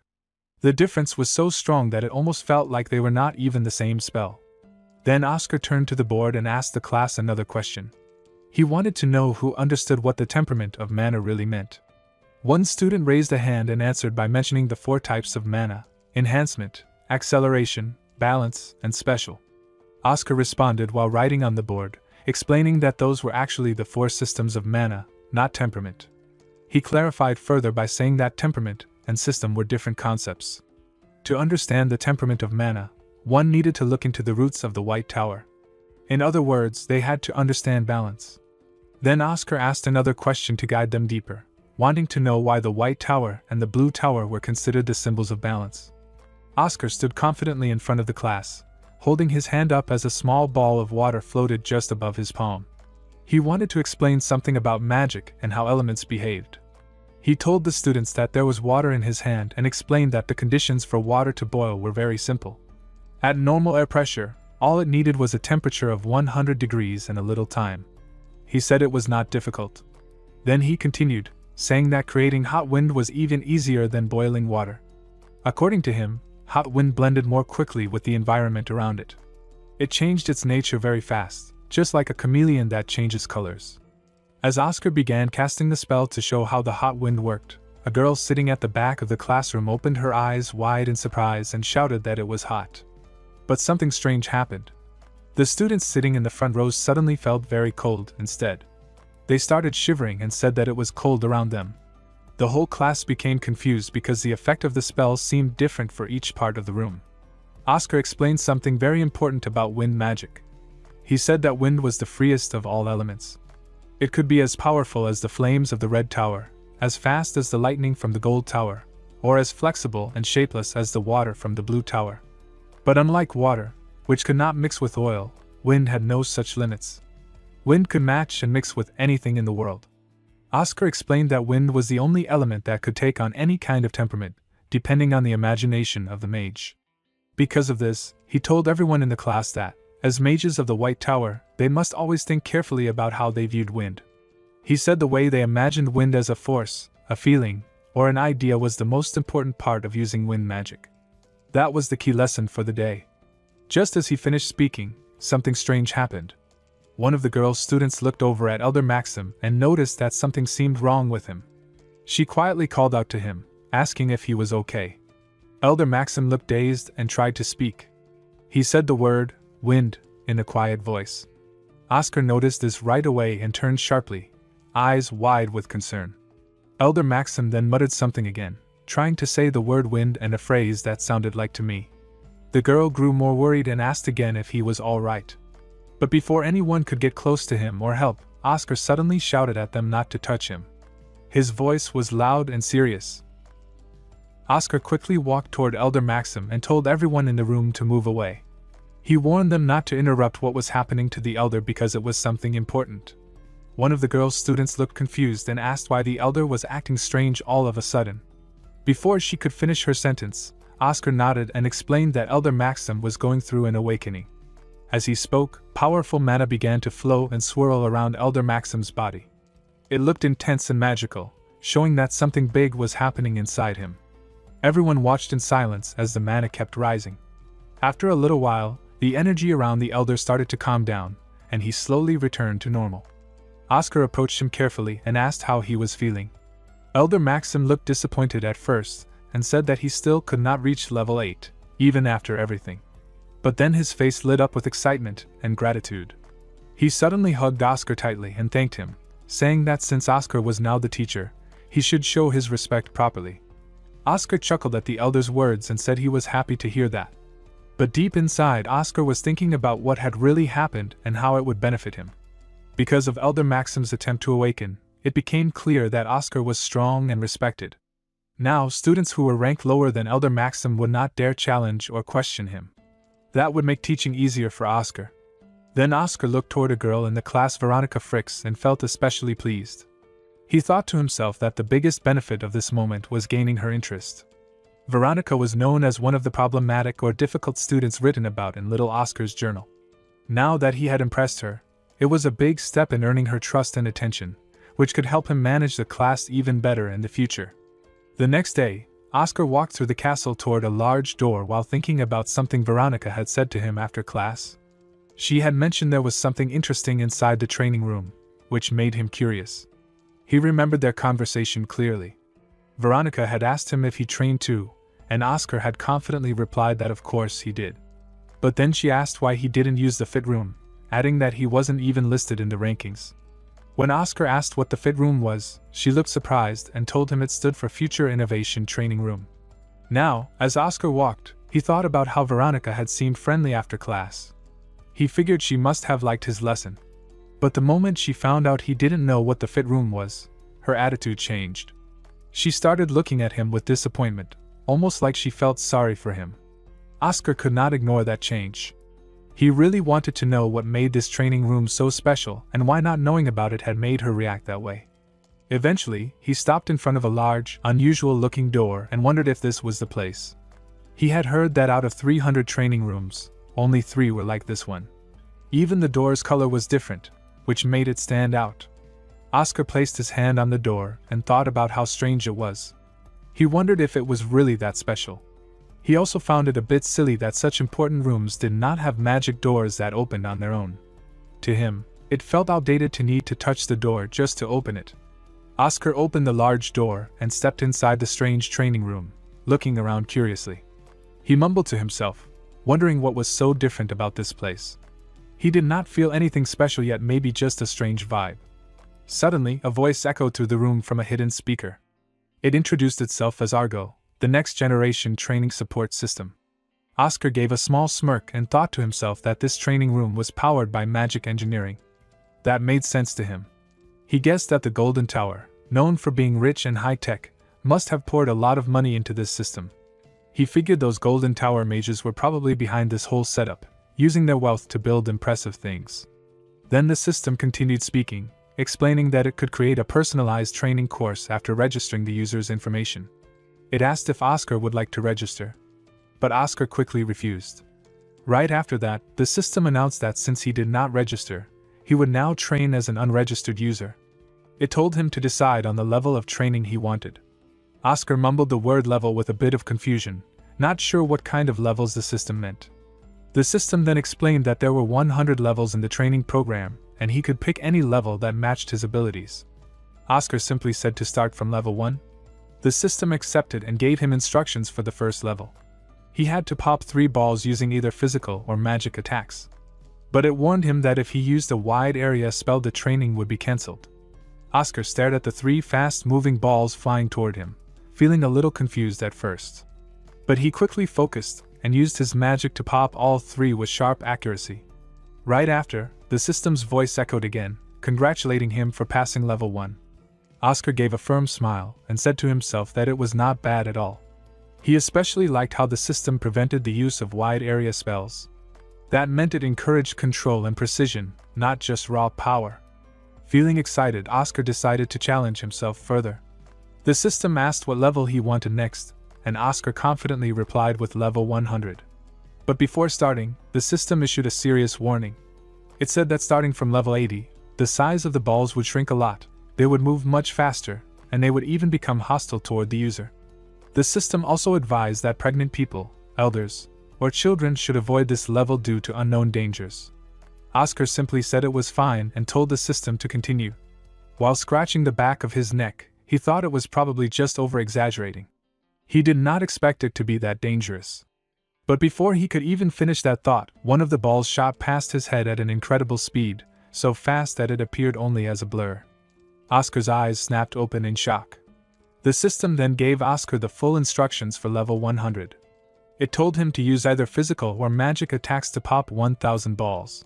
The difference was so strong that it almost felt like they were not even the same spell. Then Oscar turned to the board and asked the class another question. He wanted to know who understood what the temperament of mana really meant. One student raised a hand and answered by mentioning the 4 types of mana: enhancement, acceleration, balance, and special. Oscar responded while writing on the board, explaining that those were actually the 4 systems of mana, not temperament. He clarified further by saying that temperament and system were different concepts. To understand the temperament of mana, one needed to look into the roots of the White Tower. In other words, they had to understand balance. Then Oscar asked another question to guide them deeper, wanting to know why the White Tower and the Blue Tower were considered the symbols of balance. Oscar stood confidently in front of the class, holding his hand up as a small ball of water floated just above his palm. He wanted to explain something about magic and how elements behaved. He told the students that there was water in his hand and explained that the conditions for water to boil were very simple. At normal air pressure, all it needed was a temperature of 100 degrees and a little time. He said it was not difficult. Then he continued, saying that creating hot wind was even easier than boiling water. According to him, hot wind blended more quickly with the environment around it. It changed its nature very fast, just like a chameleon that changes colors. As Oscar began casting the spell to show how the hot wind worked, a girl sitting at the back of the classroom opened her eyes wide in surprise and shouted that it was hot. But something strange happened. The students sitting in the front rows suddenly felt very cold instead. They started shivering and said that it was cold around them. The whole class became confused because the effect of the spell seemed different for each part of the room. Oscar explained something very important about wind magic. He said that wind was the freest of all elements. It could be as powerful as the flames of the Red Tower, as fast as the lightning from the Gold Tower, or as flexible and shapeless as the water from the Blue Tower. But unlike water, which could not mix with oil, wind had no such limits. Wind could match and mix with anything in the world. Oscar explained that wind was the only element that could take on any kind of temperament, depending on the imagination of the mage. Because of this, he told everyone in the class that, as mages of the White Tower, they must always think carefully about how they viewed wind. He said the way they imagined wind as a force, a feeling, or an idea was the most important part of using wind magic. That was the key lesson for the day. Just as he finished speaking, something strange happened. One of the girl's students looked over at Elder Maxim and noticed that something seemed wrong with him. She quietly called out to him, asking if he was okay. Elder Maxim looked dazed and tried to speak. He said the word, wind, in a quiet voice. Oscar noticed this right away and turned sharply, eyes wide with concern. Elder Maxim then muttered something again, trying to say the word wind and a phrase that sounded like to me. The girl grew more worried and asked again if he was all right. But before anyone could get close to him or help, Oscar suddenly shouted at them not to touch him. His voice was loud and serious. Oscar quickly walked toward Elder Maxim and told everyone in the room to move away. He warned them not to interrupt what was happening to the elder because it was something important. One of the girl's students looked confused and asked why the elder was acting strange all of a sudden. Before she could finish her sentence, Oscar nodded and explained that Elder Maxim was going through an awakening. As he spoke, powerful mana began to flow and swirl around Elder Maxim's body. It looked intense and magical, showing that something big was happening inside him. Everyone watched in silence as the mana kept rising. After a little while, The energy around the elder started to calm down, and he slowly returned to normal. Oscar approached him carefully and asked how he was feeling. Elder Maxim looked disappointed at first and said that he still could not reach level 8, even after everything. But then his face lit up with excitement and gratitude. He suddenly hugged Oscar tightly and thanked him, saying that since Oscar was now the teacher, he should show his respect properly. Oscar chuckled at the elder's words and said he was happy to hear that. But deep inside, Oscar was thinking about what had really happened and how it would benefit him. Because of Elder Maxim's attempt to awaken, it became clear that Oscar was strong and respected. Now, students who were ranked lower than Elder Maxim would not dare challenge or question him. That would make teaching easier for Oscar. Then Oscar looked toward a girl in the class, Veronica Fricks, and felt especially pleased. He thought to himself that the biggest benefit of this moment was gaining her interest. Veronica was known as one of the problematic or difficult students written about in little Oscar's journal. Now that he had impressed her, it was a big step in earning her trust and attention, which could help him manage the class even better in the future. The next day, Oscar walked through the castle toward a large door while thinking about something Veronica had said to him after class. She had mentioned there was something interesting inside the training room, which made him curious. He remembered their conversation clearly. Veronica had asked him if he trained too, and Oscar had confidently replied that of course he did. But then she asked why he didn't use the fit room, adding that he wasn't even listed in the rankings. When Oscar asked what the fit room was, she looked surprised and told him it stood for Future Innovation Training Room. Now, as Oscar walked, he thought about how Veronica had seemed friendly after class. He figured she must have liked his lesson. But the moment she found out he didn't know what the fit room was, her attitude changed. She started looking at him with disappointment, almost like she felt sorry for him. Oscar could not ignore that change. He really wanted to know what made this training room so special and why not knowing about it had made her react that way. Eventually, he stopped in front of a large, unusual-looking door and wondered if this was the place. He had heard that out of 300 training rooms, only 3 were like this one. Even the door's color was different, which made it stand out. Oscar placed his hand on the door and thought about how strange it was. He wondered if it was really that special. He also found it a bit silly that such important rooms did not have magic doors that opened on their own. To him, it felt outdated to need to touch the door just to open it. Oscar opened the large door and stepped inside the strange training room, looking around curiously. He mumbled to himself, wondering what was so different about this place. He did not feel anything special yet, maybe just a strange vibe. Suddenly, a voice echoed through the room from a hidden speaker. It introduced itself as Argo, the next generation training support system. Oscar gave a small smirk and thought to himself that this training room was powered by magic engineering. That made sense to him. He guessed that the Golden Tower, known for being rich and high-tech, must have poured a lot of money into this system. He figured those Golden Tower mages were probably behind this whole setup, using their wealth to build impressive things. Then the system continued speaking, explaining that it could create a personalized training course after registering the user's information. It asked if Oscar would like to register, but Oscar quickly refused. Right after that, the system announced that since he did not register, he would now train as an unregistered user. It told him to decide on the level of training he wanted. Oscar mumbled the word level with a bit of confusion, not sure what kind of levels the system meant. The system then explained that there were 100 levels in the training program, and he could pick any level that matched his abilities. Oscar simply said to start from level 1. The system accepted and gave him instructions for the first level. He had to pop 3 balls using either physical or magic attacks. But it warned him that if he used a wide area spell, the training would be cancelled. Oscar stared at the 3 fast-moving balls flying toward him, feeling a little confused at first. But he quickly focused and used his magic to pop all 3 with sharp accuracy. Right after, the system's voice echoed again, congratulating him for passing level 1. Oscar gave a firm smile and said to himself that it was not bad at all. He especially liked how the system prevented the use of wide area spells. That meant it encouraged control and precision, not just raw power. Feeling excited, Oscar decided to challenge himself further. The system asked what level he wanted next, and Oscar confidently replied with level 100. But before starting, the system issued a serious warning. It said that starting from level 80, the size of the balls would shrink a lot. They would move much faster, and they would even become hostile toward the user. The system also advised that pregnant people, elders, or children should avoid this level due to unknown dangers. Oscar simply said it was fine and told the system to continue. While scratching the back of his neck, he thought it was probably just over-exaggerating. He did not expect it to be that dangerous. But before he could even finish that thought, one of the balls shot past his head at an incredible speed, so fast that it appeared only as a blur. Oscar's eyes snapped open in shock. The system then gave Oscar the full instructions for level 100. It told him to use either physical or magic attacks to pop 1,000 balls.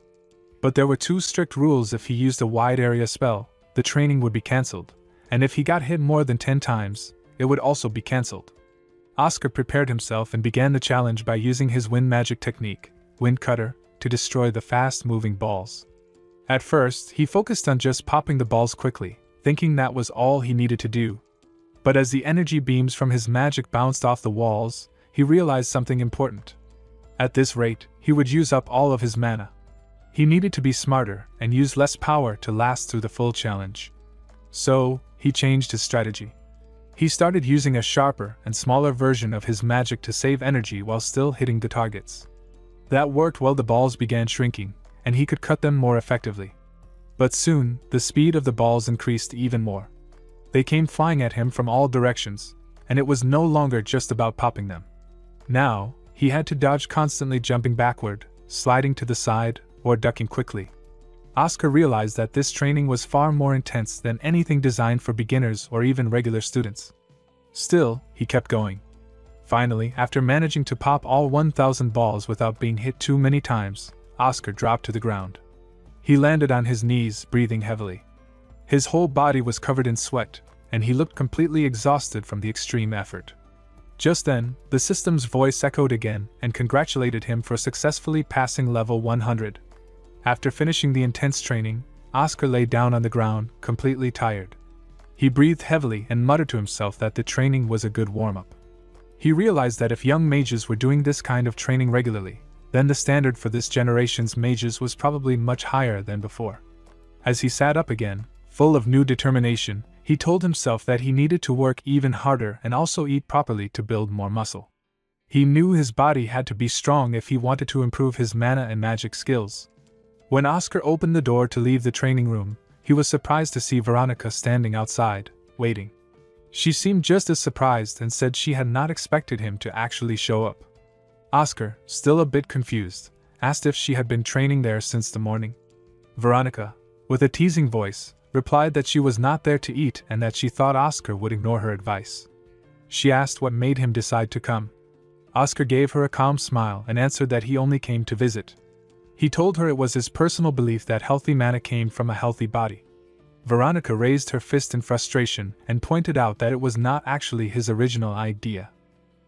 But there were two strict rules: if he used a wide area spell, the training would be cancelled, and if he got hit more than 10 times, it would also be cancelled. Oscar prepared himself and began the challenge by using his wind magic technique, Wind Cutter, to destroy the fast-moving balls. At first, he focused on just popping the balls quickly, thinking that was all he needed to do. But as the energy beams from his magic bounced off the walls, he realized something important. At this rate, he would use up all of his mana. He needed to be smarter and use less power to last through the full challenge. So, he changed his strategy. He started using a sharper and smaller version of his magic to save energy while still hitting the targets. That worked well. The balls began shrinking, and he could cut them more effectively. But soon, the speed of the balls increased even more. They came flying at him from all directions, and it was no longer just about popping them. Now, he had to dodge, constantly jumping backward, sliding to the side, or ducking quickly. Oscar realized that this training was far more intense than anything designed for beginners or even regular students. Still, he kept going. Finally, after managing to pop all 1,000 balls without being hit too many times, Oscar dropped to the ground. He landed on his knees, breathing heavily. His whole body was covered in sweat, and he looked completely exhausted from the extreme effort. Just then, the system's voice echoed again and congratulated him for successfully passing level 100. After finishing the intense training, Oscar lay down on the ground, completely tired. He breathed heavily and muttered to himself that the training was a good warm-up. He realized that if young mages were doing this kind of training regularly, then the standard for this generation's mages was probably much higher than before. As he sat up again, full of new determination, he told himself that he needed to work even harder and also eat properly to build more muscle. He knew his body had to be strong if he wanted to improve his mana and magic skills. When Oscar opened the door to leave the training room, he was surprised to see Veronica standing outside, waiting. She seemed just as surprised and said she had not expected him to actually show up. Oscar, still a bit confused, asked if she had been training there since the morning. Veronica, with a teasing voice, replied that she was not there to eat and that she thought Oscar would ignore her advice. She asked what made him decide to come. Oscar gave her a calm smile and answered that he only came to visit. He told her it was his personal belief that healthy mana came from a healthy body. Veronica raised her fist in frustration and pointed out that it was not actually his original idea.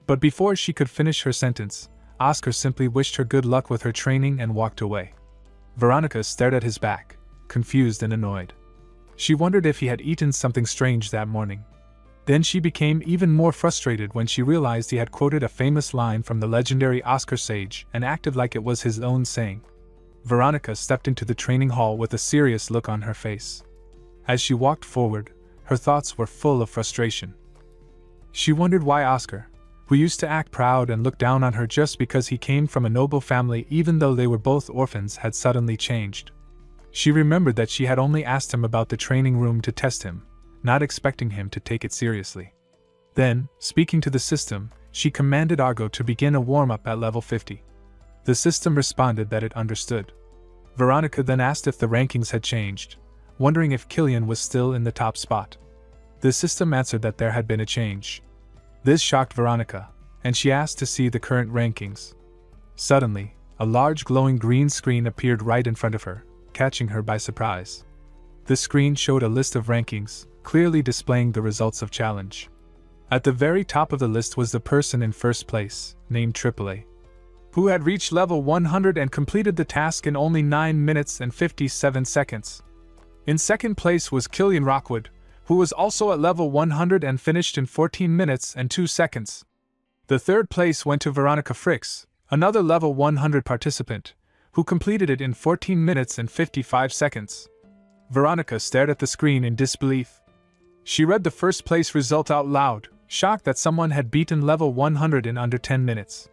But before she could finish her sentence, Oscar simply wished her good luck with her training and walked away. Veronica stared at his back, confused and annoyed. She wondered if he had eaten something strange that morning. Then she became even more frustrated when she realized he had quoted a famous line from the legendary Oscar sage and acted like it was his own saying. Veronica stepped into the training hall with a serious look on her face. As she walked forward, her thoughts were full of frustration. She wondered why Oscar, who used to act proud and look down on her just because he came from a noble family even though they were both orphans, had suddenly changed. She remembered that she had only asked him about the training room to test him, not expecting him to take it seriously. Then, speaking to the system, she commanded Argo to begin a warm-up at level 50. The system responded that it understood. Veronica then asked if the rankings had changed, wondering if Killian was still in the top spot. The system answered that there had been a change. This shocked Veronica, and she asked to see the current rankings. Suddenly, a large glowing green screen appeared right in front of her, catching her by surprise. The screen showed a list of rankings, clearly displaying the results of challenge. At the very top of the list was the person in first place, named AAA, who had reached level 100 and completed the task in only 9 minutes and 57 seconds. In second place was Killian Rockwood, who was also at level 100 and finished in 14 minutes and 2 seconds. The third place went to Veronica Fricks, another level 100 participant, who completed it in 14 minutes and 55 seconds. Veronica stared at the screen in disbelief. She read the first place result out loud, shocked that someone had beaten level 100 in under 10 minutes.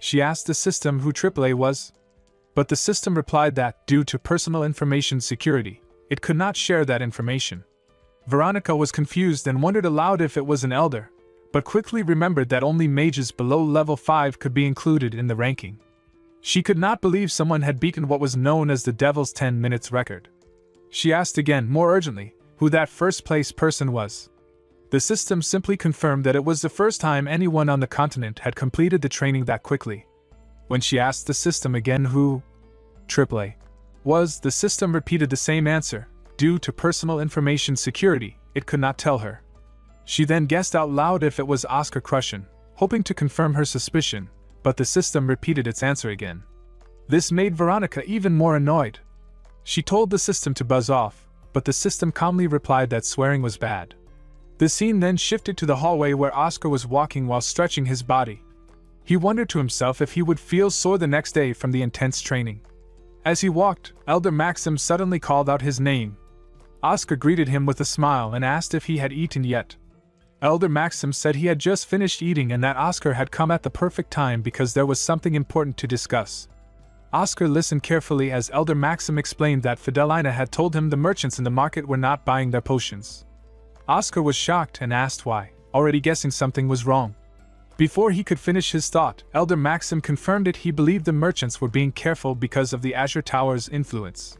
She asked the system who AAA was. But the system replied that, due to personal information security, it could not share that information. Veronica was confused and wondered aloud if it was an elder, but quickly remembered that only mages below level 5 could be included in the ranking. She could not believe someone had beaten what was known as the Devil's 10 Minutes record. She asked again, more urgently, who that first-place person was. The system simply confirmed that it was the first time anyone on the continent had completed the training that quickly. When she asked the system again who AAA was, the system repeated the same answer. Due to personal information security, it could not tell her. She then guessed out loud if it was Oscar Crushen, hoping to confirm her suspicion, but the system repeated its answer again. This made Veronica even more annoyed. She told the system to buzz off, but the system calmly replied that swearing was bad. The scene then shifted to the hallway where Oscar was walking while stretching his body. He wondered to himself if he would feel sore the next day from the intense training. As he walked, Elder Maxim suddenly called out his name. Oscar greeted him with a smile and asked if he had eaten yet. Elder Maxim said he had just finished eating and that Oscar had come at the perfect time because there was something important to discuss. Oscar listened carefully as Elder Maxim explained that Fidelina had told him the merchants in the market were not buying their potions. Oscar was shocked and asked why, already guessing something was wrong. Before he could finish his thought, Elder Maxim confirmed it. He believed the merchants were being careful because of the Azure Tower's influence.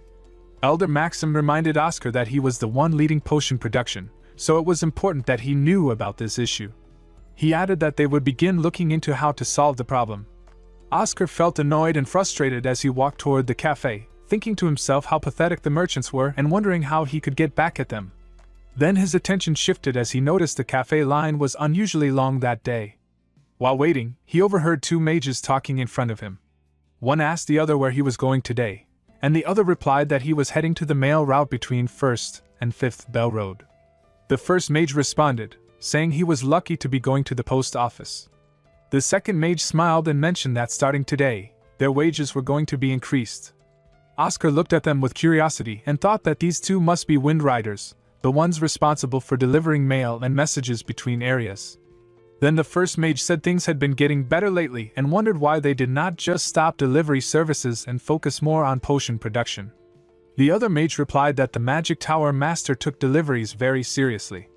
Elder Maxim reminded Oscar that he was the one leading potion production, so it was important that he knew about this issue. He added that they would begin looking into how to solve the problem. Oscar felt annoyed and frustrated as he walked toward the cafe, thinking to himself how pathetic the merchants were and wondering how he could get back at them. Then his attention shifted as he noticed the cafe line was unusually long that day. While waiting, he overheard two mages talking in front of him. One asked the other where he was going today, and the other replied that he was heading to the mail route between 1st and 5th Bell Road. The first mage responded, saying he was lucky to be going to the post office. The second mage smiled and mentioned that starting today, their wages were going to be increased. Oscar looked at them with curiosity and thought that these two must be Wind Riders, the ones responsible for delivering mail and messages between areas. Then the first mage said things had been getting better lately and wondered why they did not just stop delivery services and focus more on potion production. The other mage replied that the Magic Tower Master took deliveries very seriously.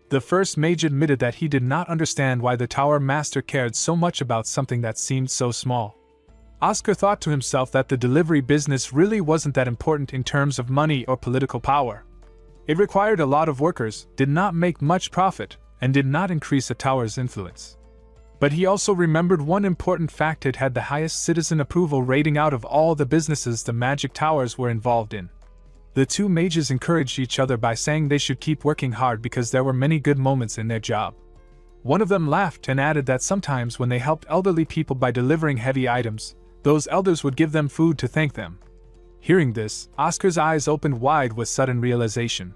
The first mage admitted that he did not understand why the Tower Master cared so much about something that seemed so small. Oscar thought to himself that the delivery business really wasn't that important in terms of money or political power. It required a lot of workers, did not make much profit, and did not increase the tower's influence. But he also remembered one important fact: it had the highest citizen approval rating out of all the businesses the Magic Towers were involved in. The two mages encouraged each other by saying they should keep working hard because there were many good moments in their job. One of them laughed and added that sometimes when they helped elderly people by delivering heavy items, those elders would give them food to thank them. Hearing this, Oscar's eyes opened wide with sudden realization.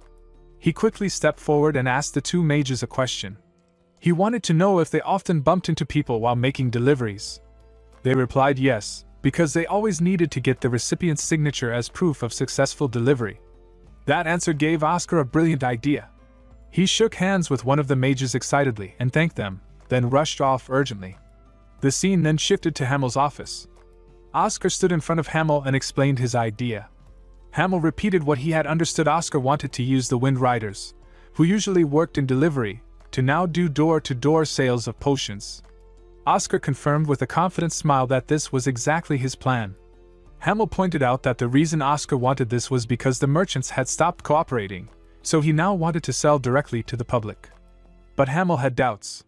He quickly stepped forward and asked the two mages a question. He wanted to know if they often bumped into people while making deliveries. They replied yes, because they always needed to get the recipient's signature as proof of successful delivery. That answer gave Oscar a brilliant idea. He shook hands with one of the mages excitedly and thanked them, then rushed off urgently. The scene then shifted to Hamel's office. Oscar stood in front of Hamel and explained his idea. Hamel repeated what he had understood. Oscar wanted to use the Wind Riders, who usually worked in delivery, to now do door-to-door sales of potions. Oscar confirmed with a confident smile that this was exactly his plan. Hamel pointed out that the reason Oscar wanted this was because the merchants had stopped cooperating, so he now wanted to sell directly to the public. But Hamel had doubts.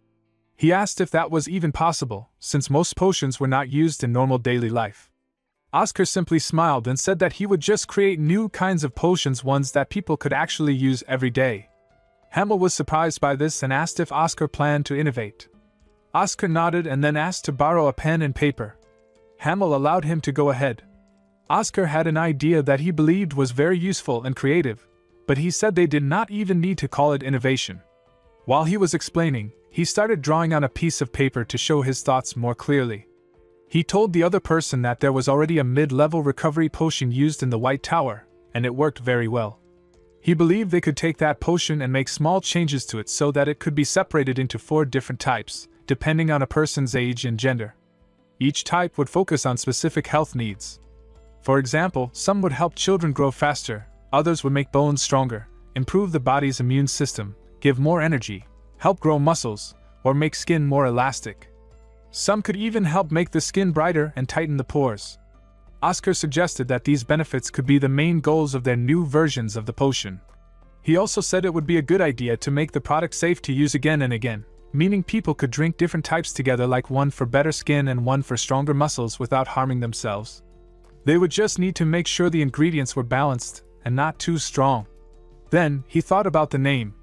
He asked if that was even possible, since most potions were not used in normal daily life. Oscar simply smiled and said that he would just create new kinds of potions, ones that people could actually use every day. Hamel was surprised by this and asked if Oscar planned to innovate. Oscar nodded and then asked to borrow a pen and paper. Hamel allowed him to go ahead. Oscar had an idea that he believed was very useful and creative, but he said they did not even need to call it innovation. While he was explaining, he started drawing on a piece of paper to show his thoughts more clearly. He told the other person that there was already a mid-level recovery potion used in the White Tower, and it worked very well. He believed they could take that potion and make small changes to it so that it could be separated into 4 different types, depending on a person's age and gender. Each type would focus on specific health needs. For example, some would help children grow faster, others would make bones stronger, improve the body's immune system, give more energy, help grow muscles, or make skin more elastic. Some could even help make the skin brighter and tighten the pores. Oscar suggested that these benefits could be the main goals of their new versions of the potion. He also said it would be a good idea to make the product safe to use again and again, meaning people could drink different types together, like one for better skin and one for stronger muscles without harming themselves. They would just need to make sure the ingredients were balanced and not too strong. Then, he thought about the name.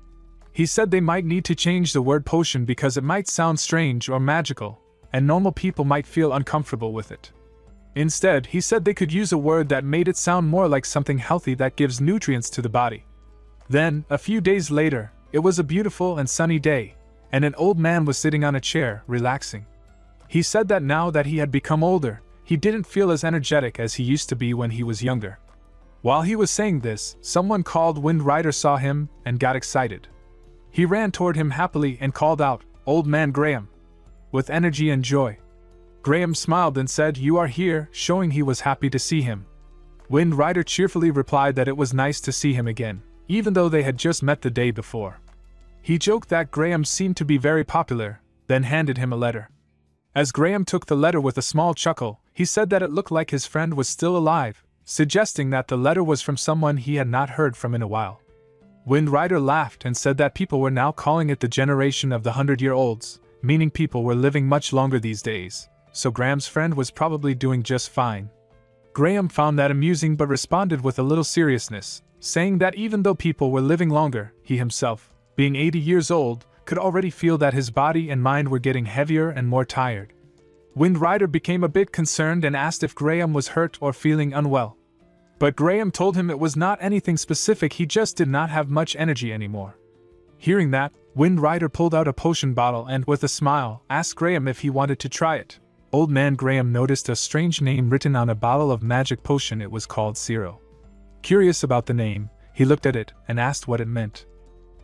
He said they might need to change the word potion because it might sound strange or magical, and normal people might feel uncomfortable with it. Instead, he said they could use a word that made it sound more like something healthy that gives nutrients to the body. Then, a few days later, it was a beautiful and sunny day, and an old man was sitting on a chair, relaxing. He said that now that he had become older, he didn't feel as energetic as he used to be when he was younger. While he was saying this, someone called Wind Rider saw him and got excited. He ran toward him happily and called out, "Old Man Graham," with energy and joy. Graham smiled and said, "You are here," showing he was happy to see him. Wind Rider cheerfully replied that it was nice to see him again, even though they had just met the day before. He joked that Graham seemed to be very popular, then handed him a letter. As Graham took the letter with a small chuckle, he said that it looked like his friend was still alive, suggesting that the letter was from someone he had not heard from in a while. Wind Rider laughed and said that people were now calling it the generation of the 100-year-olds, meaning people were living much longer these days, so Graham's friend was probably doing just fine. Graham found that amusing but responded with a little seriousness, saying that even though people were living longer, he himself, being 80 years old, could already feel that his body and mind were getting heavier and more tired. Wind Rider became a bit concerned and asked if Graham was hurt or feeling unwell. But Graham told him it was not anything specific, he just did not have much energy anymore. Hearing that, Wind Rider pulled out a potion bottle and, with a smile, asked Graham if he wanted to try it. Old Man Graham noticed a strange name written on a bottle of magic potion. It was called Zero. Curious about the name, he looked at it and asked what it meant.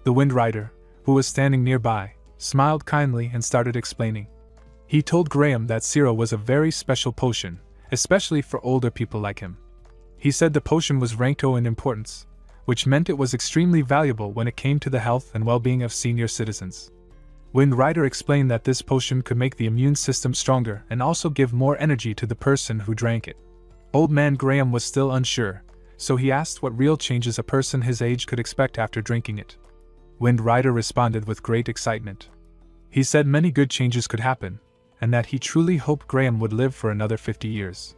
The Wind Rider, who was standing nearby, smiled kindly and started explaining. He told Graham that Zero was a very special potion, especially for older people like him. He said the potion was ranked O in importance, which meant it was extremely valuable when it came to the health and well-being of senior citizens. Wind Rider explained that this potion could make the immune system stronger and also give more energy to the person who drank it. Old Man Graham was still unsure, so he asked what real changes a person his age could expect after drinking it. Wind Rider responded with great excitement. He said many good changes could happen, and that he truly hoped Graham would live for another 50 years.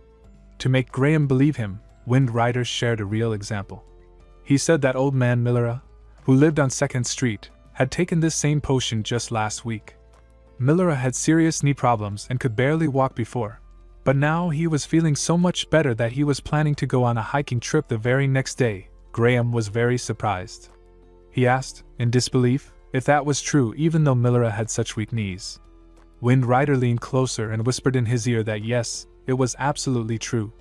To make Graham believe him, Wind Rider shared a real example. He said that old man Millera, who lived on 2nd Street, had taken this same potion just last week. Millera had serious knee problems and could barely walk before, but now he was feeling so much better that he was planning to go on a hiking trip the very next day. Graham was very surprised. He asked, in disbelief, if that was true even though Millera had such weak knees. Wind Rider leaned closer and whispered in his ear that yes, it was absolutely true.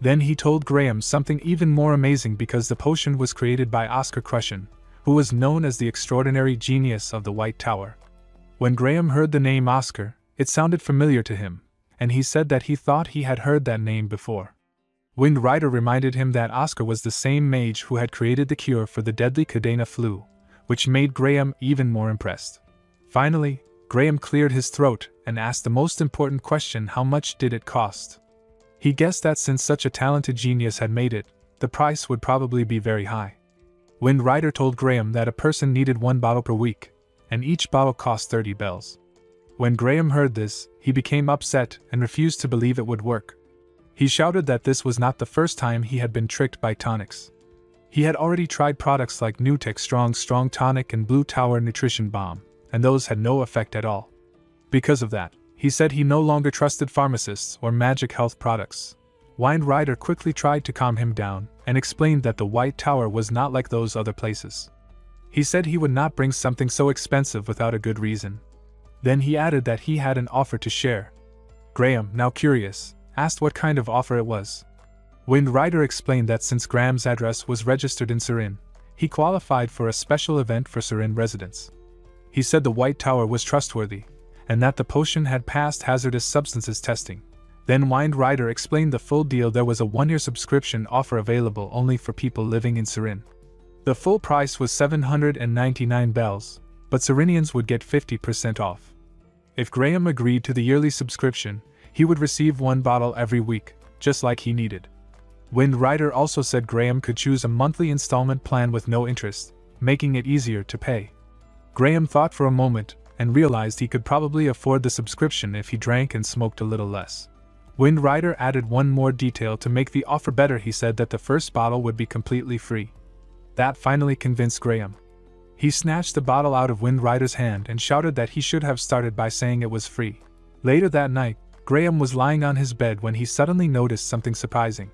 Then he told Graham something even more amazing, because the potion was created by Oscar Crushen, who was known as the extraordinary genius of the White Tower. When Graham heard the name Oscar, it sounded familiar to him, and he said that he thought he had heard that name before. Wind Rider reminded him that Oscar was the same mage who had created the cure for the deadly Cadena flu, which made Graham even more impressed. Finally, Graham cleared his throat and asked the most important question: how much did it cost? He guessed that since such a talented genius had made it, the price would probably be very high. Wind Rider told Graham that a person needed 1 bottle per week, and each bottle cost 30 bells. When Graham heard this, he became upset and refused to believe it would work. He shouted that this was not the first time he had been tricked by tonics. He had already tried products like Nutec Strong Tonic and Blue Tower Nutrition Bomb, and those had no effect at all. Because of that, he said he no longer trusted pharmacists or magic health products. Wind Rider quickly tried to calm him down and explained that the White Tower was not like those other places. He said he would not bring something so expensive without a good reason. Then he added that he had an offer to share. Graham, now curious, asked what kind of offer it was. Wind Rider explained that since Graham's address was registered in Surin, he qualified for a special event for Surin residents. He said the White Tower was trustworthy, and that the potion had passed hazardous substances testing. Then Wind Rider explained the full deal. There was a 1-year subscription offer available only for people living in Sirin. The full price was 799 bells, but Sirinians would get 50% off. If Graham agreed to the yearly subscription, he would receive 1 bottle every week, just like he needed. Wind Rider also said Graham could choose a monthly installment plan with no interest, making it easier to pay. Graham thought for a moment and realized he could probably afford the subscription if he drank and smoked a little less. Wind Rider added one more detail to make the offer better. He said that the first bottle would be completely free. That finally convinced Graham. He snatched the bottle out of Wind Rider's hand and shouted that he should have started by saying it was free. Later that night, Graham was lying on his bed when he suddenly noticed something surprising.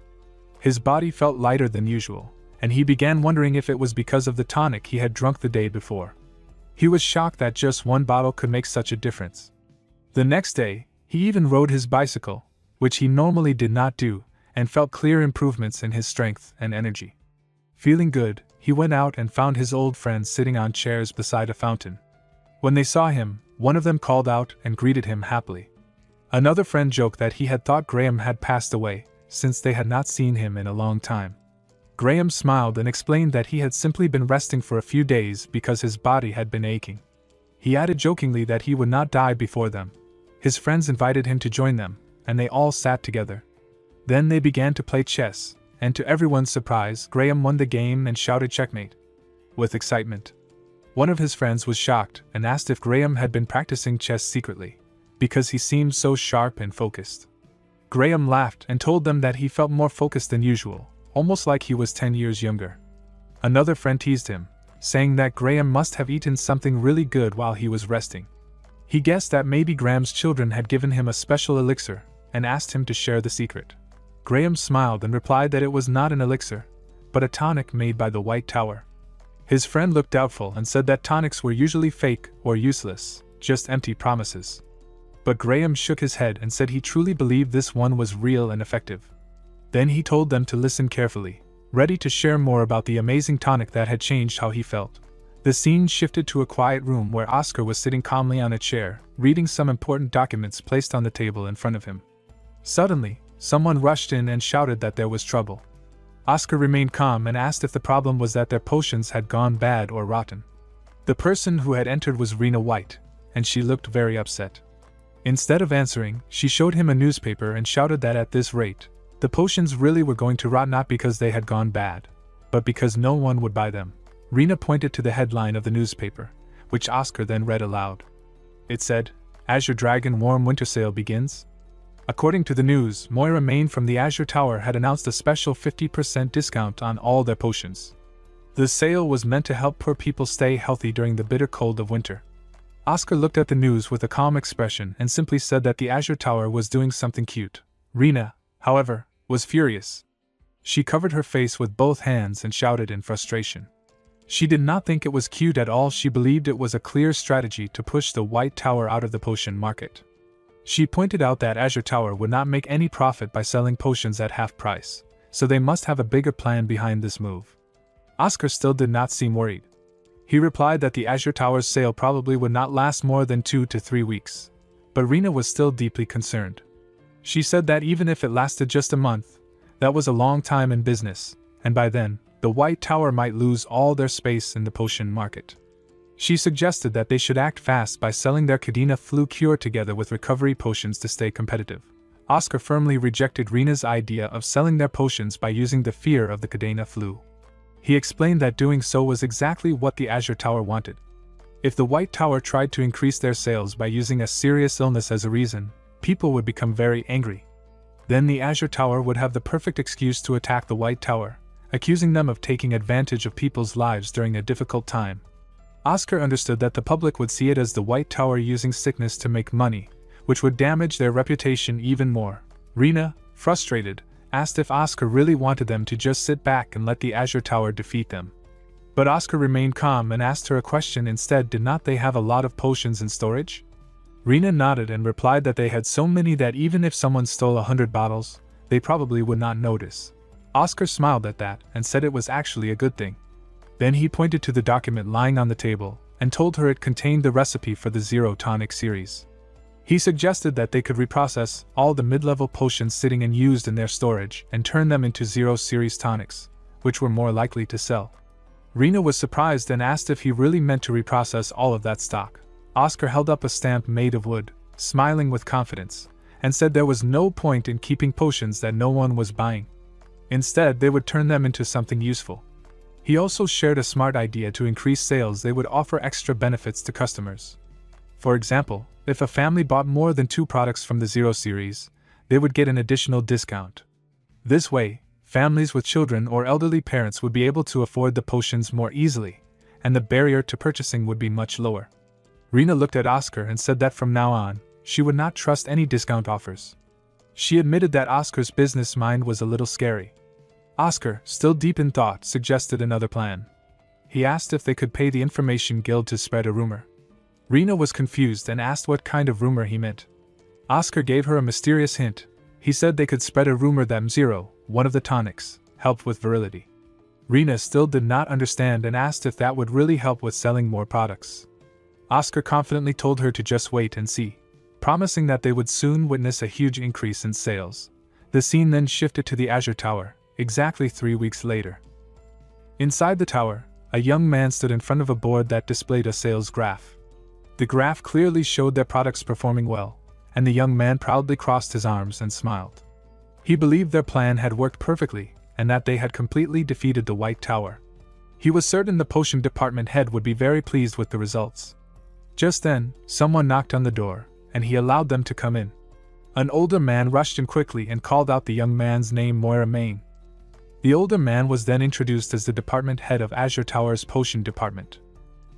His body felt lighter than usual, and he began wondering if it was because of the tonic he had drunk the day before. He was shocked that just 1 bottle could make such a difference. The next day, he even rode his bicycle, which he normally did not do, and felt clear improvements in his strength and energy. Feeling good, he went out and found his old friends sitting on chairs beside a fountain. When they saw him, one of them called out and greeted him happily. Another friend joked that he had thought Graham had passed away, since they had not seen him in a long time. Graham smiled and explained that he had simply been resting for a few days because his body had been aching. He added jokingly that he would not die before them. His friends invited him to join them, and they all sat together. Then they began to play chess, and to everyone's surprise, Graham won the game and shouted checkmate with excitement. One of his friends was shocked and asked if Graham had been practicing chess secretly, because he seemed so sharp and focused. Graham laughed and told them that he felt more focused than usual, almost like he was 10 years younger. Another friend teased him, saying that Graham must have eaten something really good while he was resting. He guessed that maybe Graham's children had given him a special elixir, and asked him to share the secret. Graham smiled and replied that it was not an elixir, but a tonic made by the White Tower. His friend looked doubtful and said that tonics were usually fake or useless, just empty promises. But Graham shook his head and said he truly believed this one was real and effective. Then he told them to listen carefully, ready to share more about the amazing tonic that had changed how he felt. The scene shifted to a quiet room where Oscar was sitting calmly on a chair, reading some important documents placed on the table in front of him. Suddenly, someone rushed in and shouted that there was trouble. Oscar remained calm and asked if the problem was that their potions had gone bad or rotten. The person who had entered was Rena White, and she looked very upset. Instead of answering, she showed him a newspaper and shouted that at this rate, the potions really were going to rot, not because they had gone bad, but because no one would buy them. Rena pointed to the headline of the newspaper, which Oscar then read aloud. It said, "Azure Dragon Warm Winter Sale Begins." According to the news, Moira Main from the Azure Tower had announced a special 50% discount on all their potions. The sale was meant to help poor people stay healthy during the bitter cold of winter. Oscar looked at the news with a calm expression and simply said that the Azure Tower was doing something cute. Rena, however, was furious. She covered her face with both hands and shouted in frustration. She did not think it was cute at all. She believed it was a clear strategy to push the White Tower out of the potion market. She pointed out that Azure Tower would not make any profit by selling potions at half price, so they must have a bigger plan behind this move. Oscar still did not seem worried. He replied that the Azure Tower's sale probably would not last more than 2 to 3 weeks, but Rena was still deeply concerned. She said that even if it lasted just a month, that was a long time in business, and by then, the White Tower might lose all their space in the potion market. She suggested that they should act fast by selling their Cadena flu cure together with recovery potions to stay competitive. Oscar firmly rejected Rena's idea of selling their potions by using the fear of the Cadena flu. He explained that doing so was exactly what the Azure Tower wanted. If the White Tower tried to increase their sales by using a serious illness as a reason, people would become very angry. Then the Azure Tower would have the perfect excuse to attack the White Tower, accusing them of taking advantage of people's lives during a difficult time. Oscar understood that the public would see it as the White Tower using sickness to make money, which would damage their reputation even more. Rena, frustrated, asked if Oscar really wanted them to just sit back and let the Azure Tower defeat them. But Oscar remained calm and asked her a question instead. Did not they have a lot of potions in storage? Rena nodded and replied that they had so many that even if someone stole 100 bottles, they probably would not notice. Oscar smiled at that and said it was actually a good thing. Then he pointed to the document lying on the table and told her it contained the recipe for the Zero Tonic series. He suggested that they could reprocess all the mid-level potions sitting unused in their storage and turn them into Zero Series tonics, which were more likely to sell. Rena was surprised and asked if he really meant to reprocess all of that stock. Oscar held up a stamp made of wood, smiling with confidence, and said there was no point in keeping potions that no one was buying. Instead, they would turn them into something useful. He also shared a smart idea to increase sales. They would offer extra benefits to customers. For example, if a family bought more than 2 products from the Zero Series, they would get an additional discount. This way, families with children or elderly parents would be able to afford the potions more easily, and the barrier to purchasing would be much lower. Rena looked at Oscar and said that from now on, she would not trust any discount offers. She admitted that Oscar's business mind was a little scary. Oscar, still deep in thought, suggested another plan. He asked if they could pay the Information Guild to spread a rumor. Rena was confused and asked what kind of rumor he meant. Oscar gave her a mysterious hint. He said they could spread a rumor that Zero, one of the tonics, helped with virility. Rena still did not understand and asked if that would really help with selling more products. Oscar confidently told her to just wait and see, promising that they would soon witness a huge increase in sales. The scene then shifted to the Azure Tower, exactly 3 weeks later. Inside the tower, a young man stood in front of a board that displayed a sales graph. The graph clearly showed their products performing well, and the young man proudly crossed his arms and smiled. He believed their plan had worked perfectly, and that they had completely defeated the White Tower. He was certain the potion department head would be very pleased with the results. Just then, someone knocked on the door, and he allowed them to come in. An older man rushed in quickly and called out the young man's name, Moira Main. The older man was then introduced as the department head of Azure Tower's potion department.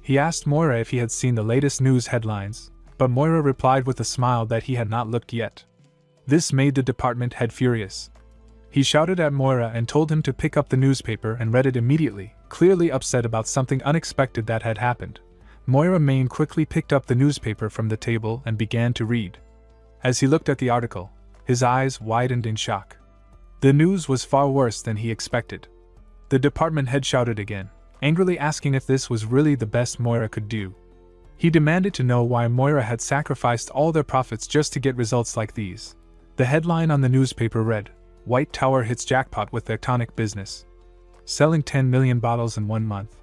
He asked Moira if he had seen the latest news headlines, but Moira replied with a smile that he had not looked yet. This made the department head furious. He shouted at Moira and told him to pick up the newspaper and read it immediately, clearly upset about something unexpected that had happened. Moira Main quickly picked up the newspaper from the table and began to read. As he looked at the article, his eyes widened in shock. The news was far worse than he expected. The department head shouted again, angrily asking if this was really the best Moira could do. He demanded to know why Moira had sacrificed all their profits just to get results like these. The headline on the newspaper read, "White Tower hits jackpot with their tonic business, selling 10 million bottles in 1 month."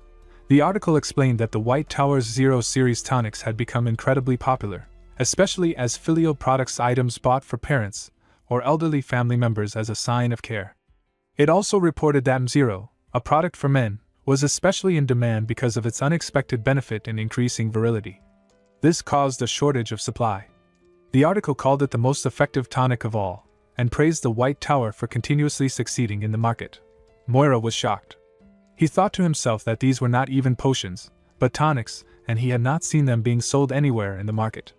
The article explained that the White Tower's Zero Series tonics had become incredibly popular, especially as filial products items bought for parents or elderly family members as a sign of care. It also reported that Zero, a product for men, was especially in demand because of its unexpected benefit in increasing virility. This caused a shortage of supply. The article called it the most effective tonic of all, and praised the White Tower for continuously succeeding in the market. Moira was shocked. He thought to himself that these were not even potions, but tonics, and he had not seen them being sold anywhere in the market.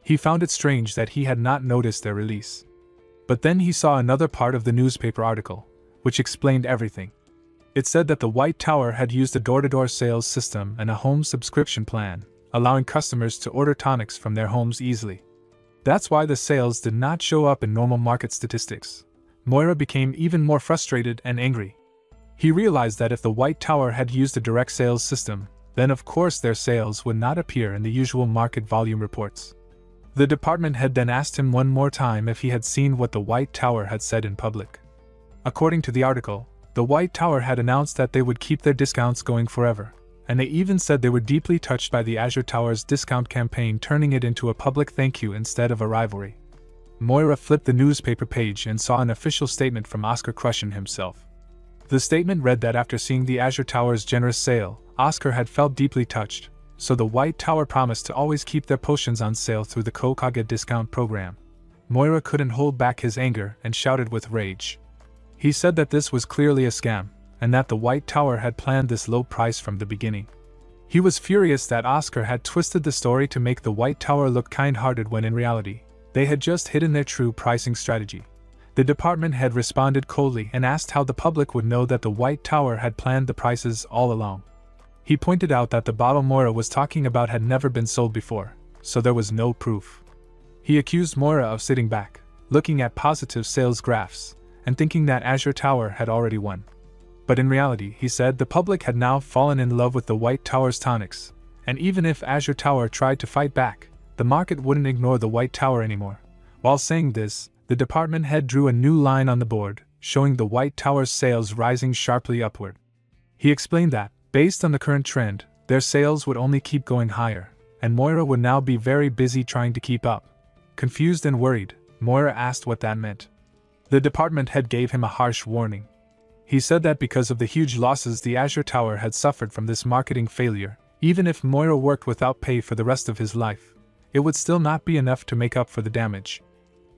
He found it strange that he had not noticed their release. But then he saw another part of the newspaper article, which explained everything. It said that the White Tower had used a door-to-door sales system and a home subscription plan, allowing customers to order tonics from their homes easily. That's why the sales did not show up in normal market statistics. Moira became even more frustrated and angry. He realized that if the White Tower had used a direct sales system, then of course their sales would not appear in the usual market volume reports. The department head then asked him one more time if he had seen what the White Tower had said in public. According to the article, the White Tower had announced that they would keep their discounts going forever, and they even said they were deeply touched by the Azure Tower's discount campaign, turning it into a public thank you instead of a rivalry. Moira flipped the newspaper page and saw an official statement from Oscar Crushen himself. The statement read that after seeing the Azure Tower's generous sale, Oscar had felt deeply touched, so the White Tower promised to always keep their potions on sale through the Kokage discount program. Moira couldn't hold back his anger and shouted with rage. He said that this was clearly a scam, and that the White Tower had planned this low price from the beginning. He was furious that Oscar had twisted the story to make the White Tower look kind-hearted when in reality, they had just hidden their true pricing strategy. The department head responded coldly and asked how the public would know that the White Tower had planned the prices all along. He pointed out that the bottle Moira was talking about had never been sold before, so there was no proof. He accused Moira of sitting back, looking at positive sales graphs, and thinking that Azure Tower had already won. But in reality, he said, the public had now fallen in love with the White Tower's tonics, and even if Azure Tower tried to fight back, the market wouldn't ignore the White Tower anymore. While saying this, the department head drew a new line on the board, showing the White Tower's sales rising sharply upward. He explained that, based on the current trend, their sales would only keep going higher, and Moira would now be very busy trying to keep up. Confused and worried, Moira asked what that meant. The department head gave him a harsh warning. He said that because of the huge losses the Azure Tower had suffered from this marketing failure, even if Moira worked without pay for the rest of his life, it would still not be enough to make up for the damage.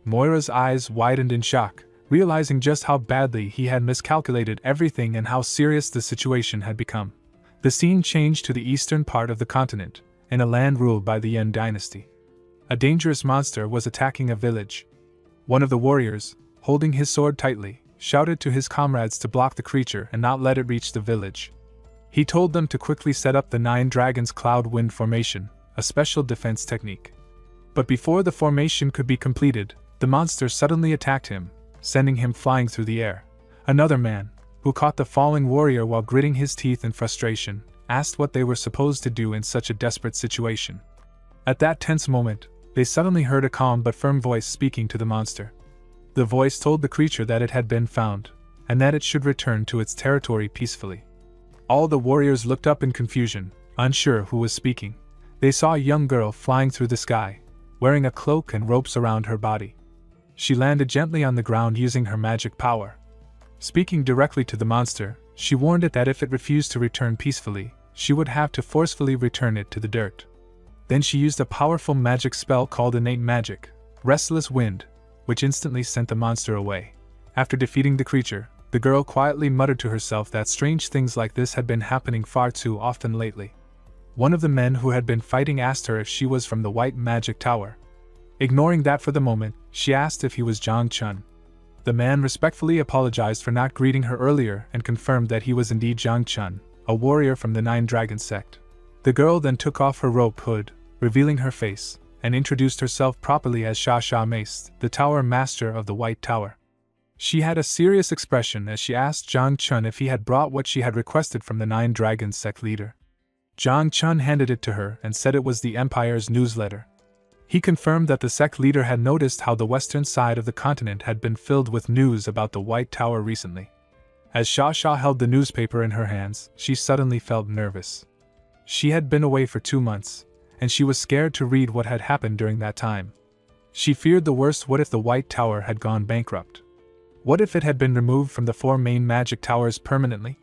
Moira's eyes widened in shock, realizing just how badly he had miscalculated everything and how serious the situation had become. The scene changed to the eastern part of the continent, in a land ruled by the Yen dynasty. A dangerous monster was attacking a village. One of the warriors, holding his sword tightly, shouted to his comrades to block the creature and not let it reach the village. He told them to quickly set up the 9 Dragons Cloud Wind Formation, a special defense technique. But before the formation could be completed, the monster suddenly attacked him, sending him flying through the air. Another man, who caught the falling warrior while gritting his teeth in frustration, asked what they were supposed to do in such a desperate situation. At that tense moment, they suddenly heard a calm but firm voice speaking to the monster. The voice told the creature that it had been found, and that it should return to its territory peacefully. All the warriors looked up in confusion, unsure who was speaking. They saw a young girl flying through the sky, wearing a cloak and ropes around her body. She landed gently on the ground using her magic power. Speaking directly to the monster, she warned it that if it refused to return peacefully, she would have to forcefully return it to the dirt. Then she used a powerful magic spell called Innate Magic, Restless Wind, which instantly sent the monster away. After defeating the creature, the girl quietly muttered to herself that strange things like this had been happening far too often lately. One of the men who had been fighting asked her if she was from the White Magic Tower. Ignoring that for the moment, she asked if he was Zhang Chun. The man respectfully apologized for not greeting her earlier and confirmed that he was indeed Zhang Chun, a warrior from the 9 Dragon sect. The girl then took off her robe hood, revealing her face, and introduced herself properly as Sha Sha Mace, the Tower Master of the White Tower. She had a serious expression as she asked Zhang Chun if he had brought what she had requested from the 9 Dragons sect leader. Zhang Chun handed it to her and said it was the Empire's newsletter. He confirmed that the sect leader had noticed how the western side of the continent had been filled with news about the White Tower recently. As Sha Sha held the newspaper in her hands, she suddenly felt nervous. She had been away for 2 months, and she was scared to read what had happened during that time. She feared the worst. What if the White Tower had gone bankrupt? What if it had been removed from the 4 main magic towers permanently?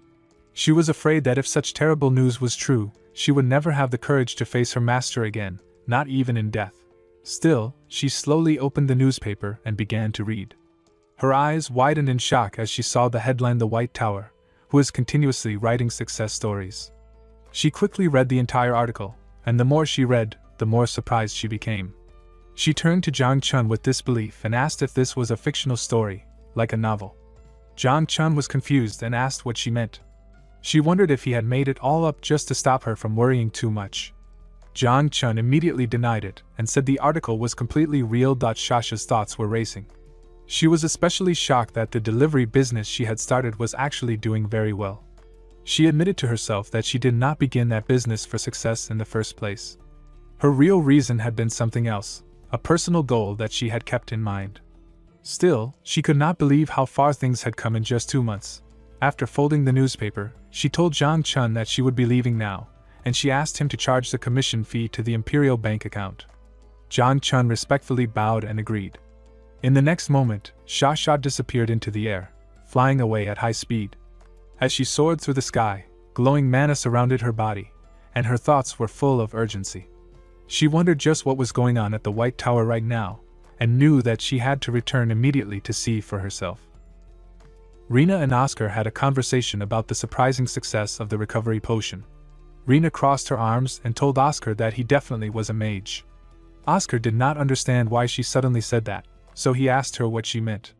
She was afraid that if such terrible news was true, she would never have the courage to face her master again, not even in death. Still, she slowly opened the newspaper and began to read. Her eyes widened in shock as she saw the headline "The White Tower, who is continuously writing success stories." She quickly read the entire article, and the more she read, the more surprised she became. She turned to Zhang Chun with disbelief and asked if this was a fictional story, like a novel. Zhang Chun was confused and asked what she meant. She wondered if he had made it all up just to stop her from worrying too much. Zhang Chun immediately denied it and said the article was completely real. Shasha's thoughts were racing. She was especially shocked that the delivery business she had started was actually doing very well. She admitted to herself that she did not begin that business for success in the first place. Her real reason had been something else, a personal goal that she had kept in mind. Still, she could not believe how far things had come in just 2 months. After folding the newspaper, she told Zhang Chun that she would be leaving now, and she asked him to charge the commission fee to the Imperial Bank account. Zhang Chun respectfully bowed and agreed. In the next moment, Sha Sha disappeared into the air, flying away at high speed. As she soared through the sky, glowing mana surrounded her body, and her thoughts were full of urgency. She wondered just what was going on at the White Tower right now, and knew that she had to return immediately to see for herself. Rena and Oscar had a conversation about the surprising success of the recovery potion. Rena crossed her arms and told Oscar that he definitely was a mage. Oscar did not understand why she suddenly said that, so he asked her what she meant.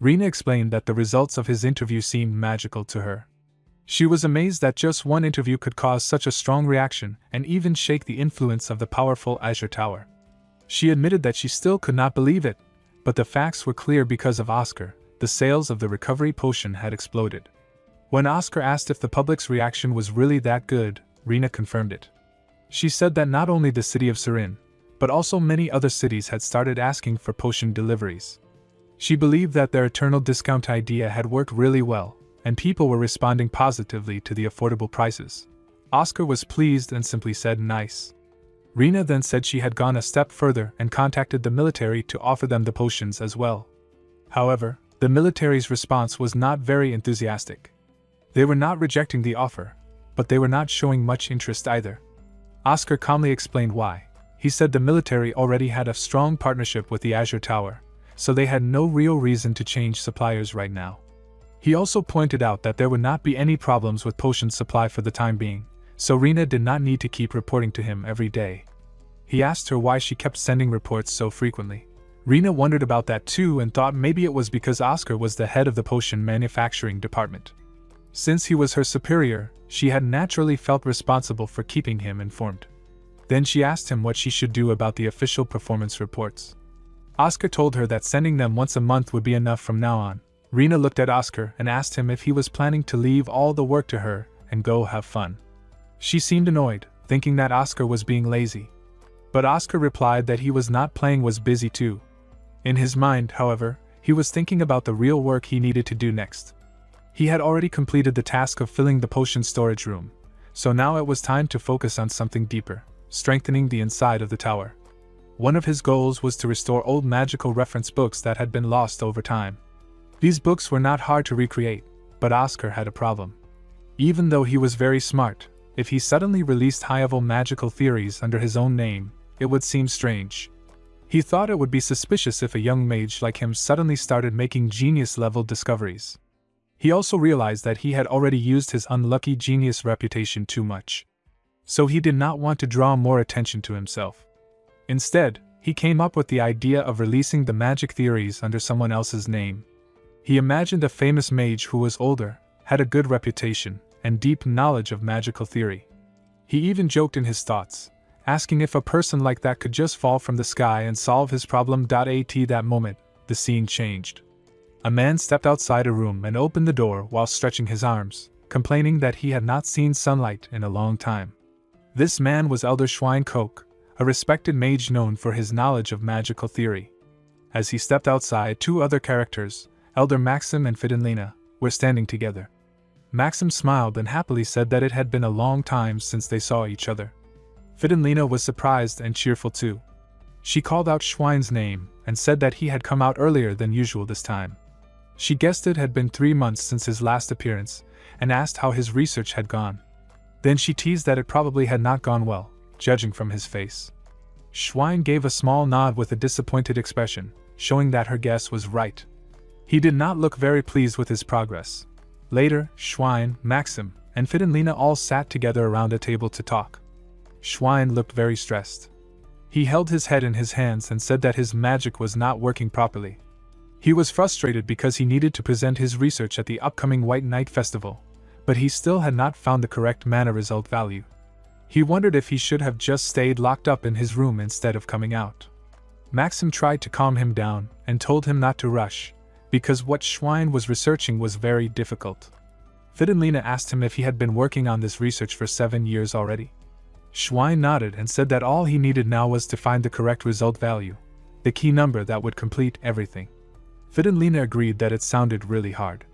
Rena explained that the results of his interview seemed magical to her. She was amazed that just one interview could cause such a strong reaction and even shake the influence of the powerful Azure Tower. She admitted that she still could not believe it, but the facts were clear because of Oscar. The sales of the recovery potion had exploded. When Oscar asked if the public's reaction was really that good, Rena confirmed it. She said that not only the city of Surin, but also many other cities had started asking for potion deliveries. She believed that their eternal discount idea had worked really well, and people were responding positively to the affordable prices. Oscar was pleased and simply said nice. Rena then said she had gone a step further and contacted the military to offer them the potions as well. However, the military's response was not very enthusiastic. They were not rejecting the offer, but they were not showing much interest either. Oscar calmly explained why. He said the military already had a strong partnership with the Azure Tower, so they had no real reason to change suppliers right now. He also pointed out that there would not be any problems with potion supply for the time being, so Rena did not need to keep reporting to him every day. He asked her why she kept sending reports so frequently. Rena wondered about that too and thought maybe it was because Oscar was the head of the potion manufacturing department. Since he was her superior, she had naturally felt responsible for keeping him informed. Then she asked him what she should do about the official performance reports. Oscar told her that sending them once a month would be enough from now on. Rena looked at Oscar and asked him if he was planning to leave all the work to her and go have fun. She seemed annoyed, thinking that Oscar was being lazy. But Oscar replied that he was not playing, was busy too. In his mind, however, he was thinking about the real work he needed to do next. He had already completed the task of filling the potion storage room, so now it was time to focus on something deeper, strengthening the inside of the tower. One of his goals was to restore old magical reference books that had been lost over time. These books were not hard to recreate, but Oscar had a problem. Even though he was very smart, if he suddenly released high-level magical theories under his own name, it would seem strange. He thought it would be suspicious if a young mage like him suddenly started making genius-level discoveries. He also realized that he had already used his unlucky genius reputation too much. So he did not want to draw more attention to himself. Instead, he came up with the idea of releasing the magic theories under someone else's name. He imagined a famous mage who was older, had a good reputation, and deep knowledge of magical theory. He even joked in his thoughts, asking if a person like that could just fall from the sky and solve his problem. At that moment, the scene changed. A man stepped outside a room and opened the door while stretching his arms, complaining that he had not seen sunlight in a long time. This man was Elder Schwein Koch, a respected mage known for his knowledge of magical theory. As he stepped outside, two other characters, Elder Maxim and Fidenlina, were standing together. Maxim smiled and happily said that it had been a long time since they saw each other. Fidenlina was surprised and cheerful too. She called out Schwein's name and said that he had come out earlier than usual this time. She guessed it had been 3 months since his last appearance and asked how his research had gone. Then she teased that it probably had not gone well, judging from his face. Schwein gave a small nod with a disappointed expression, showing that her guess was right. He did not look very pleased with his progress. Later, Schwein, Maxim, and Fidenlina all sat together around a table to talk. Schwein looked very stressed. He held his head in his hands and said that his magic was not working properly. He was frustrated because he needed to present his research at the upcoming White Night Festival, but he still had not found the correct mana result value. He wondered if he should have just stayed locked up in his room instead of coming out. Maxim tried to calm him down and told him not to rush, because what Schwein was researching was very difficult. Fidenlina asked him if he had been working on this research for 7 years already. Schwein nodded and said that all he needed now was to find the correct result value, the key number that would complete everything. Fidenlina agreed that it sounded really hard.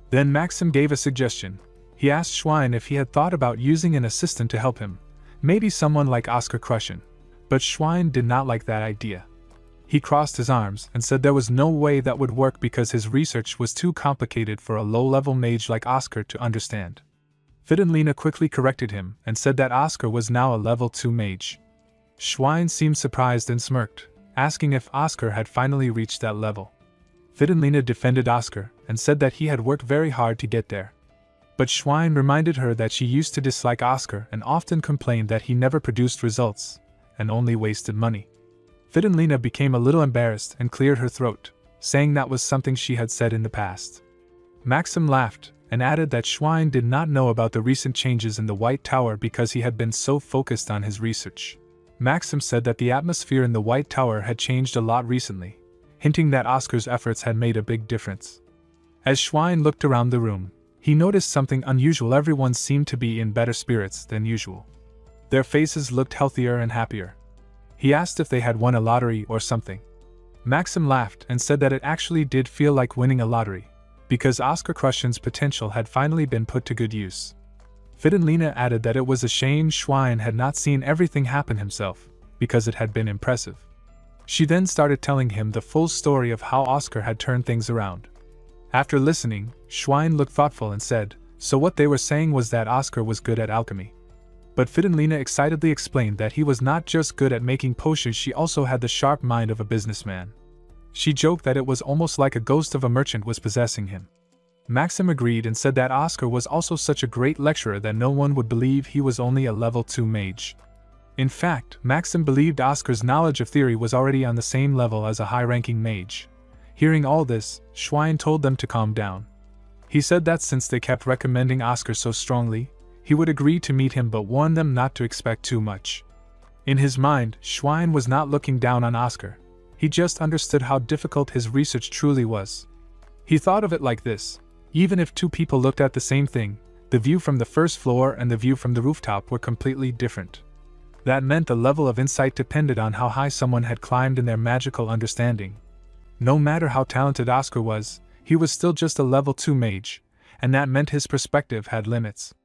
Then Maxim gave a suggestion. He asked Schwein if he had thought about using an assistant to help him, maybe someone like Oscar Krushen, but Schwein did not like that idea. He crossed his arms and said there was no way that would work because his research was too complicated for a low-level mage like Oscar to understand. Fidenlina quickly corrected him and said that Oscar was now a level 2 mage. Schwein seemed surprised and smirked, asking if Oscar had finally reached that level. Fidenlina defended Oscar and said that he had worked very hard to get there. But Schwein reminded her that she used to dislike Oscar and often complained that he never produced results and only wasted money. Fidenlina became a little embarrassed and cleared her throat, saying that was something she had said in the past. Maxim laughed and added that Schwein did not know about the recent changes in the White Tower because he had been so focused on his research. Maxim said that the atmosphere in the White Tower had changed a lot recently, hinting that Oscar's efforts had made a big difference. As Schwein looked around the room, he noticed something unusual. Everyone seemed to be in better spirits than usual. Their faces looked healthier and happier. He asked if they had won a lottery or something. Maxim laughed and said that it actually did feel like winning a lottery, because Oscar Krushen's potential had finally been put to good use. Fidenlina added that it was a shame Schwein had not seen everything happen himself, because it had been impressive. She then started telling him the full story of how Oscar had turned things around. After listening, Schwein looked thoughtful and said, "So what they were saying was that Oscar was good at alchemy." But Fidenlina excitedly explained that he was not just good at making potions, she also had the sharp mind of a businessman. She joked that it was almost like a ghost of a merchant was possessing him. Maxim agreed and said that Oscar was also such a great lecturer that no one would believe he was only a level 2 mage. In fact, Maxim believed Oscar's knowledge of theory was already on the same level as a high-ranking mage. Hearing all this, Schwein told them to calm down. He said that since they kept recommending Oscar so strongly, he would agree to meet him but warned them not to expect too much. In his mind, Schwein was not looking down on Oscar. He just understood how difficult his research truly was. He thought of it like this: even if two people looked at the same thing, the view from the first floor and the view from the rooftop were completely different. That meant the level of insight depended on how high someone had climbed in their magical understanding. No matter how talented Oscar was, he was still just a level 2 mage, and that meant his perspective had limits.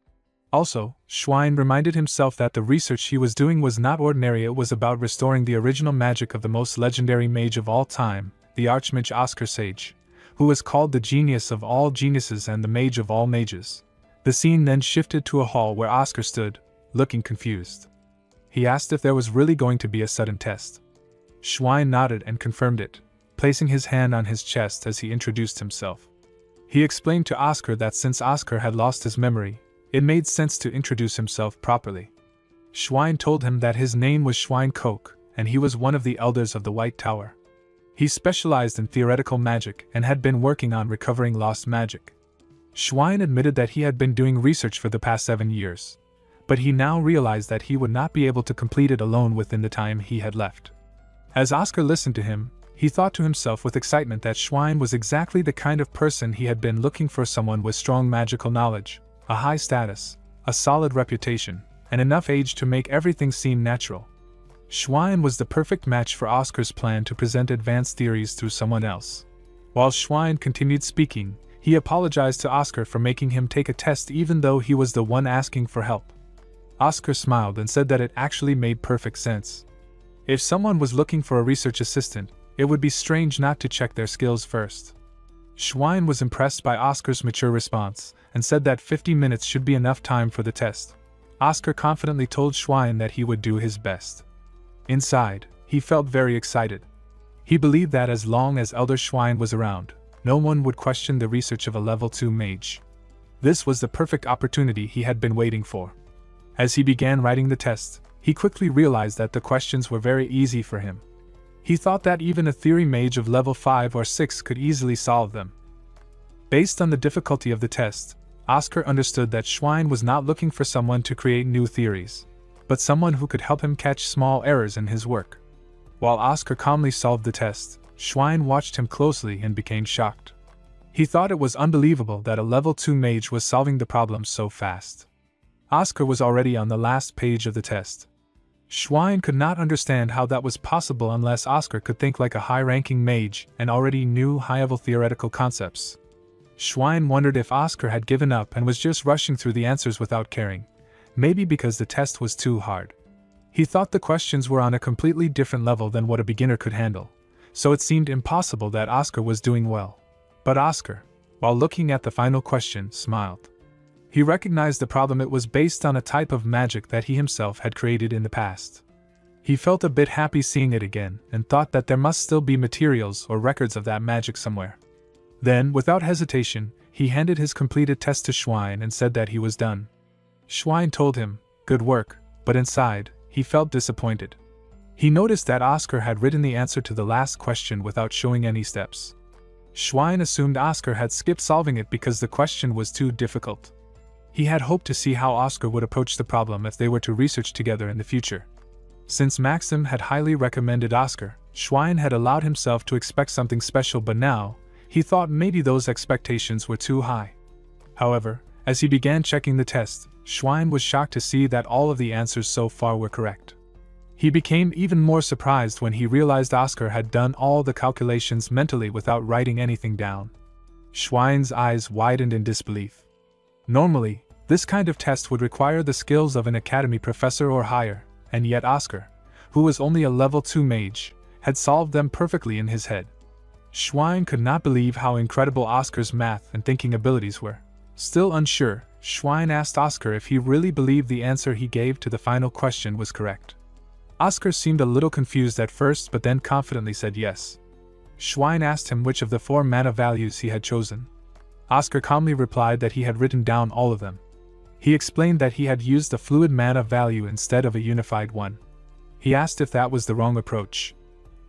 Also, Schwein reminded himself that the research he was doing was not ordinary. It was about restoring the original magic of the most legendary mage of all time, the Archmage Oscar Sage, who was called the genius of all geniuses and the mage of all mages. The scene then shifted to a hall where Oscar stood, looking confused. He asked if there was really going to be a sudden test. Schwein nodded and confirmed it, placing his hand on his chest as he introduced himself. He explained to Oscar that since Oscar had lost his memory, it made sense to introduce himself properly. Schwein told him that his name was Schwein Koch, and he was one of the elders of the White Tower. He specialized in theoretical magic and had been working on recovering lost magic. Schwein admitted that he had been doing research for the past 7 years, but he now realized that he would not be able to complete it alone within the time he had left. As Oscar listened to him, he thought to himself with excitement that Schwein was exactly the kind of person he had been looking for: someone with strong magical knowledge, a high status, a solid reputation, and enough age to make everything seem natural. Schwein was the perfect match for Oscar's plan to present advanced theories through someone else. While Schwein continued speaking, he apologized to Oscar for making him take a test even though he was the one asking for help. Oscar smiled and said that it actually made perfect sense. If someone was looking for a research assistant, it would be strange not to check their skills first. Schwein was impressed by Oscar's mature response and said that 50 minutes should be enough time for the test. Oscar confidently told Schwein that he would do his best. Inside, he felt very excited. He believed that as long as Elder Schwein was around, no one would question the research of a level 2 mage. This was the perfect opportunity he had been waiting for. As he began writing the test, he quickly realized that the questions were very easy for him. He thought that even a theory mage of level 5 or 6 could easily solve them. Based on the difficulty of the test, Oscar understood that Schwein was not looking for someone to create new theories, but someone who could help him catch small errors in his work. While Oscar calmly solved the test, Schwein watched him closely and became shocked. He thought it was unbelievable that a level 2 mage was solving the problem so fast. Oscar was already on the last page of the test. Schwein could not understand how that was possible unless Oscar could think like a high-ranking mage and already knew high-level theoretical concepts. Schwein wondered if Oscar had given up and was just rushing through the answers without caring, maybe because the test was too hard. He thought the questions were on a completely different level than what a beginner could handle, so it seemed impossible that Oscar was doing well. But Oscar, while looking at the final question, smiled. He recognized the problem. It was based on a type of magic that he himself had created in the past. He felt a bit happy seeing it again and thought that there must still be materials or records of that magic somewhere. Then, without hesitation, he handed his completed test to Schwein and said that he was done. Schwein told him, "Good work," but inside, he felt disappointed. He noticed that Oscar had written the answer to the last question without showing any steps. Schwein assumed Oscar had skipped solving it because the question was too difficult. He had hoped to see how Oscar would approach the problem if they were to research together in the future. Since Maxim had highly recommended Oscar, Schwein had allowed himself to expect something special, but now, he thought maybe those expectations were too high. However, as he began checking the test, Schwein was shocked to see that all of the answers so far were correct. He became even more surprised when he realized Oscar had done all the calculations mentally without writing anything down. Schwein's eyes widened in disbelief. Normally, this kind of test would require the skills of an academy professor or higher, and yet Oscar, who was only a level 2 mage, had solved them perfectly in his head. Schwein could not believe how incredible Oscar's math and thinking abilities were. Still unsure, Schwein asked Oscar if he really believed the answer he gave to the final question was correct. Oscar seemed a little confused at first but then confidently said yes. Schwein asked him which of the 4 mana values he had chosen. Oscar calmly replied that he had written down all of them. He explained that he had used a fluid mana value instead of a unified one. He asked if that was the wrong approach.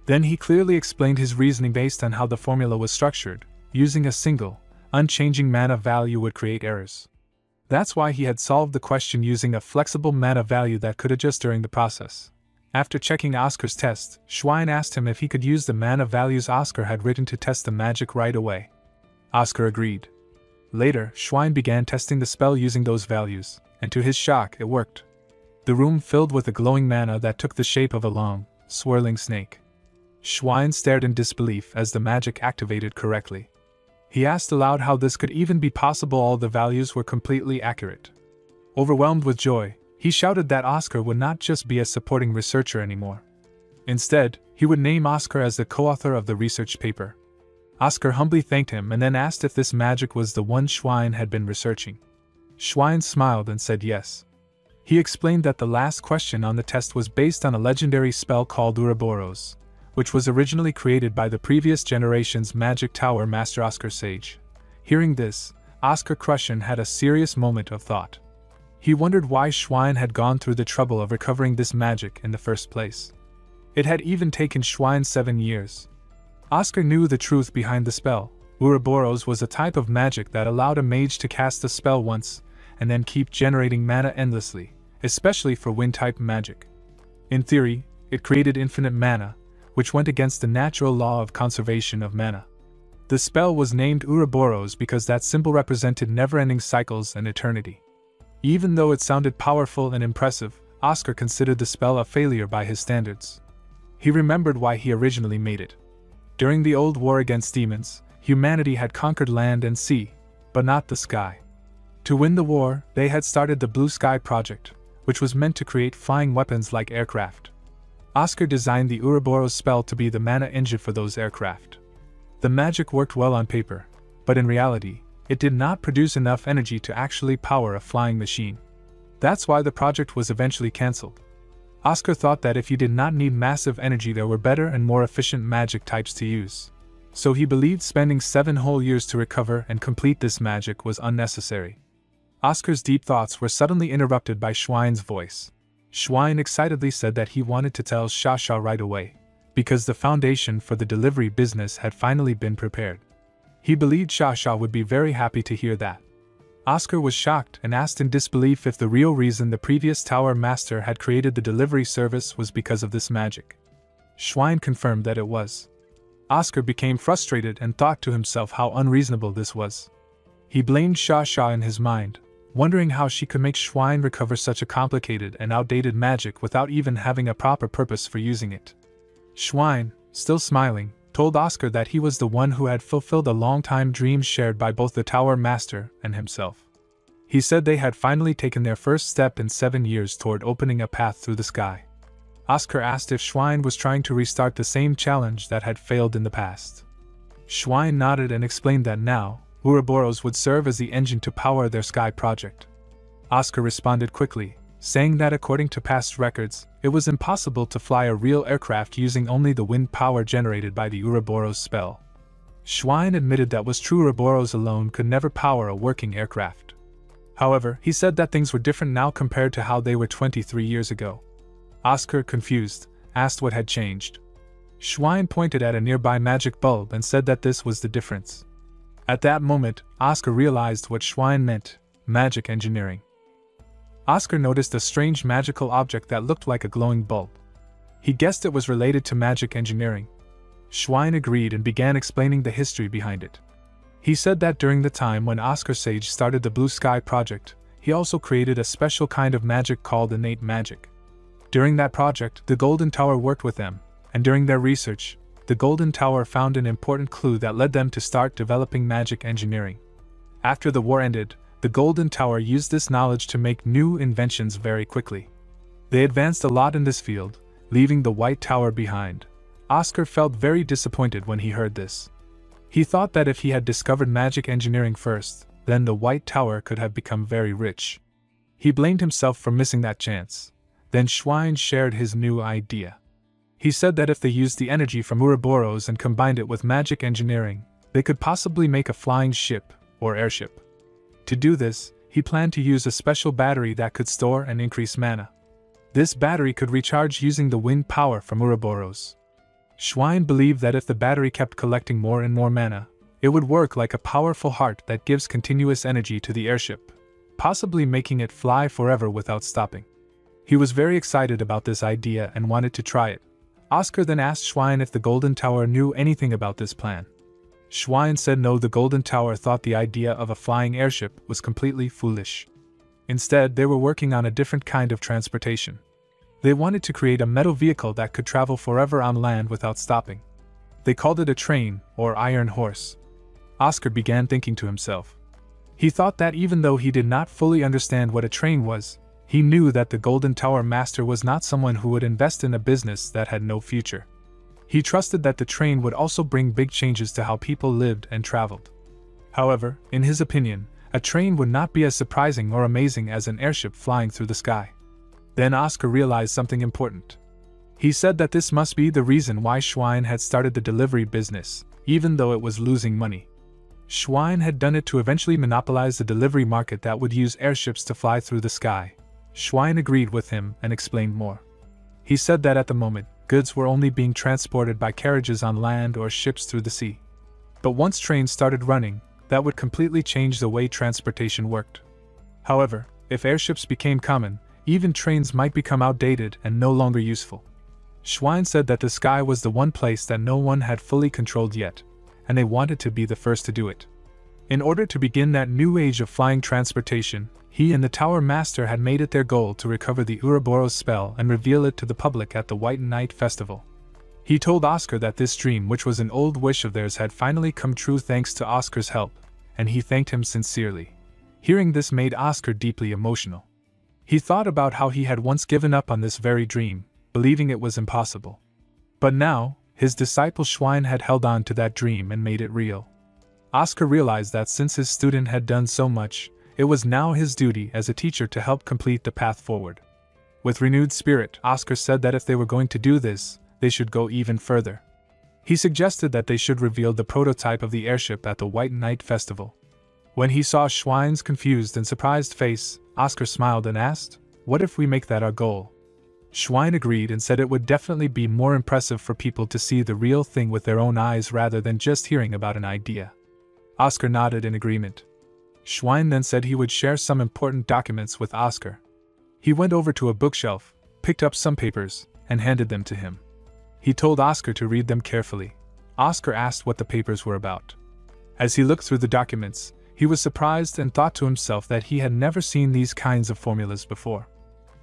Then he clearly explained his reasoning based on how the formula was structured. Using a single, unchanging mana value would create errors. That's why he had solved the question using a flexible mana value that could adjust during the process. After checking Oscar's test, Schwein asked him if he could use the mana values Oscar had written to test the magic right away. Oscar agreed. Later, Schwein began testing the spell using those values, and to his shock, it worked. The room filled with a glowing mana that took the shape of a long, swirling snake. Schwein stared in disbelief as the magic activated correctly. He asked aloud how this could even be possible. All the values were completely accurate. Overwhelmed with joy, he shouted that Oscar would not just be a supporting researcher anymore. Instead, he would name Oscar as the co-author of the research paper. Oscar humbly thanked him and then asked if this magic was the one Schwein had been researching. Schwein smiled and said yes. He explained that the last question on the test was based on a legendary spell called Ouroboros, which was originally created by the previous generation's Magic Tower Master Oscar Sage. Hearing this, Oscar Crushen had a serious moment of thought. He wondered why Schwein had gone through the trouble of recovering this magic in the first place. It had even taken Schwein 7 years. Oscar knew the truth behind the spell. Ouroboros was a type of magic that allowed a mage to cast a spell once, and then keep generating mana endlessly, especially for wind-type magic. In theory, it created infinite mana, which went against the natural law of conservation of mana. The spell was named Ouroboros because that symbol represented never-ending cycles and eternity. Even though it sounded powerful and impressive, Oscar considered the spell a failure by his standards. He remembered why he originally made it. During the old war against demons, humanity had conquered land and sea, but not the sky. To win the war, they had started the Blue Sky Project, which was meant to create flying weapons like aircraft. Oscar designed the Ouroboros spell to be the mana engine for those aircraft. The magic worked well on paper, but in reality, it did not produce enough energy to actually power a flying machine. That's why the project was eventually cancelled. Oscar thought that if you did not need massive energy, there were better and more efficient magic types to use. So he believed spending 7 whole years to recover and complete this magic was unnecessary. Oscar's deep thoughts were suddenly interrupted by Schwein's voice. Schwein excitedly said that he wanted to tell Shasha right away, because the foundation for the delivery business had finally been prepared. He believed Shasha would be very happy to hear that. Oscar was shocked and asked in disbelief if the real reason the previous tower master had created the delivery service was because of this magic. Schwein confirmed that it was. Oscar became frustrated and thought to himself how unreasonable this was. He blamed Shasha in his mind, wondering how she could make Schwein recover such a complicated and outdated magic without even having a proper purpose for using it. Schwein, still smiling, told Oscar that he was the one who had fulfilled a long-time dream shared by both the Tower Master and himself. He said they had finally taken their first step in 7 years toward opening a path through the sky. Oscar asked if Schwein was trying to restart the same challenge that had failed in the past. Schwein nodded and explained that now, Ouroboros would serve as the engine to power their sky project. Oscar responded quickly, saying that according to past records, it was impossible to fly a real aircraft using only the wind power generated by the Ouroboros spell. Schwein admitted that was true. Ouroboros alone could never power a working aircraft. However, he said that things were different now compared to how they were 23 years ago. Oscar, confused, asked what had changed. Schwein pointed at a nearby magic bulb and said that this was the difference. At that moment, Oscar realized what Schwein meant: magic engineering. Oscar noticed a strange magical object that looked like a glowing bulb. He guessed it was related to magic engineering. Schwein agreed and began explaining the history behind it. He said that during the time when Oscar Sage started the Blue Sky Project, he also created a special kind of magic called innate magic. During that project, the Golden Tower worked with them, and during their research, the Golden Tower found an important clue that led them to start developing magic engineering. After the war ended, the Golden Tower used this knowledge to make new inventions very quickly. They advanced a lot in this field, leaving the White Tower behind. Oscar felt very disappointed when he heard this. He thought that if he had discovered magic engineering first, then the White Tower could have become very rich. He blamed himself for missing that chance. Then Schwein shared his new idea. He said that if they used the energy from Ouroboros and combined it with magic engineering, they could possibly make a flying ship, or airship. To do this, he planned to use a special battery that could store and increase mana. This battery could recharge using the wind power from Ouroboros. Schwein believed that if the battery kept collecting more and more mana, it would work like a powerful heart that gives continuous energy to the airship, possibly making it fly forever without stopping. He was very excited about this idea and wanted to try it. Oscar then asked Schwein if the Golden Tower knew anything about this plan. Schwein said no, the Golden Tower thought the idea of a flying airship was completely foolish. Instead, they were working on a different kind of transportation. They wanted to create a metal vehicle that could travel forever on land without stopping. They called it a train, or iron horse. Oscar began thinking to himself. He thought that even though he did not fully understand what a train was, he knew that the Golden Tower Master was not someone who would invest in a business that had no future. He trusted that the train would also bring big changes to how people lived and traveled. However, in his opinion, a train would not be as surprising or amazing as an airship flying through the sky. Then Oscar realized something important. He said that this must be the reason why Schwein had started the delivery business, even though it was losing money. Schwein had done it to eventually monopolize the delivery market that would use airships to fly through the sky. Schwein agreed with him and explained more. He said that at the moment, goods were only being transported by carriages on land or ships through the sea. But once trains started running, that would completely change the way transportation worked. However, if airships became common, even trains might become outdated and no longer useful. Schwein said that the sky was the one place that no one had fully controlled yet, and they wanted to be the first to do it. In order to begin that new age of flying transportation, he and the Tower Master had made it their goal to recover the Ouroboros spell and reveal it to the public at the White Night Festival. He told Oscar that this dream, which was an old wish of theirs, had finally come true thanks to Oscar's help, and he thanked him sincerely. Hearing this made Oscar deeply emotional. He thought about how he had once given up on this very dream, believing it was impossible. But now, his disciple Schwein had held on to that dream and made it real. Oscar realized that since his student had done so much, it was now his duty as a teacher to help complete the path forward. With renewed spirit, Oscar said that if they were going to do this, they should go even further. He suggested that they should reveal the prototype of the airship at the White Night Festival. When he saw Schwein's confused and surprised face, Oscar smiled and asked, "What if we make that our goal?" Schwein agreed and said it would definitely be more impressive for people to see the real thing with their own eyes rather than just hearing about an idea. Oscar nodded in agreement. Schwein then said he would share some important documents with Oscar. He went over to a bookshelf, picked up some papers, and handed them to him. He told Oscar to read them carefully. Oscar asked what the papers were about. As he looked through the documents, he was surprised and thought to himself that he had never seen these kinds of formulas before.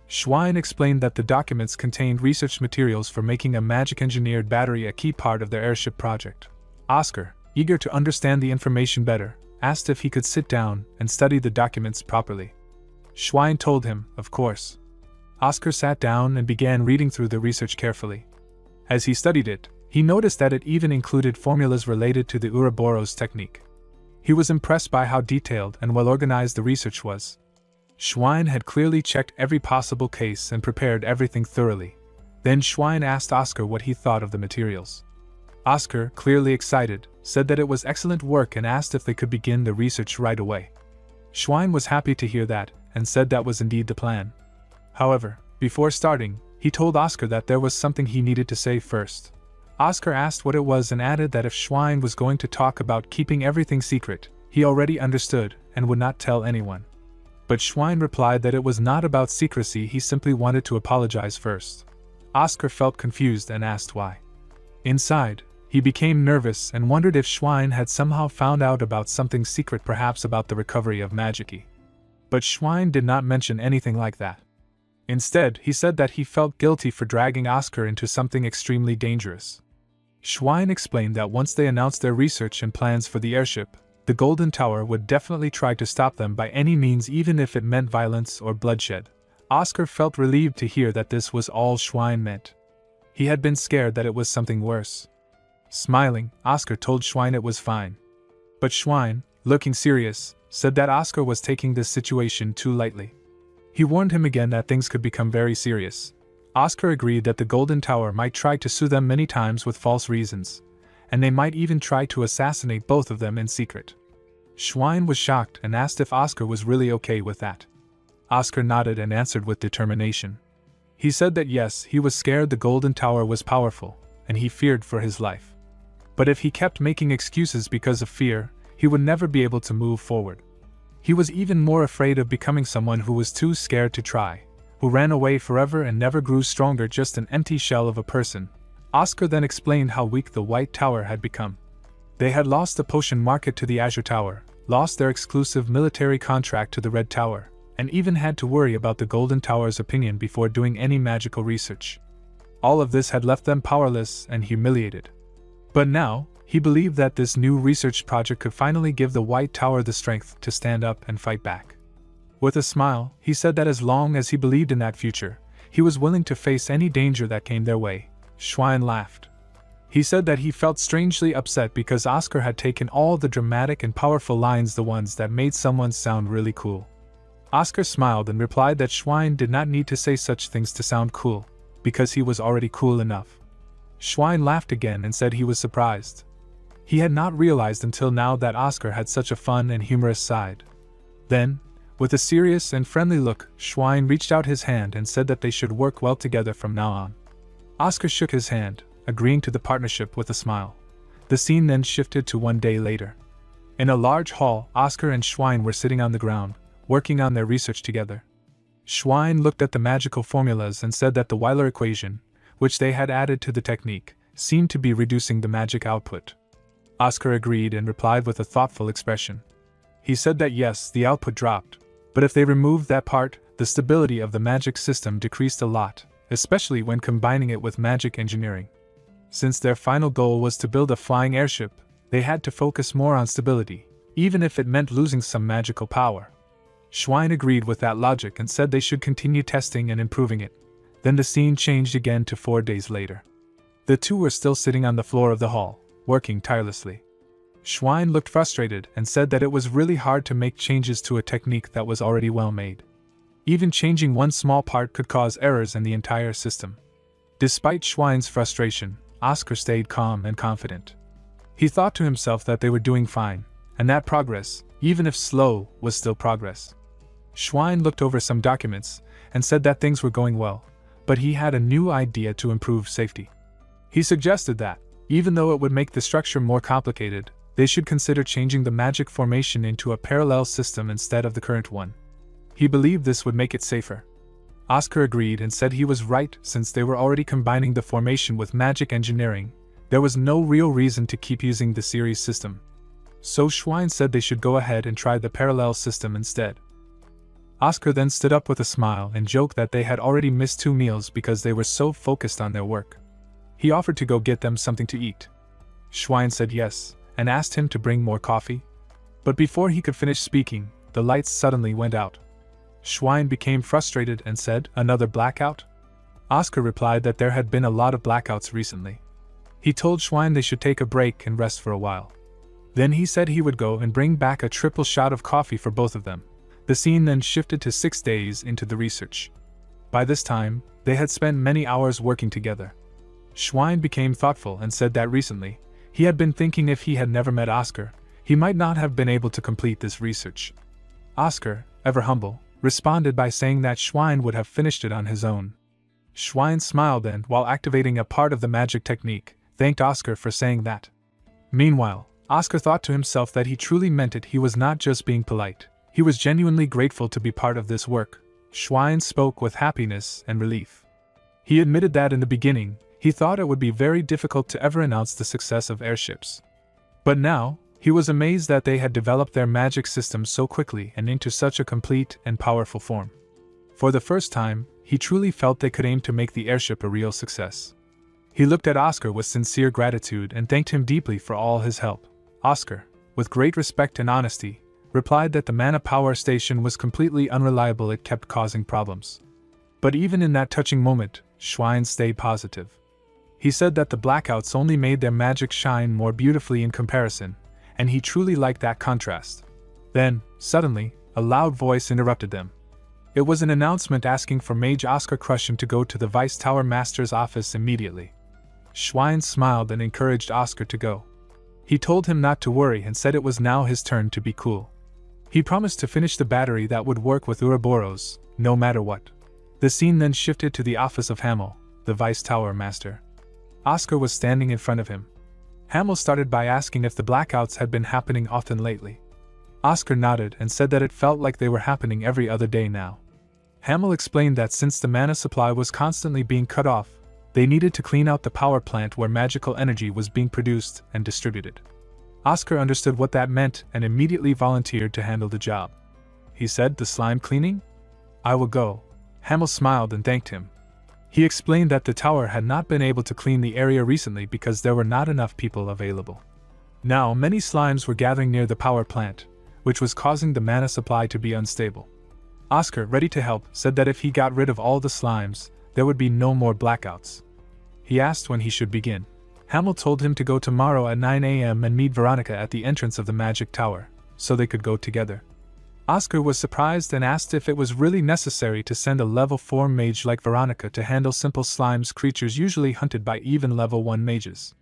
Schwein explained that the documents contained research materials for making a magic-engineered battery a key part of their airship project. Oscar, eager to understand the information better, asked if he could sit down and study the documents properly. Schwein told him, of course. Oscar sat down and began reading through the research carefully. As he studied it, he noticed that it even included formulas related to the Ouroboros technique. He was impressed by how detailed and well-organized the research was. Schwein had clearly checked every possible case and prepared everything thoroughly. Then Schwein asked Oscar what he thought of the materials. Oscar, clearly excited, said that it was excellent work and asked if they could begin the research right away. Schwein was happy to hear that and said that was indeed the plan. However, before starting, he told Oscar that there was something he needed to say first. Oscar asked what it was and added that if Schwein was going to talk about keeping everything secret, he already understood and would not tell anyone. But Schwein replied that it was not about secrecy, he simply wanted to apologize first. Oscar felt confused and asked why. Inside, he became nervous and wondered if Schwein had somehow found out about something secret, perhaps about the recovery of Magicy. But Schwein did not mention anything like that. Instead, he said that he felt guilty for dragging Oscar into something extremely dangerous. Schwein explained that once they announced their research and plans for the airship, the Golden Tower would definitely try to stop them by any means, even if it meant violence or bloodshed. Oscar felt relieved to hear that this was all Schwein meant. He had been scared that it was something worse. Smiling, Oscar told Schwein it was fine. But Schwein, looking serious, said that Oscar was taking this situation too lightly. He warned him again that things could become very serious. Oscar agreed that the Golden Tower might try to sue them many times with false reasons, and they might even try to assassinate both of them in secret. Schwein was shocked and asked if Oscar was really okay with that. Oscar nodded and answered with determination. He said that yes, he was scared the Golden Tower was powerful, and he feared for his life. But if he kept making excuses because of fear, he would never be able to move forward. He was even more afraid of becoming someone who was too scared to try, who ran away forever and never grew stronger, just an empty shell of a person. Oscar then explained how weak the White Tower had become. They had lost the potion market to the Azure Tower, lost their exclusive military contract to the Red Tower, and even had to worry about the Golden Tower's opinion before doing any magical research. All of this had left them powerless and humiliated. But now, he believed that this new research project could finally give the White Tower the strength to stand up and fight back. With a smile, he said that as long as he believed in that future, he was willing to face any danger that came their way. Schwein laughed. He said that he felt strangely upset because Oscar had taken all the dramatic and powerful lines, the ones that made someone sound really cool. Oscar smiled and replied that Schwein did not need to say such things to sound cool, because he was already cool enough. Schwein laughed again and said he was surprised. He had not realized until now that Oscar had such a fun and humorous side. Then, with a serious and friendly look, Schwein reached out his hand and said that they should work well together from now on. Oscar shook his hand, agreeing to the partnership with a smile. The scene then shifted to one day later. In a large hall, Oscar and Schwein were sitting on the ground, working on their research together. Schwein looked at the magical formulas and said that the Euler equation, which they had added to the technique, seemed to be reducing the magic output. Oscar agreed and replied with a thoughtful expression. He said that yes, the output dropped, but if they removed that part, the stability of the magic system decreased a lot, especially when combining it with magic engineering. Since their final goal was to build a flying airship, they had to focus more on stability, even if it meant losing some magical power. Schwein agreed with that logic and said they should continue testing and improving it. Then the scene changed again to 4 days later. The two were still sitting on the floor of the hall, working tirelessly. Schwein looked frustrated and said that it was really hard to make changes to a technique that was already well made. Even changing one small part could cause errors in the entire system. Despite Schwein's frustration, Oscar stayed calm and confident. He thought to himself that they were doing fine, and that progress, even if slow, was still progress. Schwein looked over some documents and said that things were going well, but he had a new idea to improve safety. He suggested that, even though it would make the structure more complicated, they should consider changing the magic formation into a parallel system instead of the current one. He believed this would make it safer. Oscar agreed and said he was right, since they were already combining the formation with magic engineering. There was no real reason to keep using the series system. So Schwein said they should go ahead and try the parallel system instead. Oscar then stood up with a smile and joked that they had already missed 2 meals because they were so focused on their work. He offered to go get them something to eat. Schwein said yes, and asked him to bring more coffee. But before he could finish speaking, the lights suddenly went out. Schwein became frustrated and said, "Another blackout?" Oscar replied that there had been a lot of blackouts recently. He told Schwein they should take a break and rest for a while. Then he said he would go and bring back a triple shot of coffee for both of them. The scene then shifted to 6 days into the research. By this time, they had spent many hours working together. Schwein became thoughtful and said that recently, he had been thinking if he had never met Oscar, he might not have been able to complete this research. Oscar, ever humble, responded by saying that Schwein would have finished it on his own. Schwein smiled and, while activating a part of the magic technique, thanked Oscar for saying that. Meanwhile, Oscar thought to himself that he truly meant it. He was not just being polite. He was genuinely grateful to be part of this work. Schwein spoke with happiness and relief. He admitted that in the beginning, he thought it would be very difficult to ever announce the success of airships. But now, he was amazed that they had developed their magic system so quickly and into such a complete and powerful form. For the first time, he truly felt they could aim to make the airship a real success. He looked at Oscar with sincere gratitude and thanked him deeply for all his help. Oscar, with great respect and honesty, replied that the Manhwa power station was completely unreliable. It kept causing problems. But even in that touching moment, Schwein stayed positive. He said that the blackouts only made their magic shine more beautifully in comparison, and he truly liked that contrast. Then, suddenly, a loud voice interrupted them. It was an announcement asking for Mage Oscar Crushing to go to the Vice Tower Master's office immediately. Schwein smiled and encouraged Oscar to go. He told him not to worry and said it was now his turn to be cool. He promised to finish the battery that would work with Ouroboros, no matter what. The scene then shifted to the office of Hamel, the Vice Tower Master. Oscar was standing in front of him. Hamel started by asking if the blackouts had been happening often lately. Oscar nodded and said that it felt like they were happening every other day now. Hamel explained that since the mana supply was constantly being cut off, they needed to clean out the power plant where magical energy was being produced and distributed. Oscar understood what that meant and immediately volunteered to handle the job. He said, "The slime cleaning? I will go." Hamel smiled and thanked him. He explained that the tower had not been able to clean the area recently because there were not enough people available. Now, many slimes were gathering near the power plant, which was causing the mana supply to be unstable. Oscar, ready to help, said that if he got rid of all the slimes, there would be no more blackouts. He asked when he should begin. Hamel told him to go tomorrow at 9 a.m. and meet Veronica at the entrance of the magic tower, so they could go together. Oscar was surprised and asked if it was really necessary to send a level 4 mage like Veronica to handle simple slimes, creatures usually hunted by even level 1 mages.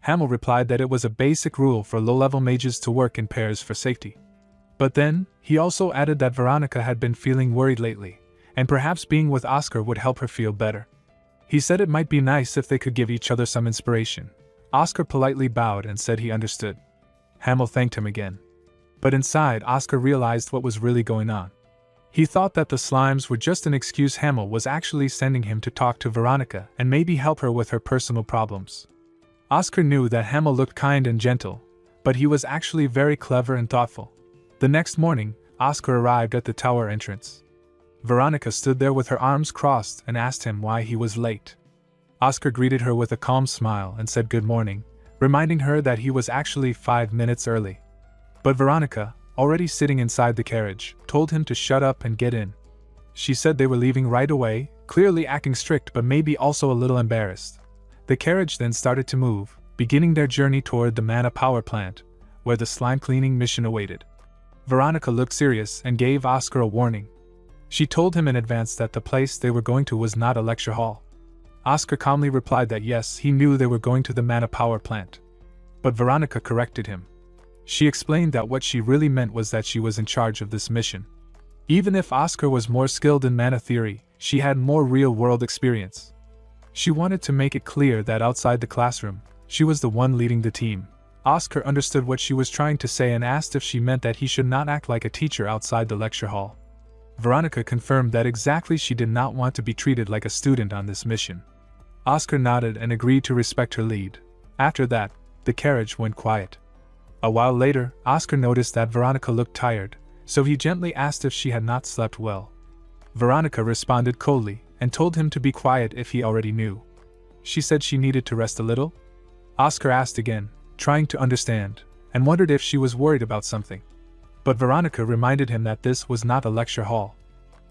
Hamel replied that it was a basic rule for low-level mages to work in pairs for safety. But then, he also added that Veronica had been feeling worried lately, and perhaps being with Oscar would help her feel better. He said it might be nice if they could give each other some inspiration. Oscar politely bowed and said he understood. Hamel thanked him again. But inside, Oscar realized what was really going on. He thought that the slimes were just an excuse. Hamel was actually sending him to talk to Veronica and maybe help her with her personal problems. Oscar knew that Hamel looked kind and gentle, but he was actually very clever and thoughtful. The next morning, Oscar arrived at the tower entrance. Veronica stood there with her arms crossed and asked him why he was late. Oscar greeted her with a calm smile and said good morning, reminding her that he was actually 5 minutes early. But Veronica, already sitting inside the carriage, told him to shut up and get in. She said they were leaving right away, clearly acting strict but maybe also a little embarrassed. The carriage then started to move, beginning their journey toward the mana power plant, where the slime cleaning mission awaited. Veronica looked serious and gave Oscar a warning. She told him in advance that the place they were going to was not a lecture hall. Oscar calmly replied that yes, he knew they were going to the mana power plant. But Veronica corrected him. She explained that what she really meant was that she was in charge of this mission. Even if Oscar was more skilled in mana theory, she had more real-world experience. She wanted to make it clear that outside the classroom, she was the one leading the team. Oscar understood what she was trying to say and asked if she meant that he should not act like a teacher outside the lecture hall. Veronica confirmed that exactly she did not want to be treated like a student on this mission. Oscar nodded and agreed to respect her lead. After that, the carriage went quiet. A while later, Oscar noticed that Veronica looked tired, so he gently asked if she had not slept well. Veronica responded coldly and told him to be quiet if he already knew. She said she needed to rest a little. Oscar asked again, trying to understand, and wondered if she was worried about something. But Veronica reminded him that this was not a lecture hall.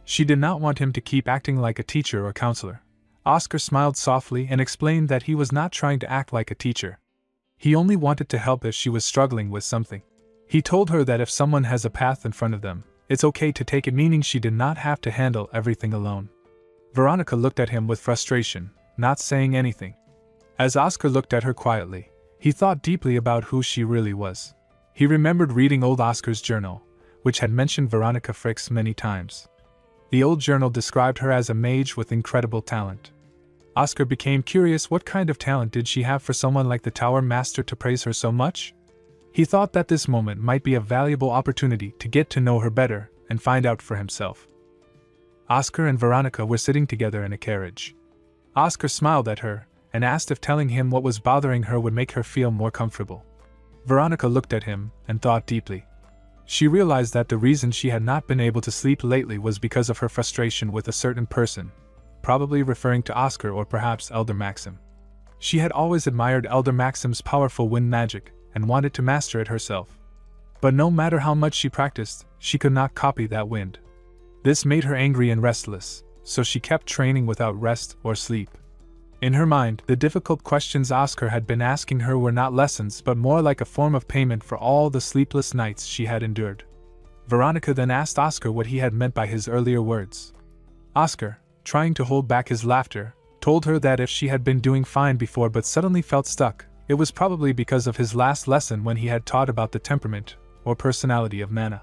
She did not want him to keep acting like a teacher or counselor. Oscar smiled softly and explained that he was not trying to act like a teacher. He only wanted to help if she was struggling with something. He told her that if someone has a path in front of them, it's okay to take it, meaning she did not have to handle everything alone. Veronica looked at him with frustration, not saying anything. As Oscar looked at her quietly, he thought deeply about who she really was. He remembered reading old Oscar's journal, which had mentioned Veronica Fricks many times. The old journal described her as a mage with incredible talent. Oscar became curious, what kind of talent did she have for someone like the Tower Master to praise her so much? He thought that this moment might be a valuable opportunity to get to know her better and find out for himself. Oscar and Veronica were sitting together in a carriage. Oscar smiled at her and asked if telling him what was bothering her would make her feel more comfortable. Veronica looked at him and thought deeply. She realized that the reason she had not been able to sleep lately was because of her frustration with a certain person, probably referring to Oscar or perhaps Elder Maxim. She had always admired Elder Maxim's powerful wind magic and wanted to master it herself. But no matter how much she practiced, she could not copy that wind. This made her angry and restless, so she kept training without rest or sleep. In her mind, the difficult questions Oscar had been asking her were not lessons but more like a form of payment for all the sleepless nights she had endured. Veronica then asked Oscar what he had meant by his earlier words. Oscar, trying to hold back his laughter, told her that if she had been doing fine before but suddenly felt stuck, it was probably because of his last lesson when he had taught about the temperament, or personality of mana.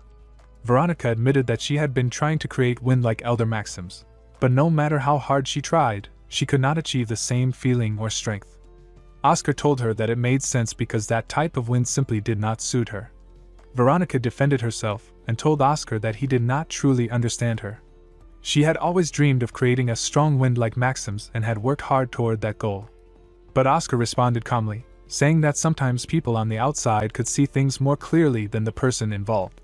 Veronica admitted that she had been trying to create wind like Elder Maxim's, but no matter how hard she tried, she could not achieve the same feeling or strength. Oscar told her that it made sense because that type of wind simply did not suit her. Veronica defended herself and told Oscar that he did not truly understand her. She had always dreamed of creating a strong wind like Maxim's and had worked hard toward that goal. But Oscar responded calmly, saying that sometimes people on the outside could see things more clearly than the person involved.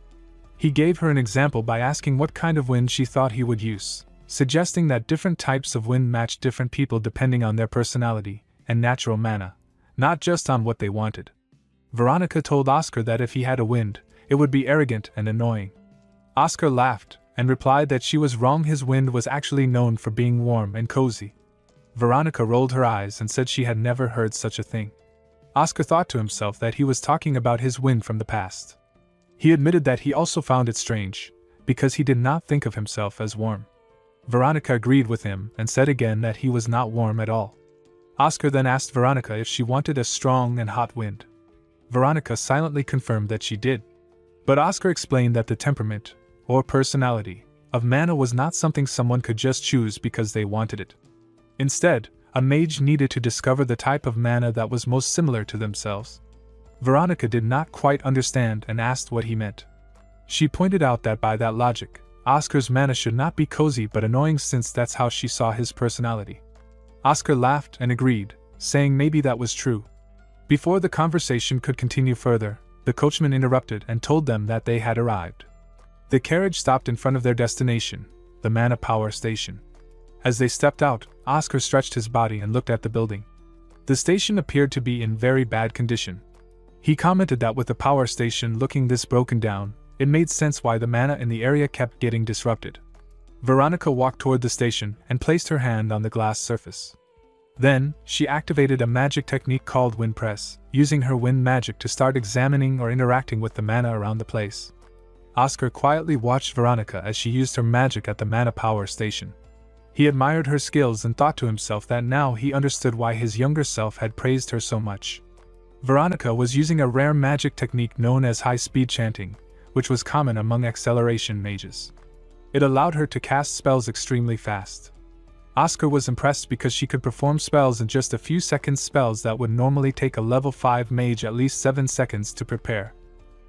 He gave her an example by asking what kind of wind she thought he would use, suggesting that different types of wind match different people depending on their personality and natural mana, not just on what they wanted. Veronica told Oscar that if he had a wind, it would be arrogant and annoying. Oscar laughed and replied that she was wrong. His wind was actually known for being warm and cozy. Veronica rolled her eyes and said she had never heard such a thing. Oscar thought to himself that he was talking about his wind from the past. He admitted that he also found it strange, because he did not think of himself as warm. Veronica agreed with him and said again that he was not warm at all. Oscar then asked Veronica if she wanted a strong and hot wind. Veronica silently confirmed that she did. But Oscar explained that the temperament, or personality, of mana was not something someone could just choose because they wanted it. Instead, a mage needed to discover the type of mana that was most similar to themselves. Veronica did not quite understand and asked what he meant. She pointed out that by that logic, Oscar's mana should not be cozy but annoying since that's how she saw his personality. Oscar laughed and agreed, saying maybe that was true. Before the conversation could continue further, the coachman interrupted and told them that they had arrived. The carriage stopped in front of their destination, the mana power station. As they stepped out, Oscar stretched his body and looked at the building. The station appeared to be in very bad condition. He commented that with the power station looking this broken down, it made sense why the mana in the area kept getting disrupted. Veronica walked toward the station and placed her hand on the glass surface. Then, she activated a magic technique called Wind Press, using her wind magic to start examining or interacting with the mana around the place. Oscar quietly watched Veronica as she used her magic at the mana power station. He admired her skills and thought to himself that now he understood why his younger self had praised her so much. Veronica was using a rare magic technique known as high-speed chanting, which was common among acceleration mages. It allowed her to cast spells extremely fast. Oscar was impressed because she could perform spells in just a few seconds, spells that would normally take a level 5 mage at least 7 seconds to prepare.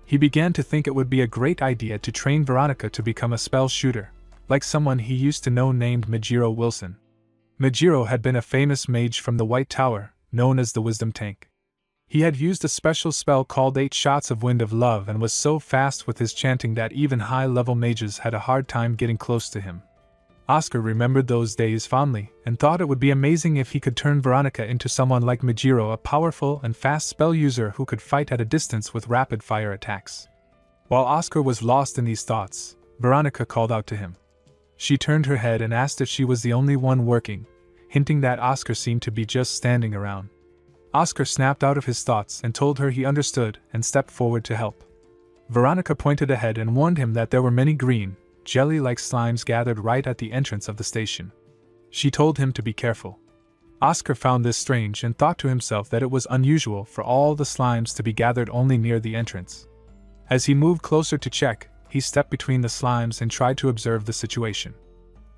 He began to think it would be a great idea to train Veronica to become a spell shooter, like someone he used to know named Majiro Wilson. Majiro had been a famous mage from the White Tower, known as the Wisdom Tank. He had used a special spell called 8 Shots of Wind of Love and was so fast with his chanting that even high-level mages had a hard time getting close to him. Oscar remembered those days fondly and thought it would be amazing if he could turn Veronica into someone like Majiro, a powerful and fast spell user who could fight at a distance with rapid-fire attacks. While Oscar was lost in these thoughts, Veronica called out to him. She turned her head and asked if she was the only one working, hinting that Oscar seemed to be just standing around. Oscar snapped out of his thoughts and told her he understood and stepped forward to help. Veronica pointed ahead and warned him that there were many green, jelly-like slimes gathered right at the entrance of the station. She told him to be careful. Oscar found this strange and thought to himself that it was unusual for all the slimes to be gathered only near the entrance. As he moved closer to check, he stepped between the slimes and tried to observe the situation.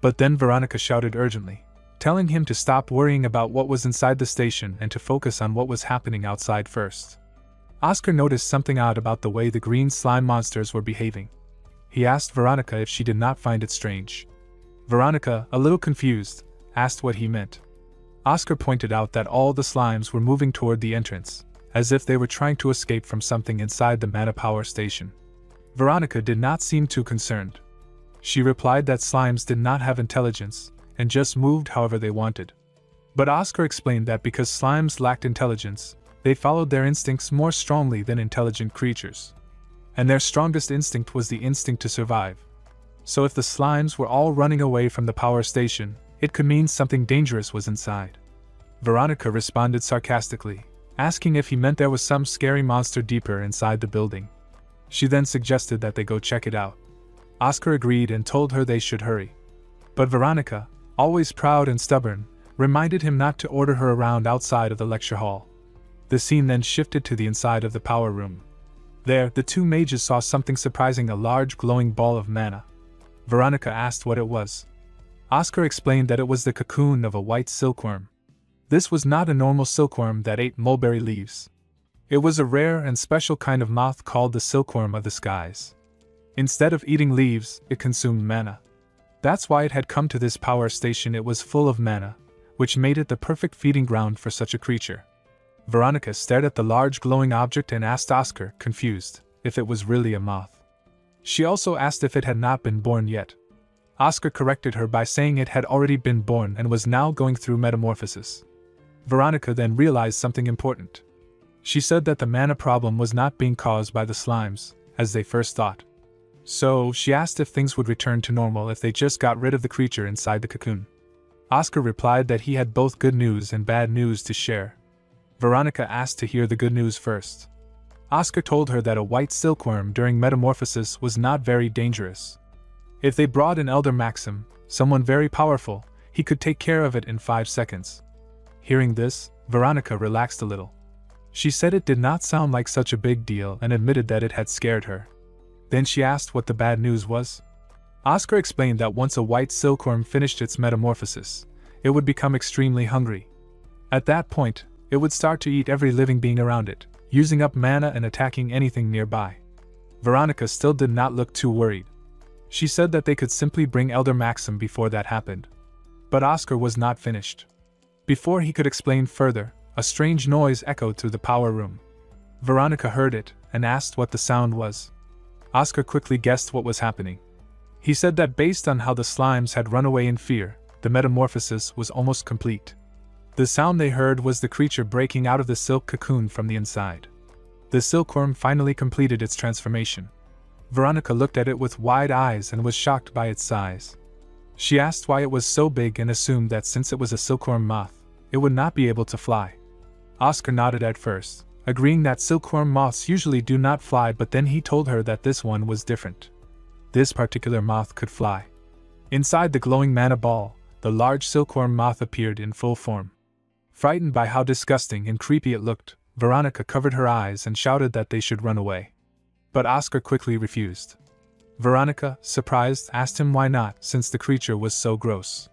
But then Veronica shouted urgently, telling him to stop worrying about what was inside the station and to focus on what was happening outside first. Oscar noticed something odd about the way the green slime monsters were behaving. He asked Veronica if she did not find it strange. Veronica, a little confused, asked what he meant. Oscar pointed out that all the slimes were moving toward the entrance, as if they were trying to escape from something inside the mana power station. Veronica did not seem too concerned. She replied that slimes did not have intelligence, and just moved however they wanted. But Oscar explained that because slimes lacked intelligence, they followed their instincts more strongly than intelligent creatures. And their strongest instinct was the instinct to survive. So if the slimes were all running away from the power station, it could mean something dangerous was inside. Veronica responded sarcastically, asking if he meant there was some scary monster deeper inside the building. She then suggested that they go check it out. Oscar agreed and told her they should hurry. But Veronica, always proud and stubborn, reminded him not to order her around outside of the lecture hall. The scene then shifted to the inside of the power room. There, the two mages saw something surprising, a large glowing ball of mana. Veronica asked what it was. Oscar explained that it was the cocoon of a white silkworm. This was not a normal silkworm that ate mulberry leaves. It was a rare and special kind of moth called the silkworm of the skies. Instead of eating leaves, it consumed mana. That's why it had come to this power station. It was full of mana, which made it the perfect feeding ground for such a creature. Veronica stared at the large glowing object and asked Oscar, confused, if it was really a moth. She also asked if it had not been born yet. Oscar corrected her by saying it had already been born and was now going through metamorphosis. Veronica then realized something important. She said that the mana problem was not being caused by the slimes, as they first thought. So, she asked if things would return to normal if they just got rid of the creature inside the cocoon. Oscar replied that he had both good news and bad news to share. Veronica asked to hear the good news first. Oscar told her that a white silkworm during metamorphosis was not very dangerous. If they brought an Elder Maxim, someone very powerful, he could take care of it in 5 seconds. Hearing this, Veronica relaxed a little. She said it did not sound like such a big deal and admitted that it had scared her. Then she asked what the bad news was. Oscar explained that once a white silkworm finished its metamorphosis, it would become extremely hungry. At that point, it would start to eat every living being around it, using up mana and attacking anything nearby. Veronica still did not look too worried. She said that they could simply bring Elder Maxim before that happened. But Oscar was not finished. Before he could explain further, a strange noise echoed through the power room. Veronica heard it and asked what the sound was. Oscar quickly guessed what was happening. He said that based on how the slimes had run away in fear, the metamorphosis was almost complete. The sound they heard was the creature breaking out of the silk cocoon from the inside. The silkworm finally completed its transformation. Veronica looked at it with wide eyes and was shocked by its size. She asked why it was so big and assumed that since it was a silkworm moth, it would not be able to fly. Oscar nodded at first, agreeing that silkworm moths usually do not fly, but then he told her that this one was different. This particular moth could fly. Inside the glowing mana ball, the large silkworm moth appeared in full form. Frightened by how disgusting and creepy it looked, Veronica covered her eyes and shouted that they should run away. But Oscar quickly refused. Veronica, surprised, asked him why not, since the creature was so gross.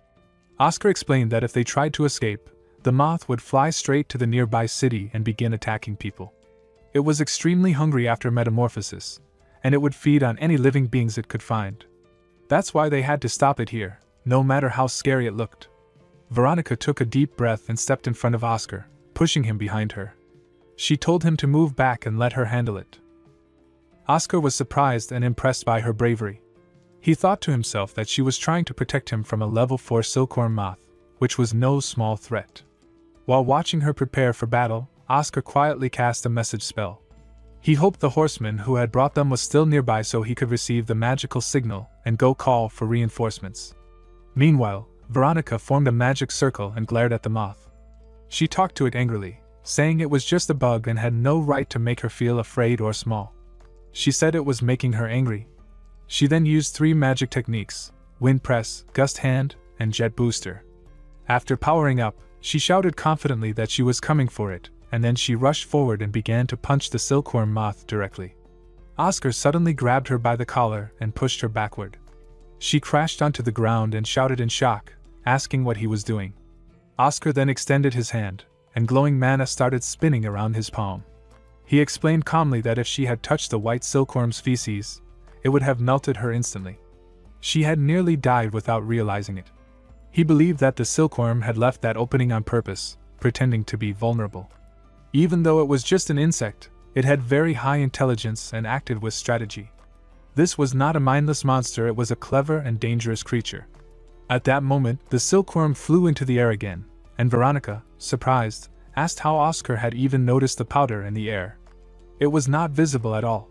Oscar explained that if they tried to escape, the moth would fly straight to the nearby city and begin attacking people. It was extremely hungry after metamorphosis, and it would feed on any living beings it could find. That's why they had to stop it here, no matter how scary it looked. Veronica took a deep breath and stepped in front of Oscar, pushing him behind her. She told him to move back and let her handle it. Oscar was surprised and impressed by her bravery. He thought to himself that she was trying to protect him from a level 4 silkworm moth, which was no small threat. While watching her prepare for battle, Oscar quietly cast a message spell. He hoped the horseman who had brought them was still nearby so he could receive the magical signal and go call for reinforcements. Meanwhile, Veronica formed a magic circle and glared at the moth. She talked to it angrily, saying it was just a bug and had no right to make her feel afraid or small. She said it was making her angry. She then used 3 magic techniques: Wind Press, Gust Hand, and Jet Booster. After powering up, she shouted confidently that she was coming for it, and then she rushed forward and began to punch the silkworm moth directly. Oscar suddenly grabbed her by the collar and pushed her backward. She crashed onto the ground and shouted in shock, asking what he was doing. Oscar then extended his hand, and glowing mana started spinning around his palm. He explained calmly that if she had touched the white silkworm's feces, it would have melted her instantly. She had nearly died without realizing it. He believed that the silkworm had left that opening on purpose, pretending to be vulnerable. Even though it was just an insect, it had very high intelligence and acted with strategy. This was not a mindless monster, it was a clever and dangerous creature. At that moment, the silkworm flew into the air again, and Veronica, surprised, asked how Oscar had even noticed the powder in the air. It was not visible at all.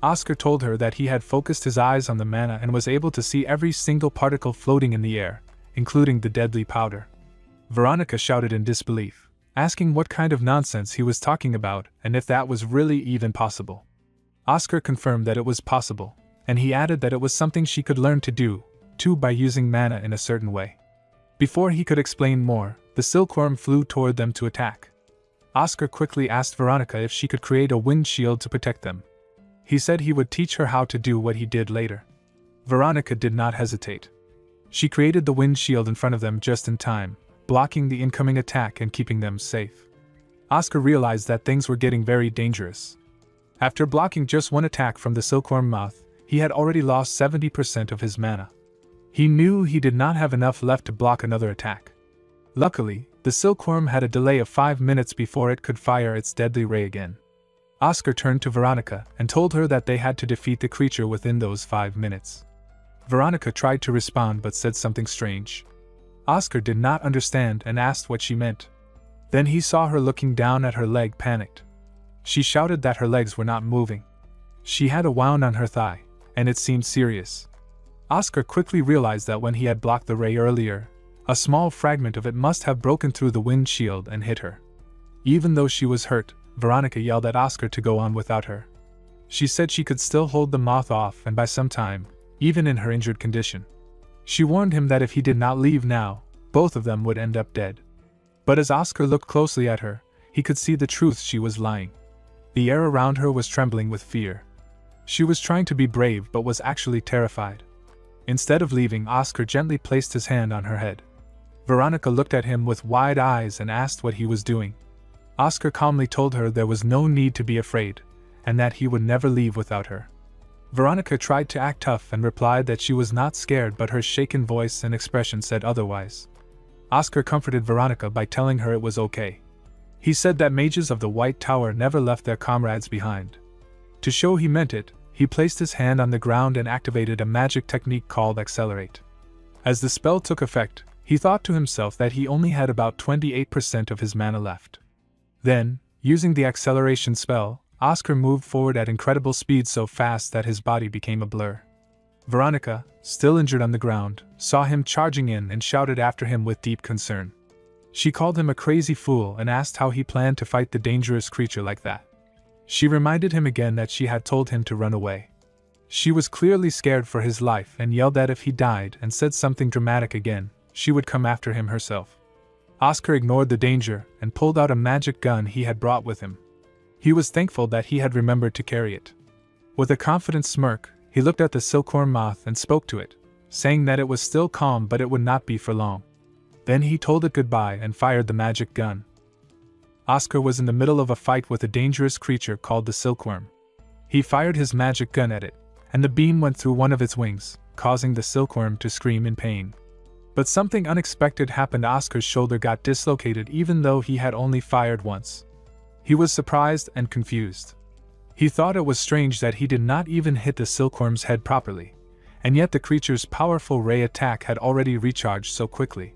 Oscar told her that he had focused his eyes on the manna and was able to see every single particle floating in the air, including the deadly powder. Veronica shouted in disbelief, asking what kind of nonsense he was talking about and if that was really even possible. Oscar confirmed that it was possible, and he added that it was something she could learn to do, too, by using manna in a certain way. Before he could explain more, the silkworm flew toward them to attack. Oscar quickly asked Veronica if she could create a wind shield to protect them. He said he would teach her how to do what he did later. Veronica did not hesitate. She created the wind shield in front of them just in time, blocking the incoming attack and keeping them safe. Oscar realized that things were getting very dangerous. After blocking just one attack from the silkworm moth, he had already lost 70% of his mana. He knew he did not have enough left to block another attack. Luckily, the silkworm had a delay of 5 minutes before it could fire its deadly ray again. Oscar turned to Veronica and told her that they had to defeat the creature within those 5 minutes. Veronica tried to respond but said something strange. Oscar did not understand and asked what she meant. Then he saw her looking down at her leg, panicked. She shouted that her legs were not moving. She had a wound on her thigh, and it seemed serious. Oscar quickly realized that when he had blocked the ray earlier, a small fragment of it must have broken through the wind shield and hit her. Even though she was hurt, Veronica yelled at Oscar to go on without her. She said she could still hold the moth off and by some time, even in her injured condition. She warned him that if he did not leave now, both of them would end up dead. But as Oscar looked closely at her, he could see the truth: she was lying. The air around her was trembling with fear. She was trying to be brave but was actually terrified. Instead of leaving, Oscar gently placed his hand on her head. Veronica looked at him with wide eyes and asked what he was doing. Oscar calmly told her there was no need to be afraid, and that he would never leave without her. Veronica tried to act tough and replied that she was not scared, but her shaken voice and expression said otherwise. Oscar comforted Veronica by telling her it was okay. He said that mages of the White Tower never left their comrades behind. To show he meant it, he placed his hand on the ground and activated a magic technique called Accelerate. As the spell took effect, he thought to himself that he only had about 28% of his mana left. Then, using the acceleration spell, Oscar moved forward at incredible speed, so fast that his body became a blur. Veronica, still injured on the ground, saw him charging in and shouted after him with deep concern. She called him a crazy fool and asked how he planned to fight the dangerous creature like that. She reminded him again that she had told him to run away. She was clearly scared for his life and yelled that if he died and said something dramatic again, she would come after him herself. Oscar ignored the danger and pulled out a magic gun he had brought with him. He was thankful that he had remembered to carry it. With a confident smirk, he looked at the silkworm moth and spoke to it, saying that it was still calm but it would not be for long. Then he told it goodbye and fired the magic gun. Oscar was in the middle of a fight with a dangerous creature called the silkworm. He fired his magic gun at it, and the beam went through one of its wings, causing the silkworm to scream in pain. But something unexpected happened. Oscar's shoulder got dislocated even though he had only fired once. He was surprised and confused. He thought it was strange that he did not even hit the silkworm's head properly, and yet the creature's powerful ray attack had already recharged so quickly.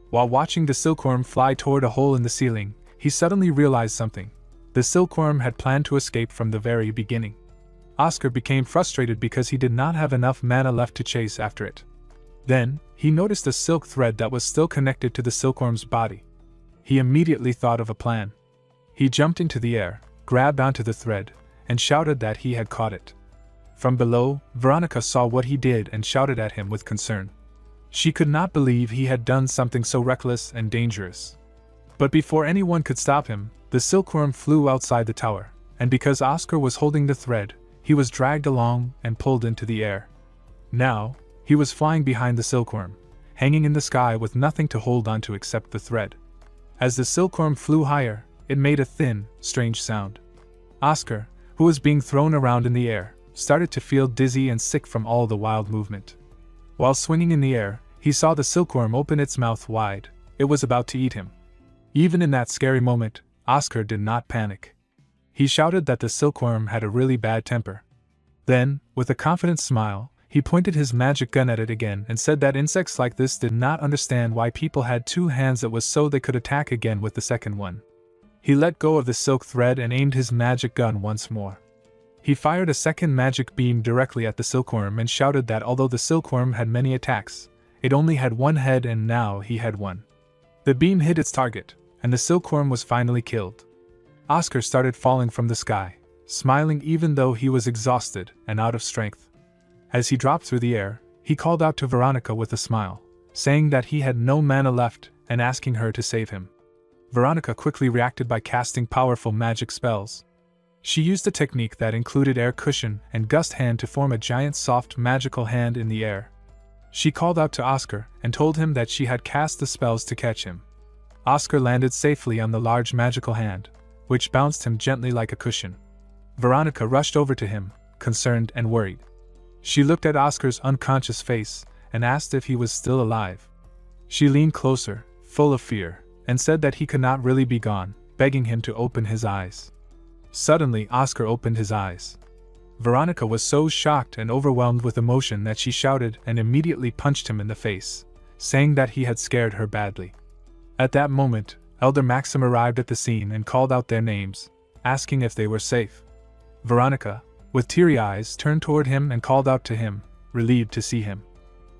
While watching the silkworm fly toward a hole in the ceiling, he suddenly realized something. The silkworm had planned to escape from the very beginning. Oscar became frustrated because he did not have enough mana left to chase after it. Then, he noticed a silk thread that was still connected to the silkworm's body. He immediately thought of a plan. He jumped into the air, grabbed onto the thread, and shouted that he had caught it. From below, Veronica saw what he did and shouted at him with concern. She could not believe he had done something so reckless and dangerous. But before anyone could stop him, the silkworm flew outside the tower, and because Oscar was holding the thread, he was dragged along and pulled into the air. Now, he was flying behind the silkworm, hanging in the sky with nothing to hold onto except the thread. As the silkworm flew higher, it made a thin, strange sound. Oscar, who was being thrown around in the air, started to feel dizzy and sick from all the wild movement. While swinging in the air, he saw the silkworm open its mouth wide. It was about to eat him. Even in that scary moment, Oscar did not panic. He shouted that the silkworm had a really bad temper. Then, with a confident smile, he pointed his magic gun at it again and said that insects like this did not understand why people had two hands, it was so they could attack again with the second one. He let go of the silk thread and aimed his magic gun once more. He fired a second magic beam directly at the silkworm and shouted that although the silkworm had many attacks, it only had one head and now he had one. The beam hit its target, and the silkworm was finally killed. Oscar started falling from the sky, smiling even though he was exhausted and out of strength. As he dropped through the air, he called out to Veronica with a smile, saying that he had no mana left and asking her to save him. Veronica quickly reacted by casting powerful magic spells. She used a technique that included air cushion and gust hand to form a giant soft magical hand in the air. She called out to Oscar and told him that she had cast the spells to catch him. Oscar landed safely on the large magical hand, which bounced him gently like a cushion. Veronica rushed over to him, concerned and worried. She looked at Oscar's unconscious face and asked if he was still alive. She leaned closer, full of fear, and said that he could not really be gone, begging him to open his eyes. Suddenly, Oscar opened his eyes. Veronica was so shocked and overwhelmed with emotion that she shouted and immediately punched him in the face, saying that he had scared her badly. At that moment, Elder Maxim arrived at the scene and called out their names, asking if they were safe. Veronica, with teary eyes, turned toward him and called out to him, relieved to see him.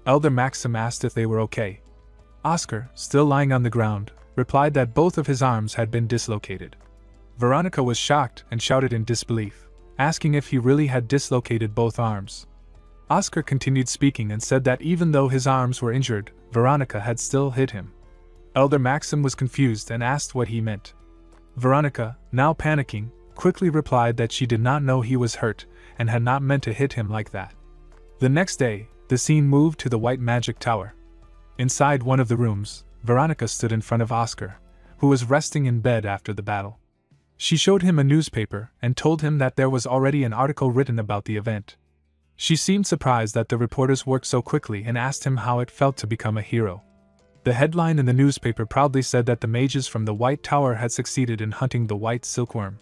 Elder Maxim asked if they were okay. Oscar, still lying on the ground, replied that both of his arms had been dislocated. Veronica was shocked and shouted in disbelief, asking if he really had dislocated both arms. Oscar continued speaking and said that even though his arms were injured, Veronica had still hit him. Elder Maxim was confused and asked what he meant. Veronica, now panicking, quickly replied that she did not know he was hurt and had not meant to hit him like that. The next day, the scene moved to the White Magic Tower. Inside one of the rooms, Veronica stood in front of Oscar, who was resting in bed after the battle. She showed him a newspaper and told him that there was already an article written about the event. She seemed surprised that the reporters worked so quickly and asked him how it felt to become a hero. The headline in the newspaper proudly said that the mages from the White Tower had succeeded in hunting the white silkworm.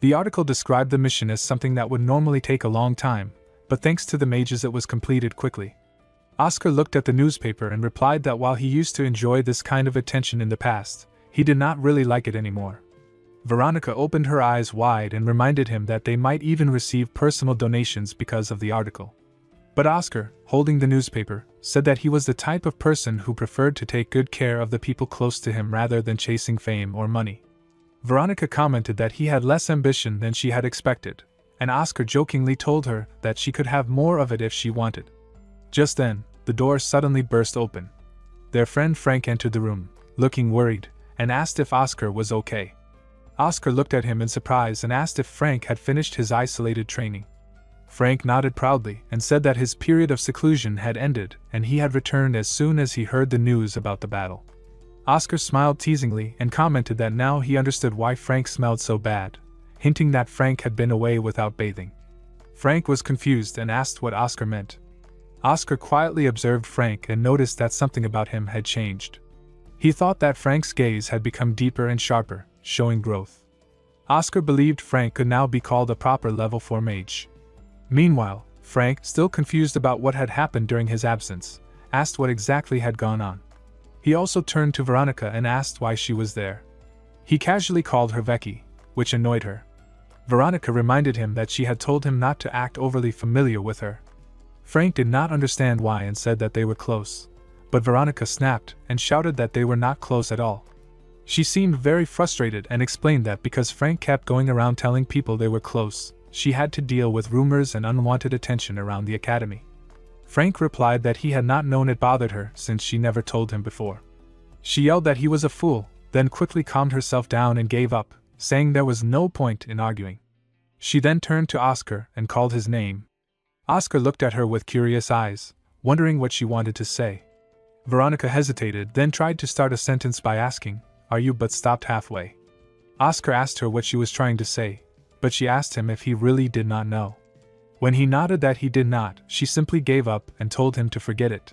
The article described the mission as something that would normally take a long time, but thanks to the mages it was completed quickly. Oscar looked at the newspaper and replied that while he used to enjoy this kind of attention in the past, he did not really like it anymore. Veronica opened her eyes wide and reminded him that they might even receive personal donations because of the article. But Oscar, holding the newspaper, said that he was the type of person who preferred to take good care of the people close to him rather than chasing fame or money. Veronica commented that he had less ambition than she had expected, and Oscar jokingly told her that she could have more of it if she wanted. Just then, the door suddenly burst open. Their friend Frank entered the room, looking worried, and asked if Oscar was okay. Oscar looked at him in surprise and asked if Frank had finished his isolated training. Frank nodded proudly and said that his period of seclusion had ended and he had returned as soon as he heard the news about the battle. Oscar smiled teasingly and commented that now he understood why Frank smelled so bad, hinting that Frank had been away without bathing. Frank was confused and asked what Oscar meant. Oscar quietly observed Frank and noticed that something about him had changed. He thought that Frank's gaze had become deeper and sharper, showing growth. Oscar believed Frank could now be called a proper level 4 mage. Meanwhile, Frank, still confused about what had happened during his absence, asked what exactly had gone on. He also turned to Veronica and asked why she was there. He casually called her Veki, which annoyed her. Veronica reminded him that she had told him not to act overly familiar with her. Frank did not understand why and said that they were close, but Veronica snapped and shouted that they were not close at all. She seemed very frustrated and explained that because Frank kept going around telling people they were close, she had to deal with rumors and unwanted attention around the academy. Frank replied that he had not known it bothered her since she never told him before. She yelled that he was a fool, then quickly calmed herself down and gave up, saying there was no point in arguing. She then turned to Oscar and called his name. Oscar looked at her with curious eyes, wondering what she wanted to say. Veronica hesitated, then tried to start a sentence by asking, "Are you?" but stopped halfway. Oscar asked her what she was trying to say, but she asked him if he really did not know. When he nodded that he did not, she simply gave up and told him to forget it.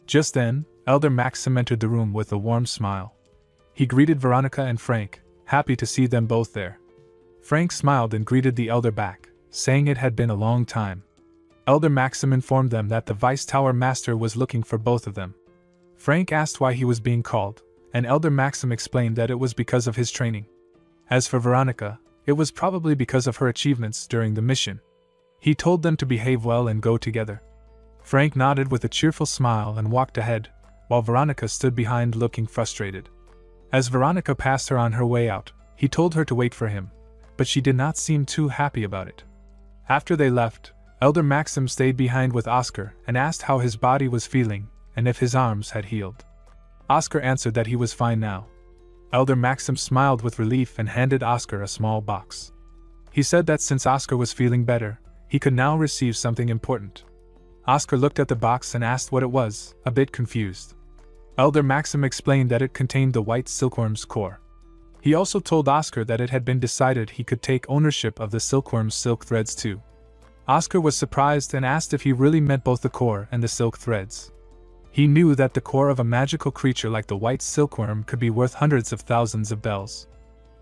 Just then, Elder Maxim entered the room with a warm smile. He greeted Veronica and Frank, happy to see them both there. Frank smiled and greeted the elder back, saying it had been a long time. Elder Maxim informed them that the Vice Tower Master was looking for both of them. Frank asked why he was being called, and Elder Maxim explained that it was because of his training. As for Veronica, it was probably because of her achievements during the mission. He told them to behave well and go together. Frank nodded with a cheerful smile and walked ahead, while Veronica stood behind looking frustrated. As Veronica passed her on her way out, he told her to wait for him, but she did not seem too happy about it. After they left, Elder Maxim stayed behind with Oscar and asked how his body was feeling and if his arms had healed. Oscar answered that he was fine now. Elder Maxim smiled with relief and handed Oscar a small box. He said that since Oscar was feeling better, he could now receive something important. Oscar looked at the box and asked what it was, a bit confused. Elder Maxim explained that it contained the white silkworm's core. He also told Oscar that it had been decided he could take ownership of the silkworm's silk threads too. Oscar was surprised and asked if he really meant both the core and the silk threads. He knew that the core of a magical creature like the white silkworm could be worth hundreds of thousands of bells.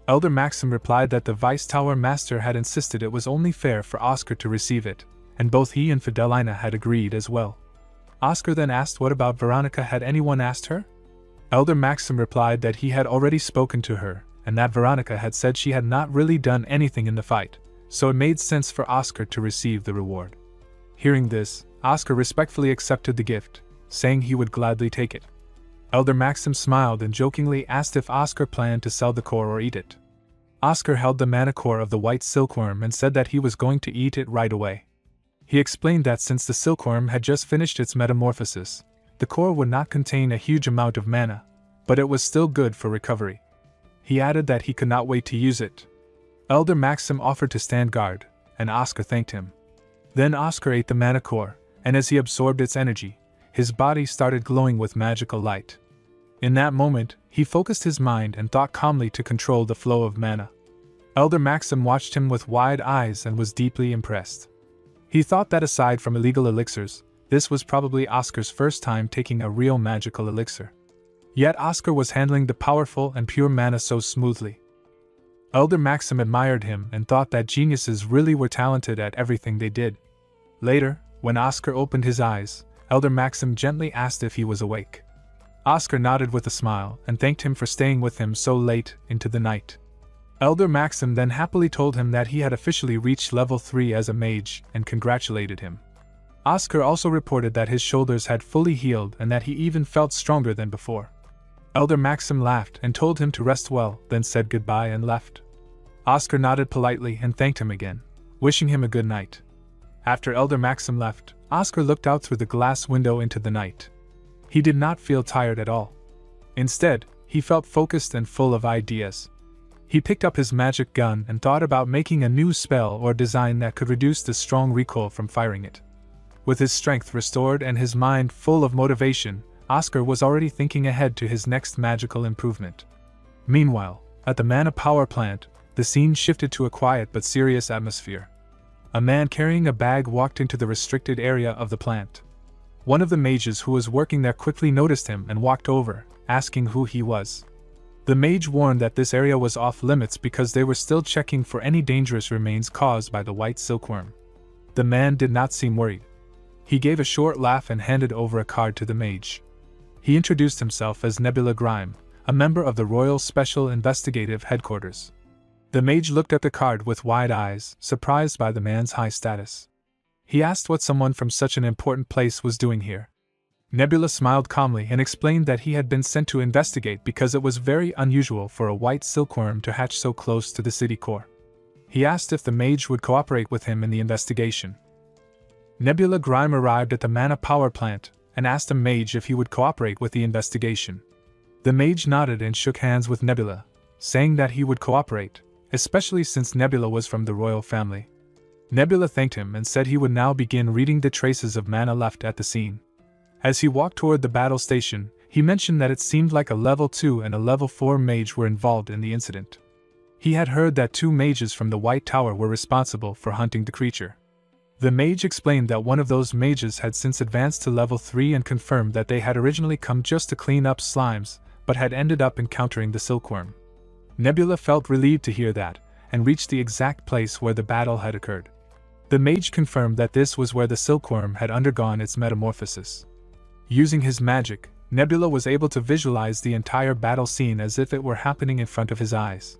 Elder Maxim replied that the Vice Tower Master had insisted it was only fair for Oscar to receive it, and both he and Fidelina had agreed as well. Oscar then asked what about Veronica, had anyone asked her? Elder Maxim replied that he had already spoken to her, and that Veronica had said she had not really done anything in the fight, so it made sense for Oscar to receive the reward. Hearing this, Oscar respectfully accepted the gift, saying he would gladly take it. Elder Maxim smiled and jokingly asked if Oscar planned to sell the core or eat it. Oscar held the mana core of the white silkworm and said that he was going to eat it right away. He explained that since the silkworm had just finished its metamorphosis, the core would not contain a huge amount of mana, but it was still good for recovery. He added that he could not wait to use it. Elder Maxim offered to stand guard, and Oscar thanked him. Then Oscar ate the mana core, and as he absorbed its energy, his body started glowing with magical light. In that moment, he focused his mind and thought calmly to control the flow of mana. Elder Maxim watched him with wide eyes and was deeply impressed. He thought that aside from illegal elixirs, this was probably Oscar's first time taking a real magical elixir. Yet Oscar was handling the powerful and pure mana so smoothly. Elder Maxim admired him and thought that geniuses really were talented at everything they did. Later, when Oscar opened his eyes, Elder Maxim gently asked if he was awake. Oscar nodded with a smile and thanked him for staying with him so late into the night. Elder Maxim then happily told him that he had officially reached level 3 as a mage and congratulated him. Oscar also reported that his shoulders had fully healed and that he even felt stronger than before. Elder Maxim laughed and told him to rest well, then said goodbye and left. Oscar nodded politely and thanked him again, wishing him a good night. After Elder Maxim left, Oscar looked out through the glass window into the night. He did not feel tired at all. Instead, he felt focused and full of ideas. He picked up his magic gun and thought about making a new spell or design that could reduce the strong recoil from firing it. With his strength restored and his mind full of motivation, Oscar was already thinking ahead to his next magical improvement. Meanwhile, at the mana power plant, the scene shifted to a quiet but serious atmosphere. A man carrying a bag walked into the restricted area of the plant. One of the mages who was working there quickly noticed him and walked over, asking who he was. The mage warned that this area was off limits because they were still checking for any dangerous remains caused by the white silkworm. The man did not seem worried. He gave a short laugh and handed over a card to the mage. He introduced himself as Nebula Grime, a member of the Royal Special Investigative Headquarters. The mage looked at the card with wide eyes, surprised by the man's high status. He asked what someone from such an important place was doing here. Nebula smiled calmly and explained that he had been sent to investigate because it was very unusual for a white silkworm to hatch so close to the city core. He asked if the mage would cooperate with him in the investigation. Nebula Grime arrived at the mana power plant and asked the mage if he would cooperate with the investigation. The mage nodded and shook hands with Nebula, saying that he would cooperate, especially since Nebula was from the royal family. Nebula thanked him and said he would now begin reading the traces of mana left at the scene. As he walked toward the battle station, he mentioned that it seemed like a level 2 and a level 4 mage were involved in the incident. He had heard that 2 mages from the White Tower were responsible for hunting the creature. The mage explained that one of those mages had since advanced to level 3 and confirmed that they had originally come just to clean up slimes, but had ended up encountering the silkworm. Nebula felt relieved to hear that, and reached the exact place where the battle had occurred. The mage confirmed that this was where the silkworm had undergone its metamorphosis. Using his magic, Nebula was able to visualize the entire battle scene as if it were happening in front of his eyes.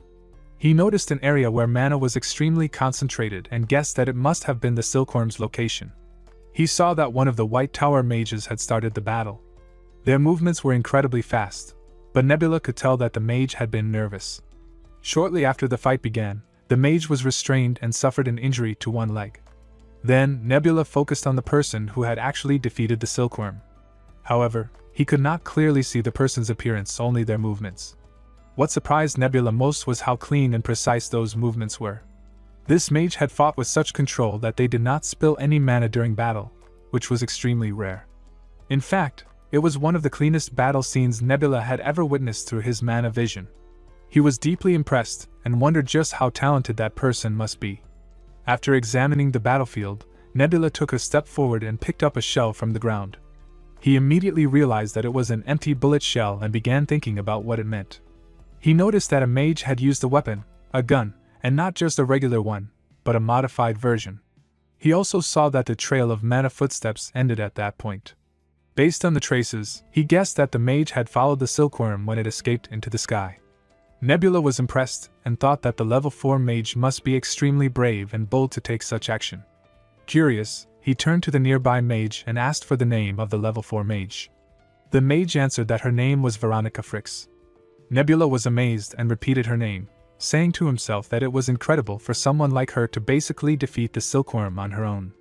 He noticed an area where mana was extremely concentrated and guessed that it must have been the silkworm's location. He saw that one of the White Tower mages had started the battle. Their movements were incredibly fast, but Nebula could tell that the mage had been nervous. Shortly after the fight began, the mage was restrained and suffered an injury to one leg. Then, Nebula focused on the person who had actually defeated the silkworm. However, he could not clearly see the person's appearance, only their movements. What surprised Nebula most was how clean and precise those movements were. This mage had fought with such control that they did not spill any mana during battle, which was extremely rare. In fact, it was one of the cleanest battle scenes Nebula had ever witnessed through his mana vision. He was deeply impressed and wondered just how talented that person must be. After examining the battlefield, Nebula took a step forward and picked up a shell from the ground. He immediately realized that it was an empty bullet shell and began thinking about what it meant. He noticed that a mage had used a weapon, a gun, and not just a regular one, but a modified version. He also saw that the trail of mana footsteps ended at that point. Based on the traces, he guessed that the mage had followed the silkworm when it escaped into the sky. Nebula was impressed and thought that the level 4 mage must be extremely brave and bold to take such action. Curious, he turned to the nearby mage and asked for the name of the level 4 mage. The mage answered that her name was Veronica Fricks. Nebula was amazed and repeated her name, saying to himself that it was incredible for someone like her to basically defeat the silkworm on her own.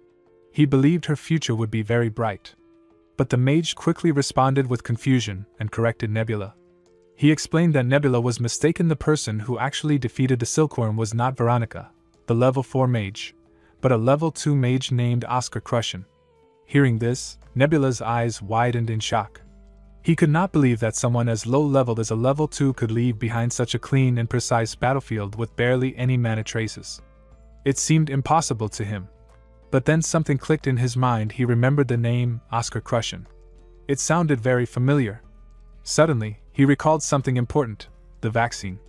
He believed her future would be very bright. But the mage quickly responded with confusion and corrected Nebula. He explained that Nebula was mistaken. The person who actually defeated the silkworm was not Veronica, the level 4 mage, but a level 2 mage named Oscar Crushen. Hearing this, Nebula's eyes widened in shock. He could not believe that someone as low-leveled as a level 2 could leave behind such a clean and precise battlefield with barely any mana traces. It seemed impossible to him. But then something clicked in his mind. He remembered the name, Oscar Crushen. It sounded very familiar. Suddenly, he recalled something important, the vaccine.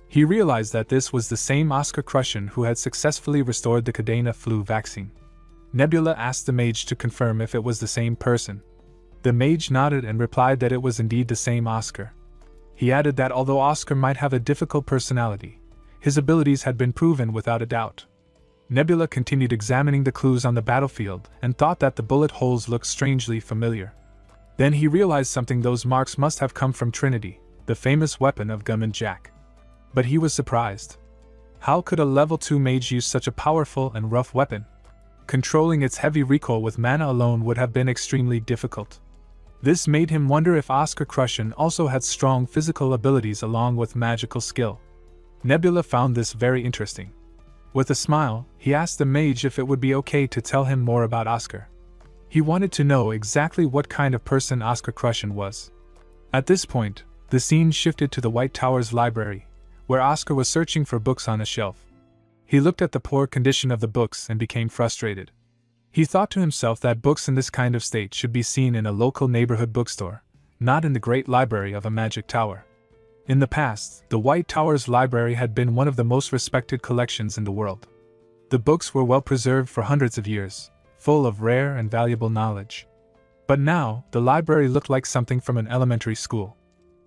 He realized that this was the same Oscar Crushen who had successfully restored the Cadena flu vaccine. Nebula asked the mage to confirm if it was the same person. The mage nodded and replied that it was indeed the same Oscar. He added that although Oscar might have a difficult personality, his abilities had been proven without a doubt. Nebula continued examining the clues on the battlefield and thought that the bullet holes looked strangely familiar. Then he realized something. Those marks must have come from Trinity, the famous weapon of Gum and Jack. But he was surprised. How could a level 2 mage use such a powerful and rough weapon? Controlling its heavy recoil with mana alone would have been extremely difficult. This made him wonder if Oscar Crushen also had strong physical abilities along with magical skill. Nebula found this very interesting. With a smile, he asked the mage if it would be okay to tell him more about Oscar. He wanted to know exactly what kind of person Oscar Crushen was. At this point, the scene shifted to the White Tower's library, where Oscar was searching for books on a shelf. He looked at the poor condition of the books and became frustrated. He thought to himself that books in this kind of state should be seen in a local neighborhood bookstore, not in the great library of a magic tower. In the past, the White Tower's library had been one of the most respected collections in the world. The books were well preserved for hundreds of years, full of rare and valuable knowledge. But now, the library looked like something from an elementary school.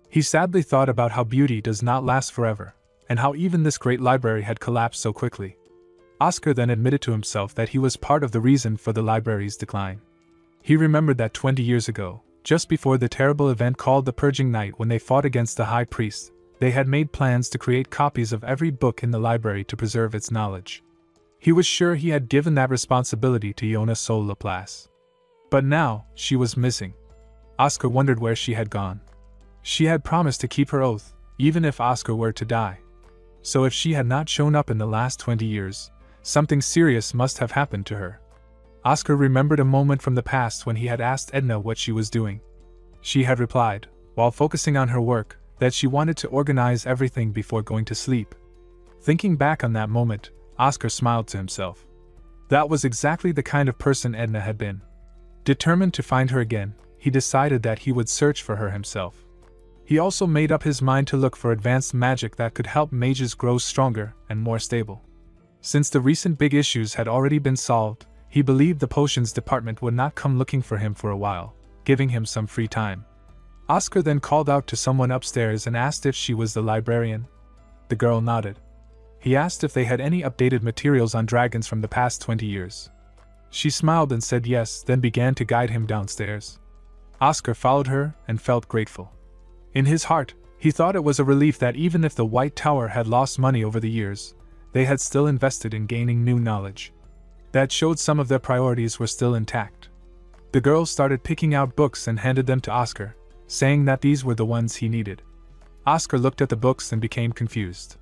He sadly thought about how beauty does not last forever, and how even this great library had collapsed so quickly. Oscar then admitted to himself that he was part of the reason for the library's decline. He remembered that 20 years ago, just before the terrible event called the Purging Night when they fought against the High Priest, they had made plans to create copies of every book in the library to preserve its knowledge. He was sure he had given that responsibility to Yona Sol Laplace. But now, she was missing. Oscar wondered where she had gone. She had promised to keep her oath, even if Oscar were to die. So if she had not shown up in the last 20 years, something serious must have happened to her. Oscar remembered a moment from the past when he had asked Edna what she was doing. She had replied, while focusing on her work, that she wanted to organize everything before going to sleep. Thinking back on that moment, Oscar smiled to himself. That was exactly the kind of person Edna had been. Determined to find her again, he decided that he would search for her himself. He also made up his mind to look for advanced magic that could help mages grow stronger and more stable. Since the recent big issues had already been solved, he believed the potions department would not come looking for him for a while, giving him some free time. Oscar then called out to someone upstairs and asked if she was the librarian. The girl nodded. He asked if they had any updated materials on dragons from the past 20 years. She smiled and said yes, then began to guide him downstairs. Oscar followed her and felt grateful. In his heart, he thought it was a relief that even if the White Tower had lost money over the years, they had still invested in gaining new knowledge. That showed some of their priorities were still intact. The girl started picking out books and handed them to Oscar, saying that these were the ones he needed. Oscar looked at the books and became confused.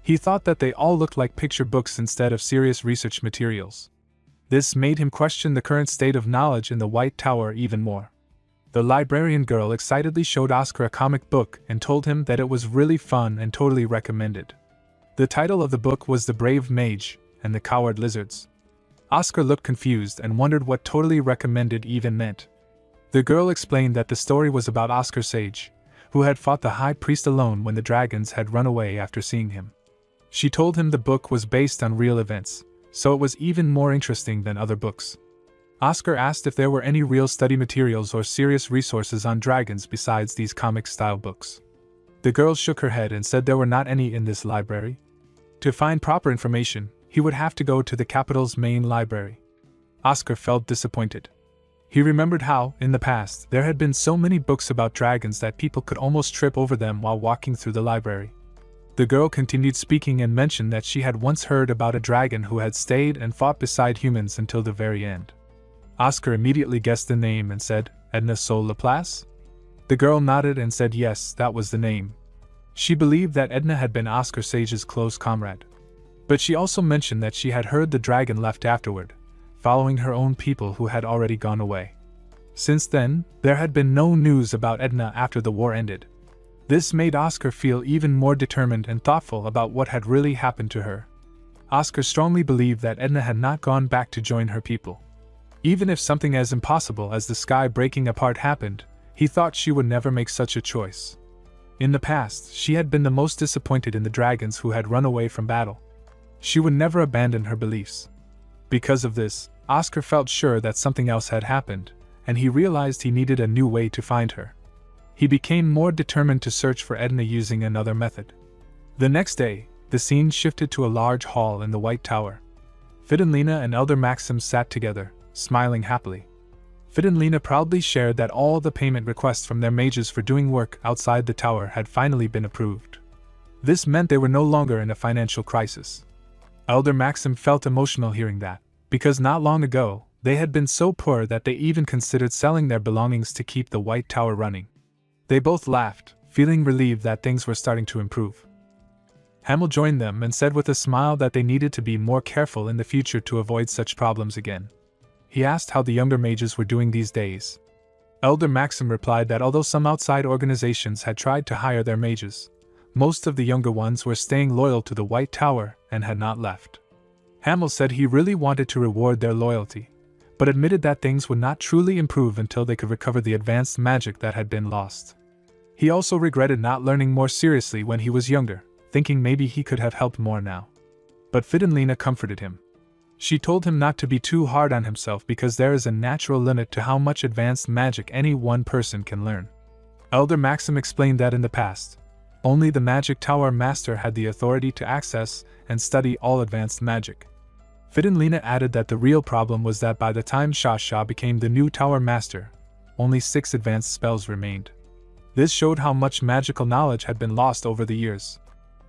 He thought that they all looked like picture books instead of serious research materials. This made him question the current state of knowledge in the White Tower even more. The librarian girl excitedly showed Oscar a comic book and told him that it was really fun and totally recommended. The title of the book was The Brave Mage and the Coward Lizards. Oscar looked confused and wondered what totally recommended even meant. The girl explained that the story was about Oscar Sage, who had fought the High Priest alone when the dragons had run away after seeing him. She told him the book was based on real events, so it was even more interesting than other books. Oscar asked if there were any real study materials or serious resources on dragons besides these comic-style books. The girl shook her head and said there were not any in this library. To find proper information, he would have to go to the capital's main library. Oscar felt disappointed. He remembered how, in the past, there had been so many books about dragons that people could almost trip over them while walking through the library. The girl continued speaking and mentioned that she had once heard about a dragon who had stayed and fought beside humans until the very end. Oscar immediately guessed the name and said, Edna Sol Laplace? The girl nodded and said yes, that was the name. She believed that Edna had been Oscar Sage's close comrade. But she also mentioned that she had heard the dragon left afterward, following her own people who had already gone away. Since then, there had been no news about Edna after the war ended. This made Oscar feel even more determined and thoughtful about what had really happened to her. Oscar strongly believed that Edna had not gone back to join her people. Even if something as impossible as the sky breaking apart happened, he thought she would never make such a choice. In the past, she had been the most disappointed in the dragons who had run away from battle. She would never abandon her beliefs. Because of this, Oscar felt sure that something else had happened, and he realized he needed a new way to find her. He became more determined to search for Edna using another method. The next day, the scene shifted to a large hall in the White Tower. Fidenlina and Elder Maxim sat together, smiling happily. Fidenlina proudly shared that all the payment requests from their mages for doing work outside the tower had finally been approved. This meant they were no longer in a financial crisis. Elder Maxim felt emotional hearing that, because not long ago, they had been so poor that they even considered selling their belongings to keep the White Tower running. They both laughed, feeling relieved that things were starting to improve. Hamel joined them and said with a smile that they needed to be more careful in the future to avoid such problems again. He asked how the younger mages were doing these days. Elder Maxim replied that although some outside organizations had tried to hire their mages, most of the younger ones were staying loyal to the White Tower and had not left. Hamel said he really wanted to reward their loyalty, but admitted that things would not truly improve until they could recover the advanced magic that had been lost. He also regretted not learning more seriously when he was younger, thinking maybe he could have helped more now. But Fidenlina comforted him. She told him not to be too hard on himself because there is a natural limit to how much advanced magic any one person can learn. Elder Maxim explained that in the past, only the Magic Tower Master had the authority to access and study all advanced magic. Fidenlina added that the real problem was that by the time Shasha became the new Tower Master, only 6 advanced spells remained. This showed how much magical knowledge had been lost over the years.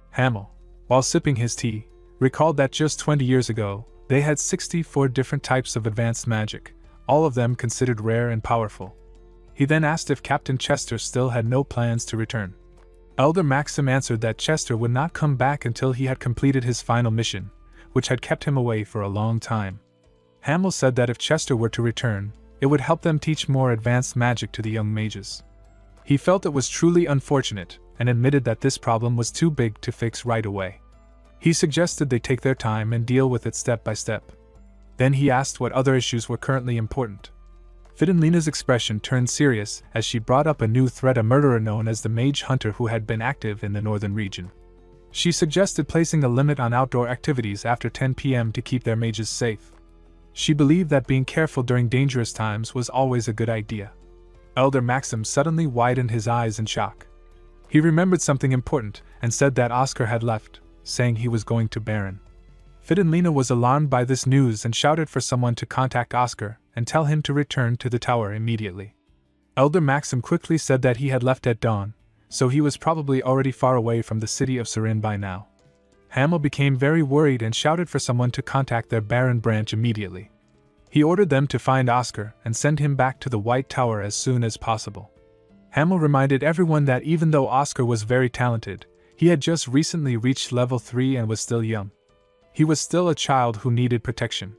Hamel, while sipping his tea, recalled that just 20 years ago, they had 64 different types of advanced magic, all of them considered rare and powerful. He then asked if Captain Chester still had no plans to return. Elder Maxim answered that Chester would not come back until he had completed his final mission, which had kept him away for a long time. Hamel said that if Chester were to return, it would help them teach more advanced magic to the young mages. He felt it was truly unfortunate, and admitted that this problem was too big to fix right away. He suggested they take their time and deal with it step by step. Then he asked what other issues were currently important. Fidenlina's expression turned serious as she brought up a new threat, a murderer known as the Mage Hunter who had been active in the northern region. She suggested placing a limit on outdoor activities after 10 p.m. to keep their mages safe. She believed that being careful during dangerous times was always a good idea. Elder Maxim suddenly widened his eyes in shock. He remembered something important and said that Oscar had left, saying he was going to Baron. Fidenlina was alarmed by this news and shouted for someone to contact Oscar and tell him to return to the tower immediately. Elder Maxim quickly said that he had left at dawn, so he was probably already far away from the city of Surin by now. Hamel became very worried and shouted for someone to contact their Baron branch immediately. He ordered them to find Oscar and send him back to the White Tower as soon as possible. Hamel reminded everyone that even though Oscar was very talented, he had just recently reached level 3 and was still young. He was still a child who needed protection.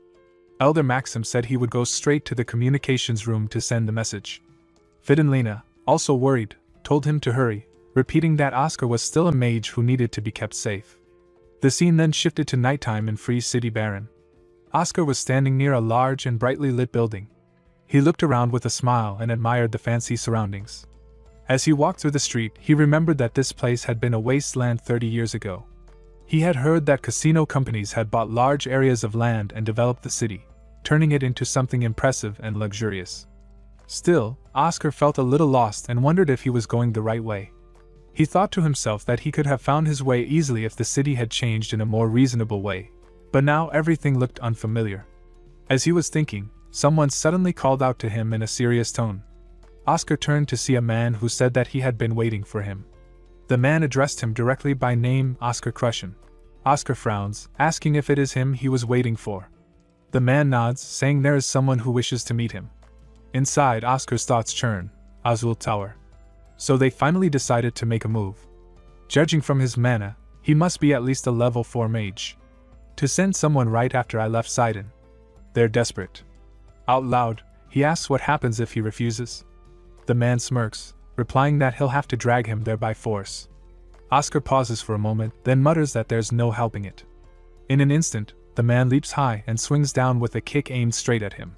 Elder Maxim said he would go straight to the communications room to send the message. Fidenlina, also worried, told him to hurry, repeating that Oscar was still a mage who needed to be kept safe. The scene then shifted to nighttime in Free City Baron. Oscar was standing near a large and brightly lit building. He looked around with a smile and admired the fancy surroundings. As he walked through the street, he remembered that this place had been a wasteland 30 years ago. He had heard that casino companies had bought large areas of land and developed the city, turning it into something impressive and luxurious. Still, Oscar felt a little lost and wondered if he was going the right way. He thought to himself that he could have found his way easily if the city had changed in a more reasonable way, but now everything looked unfamiliar. As he was thinking, someone suddenly called out to him in a serious tone. Oscar turned to see a man who said that he had been waiting for him. The man addressed him directly by name, Oscar Crushen. Oscar frowns, asking if it is him he was waiting for. The man nods, saying there is someone who wishes to meet him. Inside, Oscar's thoughts churn. Azul Tower. So they finally decided to make a move. Judging from his mana, he must be at least a level 4 mage. To send someone right after I left Sidon. They're desperate. Out loud, he asks what happens if he refuses. The man smirks, replying that he'll have to drag him there by force. Oscar pauses for a moment, then mutters that there's no helping it. In an instant, the man leaps high and swings down with a kick aimed straight at him.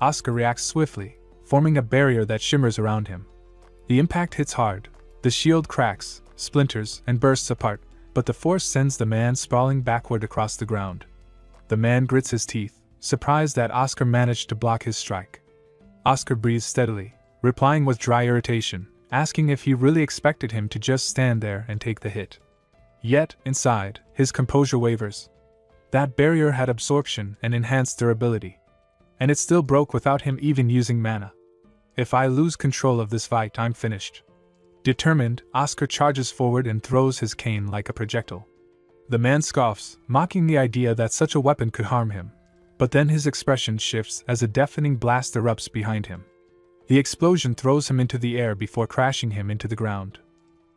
Oscar reacts swiftly, forming a barrier that shimmers around him. The impact hits hard, the shield cracks, splinters, and bursts apart, but the force sends the man sprawling backward across the ground. The man grits his teeth, surprised that Oscar managed to block his strike. Oscar breathes steadily, replying with dry irritation, asking if he really expected him to just stand there and take the hit. Yet, inside, his composure wavers. That barrier had absorption and enhanced durability. And it still broke without him even using mana. If I lose control of this fight, I'm finished. Determined, Oscar charges forward and throws his cane like a projectile. The man scoffs, mocking the idea that such a weapon could harm him. But then his expression shifts as a deafening blast erupts behind him. The explosion throws him into the air before crashing him into the ground.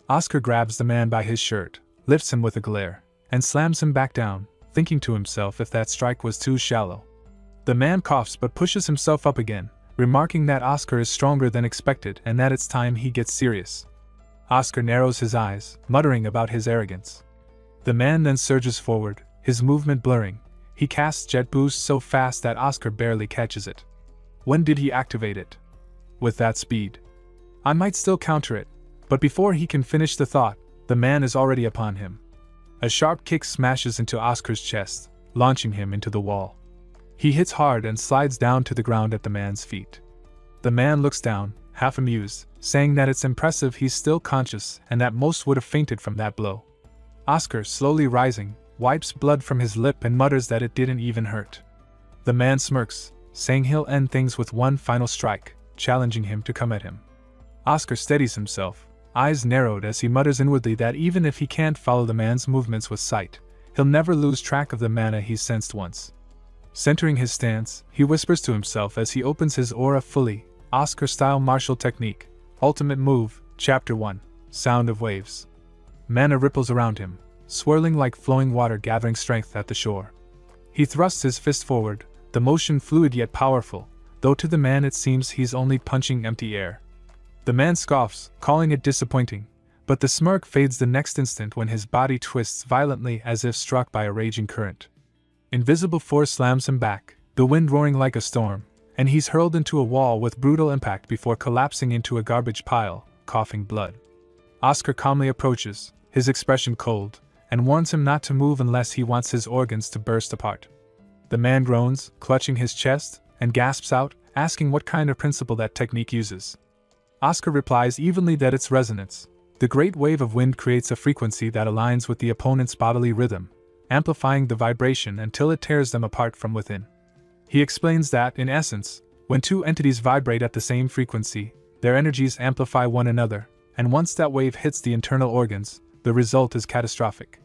Oscar grabs the man by his shirt, lifts him with a glare, and slams him back down, thinking to himself if that strike was too shallow. The man coughs but pushes himself up again, remarking that Oscar is stronger than expected and that it's time he gets serious. Oscar narrows his eyes, muttering about his arrogance. The man then surges forward, his movement blurring. He casts jet boost so fast that Oscar barely catches it. When did he activate it? With that speed. I might still counter it, but before he can finish the thought, the man is already upon him. A sharp kick smashes into Oscar's chest, launching him into the wall. He hits hard and slides down to the ground at the man's feet. The man looks down, half amused, saying that it's impressive he's still conscious and that most would have fainted from that blow. Oscar, slowly rising, wipes blood from his lip and mutters that it didn't even hurt. The man smirks, saying he'll end things with one final strike, challenging him to come at him. Oscar steadies himself, eyes narrowed as he mutters inwardly that even if he can't follow the man's movements with sight, he'll never lose track of the mana he sensed once. Centering his stance, he whispers to himself as he opens his aura fully, Oscar-style martial technique, ultimate move, Chapter 1, Sound of Waves. Mana ripples around him, swirling like flowing water gathering strength at the shore. He thrusts his fist forward, the motion fluid yet powerful, though to the man it seems he's only punching empty air. The man scoffs, calling it disappointing, but the smirk fades the next instant when his body twists violently as if struck by a raging current. Invisible force slams him back, the wind roaring like a storm, and he's hurled into a wall with brutal impact before collapsing into a garbage pile, coughing blood. Oscar calmly approaches, his expression cold, and warns him not to move unless he wants his organs to burst apart. The man groans, clutching his chest, and gasps out, asking what kind of principle that technique uses. Oscar replies evenly that it's resonance. The great wave of wind creates a frequency that aligns with the opponent's bodily rhythm, amplifying the vibration until it tears them apart from within. He explains that, in essence, when two entities vibrate at the same frequency, their energies amplify one another, and once that wave hits the internal organs, the result is catastrophic.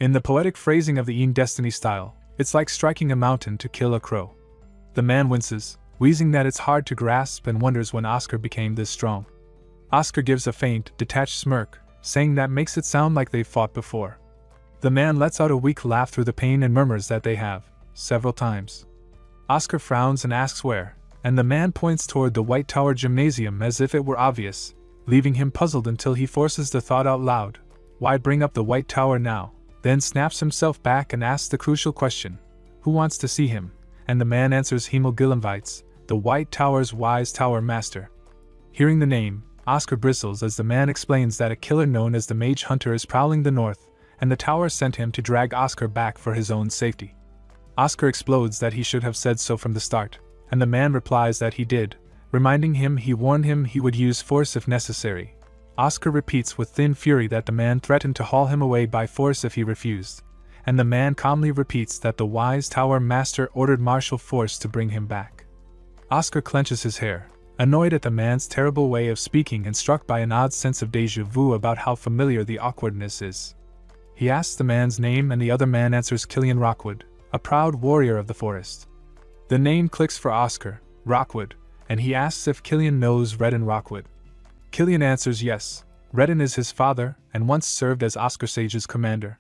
In the poetic phrasing of the Yin Destiny style, it's like striking a mountain to kill a crow. The man winces, wheezing that it's hard to grasp, and wonders when Oscar became this strong. Oscar gives a faint, detached smirk, saying that makes it sound like they've fought before. The man lets out a weak laugh through the pain and murmurs that they have, several times. Oscar frowns and asks where, and the man points toward the White Tower Gymnasium as if it were obvious, leaving him puzzled until he forces the thought out loud. Why bring up the White Tower now? Then snaps himself back and asks the crucial question, who wants to see him? And the man answers Hemel Gillenvites, the White Tower's wise tower master. Hearing the name, Oscar bristles as the man explains that a killer known as the Mage Hunter is prowling the north, and the tower sent him to drag Oscar back for his own safety. Oscar explodes that he should have said so from the start, and the man replies that he did, reminding him he warned him he would use force if necessary. Oscar repeats with thin fury that the man threatened to haul him away by force if he refused, and the man calmly repeats that the wise tower master ordered martial force to bring him back. Oscar clenches his hair, annoyed at the man's terrible way of speaking and struck by an odd sense of déjà vu about how familiar the awkwardness is. He asks the man's name and the other man answers Killian Rockwood, a proud warrior of the forest. The name clicks for Oscar, Rockwood, and he asks if Killian knows Redden Rockwood. Killian answers yes, Redden is his father and once served as Oscar Sage's commander.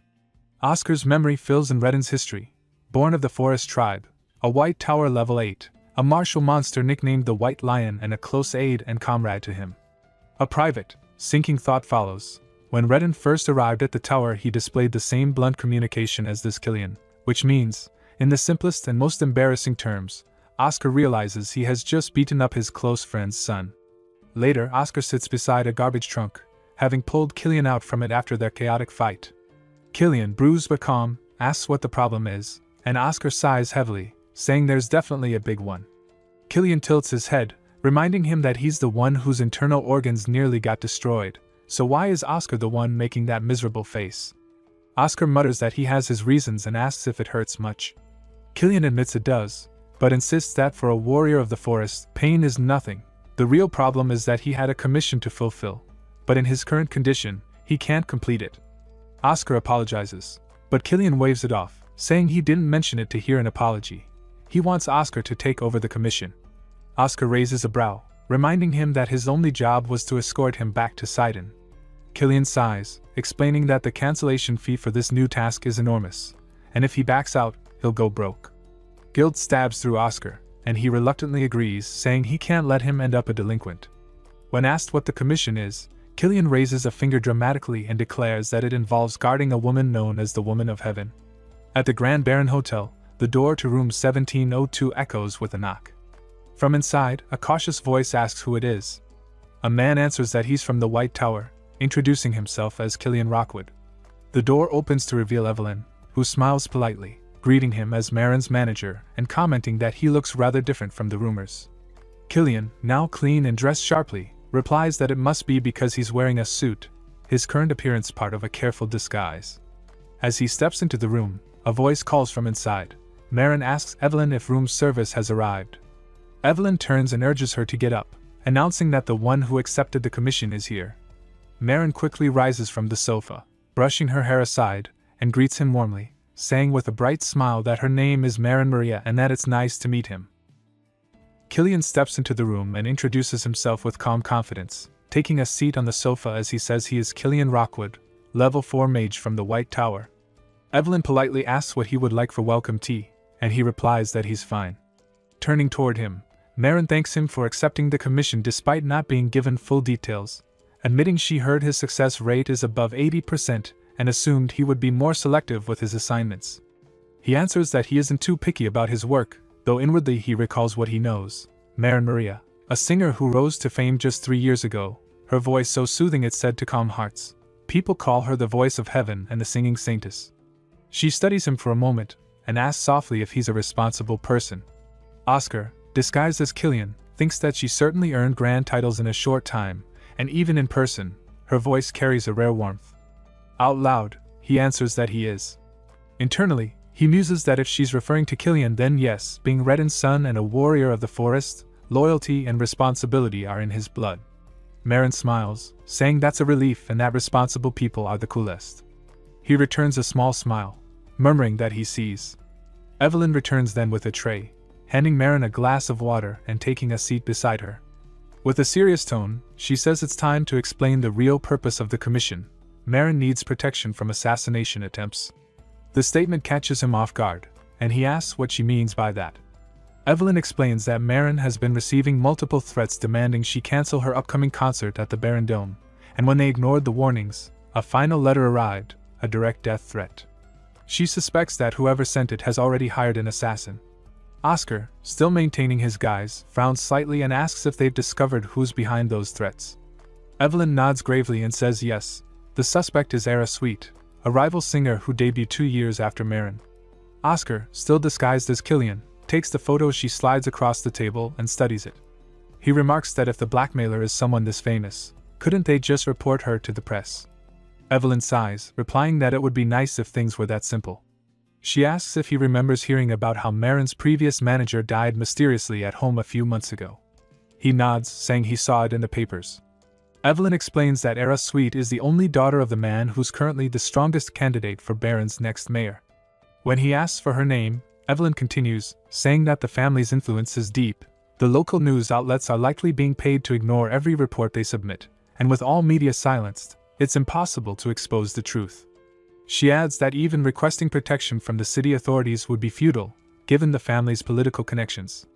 Oscar's memory fills in Redden's history, born of the forest tribe, a White Tower level 8, a martial monster nicknamed the White Lion and a close aide and comrade to him. A private, sinking thought follows. When Redden first arrived at the tower he displayed the same blunt communication as this Killian, which means, in the simplest and most embarrassing terms, Oscar realizes he has just beaten up his close friend's son. Later, Oscar sits beside a garbage trunk, having pulled Killian out from it after their chaotic fight. Killian, bruised but calm, asks what the problem is, and Oscar sighs heavily, saying there's definitely a big one. Killian tilts his head, reminding him that he's the one whose internal organs nearly got destroyed, so why is Oscar the one making that miserable face? Oscar mutters that he has his reasons and asks if it hurts much. Killian admits it does, but insists that for a warrior of the forest, pain is nothing. The real problem is that he had a commission to fulfill, but in his current condition, he can't complete it. Oscar apologizes, but Killian waves it off, saying he didn't mention it to hear an apology. He wants Oscar to take over the commission. Oscar raises a brow, reminding him that his only job was to escort him back to Sidon. Killian sighs, explaining that the cancellation fee for this new task is enormous, and if he backs out, he'll go broke. Guilt stabs through Oscar, and he reluctantly agrees, saying he can't let him end up a delinquent. When asked what the commission is, Killian raises a finger dramatically and declares that it involves guarding a woman known as the Woman of Heaven. At the Grand Baron Hotel, the door to room 1702 echoes with a knock. From inside, a cautious voice asks who it is. A man answers that he's from the White Tower, introducing himself as Killian Rockwood. The door opens to reveal Evelyn, who smiles politely, greeting him as Marin's manager and commenting that he looks rather different from the rumors. Killian, now clean and dressed sharply, replies that it must be because he's wearing a suit, his current appearance part of a careful disguise. As he steps into the room, a voice calls from inside. Marin asks Evelyn if room service has arrived. Evelyn turns and urges her to get up, announcing that the one who accepted the commission is here. Marin quickly rises from the sofa, brushing her hair aside, and greets him warmly, saying with a bright smile that her name is Marin Maria and that it's nice to meet him. Killian steps into the room and introduces himself with calm confidence, taking a seat on the sofa as he says he is Killian Rockwood, level 4 mage from the White Tower. Evelyn politely asks what he would like for welcome tea, and he replies that he's fine. Turning toward him, Marin thanks him for accepting the commission despite not being given full details, admitting she heard his success rate is above 80% and assumed he would be more selective with his assignments. He answers that he isn't too picky about his work, though inwardly he recalls what he knows. Marin Maria, a singer who rose to fame just 3 years ago, her voice so soothing it's said to calm hearts. People call her the voice of heaven and the singing saintess. She studies him for a moment, and asks softly if he's a responsible person. Oscar, disguised as Killian, thinks that she certainly earned grand titles in a short time, and even in person, her voice carries a rare warmth. Out loud, he answers that he is. Internally, he muses that if she's referring to Killian, then yes, being red in sun and a warrior of the forest, loyalty and responsibility are in his blood. Marin smiles, saying that's a relief and that responsible people are the coolest. He returns a small smile, murmuring that he sees. Evelyn returns then with a tray, handing Marin a glass of water and taking a seat beside her. With a serious tone, she says it's time to explain the real purpose of the commission. Marin needs protection from assassination attempts. The statement catches him off guard, and he asks what she means by that. Evelyn explains that Marin has been receiving multiple threats demanding she cancel her upcoming concert at the Baron Dome, and when they ignored the warnings, a final letter arrived, a direct death threat. She suspects that whoever sent it has already hired an assassin. Oscar, still maintaining his guise, frowns slightly and asks if they've discovered who's behind those threats. Evelyn nods gravely and says yes, the suspect is Era Sweet, a rival singer who debuted 2 years after Marin. Oscar, still disguised as Killian, takes the photo she slides across the table and studies it. He remarks that if the blackmailer is someone this famous, couldn't they just report her to the press? Evelyn sighs, replying that it would be nice if things were that simple. She asks if he remembers hearing about how Marin's previous manager died mysteriously at home a few months ago. He nods, saying he saw it in the papers. Evelyn explains that Era Sweet is the only daughter of the man who's currently the strongest candidate for Baron's next mayor. When he asks for her name, Evelyn continues, saying that the family's influence is deep. The local news outlets are likely being paid to ignore every report they submit, and with all media silenced, it's impossible to expose the truth. She adds that even requesting protection from the city authorities would be futile, given the family's political connections.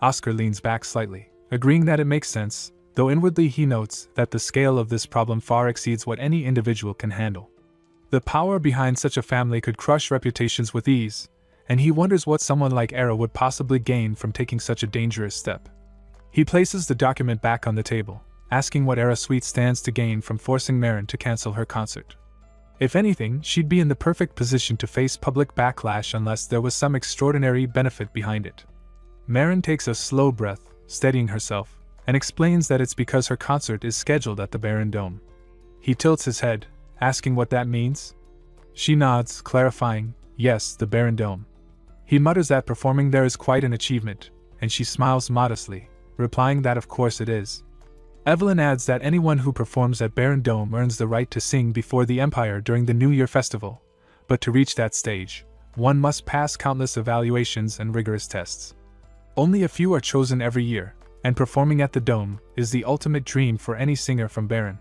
Oscar leans back slightly, agreeing that it makes sense, though inwardly he notes that the scale of this problem far exceeds what any individual can handle. The power behind such a family could crush reputations with ease, and he wonders what someone like Era would possibly gain from taking such a dangerous step. He places the document back on the table, asking what Era Sweet stands to gain from forcing Marin to cancel her concert. If anything, she'd be in the perfect position to face public backlash unless there was some extraordinary benefit behind it. Marin takes a slow breath, steadying herself, and explains that it's because her concert is scheduled at the Baron Dome. He tilts his head, asking what that means. She nods, clarifying, yes, the Baron Dome. He mutters that performing there is quite an achievement, and she smiles modestly, replying that of course it is. Evelyn adds that anyone who performs at Baron Dome earns the right to sing before the Empire during the New Year festival, but to reach that stage, one must pass countless evaluations and rigorous tests. Only a few are chosen every year, and performing at the Dome is the ultimate dream for any singer from Baron.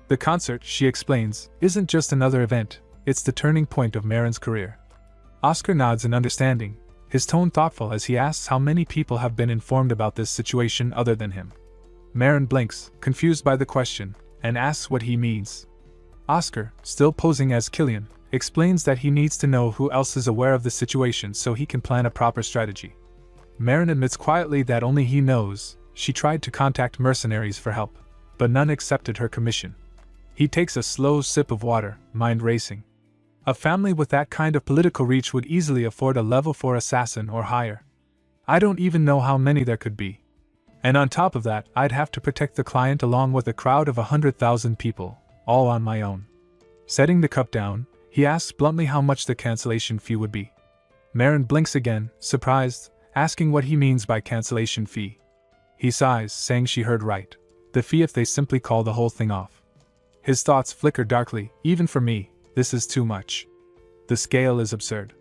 The concert, she explains, isn't just another event, it's the turning point of Marin's career. Oscar nods in understanding, his tone thoughtful as he asks how many people have been informed about this situation other than him. Marin blinks, confused by the question, and asks what he means. Oscar, still posing as Killian, explains that he needs to know who else is aware of the situation so he can plan a proper strategy. Marin admits quietly that only he knows. She tried to contact mercenaries for help, but none accepted her commission. He takes a slow sip of water, mind racing. A family with that kind of political reach would easily afford a level 4 assassin or higher. I don't even know how many there could be. And on top of that, I'd have to protect the client along with a crowd of 100,000 people, all on my own. Setting the cup down, he asks bluntly how much the cancellation fee would be. Marin blinks again, surprised, asking what he means by cancellation fee. He sighs, saying she heard right. The fee if they simply call the whole thing off. His thoughts flicker darkly. Even for me, this is too much. The scale is absurd.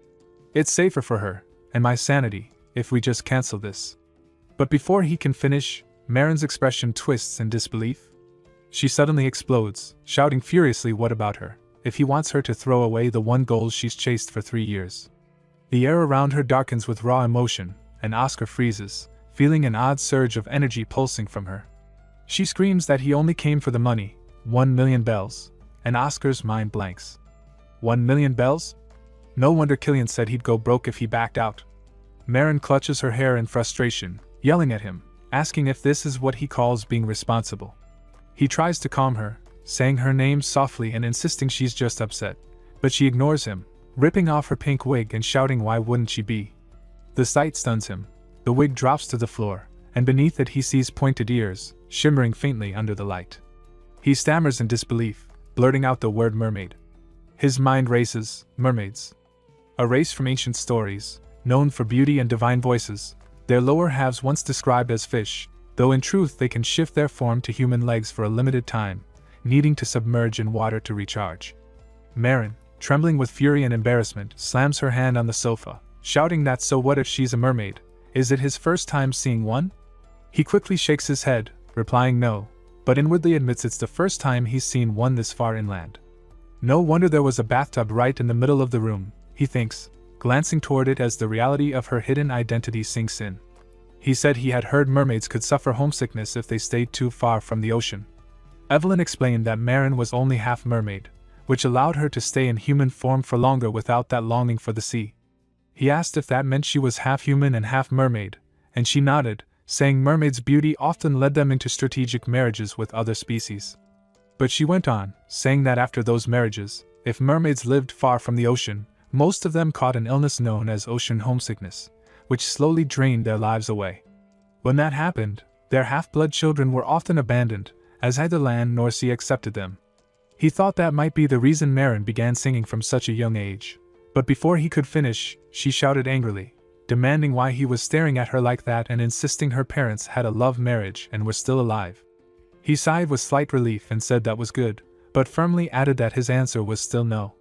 It's safer for her, and my sanity, if we just cancel this. But before he can finish, Marin's expression twists in disbelief. She suddenly explodes, shouting furiously what about her, if he wants her to throw away the one goal she's chased for 3 years. The air around her darkens with raw emotion, and Oscar freezes, feeling an odd surge of energy pulsing from her. She screams that he only came for the money, 1 million bells, and Oscar's mind blanks. 1 million bells? No wonder Killian said he'd go broke if he backed out. Marin clutches her hair in frustration, yelling at him, asking if this is what he calls being responsible. He tries to calm her, saying her name softly and insisting she's just upset. But she ignores him, ripping off her pink wig and shouting why wouldn't she be. The sight stuns him. The wig drops to the floor, and beneath it he sees pointed ears, shimmering faintly under the light. He stammers in disbelief, blurting out the word mermaid. His mind races. Mermaids. A race from ancient stories, known for beauty and divine voices, their lower halves once described as fish, though in truth they can shift their form to human legs for a limited time, needing to submerge in water to recharge. Marin, trembling with fury and embarrassment, slams her hand on the sofa, shouting that so what if she's a mermaid? Is it his first time seeing one? He quickly shakes his head, replying no, but inwardly admits it's the first time he's seen one this far inland. No wonder there was a bathtub right in the middle of the room, he thinks, glancing toward it as the reality of her hidden identity sinks in. He said he had heard mermaids could suffer homesickness if they stayed too far from the ocean. Evelyn explained that Marin was only half mermaid, which allowed her to stay in human form for longer without that longing for the sea. He asked if that meant she was half human and half mermaid, and she nodded, saying mermaids' beauty often led them into strategic marriages with other species. But she went on, saying that after those marriages, if mermaids lived far from the ocean, most of them caught an illness known as ocean homesickness, which slowly drained their lives away. When that happened, their half-blood children were often abandoned, as neither land nor sea accepted them. He thought that might be the reason Marin began singing from such a young age. But before he could finish, she shouted angrily, demanding why he was staring at her like that and insisting her parents had a love marriage and were still alive. He sighed with slight relief and said that was good, but firmly added that his answer was still no.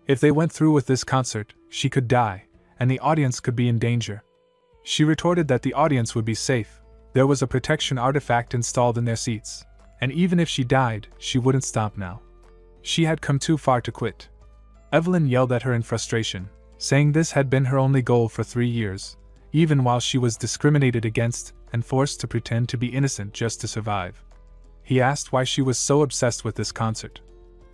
If they went through with this concert, she could die, and the audience could be in danger. She retorted that the audience would be safe. There was a protection artifact installed in their seats, and even if she died, she wouldn't stop now. She had come too far to quit. Evelyn yelled at her in frustration, saying this had been her only goal for 3 years, even while she was discriminated against and forced to pretend to be innocent just to survive. He asked why she was so obsessed with this concert.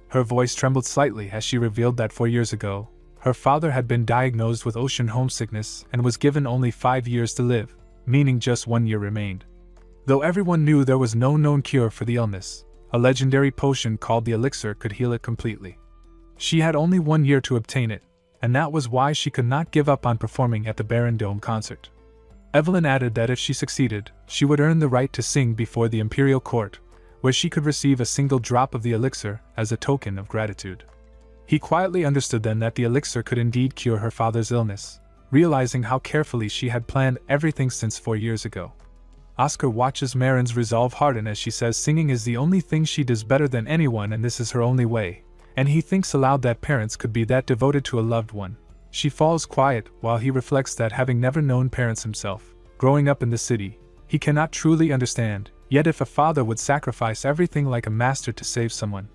Her voice trembled slightly as she revealed that 4 years ago, her father had been diagnosed with ocean homesickness and was given only 5 years to live, meaning just 1 year remained. Though everyone knew there was no known cure for the illness, a legendary potion called the elixir could heal it completely. She had only 1 year to obtain it, and that was why she could not give up on performing at the Barren Dome concert. Evelyn added that if she succeeded, she would earn the right to sing before the imperial court, where she could receive a single drop of the elixir as a token of gratitude. He quietly understood then that the elixir could indeed cure her father's illness, realizing how carefully she had planned everything since 4 years ago. Oscar watches Marin's resolve harden as she says singing is the only thing she does better than anyone and this is her only way, and he thinks aloud that parents could be that devoted to a loved one. She falls quiet while he reflects that having never known parents himself, growing up in the city, he cannot truly understand, yet if a father would sacrifice everything like a master to save someone,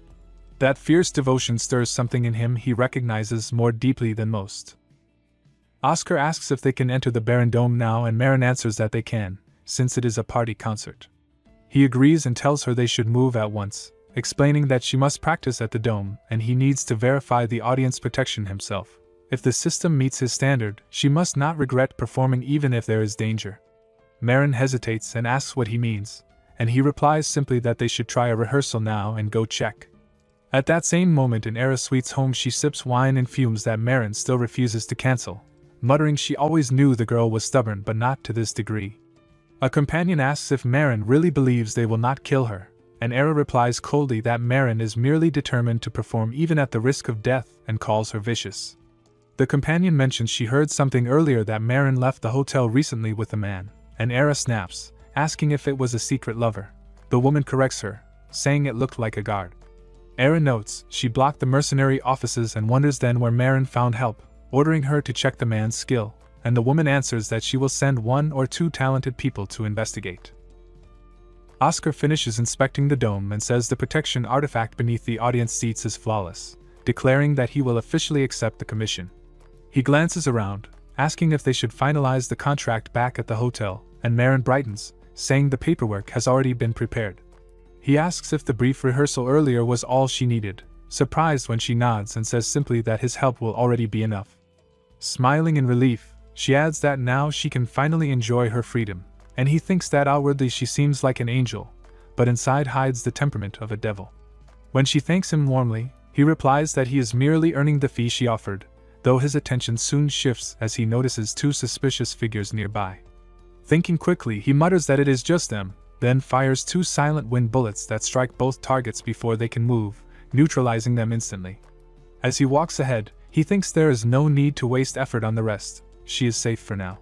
that fierce devotion stirs something in him he recognizes more deeply than most. Oscar asks if they can enter the Barren Dome now and Marin answers that they can, since it is a party concert. He agrees and tells her they should move at once, explaining that she must practice at the dome and he needs to verify the audience protection himself. If the system meets his standard, she must not regret performing even if there is danger. Marin hesitates and asks what he means, and he replies simply that they should try a rehearsal now and go check. At that same moment in Era Sweet's home she sips wine and fumes that Marin still refuses to cancel, muttering she always knew the girl was stubborn but not to this degree. A companion asks if Marin really believes they will not kill her, and Era replies coldly that Marin is merely determined to perform even at the risk of death and calls her vicious. The companion mentions she heard something earlier that Marin left the hotel recently with a man, and Era snaps, asking if it was a secret lover. The woman corrects her, saying it looked like a guard. Era notes she blocked the mercenary offices and wonders then where Marin found help, ordering her to check the man's skill, and the woman answers that she will send 1 or 2 talented people to investigate. Oscar finishes inspecting the dome and says the protection artifact beneath the audience seats is flawless, declaring that he will officially accept the commission. He glances around, asking if they should finalize the contract back at the hotel, and Marin brightens, saying the paperwork has already been prepared. He asks if the brief rehearsal earlier was all she needed, surprised when she nods and says simply that his help will already be enough. Smiling in relief, she adds that now she can finally enjoy her freedom, and he thinks that outwardly she seems like an angel, but inside hides the temperament of a devil. When she thanks him warmly, he replies that he is merely earning the fee she offered, though his attention soon shifts as he notices two suspicious figures nearby. Thinking quickly, he mutters that it is just them, then fires two silent wind bullets that strike both targets before they can move, neutralizing them instantly. As he walks ahead, he thinks there is no need to waste effort on the rest. She is safe for now.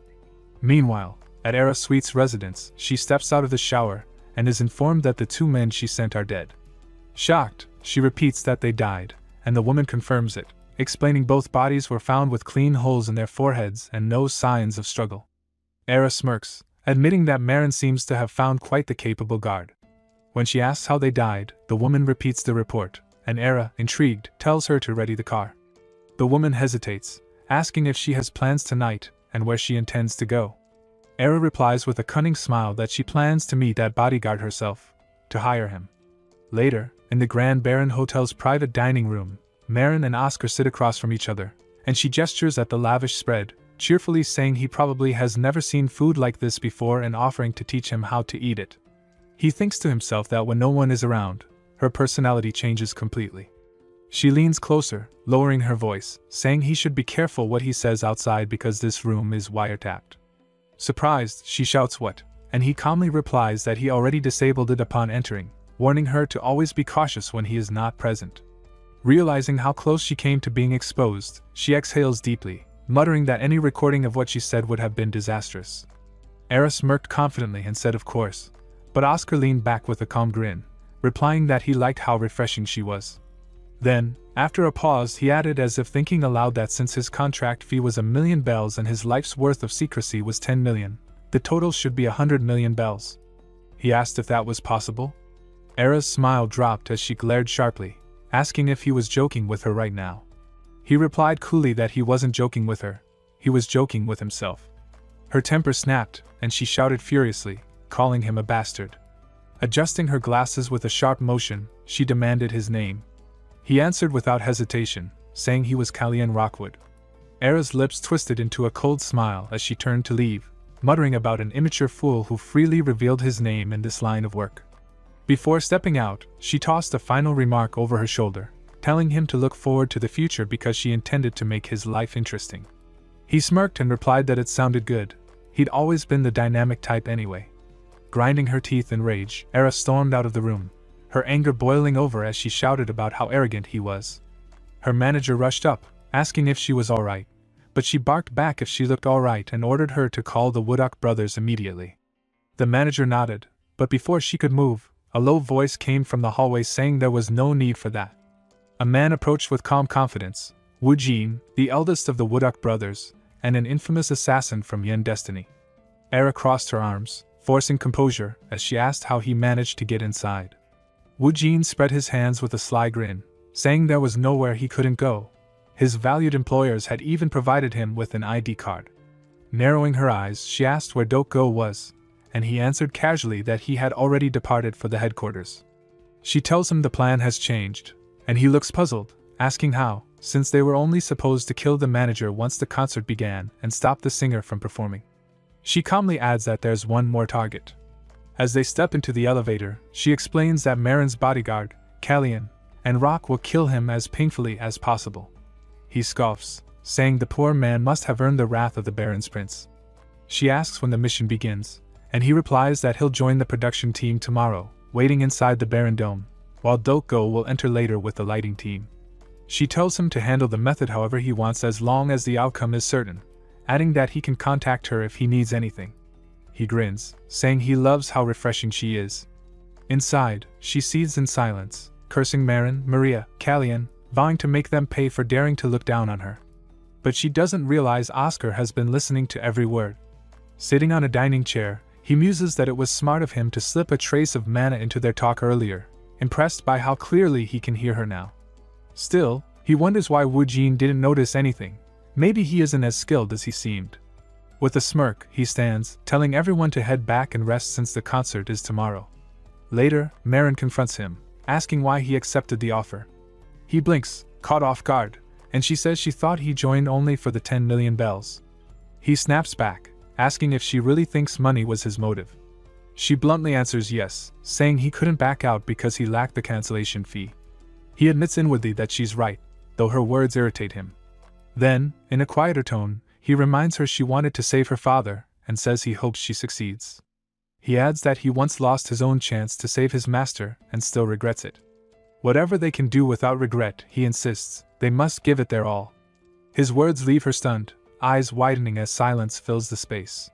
Meanwhile, at Era Sweet's residence, she steps out of the shower and is informed that the two men she sent are dead. Shocked, she repeats that they died, and the woman confirms it, explaining both bodies were found with clean holes in their foreheads and no signs of struggle. Era smirks, admitting that Marin seems to have found quite the capable guard. When she asks how they died, the woman repeats the report, and Era, intrigued, tells her to ready the car. The woman hesitates, asking if she has plans tonight and where she intends to go. Era replies with a cunning smile that she plans to meet that bodyguard herself, to hire him. Later, in the Grand Baron Hotel's private dining room, Marin and Oscar sit across from each other, and she gestures at the lavish spread, cheerfully saying he probably has never seen food like this before and offering to teach him how to eat it. He thinks to himself that when no one is around, her personality changes completely. She leans closer, lowering her voice, saying he should be careful what he says outside because this room is wiretapped. Surprised, she shouts what, and he calmly replies that he already disabled it upon entering, warning her to always be cautious when he is not present. Realizing how close she came to being exposed, she exhales deeply, muttering that any recording of what she said would have been disastrous. Era smirked confidently and said of course, but Oscar leaned back with a calm grin, replying that he liked how refreshing she was. Then, after a pause, he added as if thinking aloud that since his contract fee was 1,000,000 bells and his life's worth of secrecy was 10 million, the total should be 100 million bells. He asked if that was possible. Era's smile dropped as she glared sharply, asking if he was joking with her right now. He replied coolly that he wasn't joking with her, he was joking with himself. Her temper snapped, and she shouted furiously, calling him a bastard. Adjusting her glasses with a sharp motion, she demanded his name. He answered without hesitation, saying he was Kalyan Rockwood. Era's lips twisted into a cold smile as she turned to leave, muttering about an immature fool who freely revealed his name in this line of work. Before stepping out, she tossed a final remark over her shoulder, telling him to look forward to the future because she intended to make his life interesting. He smirked and replied that it sounded good. He'd always been the dynamic type anyway. Grinding her teeth in rage, Era stormed out of the room, her anger boiling over as she shouted about how arrogant he was. Her manager rushed up, asking if she was alright, but she barked back if she looked alright and ordered her to call the Woodcock brothers immediately. The manager nodded, but before she could move, a low voice came from the hallway saying there was no need for that. A man approached with calm confidence, Wu Jin, the eldest of the Woodcock brothers, and an infamous assassin from Yen Destiny. Era crossed her arms, forcing composure, as she asked how he managed to get inside. Wu Jin spread his hands with a sly grin, saying there was nowhere he couldn't go. His valued employers had even provided him with an ID card. Narrowing her eyes, she asked where Go was, and he answered casually that he had already departed for the headquarters. She tells him the plan has changed, and he looks puzzled, asking how, since they were only supposed to kill the manager once the concert began and stop the singer from performing. She calmly adds that there's one more target. As they step into the elevator, she explains that Marin's bodyguard, Kalyan, and Rock will kill him as painfully as possible. He scoffs, saying the poor man must have earned the wrath of the Baron's prince. She asks when the mission begins, and he replies that he'll join the production team tomorrow, waiting inside the Baron Dome, while Go will enter later with the lighting team. She tells him to handle the method however he wants as long as the outcome is certain, adding that he can contact her if he needs anything. He grins, saying he loves how refreshing she is. Inside, she seethes in silence, cursing Marin, Maria, Kalyan, vowing to make them pay for daring to look down on her. But she doesn't realize Oscar has been listening to every word. Sitting on a dining chair, he muses that it was smart of him to slip a trace of mana into their talk earlier, impressed by how clearly he can hear her now. Still, he wonders why Wu Jin didn't notice anything. Maybe he isn't as skilled as he seemed. With a smirk, he stands, telling everyone to head back and rest since the concert is tomorrow. Later, Marin confronts him, asking why he accepted the offer. He blinks, caught off guard, and she says she thought he joined only for the 10 million bells. He snaps back, asking if she really thinks money was his motive. She bluntly answers yes, saying he couldn't back out because he lacked the cancellation fee. He admits inwardly that she's right, though her words irritate him. Then, in a quieter tone, he reminds her she wanted to save her father, and says he hopes she succeeds. He adds that he once lost his own chance to save his master and still regrets it. Whatever they can do without regret, he insists, they must give it their all. His words leave her stunned, eyes widening as silence fills the space.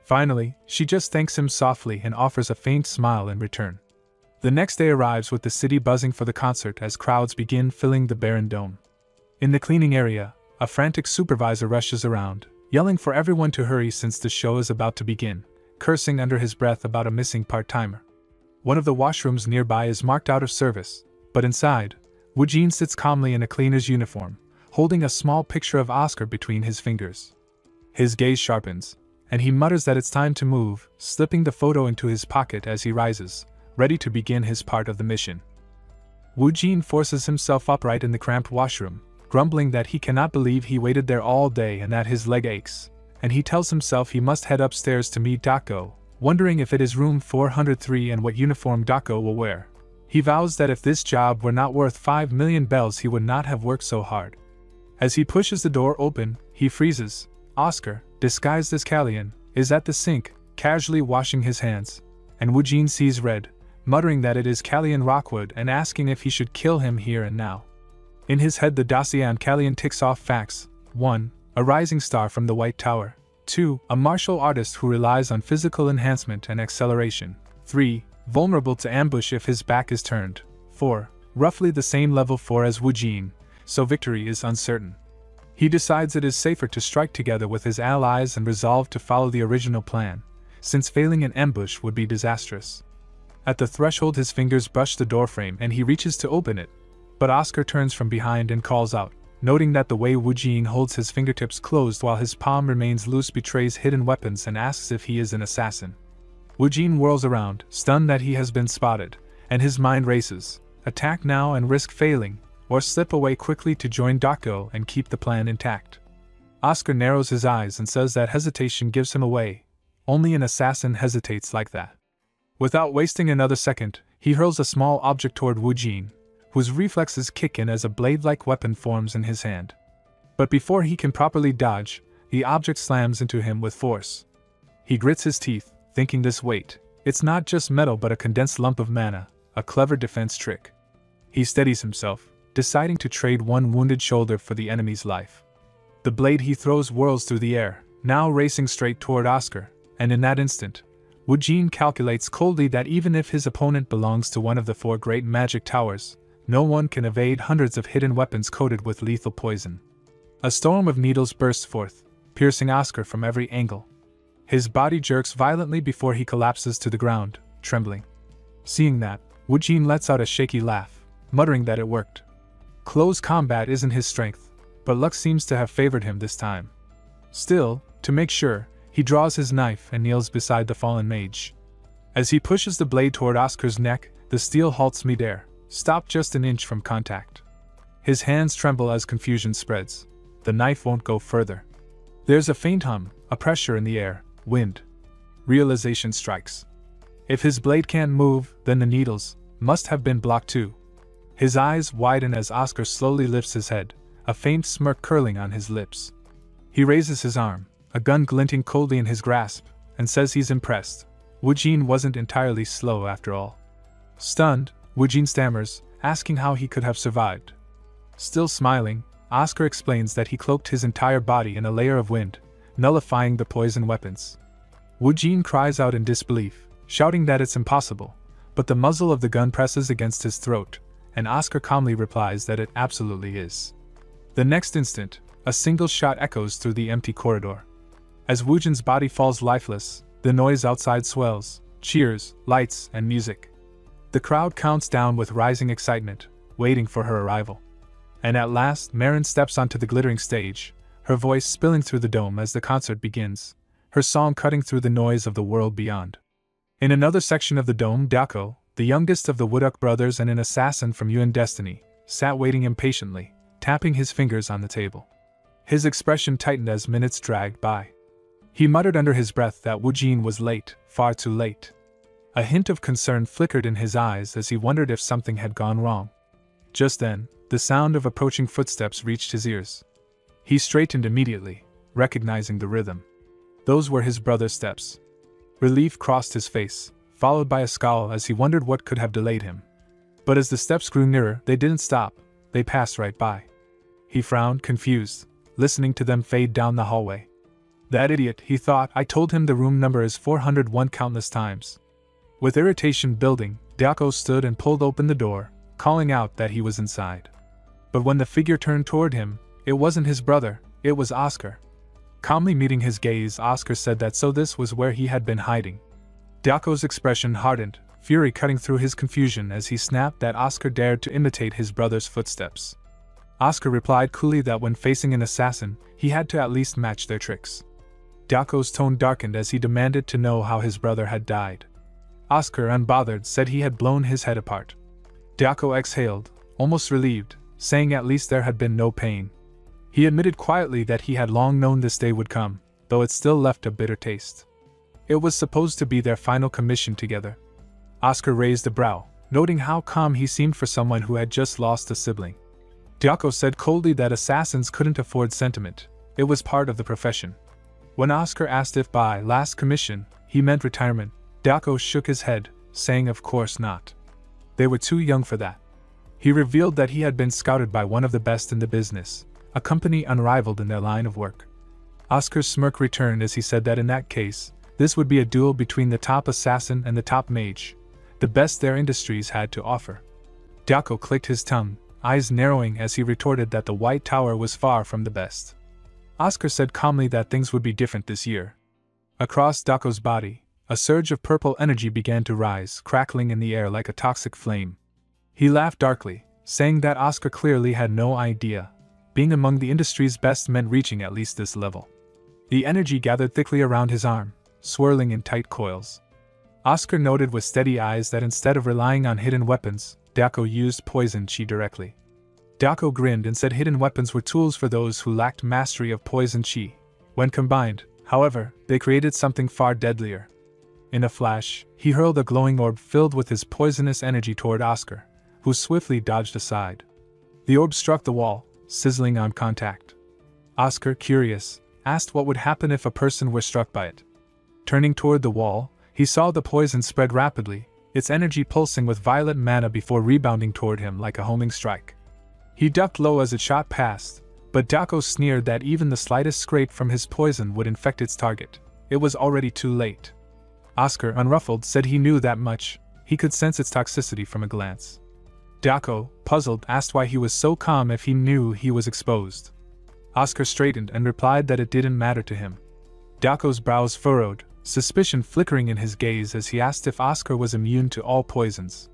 Finally, she just thanks him softly and offers a faint smile in return. The next day arrives with the city buzzing for the concert as crowds begin filling the barren dome. In the cleaning area, a frantic supervisor rushes around, yelling for everyone to hurry since the show is about to begin, cursing under his breath about a missing part-timer. One of the washrooms nearby is marked out of service, but inside, Woojin sits calmly in a cleaner's uniform, holding a small picture of Oscar between his fingers. His gaze sharpens, and he mutters that it's time to move, slipping the photo into his pocket as he rises, ready to begin his part of the mission. Woojin forces himself upright in the cramped washroom, grumbling that he cannot believe he waited there all day and that his leg aches, and he tells himself he must head upstairs to meet Dako, wondering if it is room 403 and what uniform Dako will wear. He vows that if this job were not worth 5 million bells he would not have worked so hard. As he pushes the door open, he freezes. Oscar, disguised as Kallian, is at the sink, casually washing his hands, and Woojin sees red, muttering that it is Kallian Rockwood and asking if he should kill him here and now. In his head the dossier on Kallian ticks off facts. 1. A rising star from the White Tower. 2. A martial artist who relies on physical enhancement and acceleration. 3. Vulnerable to ambush if his back is turned. 4. Roughly the same level 4 as Woojin, so victory is uncertain. He decides it is safer to strike together with his allies and resolve to follow the original plan, since failing an ambush would be disastrous. At the threshold his fingers brush the doorframe and he reaches to open it, but Oscar turns from behind and calls out, noting that the way Woojin holds his fingertips closed while his palm remains loose betrays hidden weapons and asks if he is an assassin. Woojin whirls around, stunned that he has been spotted, and his mind races, attack now and risk failing, or slip away quickly to join Dako and keep the plan intact. Oscar narrows his eyes and says that hesitation gives him away. Only an assassin hesitates like that. Without wasting another second, he hurls a small object toward Woojin, whose reflexes kick in as a blade-like weapon forms in his hand. But before he can properly dodge, the object slams into him with force. He grits his teeth, thinking this weight, it's not just metal but a condensed lump of mana, a clever defense trick. He steadies himself, deciding to trade one wounded shoulder for the enemy's life. The blade he throws whirls through the air, now racing straight toward Oscar, and in that instant, Woojin calculates coldly that even if his opponent belongs to one of the 4 great magic towers, no one can evade hundreds of hidden weapons coated with lethal poison. A storm of needles bursts forth, piercing Oscar from every angle. His body jerks violently before he collapses to the ground, trembling. Seeing that, Woojin lets out a shaky laugh, muttering that it worked. Close combat isn't his strength, but luck seems to have favored him this time. Still, to make sure, he draws his knife and kneels beside the fallen mage. As he pushes the blade toward Oscar's neck, the steel halts midair, stopped just an inch from contact. His hands tremble as confusion spreads. The knife won't go further. There's a faint hum, a pressure in the air, wind. Realization strikes. If his blade can't move, then the needles must have been blocked too. His eyes widen as Oscar slowly lifts his head, a faint smirk curling on his lips. He raises his arm, a gun glinting coldly in his grasp, and says he's impressed. Woojin wasn't entirely slow after all. Stunned, Woojin stammers, asking how he could have survived. Still smiling, Oscar explains that he cloaked his entire body in a layer of wind, nullifying the poison weapons. Woojin cries out in disbelief, shouting that it's impossible, but the muzzle of the gun presses against his throat, and Oscar calmly replies that it absolutely is. The next instant, a single shot echoes through the empty corridor. As Woojin's body falls lifeless, the noise outside swells, cheers, lights, and music. The crowd counts down with rising excitement, waiting for her arrival. And at last, Marin steps onto the glittering stage, her voice spilling through the dome as the concert begins, her song cutting through the noise of the world beyond. In another section of the dome, Dako, the youngest of the Wooduk brothers and an assassin from Yuan Destiny, sat waiting impatiently, tapping his fingers on the table. His expression tightened as minutes dragged by. He muttered under his breath that Woojin was late, far too late. A hint of concern flickered in his eyes as he wondered if something had gone wrong. Just then, the sound of approaching footsteps reached his ears. He straightened immediately, recognizing the rhythm. Those were his brother's steps. Relief crossed his face, followed by a scowl as he wondered what could have delayed him. But as the steps grew nearer, they didn't stop, they passed right by. He frowned, confused, listening to them fade down the hallway. That idiot, he thought, I told him the room number is 401 countless times. With irritation building, Daoko stood and pulled open the door, calling out that he was inside. But when the figure turned toward him, it wasn't his brother, it was Oscar. Calmly meeting his gaze, Oscar said that so this was where he had been hiding. Daoko's expression hardened, fury cutting through his confusion as he snapped that Oscar dared to imitate his brother's footsteps. Oscar replied coolly that when facing an assassin, he had to at least match their tricks. Daoko's tone darkened as he demanded to know how his brother had died. Oscar, unbothered, said he had blown his head apart. Daoko exhaled, almost relieved, saying at least there had been no pain. He admitted quietly that he had long known this day would come, though it still left a bitter taste. It was supposed to be their final commission together. Oscar raised a brow, noting how calm he seemed for someone who had just lost a sibling. Daoko said coldly that assassins couldn't afford sentiment, it was part of the profession. When Oscar asked if by last commission he meant retirement, Daoko shook his head, saying of course not. They were too young for that. He revealed that he had been scouted by one of the best in the business, a company unrivaled in their line of work. Oscar's smirk returned as he said that in that case, this would be a duel between the top assassin and the top mage, the best their industries had to offer. Daoko clicked his tongue, eyes narrowing as he retorted that the White Tower was far from the best. Oscar said calmly that things would be different this year. Across Daoko's body, a surge of purple energy began to rise, crackling in the air like a toxic flame. He laughed darkly, saying that Oscar clearly had no idea. Being among the industry's best meant reaching at least this level. The energy gathered thickly around his arm, swirling in tight coils. Oscar noted with steady eyes that instead of relying on hidden weapons, Daoko used poison chi directly. Daoko grinned and said hidden weapons were tools for those who lacked mastery of poison chi. When combined, however, they created something far deadlier. In a flash, he hurled a glowing orb filled with his poisonous energy toward Oscar, who swiftly dodged aside. The orb struck the wall, sizzling on contact. Oscar, curious, asked what would happen if a person were struck by it. Turning toward the wall, he saw the poison spread rapidly, its energy pulsing with violet mana before rebounding toward him like a homing strike. He ducked low as it shot past, but Daoko sneered that even the slightest scrape from his poison would infect its target. It was already too late. Oscar, unruffled, said he knew that much, he could sense its toxicity from a glance. Daoko, puzzled, asked why he was so calm if he knew he was exposed. Oscar straightened and replied that it didn't matter to him. Daoko's brows furrowed, suspicion flickering in his gaze as he asked if Oscar was immune to all poisons.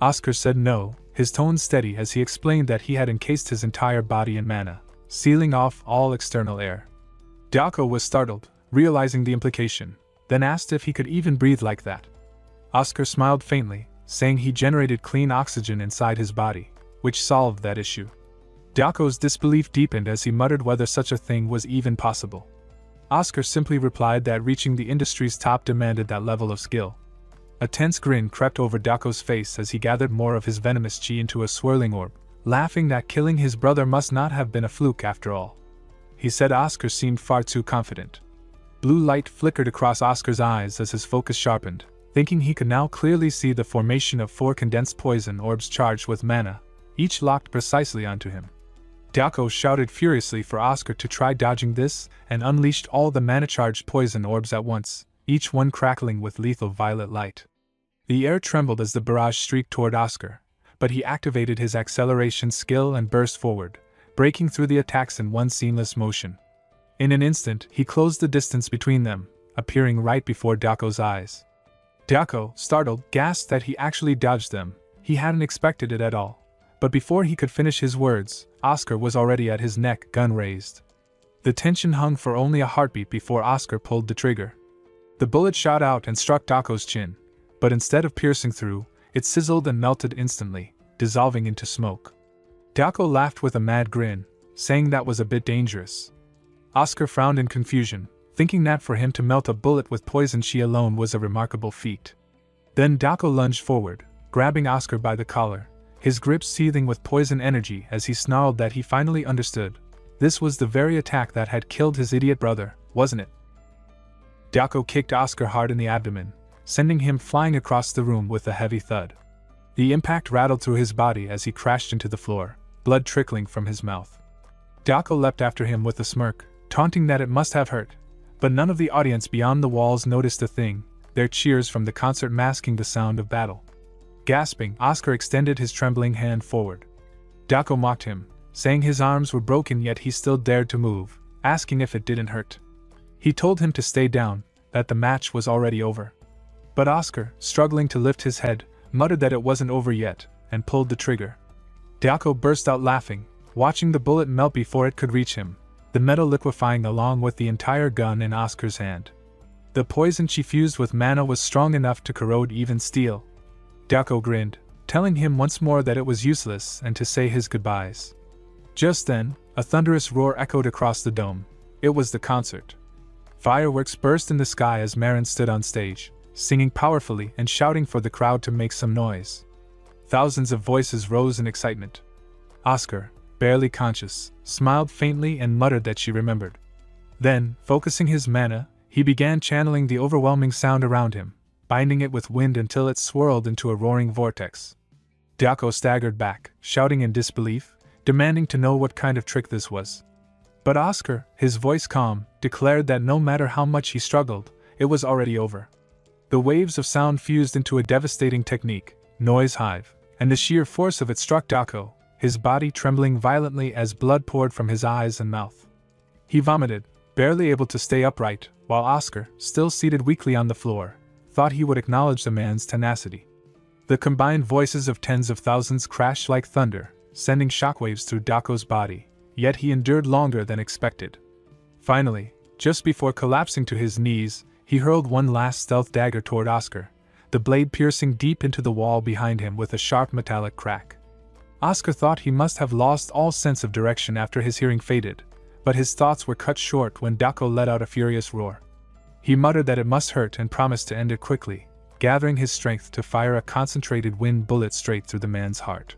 Oscar said no, his tone steady as he explained that he had encased his entire body in mana, sealing off all external air. Daoko was startled, realizing the implication, then asked if he could even breathe like that. Oscar smiled faintly, saying he generated clean oxygen inside his body, which solved that issue. Daoko's disbelief deepened as he muttered whether such a thing was even possible. Oscar simply replied that reaching the industry's top demanded that level of skill. A tense grin crept over Daoko's face as he gathered more of his venomous chi into a swirling orb, laughing that killing his brother must not have been a fluke after all. He said Oscar seemed far too confident. Blue light flickered across Oscar's eyes as his focus sharpened, thinking he could now clearly see the formation of 4 condensed poison orbs charged with mana, each locked precisely onto him. Daoko shouted furiously for Oscar to try dodging this and unleashed all the mana-charged poison orbs at once, each one crackling with lethal violet light. The air trembled as the barrage streaked toward Oscar, but he activated his acceleration skill and burst forward, breaking through the attacks in one seamless motion. In an instant, he closed the distance between them, appearing right before Daoko's eyes. Daoko, startled, gasped that he actually dodged them. He hadn't expected it at all. But before he could finish his words, Oscar was already at his neck, gun raised. The tension hung for only a heartbeat before Oscar pulled the trigger. The bullet shot out and struck Daoko's chin, but instead of piercing through, it sizzled and melted instantly, dissolving into smoke. Daoko laughed with a mad grin, saying that was a bit dangerous. Oscar frowned in confusion, thinking that for him to melt a bullet with poison chi alone was a remarkable feat. Then Daoko lunged forward, grabbing Oscar by the collar, his grip seething with poison energy as he snarled that he finally understood. This was the very attack that had killed his idiot brother, wasn't it? Daco kicked Oscar hard in the abdomen, sending him flying across the room with a heavy thud. The impact rattled through his body as he crashed into the floor, blood trickling from his mouth. Daco leapt after him with a smirk, taunting that it must have hurt, but none of the audience beyond the walls noticed a thing, their cheers from the concert masking the sound of battle. Gasping, Oscar extended his trembling hand forward. Daco mocked him, saying his arms were broken yet he still dared to move, asking if it didn't hurt. He told him to stay down, that the match was already over. But Oscar, struggling to lift his head, muttered that it wasn't over yet, and pulled the trigger. Daco burst out laughing, watching the bullet melt before it could reach him, the metal liquefying along with the entire gun in Oscar's hand. The poison she fused with mana was strong enough to corrode even steel. Daco grinned, telling him once more that it was useless and to say his goodbyes. Just then, a thunderous roar echoed across the dome. It was the concert. Fireworks burst in the sky as Marin stood on stage, singing powerfully and shouting for the crowd to make some noise. Thousands of voices rose in excitement. Oscar, barely conscious, smiled faintly and muttered that she remembered. Then, focusing his mana, he began channeling the overwhelming sound around him, binding it with wind until it swirled into a roaring vortex. Daco staggered back, shouting in disbelief, demanding to know what kind of trick this was. But Oscar, his voice calm, declared that no matter how much he struggled, it was already over. The waves of sound fused into a devastating technique, Noise Hive, and the sheer force of it struck Daco, his body trembling violently as blood poured from his eyes and mouth. He vomited, barely able to stay upright, while Oscar, still seated weakly on the floor, thought he would acknowledge the man's tenacity. The combined voices of tens of thousands crashed like thunder, sending shockwaves through Daco's body, yet he endured longer than expected. Finally, just before collapsing to his knees, he hurled one last stealth dagger toward Oscar, the blade piercing deep into the wall behind him with a sharp metallic crack. Oscar thought he must have lost all sense of direction after his hearing faded, but his thoughts were cut short when Daco let out a furious roar. He muttered that it must hurt and promised to end it quickly, gathering his strength to fire a concentrated wind bullet straight through the man's heart.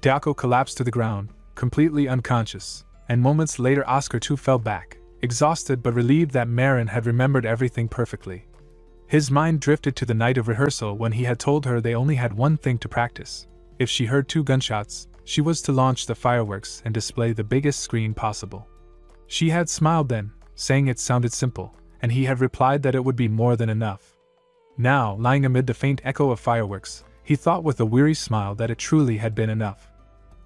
Daco collapsed to the ground, completely unconscious, and moments later Oscar too fell back, exhausted but relieved that Marin had remembered everything perfectly. His mind drifted to the night of rehearsal when he had told her they only had one thing to practice. If she heard 2 gunshots, she was to launch the fireworks and display the biggest screen possible. She had smiled then, saying it sounded simple, and he had replied that it would be more than enough. Now, lying amid the faint echo of fireworks, he thought with a weary smile that it truly had been enough.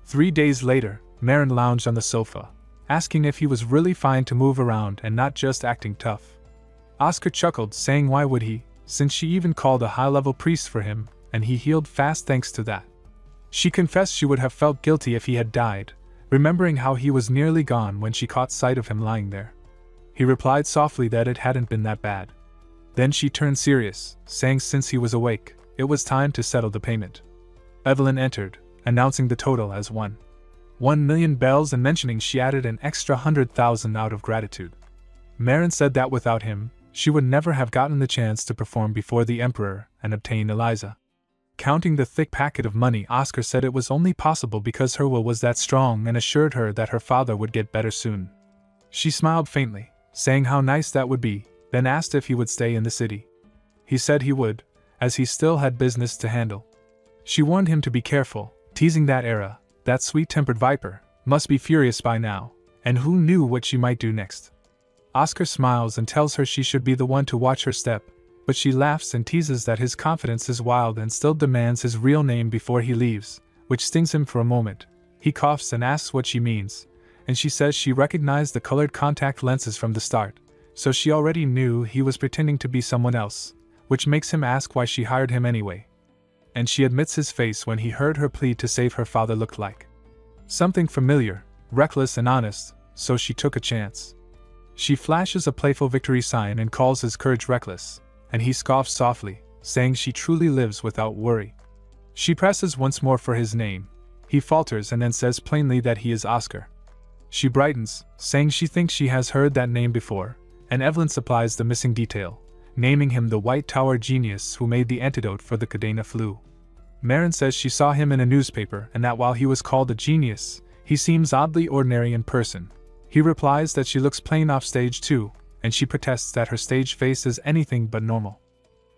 3 days later, Marin lounged on the sofa, asking if he was really fine to move around and not just acting tough. Oscar chuckled, saying why would he, since she even called a high-level priest for him, and he healed fast thanks to that. She confessed she would have felt guilty if he had died, remembering how he was nearly gone when she caught sight of him lying there. He replied softly that it hadn't been that bad. Then she turned serious, saying since he was awake, it was time to settle the payment. Evelyn entered, announcing the total as 1,000,000 bells and mentioning she added an extra 100,000 out of gratitude. Marin said that without him, she would never have gotten the chance to perform before the Emperor and obtain Eliza. Counting the thick packet of money, Oscar said it was only possible because her will was that strong and assured her that her father would get better soon. She smiled faintly, saying how nice that would be, then asked if he would stay in the city. He said he would, as he still had business to handle. She warned him to be careful, teasing that sweet-tempered viper, must be furious by now, and who knew what she might do next. Oscar smiles and tells her she should be the one to watch her step, but she laughs and teases that his confidence is wild and still demands his real name before he leaves, which stings him for a moment. He coughs and asks what she means, and she says she recognized the colored contact lenses from the start, so she already knew he was pretending to be someone else, which makes him ask why she hired him anyway. And she admits his face when he heard her plead to save her father looked like something familiar, reckless and honest, so she took a chance. She flashes a playful victory sign and calls his courage reckless, and he scoffs softly, saying she truly lives without worry. She presses once more for his name. He falters and then says plainly that he is Oscar. She brightens, saying she thinks she has heard that name before, and Evelyn supplies the missing detail, naming him the White Tower genius who made the antidote for the Cadena flu. Marin says she saw him in a newspaper and that while he was called a genius, he seems oddly ordinary in person. He replies that she looks plain off stage too, and she protests that her stage face is anything but normal.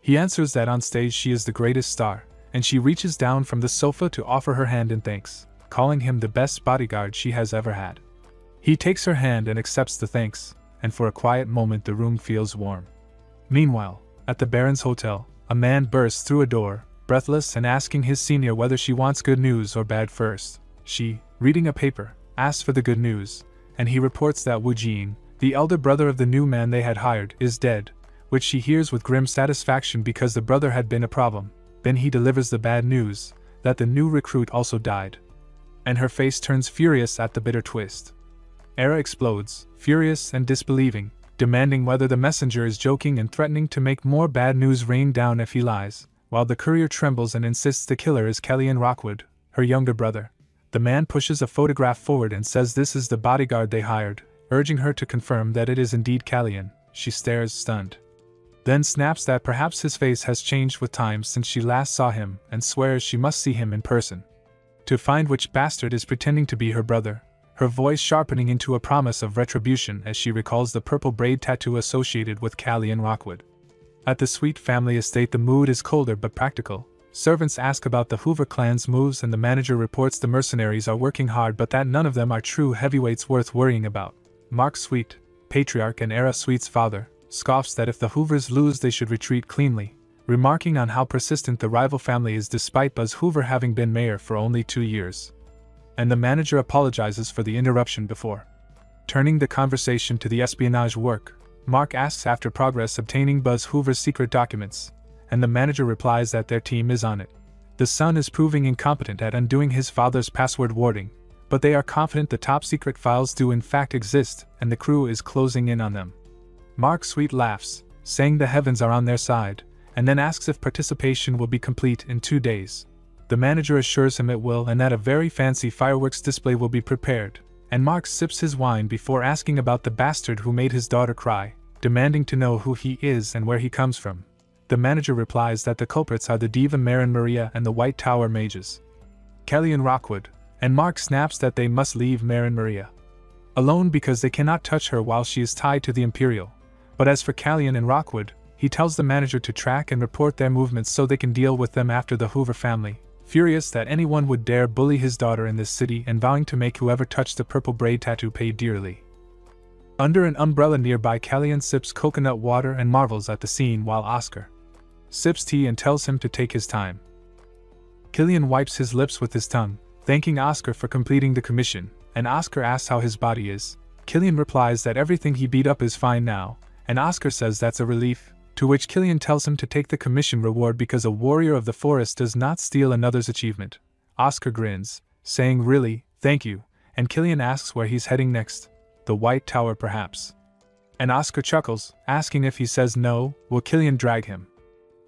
He answers that on stage she is the greatest star, and she reaches down from the sofa to offer her hand in thanks, calling him the best bodyguard she has ever had. He takes her hand and accepts the thanks, and for a quiet moment the room feels warm. Meanwhile, at the Baron's hotel, a man bursts through a door, breathless and asking his senior whether she wants good news or bad first. She, reading a paper, asks for the good news, and he reports that Wu Jing, the elder brother of the new man they had hired, is dead, which she hears with grim satisfaction because the brother had been a problem. Then he delivers the bad news, that the new recruit also died. And her face turns furious at the bitter twist. Era explodes, furious and disbelieving, demanding whether the messenger is joking and threatening to make more bad news rain down if he lies, while the courier trembles and insists the killer is Kellyan Rockwood, her younger brother. The man pushes a photograph forward and says this is the bodyguard they hired, urging her to confirm that it is indeed Kellyan. She stares stunned. Then snaps that perhaps his face has changed with time since she last saw him and swears she must see him in person. To find which bastard is pretending to be her brother, her voice sharpening into a promise of retribution as she recalls the purple braid tattoo associated with Kellyan Rockwood. At the Sweet family estate the mood is colder but practical. Servants ask about the Hoover clan's moves and the manager reports the mercenaries are working hard but that none of them are true heavyweights worth worrying about. Mark Sweet, patriarch and Era Sweet's father, scoffs that if the Hoovers lose they should retreat cleanly, remarking on how persistent the rival family is despite Buzz Hoover having been mayor for only 2 years. And the manager apologizes for the interruption before turning the conversation to the espionage work. Mark asks after progress obtaining Buzz Hoover's secret documents, and the manager replies that their team is on it. The son is proving incompetent at undoing his father's password warding, but they are confident the top secret files do in fact exist and the crew is closing in on them. Mark Sweet laughs, saying the heavens are on their side, and then asks if participation will be complete in 2 days. The manager assures him it will and that a very fancy fireworks display will be prepared, and Mark sips his wine before asking about the bastard who made his daughter cry, demanding to know who he is and where he comes from. The manager replies that the culprits are the diva Marin Maria and the White Tower mages, Kellyan Rockwood, and Mark snaps that they must leave Marin Maria alone because they cannot touch her while she is tied to the Imperial. But as for Kellyan and Rockwood, he tells the manager to track and report their movements so they can deal with them after the Hoover family, furious that anyone would dare bully his daughter in this city and vowing to make whoever touched the purple braid tattoo pay dearly. Under an umbrella nearby, Kellyan sips coconut water and marvels at the scene while Oscar sips tea and tells him to take his time. Kellyan wipes his lips with his tongue, thanking Oscar for completing the commission, and Oscar asks how his body is. Kellyan replies that everything he beat up is fine now, and Oscar says that's a relief, to which Kellyan tells him to take the commission reward because a warrior of the forest does not steal another's achievement. Oscar grins, saying really, thank you, and Kellyan asks where he's heading next. The White Tower perhaps. And Oscar chuckles, asking if he says no, will Kellyan drag him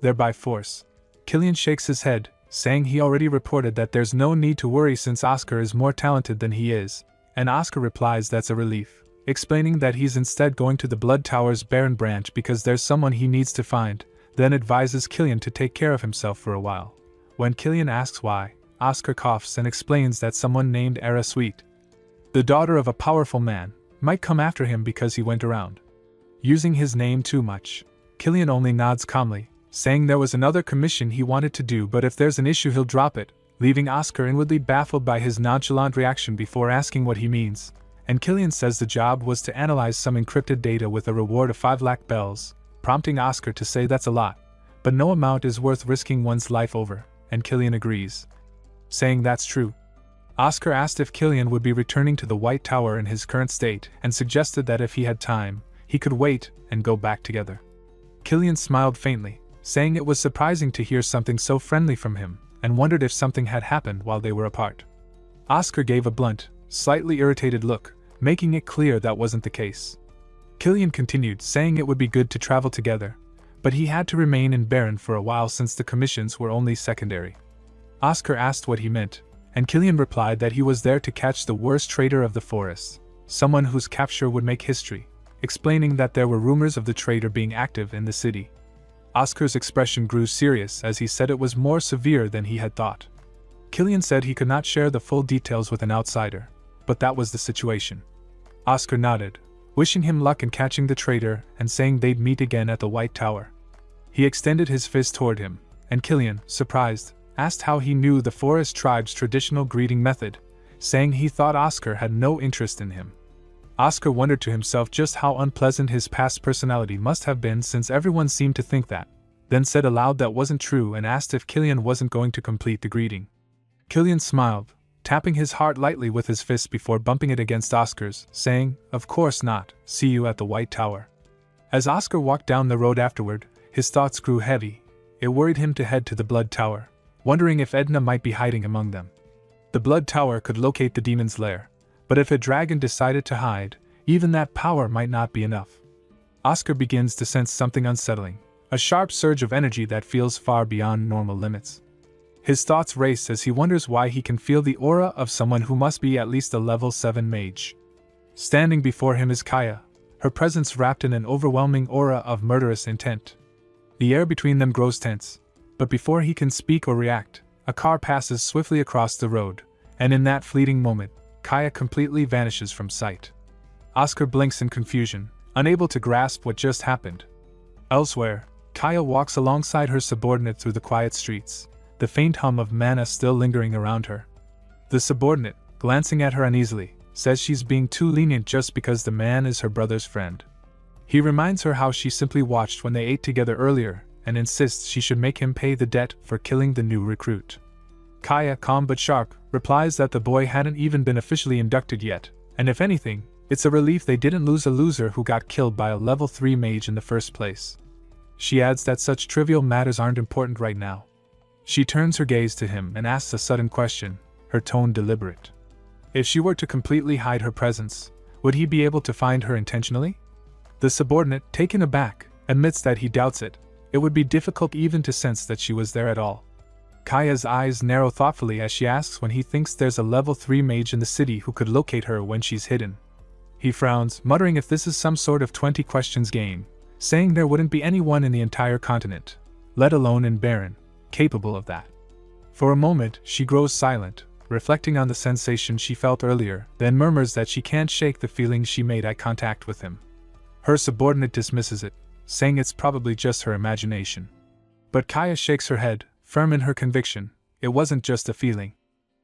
there by force. Kellyan shakes his head, saying he already reported that there's no need to worry since Oscar is more talented than he is, and Oscar replies that's a relief, explaining that he's instead going to the Blood Tower's Baron branch because there's someone he needs to find, then advises Kellyan to take care of himself for a while. When Kellyan asks why, Oscar coughs and explains that someone named Era Sweet, the daughter of a powerful man, might come after him because he went around using his name too much. Kellyan only nods calmly, saying there was another commission he wanted to do but if there's an issue he'll drop it, leaving Oscar inwardly baffled by his nonchalant reaction before asking what he means. And Kellyan says the job was to analyze some encrypted data with a reward of 5 lakh bells, prompting Oscar to say that's a lot, but no amount is worth risking one's life over, and Kellyan agrees, saying that's true. Oscar asked if Kellyan would be returning to the White Tower in his current state and suggested that if he had time, he could wait and go back together. Kellyan smiled faintly, saying it was surprising to hear something so friendly from him, and wondered if something had happened while they were apart. Oscar gave a blunt, slightly irritated look, making it clear that wasn't the case. Kellyan continued, saying it would be good to travel together, but he had to remain in Baron for a while since the commissions were only secondary. Oscar asked what he meant, and Kellyan replied that he was there to catch the worst traitor of the forest, someone whose capture would make history, explaining that there were rumors of the traitor being active in the city. Oscar's expression grew serious as he said it was more severe than he had thought. Killian said he could not share the full details with an outsider, but that was the situation. Oscar nodded, wishing him luck in catching the traitor and saying they'd meet again at the White Tower. He extended his fist toward him, and Killian, surprised, asked how he knew the forest tribe's traditional greeting method, saying he thought Oscar had no interest in him. Oscar wondered to himself just how unpleasant his past personality must have been since everyone seemed to think that, then said aloud that wasn't true and asked if Killian wasn't going to complete the greeting. Killian smiled, tapping his heart lightly with his fist before bumping it against Oscar's, saying, "Of course not, see you at the White Tower." As Oscar walked down the road afterward, his thoughts grew heavy. It worried him to head to the Blood Tower, wondering if Edna might be hiding among them. The Blood Tower could locate the demon's lair, but if a dragon decided to hide, even that power might not be enough. Oscar begins to sense something unsettling, a sharp surge of energy that feels far beyond normal limits. His thoughts race as he wonders why he can feel the aura of someone who must be at least a level 7 mage. Standing before him is Kaya, her presence wrapped in an overwhelming aura of murderous intent. The air between them grows tense, but before he can speak or react, a car passes swiftly across the road, and in that fleeting moment, Kaya completely vanishes from sight. Oscar blinks in confusion, unable to grasp what just happened. Elsewhere, Kaya walks alongside her subordinate through the quiet streets, the faint hum of manna still lingering around her. The subordinate, glancing at her uneasily, says she's being too lenient just because the man is her brother's friend. He reminds her how she simply watched when they ate together earlier, and insists she should make him pay the debt for killing the new recruit. Kaya, calm but sharp, replies that the boy hadn't even been officially inducted yet, and if anything, it's a relief they didn't lose a loser who got killed by a level 3 mage in the first place. She adds that such trivial matters aren't important right now. She turns her gaze to him and asks a sudden question, her tone deliberate. If she were to completely hide her presence, would he be able to find her intentionally? The subordinate, taken aback, admits that he doubts it. It would be difficult even to sense that she was there at all. Kaya's eyes narrow thoughtfully as she asks when he thinks there's a level 3 mage in the city who could locate her when she's hidden. He frowns, muttering if this is some sort of 20 questions game, saying there wouldn't be anyone in the entire continent, let alone in Baron, capable of that. For a moment, she grows silent, reflecting on the sensation she felt earlier, then murmurs that she can't shake the feeling she made eye contact with him. Her subordinate dismisses it, saying it's probably just her imagination. But Kaya shakes her head, firm in her conviction, it wasn't just a feeling.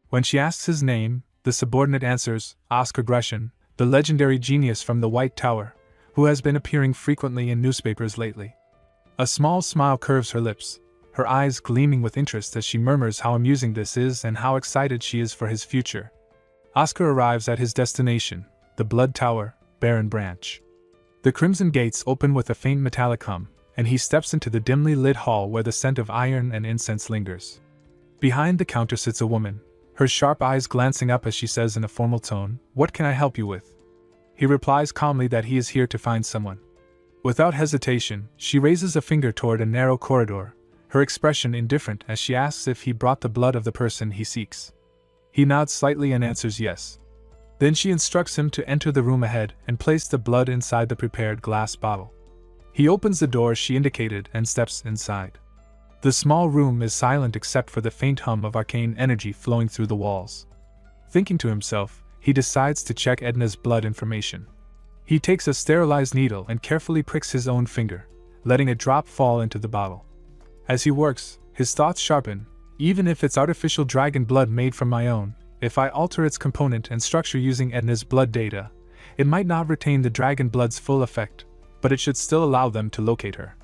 When she asks his name, the subordinate answers, Oscar Gresham, the legendary genius from the White Tower, who has been appearing frequently in newspapers lately. A small smile curves her lips, her eyes gleaming with interest as she murmurs how amusing this is and how excited she is for his future. Oscar arrives at his destination, the Blood Tower, Baron Branch. The crimson gates open with a faint metallic hum, and he steps into the dimly lit hall where the scent of iron and incense lingers. Behind the counter sits a woman, her sharp eyes glancing up as she says in a formal tone, "What can I help you with?" He replies calmly that he is here to find someone. Without hesitation, she raises a finger toward a narrow corridor, her expression indifferent as she asks if he brought the blood of the person he seeks. He nods slightly and answers yes. Then she instructs him to enter the room ahead and place the blood inside the prepared glass bottle. He opens the door she indicated and steps inside. The small room is silent except for the faint hum of arcane energy flowing through the walls. Thinking to himself, he decides to check Edna's blood information. He takes a sterilized needle and carefully pricks his own finger, letting a drop fall into the bottle. As he works, his thoughts sharpen. Even if it's artificial dragon blood made from my own, if I alter its component and structure using Edna's blood data, it might not retain the dragon blood's full effect, but it should still allow them to locate her.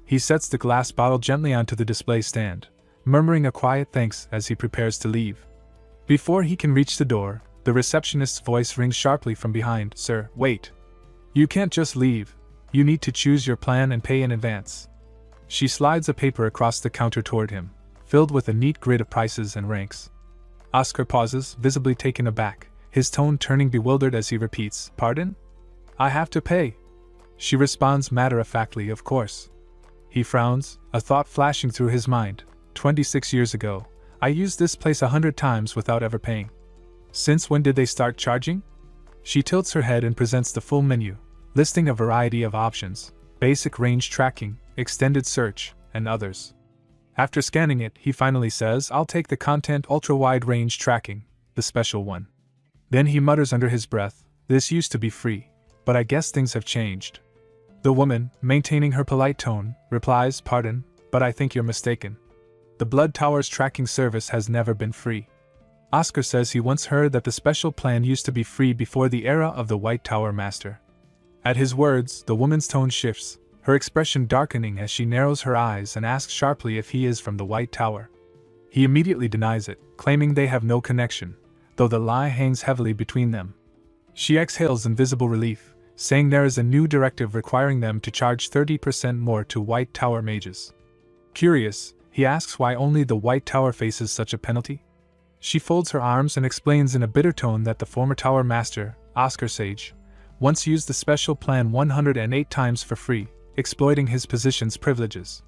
He sets the glass bottle gently onto the display stand, murmuring a quiet thanks as he prepares to leave. Before he can reach the door, the receptionist's voice rings sharply from behind. "Sir, wait. You can't just leave. You need to choose your plan and pay in advance." She slides a paper across the counter toward him, filled with a neat grid of prices and ranks. Oscar pauses, visibly taken aback, his tone turning bewildered as he repeats, "Pardon? I have to pay." She responds matter-of-factly, "Of course." He frowns, a thought flashing through his mind. 26 years ago, I used this place 100 times without ever paying. Since when did they start charging? She tilts her head and presents the full menu, listing a variety of options: basic range tracking, extended search, and others. After scanning it, he finally says, "I'll take the content ultra-wide range tracking, the special one." Then he mutters under his breath, "This used to be free, but I guess things have changed." The woman, maintaining her polite tone, replies, "Pardon, but I think you're mistaken. The Blood Tower's tracking service has never been free." Oscar says he once heard that the special plan used to be free before the era of the White Tower Master. At his words, the woman's tone shifts, her expression darkening as she narrows her eyes and asks sharply if he is from the White Tower. He immediately denies it, claiming they have no connection, though the lie hangs heavily between them. She exhales in visible relief, saying there is a new directive requiring them to charge 30% more to White Tower mages. Curious, he asks why only the White Tower faces such a penalty. She folds her arms and explains in a bitter tone that the former Tower Master, Oscar Sage, once used the special plan 108 times for free, exploiting his position's privileges.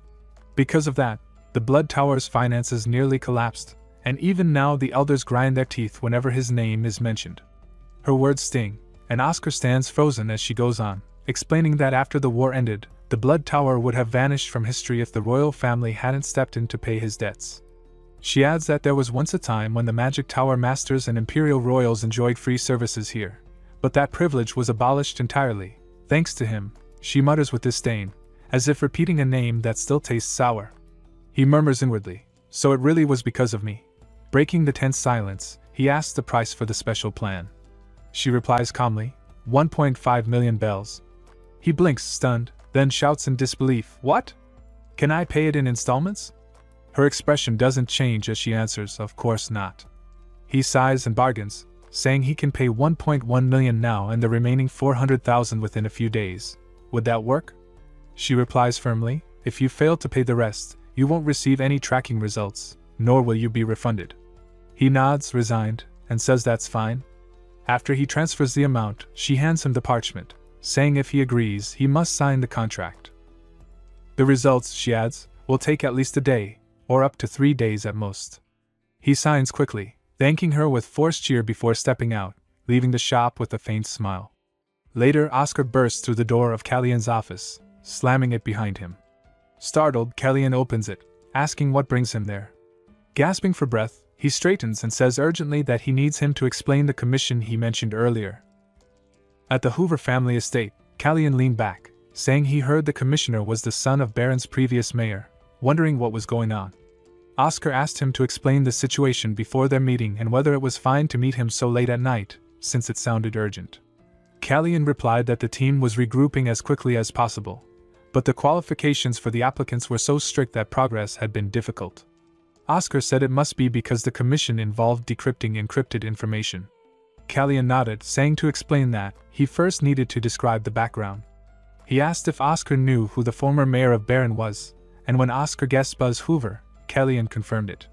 Because of that, the Blood Tower's finances nearly collapsed, and even now the elders grind their teeth whenever his name is mentioned. Her words sting, and Oscar stands frozen as she goes on, explaining that after the war ended, the Blood Tower would have vanished from history if the royal family hadn't stepped in to pay his debts. She adds that there was once a time when the Magic Tower Masters and Imperial Royals enjoyed free services here, but that privilege was abolished entirely, thanks to him, she mutters with disdain, as if repeating a name that still tastes sour. He murmurs inwardly, "So it really was because of me." Breaking the tense silence, he asks the price for the special plan. She replies calmly, 1.5 million bells. He blinks, stunned, then shouts in disbelief, "What? Can I pay it in installments?" Her expression doesn't change as she answers, "Of course not." He sighs and bargains, saying he can pay 1.1 million now and the remaining 400,000 within a few days. Would that work? She replies firmly, "If you fail to pay the rest, you won't receive any tracking results, nor will you be refunded." He nods, resigned, and says that's fine. After he transfers the amount, she hands him the parchment, saying if he agrees, he must sign the contract. The results, she adds, will take at least a day, or up to 3 days at most. He signs quickly, thanking her with forced cheer before stepping out, leaving the shop with a faint smile. Later, Oscar bursts through the door of Callian's office, slamming it behind him. Startled, Callian opens it, asking what brings him there. Gasping for breath, he straightens and says urgently that he needs him to explain the commission he mentioned earlier. At the Hoover family estate, Callian leaned back, saying he heard the commissioner was the son of Barron's previous mayor, wondering what was going on. Oscar asked him to explain the situation before their meeting and whether it was fine to meet him so late at night, since it sounded urgent. Callian replied that the team was regrouping as quickly as possible, but the qualifications for the applicants were so strict that progress had been difficult. Oscar said it must be because the commission involved decrypting encrypted information. Callian nodded, saying to explain that, he first needed to describe the background. He asked if Oscar knew who the former mayor of Barron was, and when Oscar guessed Buzz Hoover, Callian confirmed it.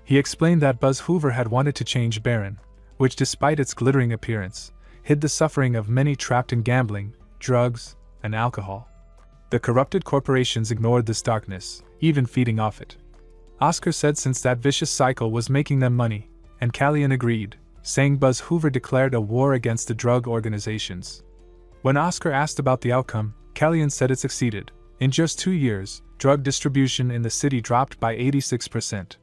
He explained that Buzz Hoover had wanted to change Barron, which despite its glittering appearance, hid the suffering of many trapped in gambling, drugs, and alcohol. The corrupted corporations ignored this darkness, even feeding off it. Oscar said since that vicious cycle was making them money, and Callian agreed, saying Buzz Hoover declared a war against the drug organizations. When Oscar asked about the outcome, Callian said it succeeded. In just 2 years, drug distribution in the city dropped by 86%.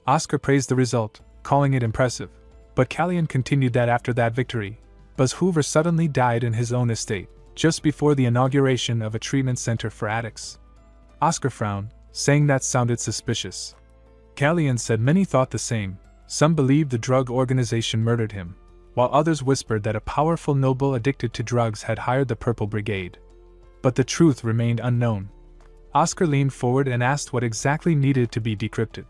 Oscar praised the result, calling it impressive, but Callian continued that after that victory, Buzz Hoover suddenly died in his own estate, just before the inauguration of a treatment center for addicts. Oscar frowned, saying that sounded suspicious. Callian said many thought the same. Some believed the drug organization murdered him, while others whispered that a powerful noble addicted to drugs had hired the Purple Brigade. But the truth remained unknown. Oscar leaned forward and asked what exactly needed to be decrypted.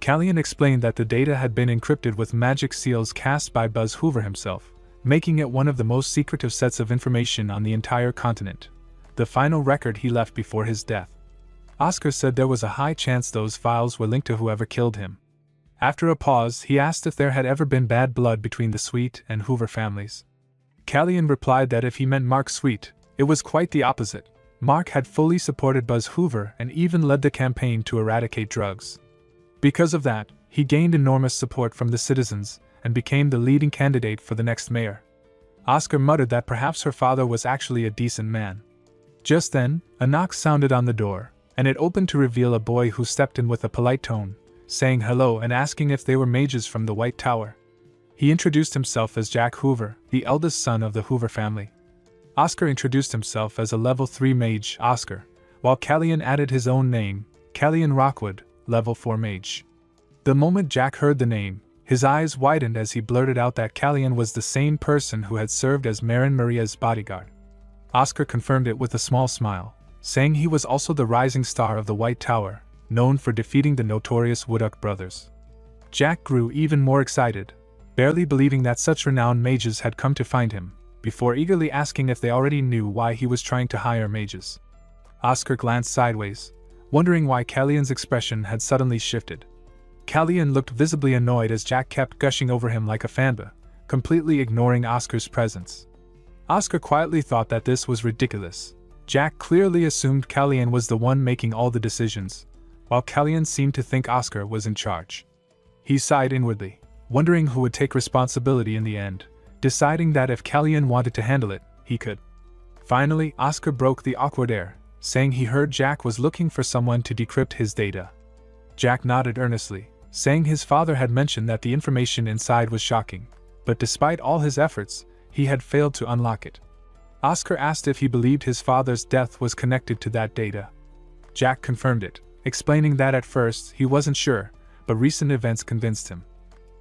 Callian explained that the data had been encrypted with magic seals cast by Buzz Hoover himself, making it one of the most secretive sets of information on the entire continent, the final record he left before his death. Oscar said there was a high chance those files were linked to whoever killed him. After a pause, he asked if there had ever been bad blood between the Sweet and Hoover families. Callian replied that if he meant Mark Sweet, it was quite the opposite. Mark had fully supported Buzz Hoover and even led the campaign to eradicate drugs. Because of that, he gained enormous support from the citizens and became the leading candidate for the next mayor. Oscar muttered that perhaps her father was actually a decent man. Just then, a knock sounded on the door, and it opened to reveal a boy who stepped in with a polite tone, saying hello and asking if they were mages from the White Tower. He introduced himself as Jack Hoover, the eldest son of the Hoover family. Oscar introduced himself as a level 3 mage, Oscar, while Callian added his own name, Callian Rockwood, level 4 mage. The moment Jack heard the name, his eyes widened as he blurted out that Callian was the same person who had served as Marin Maria's bodyguard. Oscar confirmed it with a small smile, saying he was also the rising star of the White Tower, known for defeating the notorious Wooduk brothers. Jack grew even more excited, barely believing that such renowned mages had come to find him, before eagerly asking if they already knew why he was trying to hire mages. Oscar glanced sideways, wondering why Callian's expression had suddenly shifted. Callian looked visibly annoyed as Jack kept gushing over him like a fanba, completely ignoring Oscar's presence. Oscar quietly thought that this was ridiculous. Jack clearly assumed Callian was the one making all the decisions, while Callian seemed to think Oscar was in charge. He sighed inwardly, wondering who would take responsibility in the end, deciding that if Callian wanted to handle it, he could. Finally, Oscar broke the awkward air, saying he heard Jack was looking for someone to decrypt his data. Jack nodded earnestly, saying his father had mentioned that the information inside was shocking, but despite all his efforts, he had failed to unlock it. Oscar asked if he believed his father's death was connected to that data. Jack confirmed it, explaining that at first he wasn't sure, but recent events convinced him.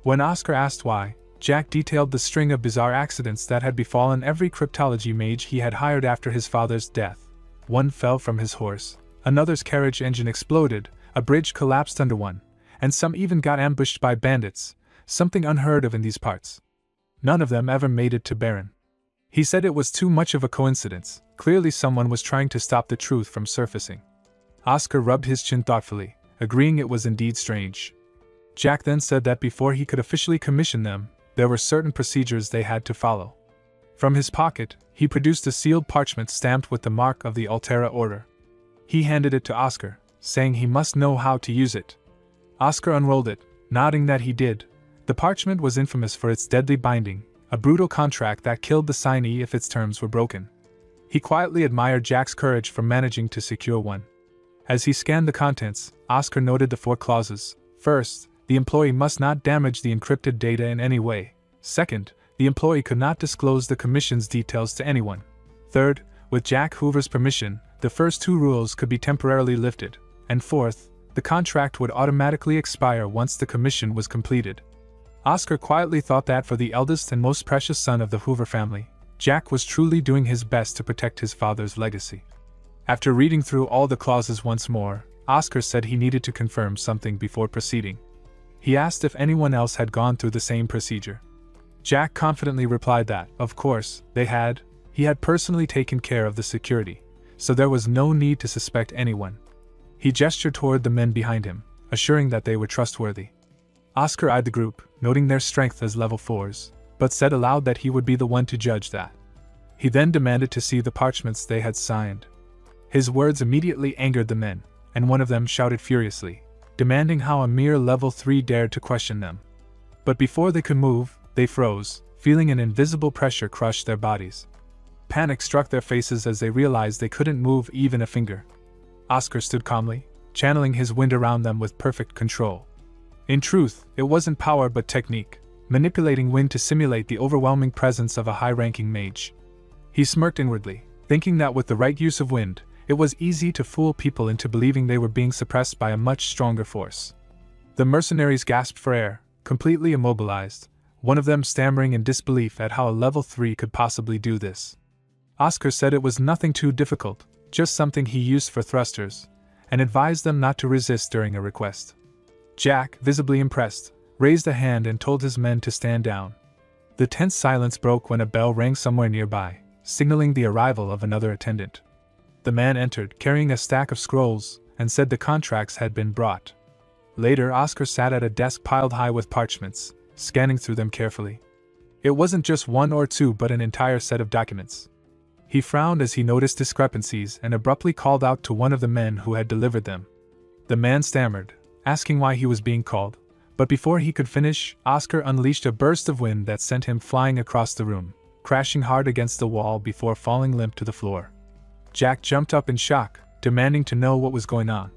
When Oscar asked why, Jack detailed the string of bizarre accidents that had befallen every cryptology mage he had hired after his father's death. One fell from his horse, another's carriage engine exploded, a bridge collapsed under one, and some even got ambushed by bandits, something unheard of in these parts. None of them ever made it to Baron. He said it was too much of a coincidence, clearly someone was trying to stop the truth from surfacing. Oscar rubbed his chin thoughtfully, agreeing it was indeed strange. Jack then said that before he could officially commission them, there were certain procedures they had to follow. From his pocket, he produced a sealed parchment stamped with the mark of the Altera Order. He handed it to Oscar, saying he must know how to use it. Oscar unrolled it, nodding that he did. The parchment was infamous for its deadly binding, a brutal contract that killed the signee if its terms were broken. He quietly admired Jack's courage for managing to secure one. As he scanned the contents, Oscar noted the 4 clauses. First, the employee must not damage the encrypted data in any way. Second, the employee could not disclose the commission's details to anyone. Third, with Jack Hoover's permission, the first 2 rules could be temporarily lifted. And fourth, the contract would automatically expire once the commission was completed. Oscar quietly thought that for the eldest and most precious son of the Hoover family, Jack was truly doing his best to protect his father's legacy. After reading through all the clauses once more, Oscar said he needed to confirm something before proceeding. He asked if anyone else had gone through the same procedure. Jack confidently replied that, of course, they had. He had personally taken care of the security, so there was no need to suspect anyone. He gestured toward the men behind him, assuring that they were trustworthy. Oscar eyed the group, noting their strength as level 4s, but said aloud that he would be the one to judge that. He then demanded to see the parchments they had signed. His words immediately angered the men, and one of them shouted furiously, demanding how a mere level 3 dared to question them. But before they could move, they froze, feeling an invisible pressure crush their bodies. Panic struck their faces as they realized they couldn't move even a finger. Oscar stood calmly, channeling his wind around them with perfect control. In truth, it wasn't power but technique, manipulating wind to simulate the overwhelming presence of a high-ranking mage. He smirked inwardly, thinking that with the right use of wind, it was easy to fool people into believing they were being suppressed by a much stronger force. The mercenaries gasped for air, completely immobilized, one of them stammering in disbelief at how a level 3 could possibly do this. Oscar said it was nothing too difficult, just something he used for thrusters, and advised them not to resist during a request. Jack, visibly impressed, raised a hand and told his men to stand down. The tense silence broke when a bell rang somewhere nearby, signaling the arrival of another attendant. The man entered, carrying a stack of scrolls, and said the contracts had been brought. Later, Oscar sat at a desk piled high with parchments, scanning through them carefully. It wasn't just 1 or 2 but an entire set of documents. He frowned as he noticed discrepancies and abruptly called out to one of the men who had delivered them. The man stammered, asking why he was being called, but before he could finish, Oscar unleashed a burst of wind that sent him flying across the room, crashing hard against the wall before falling limp to the floor. Jack jumped up in shock, demanding to know what was going on.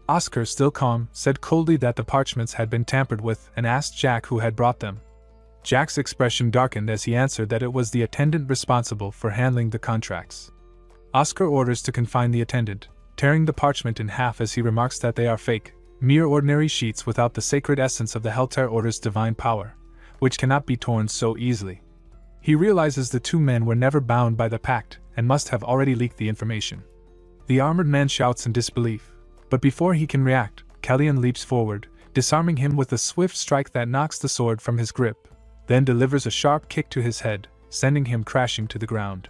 Oscar, still calm, said coldly that the parchments had been tampered with and asked Jack who had brought them. Jack's expression darkened as he answered that it was the attendant responsible for handling the contracts. Oscar orders to confine the attendant, tearing the parchment in half as he remarks that they are fake, mere ordinary sheets without the sacred essence of the Helter Order's divine power, which cannot be torn so easily. He realizes the two men were never bound by the pact and must have already leaked the information. The armored man shouts in disbelief, but before he can react, Kellyan leaps forward, disarming him with a swift strike that knocks the sword from his grip, then delivers a sharp kick to his head, sending him crashing to the ground.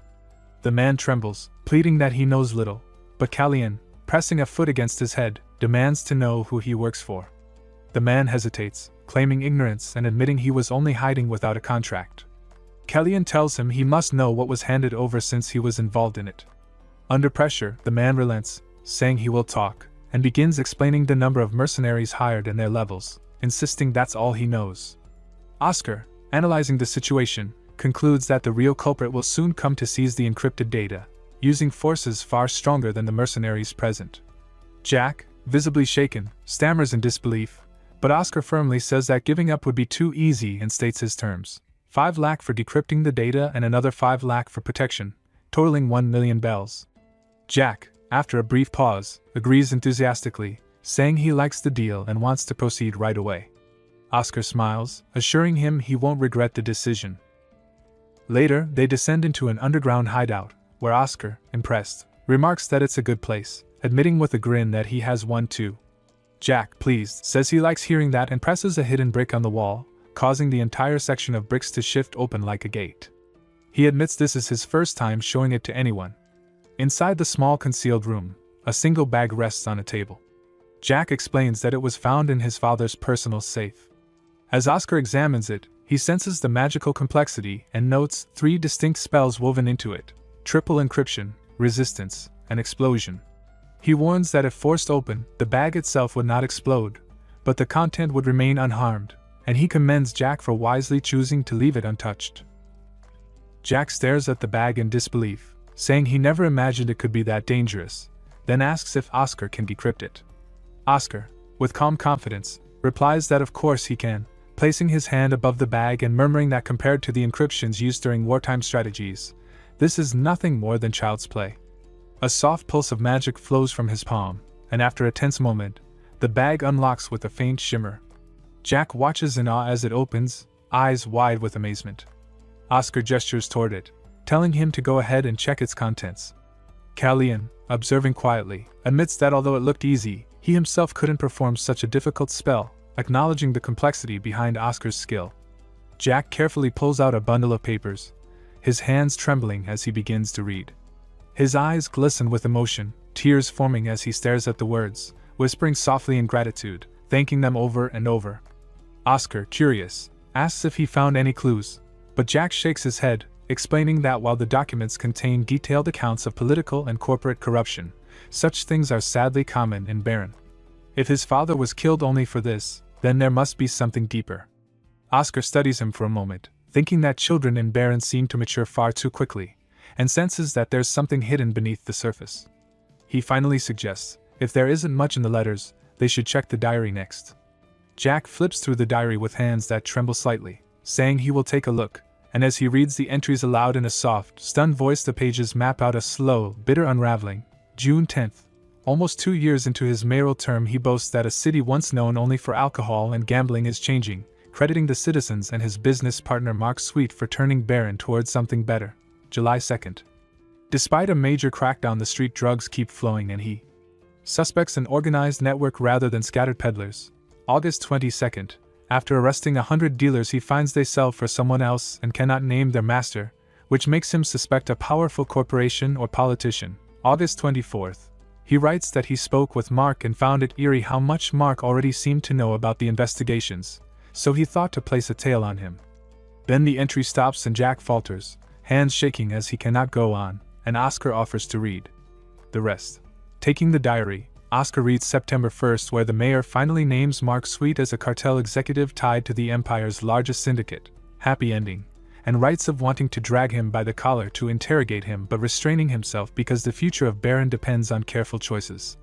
The man trembles, pleading that he knows little, but Kellyan, pressing a foot against his head, demands to know who he works for. The man hesitates, claiming ignorance and admitting he was only hiding without a contract. Kellyan tells him he must know what was handed over since he was involved in it. Under pressure, the man relents, saying he will talk, and begins explaining the number of mercenaries hired and their levels, insisting that's all he knows. Oscar, analyzing the situation, concludes that the real culprit will soon come to seize the encrypted data, using forces far stronger than the mercenaries present. Jack, visibly shaken, stammers in disbelief, but Oscar firmly says that giving up would be too easy and states his terms: 5 lakh for decrypting the data and another 5 lakh for protection, totaling 1 million bells. Jack, after a brief pause, agrees enthusiastically, saying he likes the deal and wants to proceed right away. Oscar smiles, assuring him he won't regret the decision. Later, they descend into an underground hideout, where Oscar, impressed, remarks that it's a good place, admitting with a grin that he has one too. Jack, pleased, says he likes hearing that and presses a hidden brick on the wall, causing the entire section of bricks to shift open like a gate. He admits this is his first time showing it to anyone. Inside the small concealed room, a single bag rests on a table. Jack explains that it was found in his father's personal safe. As Oscar examines it, he senses the magical complexity and notes 3 distinct spells woven into it: triple encryption, resistance, and explosion. He warns that if forced open, the bag itself would not explode, but the content would remain unharmed, and he commends Jack for wisely choosing to leave it untouched. Jack stares at the bag in disbelief, saying he never imagined it could be that dangerous, then asks if Oscar can decrypt it. Oscar, with calm confidence, replies that of course he can, placing his hand above the bag and murmuring that compared to the encryptions used during wartime strategies, this is nothing more than child's play. A soft pulse of magic flows from his palm, and after a tense moment, the bag unlocks with a faint shimmer. Jack watches in awe as it opens, eyes wide with amazement. Oscar gestures toward it, telling him to go ahead and check its contents. Kellyan, observing quietly, admits that although it looked easy, he himself couldn't perform such a difficult spell, acknowledging the complexity behind Oscar's skill. Jack carefully pulls out a bundle of papers, his hands trembling as he begins to read. His eyes glisten with emotion, tears forming as he stares at the words, whispering softly in gratitude, thanking them over and over. Oscar, curious, asks if he found any clues, but Jack shakes his head, explaining that while the documents contain detailed accounts of political and corporate corruption, such things are sadly common in Baron. If his father was killed only for this, then there must be something deeper. Oscar studies him for a moment, thinking that children in Baron seem to mature far too quickly, and senses that there's something hidden beneath the surface. He finally suggests, if there isn't much in the letters, they should check the diary next. Jack flips through the diary with hands that tremble slightly, saying he will take a look, and as he reads the entries aloud in a soft, stunned voice, the pages map out a slow, bitter unraveling. June 10th. Almost 2 years into his mayoral term, he boasts that a city once known only for alcohol and gambling is changing, crediting the citizens and his business partner Mark Sweet for turning Baron towards something better. July 2nd. Despite a major crackdown, the street drugs keep flowing and he suspects an organized network rather than scattered peddlers. August 22nd. After arresting 100 dealers, he finds they sell for someone else and cannot name their master, which makes him suspect a powerful corporation or politician. August 24th. He writes that he spoke with Mark and found it eerie how much Mark already seemed to know about the investigations, so he thought to place a tail on him. Then the entry stops and Jack falters, hands shaking as he cannot go on, and Oscar offers to read the rest. Taking the diary, Oscar reads September 1st, where the mayor finally names Mark Sweet as a cartel executive tied to the Empire's largest syndicate. Happy ending. and writes of wanting to drag him by the collar to interrogate him but restraining himself because the future of Baron depends on careful choices.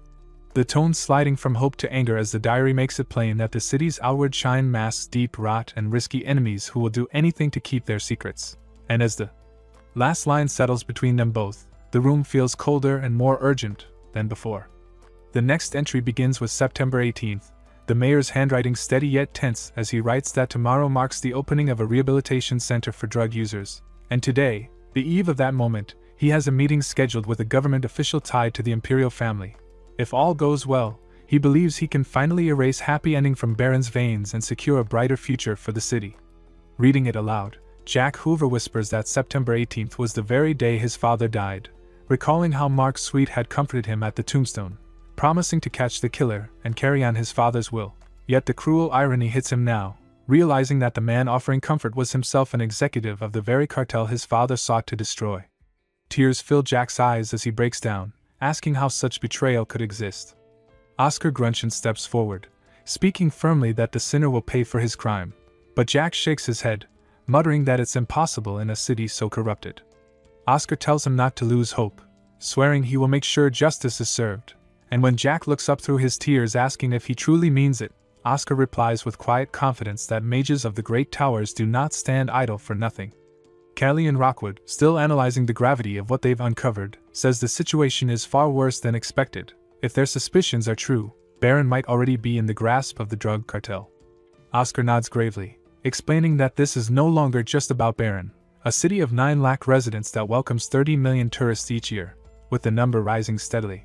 The tone sliding from hope to anger as the diary makes it plain that the city's outward shine masks deep rot and risky enemies who will do anything to keep their secrets. And as the last line settles between them both, the room feels colder and more urgent than before. The next entry begins with September 18th, the mayor's handwriting steady yet tense as he writes that tomorrow marks the opening of a rehabilitation center for drug users, and today, the eve of that moment, he has a meeting scheduled with a government official tied to the imperial family. If all goes well, he believes he can finally erase happy ending from Baron's veins and secure a brighter future for the city. Reading it aloud, Jack Hoover whispers that September 18th was the very day his father died, recalling how Mark Sweet had comforted him at the tombstone, promising to catch the killer and carry on his father's will. Yet the cruel irony hits him now, realizing that the man offering comfort was himself an executive of the very cartel his father sought to destroy. Tears fill Jack's eyes as he breaks down, asking how such betrayal could exist. Oscar Grunchen steps forward, speaking firmly that the sinner will pay for his crime, but Jack shakes his head, muttering that it's impossible in a city so corrupted. Oscar tells him not to lose hope, swearing he will make sure justice is served, and when Jack looks up through his tears asking if he truly means it, Oscar replies with quiet confidence that mages of the Great Towers do not stand idle for nothing. Callie and Rockwood, still analyzing the gravity of what they've uncovered, says the situation is far worse than expected. If their suspicions are true, Baron might already be in the grasp of the drug cartel. Oscar nods gravely, explaining that this is no longer just about Baron, a city of 9 lakh residents that welcomes 30 million tourists each year, with the number rising steadily.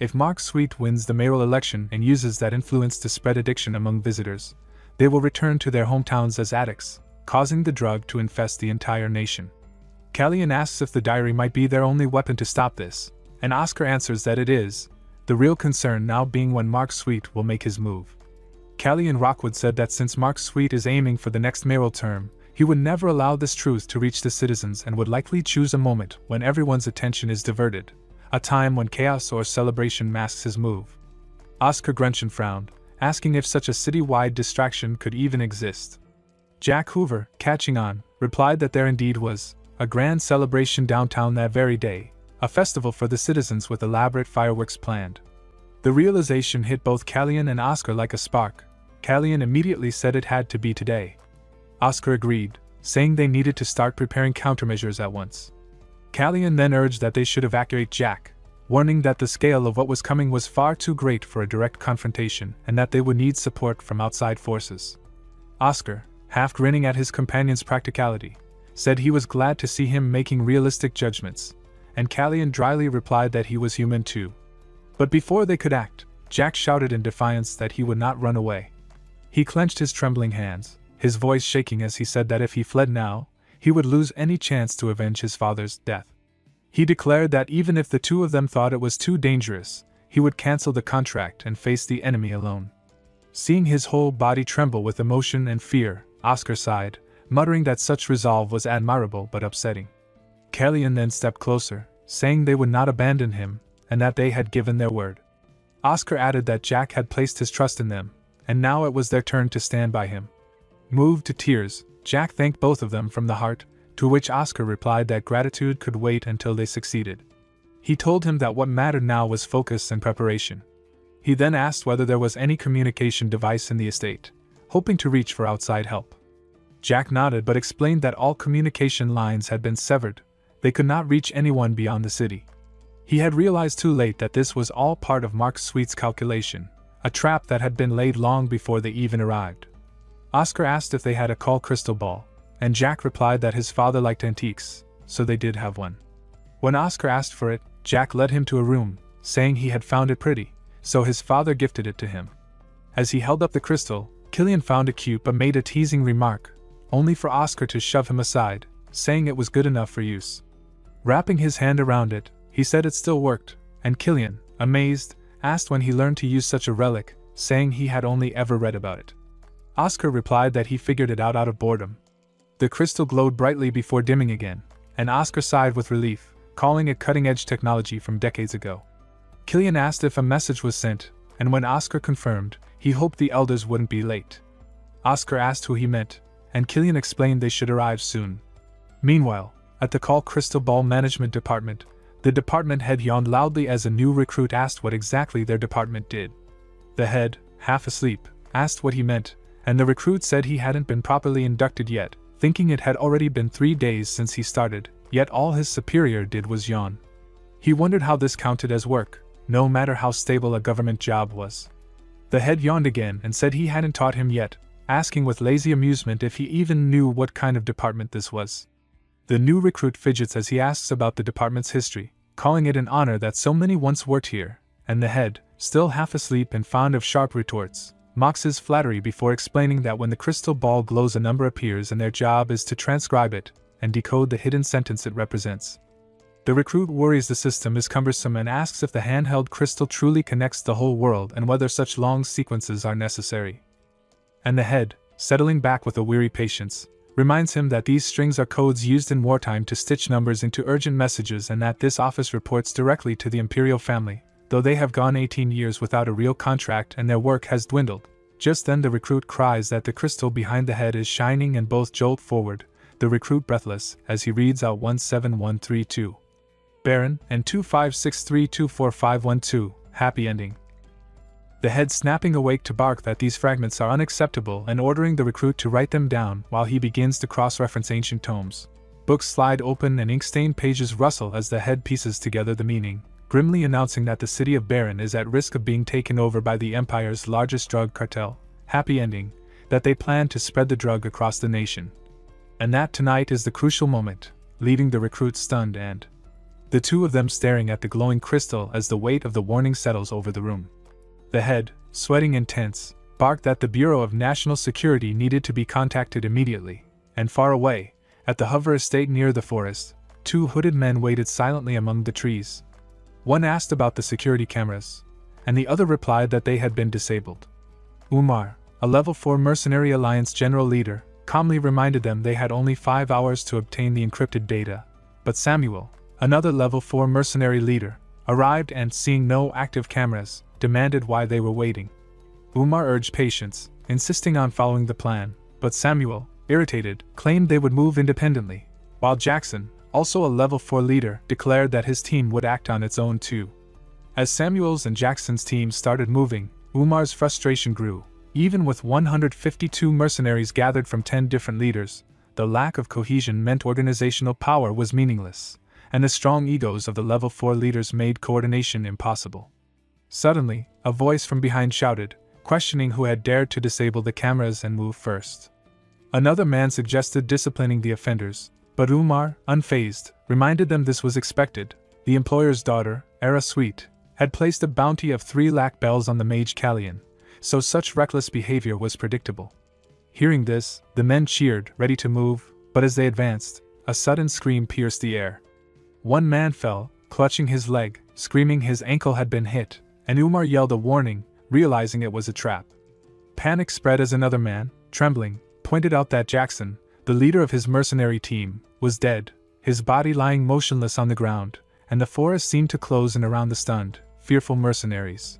If Mark Sweet wins the mayoral election and uses that influence to spread addiction among visitors, they will return to their hometowns as addicts, causing the drug to infest the entire nation. Callian asks if the diary might be their only weapon to stop this, and Oscar answers that it is, the real concern now being when Mark Sweet will make his move. Callie and Rockwood said that since Mark Sweet is aiming for the next mayoral term, he would never allow this truth to reach the citizens and would likely choose a moment when everyone's attention is diverted, a time when chaos or celebration masks his move. Oscar Grunchen frowned, asking if such a city-wide distraction could even exist. Jack Hoover, catching on, replied that there indeed was a grand celebration downtown that very day, a festival for the citizens with elaborate fireworks planned. The realization hit both Callian and Oscar like a spark. Callian immediately said it had to be today. Oscar agreed, saying they needed to start preparing countermeasures at once. Callian then urged that they should evacuate Jack, warning that the scale of what was coming was far too great for a direct confrontation and that they would need support from outside forces. Oscar, half grinning at his companion's practicality, said he was glad to see him making realistic judgments, and Callian dryly replied that he was human too. But before they could act, Jack shouted in defiance that he would not run away. He clenched his trembling hands, his voice shaking as he said that if he fled now, he would lose any chance to avenge his father's death. He declared that even if the two of them thought it was too dangerous, he would cancel the contract and face the enemy alone. Seeing his whole body tremble with emotion and fear, Oscar sighed, muttering that such resolve was admirable but upsetting. Callian then stepped closer, saying they would not abandon him, and that they had given their word. Oscar added that Jack had placed his trust in them, and now it was their turn to stand by him. Moved to tears, Jack thanked both of them from the heart, to which Oscar replied that gratitude could wait until they succeeded. He told him that what mattered now was focus and preparation. He then asked whether there was any communication device in the estate, hoping to reach for outside help. Jack nodded but explained that all communication lines had been severed. They could not reach anyone beyond the city. He had realized too late that this was all part of Mark Sweet's calculation, a trap that had been laid long before they even arrived. Oscar asked if they had a call crystal ball, and Jack replied that his father liked antiques, so they did have one. When Oscar asked for it, Jack led him to a room, saying he had found it pretty, so his father gifted it to him. As he held up the crystal, Killian found it cute but made a teasing remark, only for Oscar to shove him aside, saying it was good enough for use. Wrapping his hand around it, he said it still worked, and Killian, amazed, asked when he learned to use such a relic, saying he had only ever read about it. Oscar replied that he figured it out of boredom. The crystal glowed brightly before dimming again, and Oscar sighed with relief, calling it cutting-edge technology from decades ago. Killian asked if a message was sent, and when Oscar confirmed, he hoped the elders wouldn't be late. Oscar asked who he meant, and Killian explained they should arrive soon, Meanwhile, at the call crystal ball management department, the department head yawned loudly as a new recruit asked what exactly their department did. The head, half asleep, asked what he meant, and the recruit said he hadn't been properly inducted yet, thinking it had already been 3 days since he started, yet all his superior did was yawn. He wondered how this counted as work, no matter how stable a government job was. The head yawned again and said he hadn't taught him yet, asking with lazy amusement if he even knew what kind of department this was. The new recruit fidgets as he asks about the department's history, calling it an honor that so many once worked here, and the head, still half asleep and fond of sharp retorts, mocks his flattery before explaining that when the crystal ball glows a number appears and their job is to transcribe it and decode the hidden sentence it represents. The recruit worries the system is cumbersome and asks if the handheld crystal truly connects the whole world and whether such long sequences are necessary. And the head, settling back with a weary patience, reminds him that these strings are codes used in wartime to stitch numbers into urgent messages and that this office reports directly to the imperial family, though they have gone 18 years without a real contract and their work has dwindled. Just then the recruit cries that the crystal behind the head is shining and both jolt forward, the recruit breathless, as he reads out 17132. Baron, and 256324512, happy ending. The head snapping awake to bark that these fragments are unacceptable and ordering the recruit to write them down while he begins to cross-reference ancient tomes. Books slide open and ink-stained pages rustle as the head pieces together the meaning, grimly announcing that the city of Baron is at risk of being taken over by the Empire's largest drug cartel, happy ending, that they plan to spread the drug across the nation. And that tonight is the crucial moment, leaving the recruit stunned and the two of them staring at the glowing crystal as the weight of the warning settles over the room. The head, sweating and tense, barked that the Bureau of National Security needed to be contacted immediately, and far away, at the Hover estate near the forest, 2 hooded men waited silently among the trees. One asked about the security cameras, and the other replied that they had been disabled. Umar, a Level 4 Mercenary Alliance general leader, calmly reminded them they had only 5 hours to obtain the encrypted data, but Samuel, another Level 4 mercenary leader, arrived and, seeing no active cameras, demanded why they were waiting. Umar urged patience, insisting on following the plan, but Samuel, irritated, claimed they would move independently, while Jackson, also a Level 4 leader, declared that his team would act on its own too. As Samuel's and Jackson's teams started moving, Umar's frustration grew. Even with 152 mercenaries gathered from 10 different leaders, the lack of cohesion meant organizational power was meaningless, and the strong egos of the Level 4 leaders made coordination impossible. Suddenly, a voice from behind shouted, questioning who had dared to disable the cameras and move first. Another man suggested disciplining the offenders, but Umar, unfazed, reminded them this was expected. The employer's daughter, Era Sweet, had placed a bounty of 3 lakh bells on the mage Callion, so such reckless behavior was predictable. Hearing this, the men cheered, ready to move, but as they advanced, a sudden scream pierced the air. One man fell, clutching his leg, screaming his ankle had been hit, and Umar yelled a warning, realizing it was a trap. Panic spread as another man, trembling, pointed out that Jackson, the leader of his mercenary team, was dead, his body lying motionless on the ground, and the forest seemed to close in around the stunned, fearful mercenaries.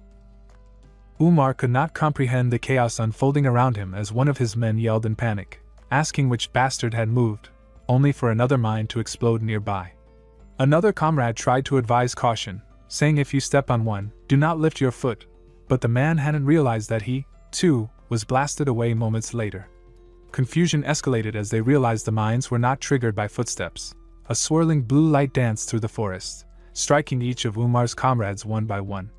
Umar could not comprehend the chaos unfolding around him as one of his men yelled in panic, asking which bastard had moved, only for another mine to explode nearby. Another comrade tried to advise caution, saying if you step on one, do not lift your foot, but the man hadn't realized that he, too, was blasted away moments later. Confusion escalated as they realized the mines were not triggered by footsteps. A swirling blue light danced through the forest, striking each of Umar's comrades one by one.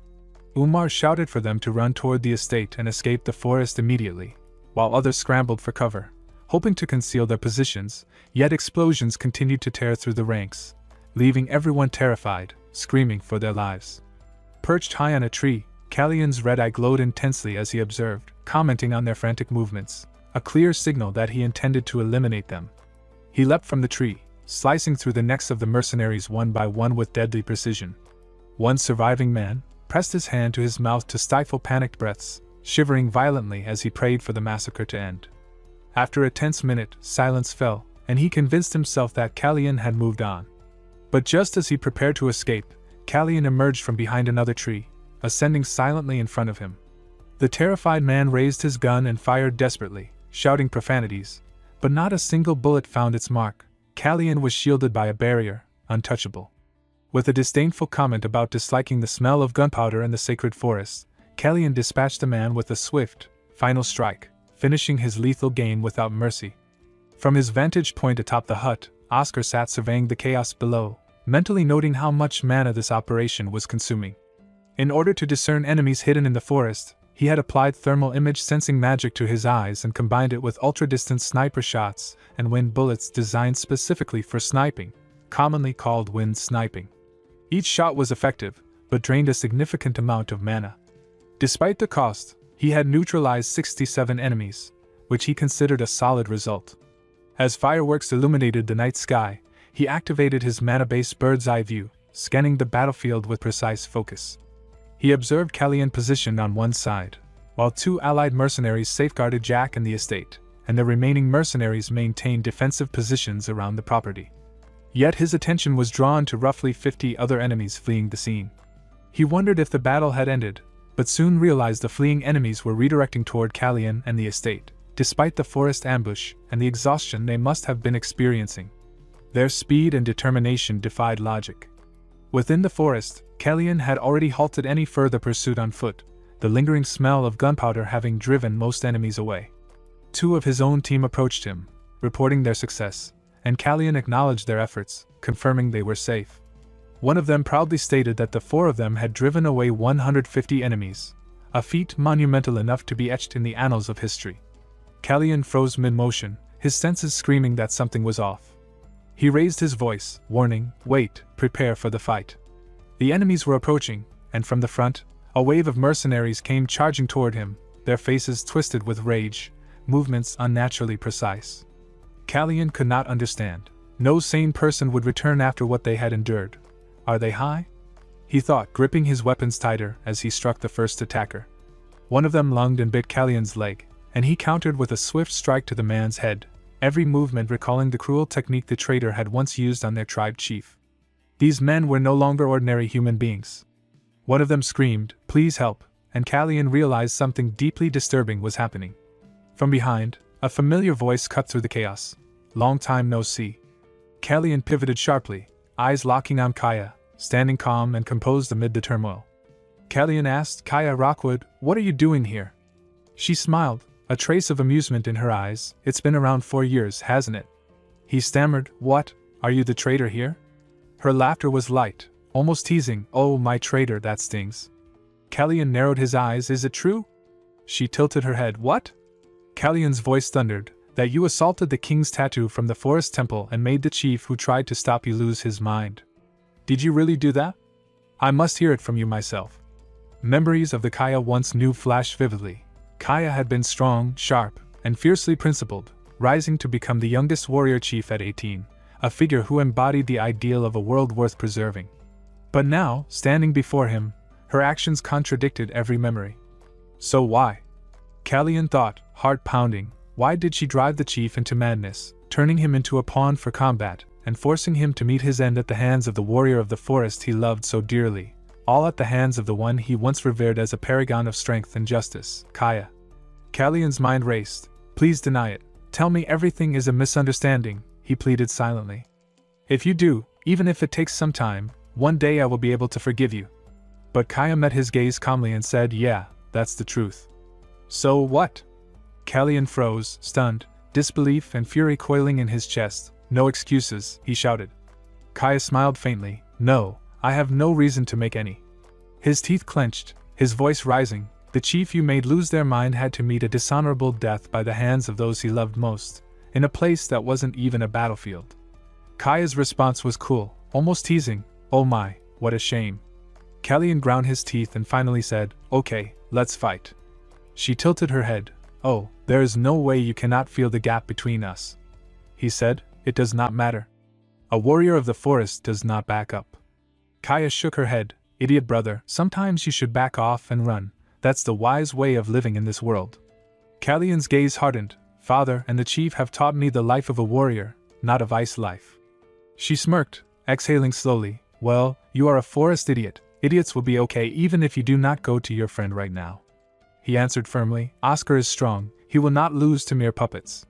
Umar shouted for them to run toward the estate and escape the forest immediately, while others scrambled for cover, hoping to conceal their positions, yet explosions continued to tear through the ranks, leaving everyone terrified, screaming for their lives. Perched high on a tree, Callion's red eye glowed intensely as he observed, commenting on their frantic movements, a clear signal that he intended to eliminate them. He leapt from the tree, slicing through the necks of the mercenaries one by one with deadly precision. One surviving man pressed his hand to his mouth to stifle panicked breaths, shivering violently as he prayed for the massacre to end. After a tense minute, silence fell, and he convinced himself that Callion had moved on. But just as he prepared to escape, Callion emerged from behind another tree, ascending silently in front of him. The terrified man raised his gun and fired desperately, shouting profanities, but not a single bullet found its mark. Kalyan was shielded by a barrier, untouchable. With a disdainful comment about disliking the smell of gunpowder in the sacred forest, Kalyan dispatched the man with a swift, final strike, finishing his lethal game without mercy. From his vantage point atop the hut, Oscar sat surveying the chaos below, mentally noting how much mana this operation was consuming. In order to discern enemies hidden in the forest, he had applied thermal image sensing magic to his eyes and combined it with ultra-distance sniper shots and wind bullets designed specifically for sniping, commonly called wind sniping. Each shot was effective, but drained a significant amount of mana. Despite the cost, he had neutralized 67 enemies, which he considered a solid result. As fireworks illuminated the night sky, he activated his mana-based bird's-eye view, scanning the battlefield with precise focus. He observed Kalyan positioned on one side, while 2 allied mercenaries safeguarded Jack and the estate, and the remaining mercenaries maintained defensive positions around the property. Yet his attention was drawn to roughly 50 other enemies fleeing the scene. He wondered if the battle had ended, but soon realized the fleeing enemies were redirecting toward Kalyan and the estate, despite the forest ambush and the exhaustion they must have been experiencing. Their speed and determination defied logic. Within the forest, Kalyan had already halted any further pursuit on foot, the lingering smell of gunpowder having driven most enemies away. 2 of his own team approached him, reporting their success, and Kalyan acknowledged their efforts, confirming they were safe. One of them proudly stated that the 4 of them had driven away 150 enemies, a feat monumental enough to be etched in the annals of history. Kalyan froze mid-motion, his senses screaming that something was off. He raised his voice, warning, "Wait, prepare for the fight." The enemies were approaching, and from the front, a wave of mercenaries came charging toward him, their faces twisted with rage, movements unnaturally precise. Kalyan could not understand. No sane person would return after what they had endured. Are they high? He thought, gripping his weapons tighter as he struck the first attacker. One of them lunged and bit Kalyan's leg, and he countered with a swift strike to the man's head, every movement recalling the cruel technique the traitor had once used on their tribe chief. These men were no longer ordinary human beings. One of them screamed, "Please help," and Kalyan realized something deeply disturbing was happening. From behind, a familiar voice cut through the chaos. "Long time no see." Kalyan pivoted sharply, eyes locking on Kaya, standing calm and composed amid the turmoil. Kalyan asked, "Kaya Rockwood, what are you doing here?" She smiled, a trace of amusement in her eyes. "It's been around 4 years, hasn't it?" He stammered, "What, are you the traitor here?" Her laughter was light, almost teasing. "Oh, my traitor, that stings." Kalyan narrowed his eyes. "Is it true?" She tilted her head. "What?" Kalyan's voice thundered, "That you assaulted the king's tattoo from the forest temple and made the chief who tried to stop you lose his mind. Did you really do that? I must hear it from you myself." Memories of the Kaya once knew flashed vividly. Kaya had been strong, sharp, and fiercely principled, rising to become the youngest warrior chief at 18, a figure who embodied the ideal of a world worth preserving. But now, standing before him, her actions contradicted every memory. So why? Kalyan thought, heart pounding, why did she drive the chief into madness, turning him into a pawn for combat, and forcing him to meet his end at the hands of the warrior of the forest he loved so dearly, all at the hands of the one he once revered as a paragon of strength and justice, Kaya? Kalyan's mind raced. "Please deny it. Tell me everything is a misunderstanding," he pleaded silently. "If you do, even if it takes some time, one day I will be able to forgive you." But Kaya met his gaze calmly and said, "Yeah, that's the truth." "So what?" Kalyan froze, stunned, disbelief and fury coiling in his chest. "No excuses," he shouted. Kaya smiled faintly. "No, I have no reason to make any." His teeth clenched, his voice rising. "The chief you made lose their mind had to meet a dishonorable death by the hands of those he loved most, in a place that wasn't even a battlefield." Kaya's response was cool, almost teasing. "Oh my, what a shame." Kalyan ground his teeth and finally said, "Okay, let's fight." She tilted her head. "Oh, there is no way you cannot feel the gap between us." He said, "It does not matter. A warrior of the forest does not back up." Kaya shook her head. "Idiot brother, sometimes you should back off and run. That's the wise way of living in this world." Kalyan's gaze hardened. "Father and the chief have taught me the life of a warrior, not a vice life." She smirked, exhaling slowly. "Well, you are a forest idiot. Idiots will be okay even if you do not go to your friend right now." He answered firmly, "Oscar is strong, he will not lose to mere puppets."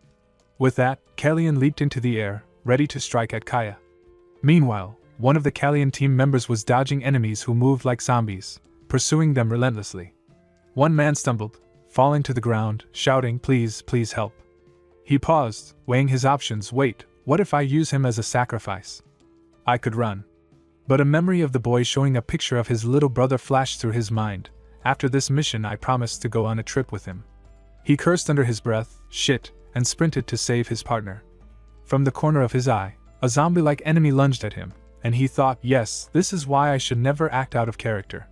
With that, Kalyan leaped into the air, ready to strike at Kaya. Meanwhile, one of the Kalian team members was dodging enemies who moved like zombies, pursuing them relentlessly. One man stumbled, falling to the ground, shouting, "Please, please help." He paused, weighing his options. Wait, what if I use him as a sacrifice? I could run. But a memory of the boy showing a picture of his little brother flashed through his mind. After this mission, I promised to go on a trip with him. He cursed under his breath, shit, and sprinted to save his partner. From the corner of his eye, a zombie-like enemy lunged at him, and he thought, yes, this is why I should never act out of character.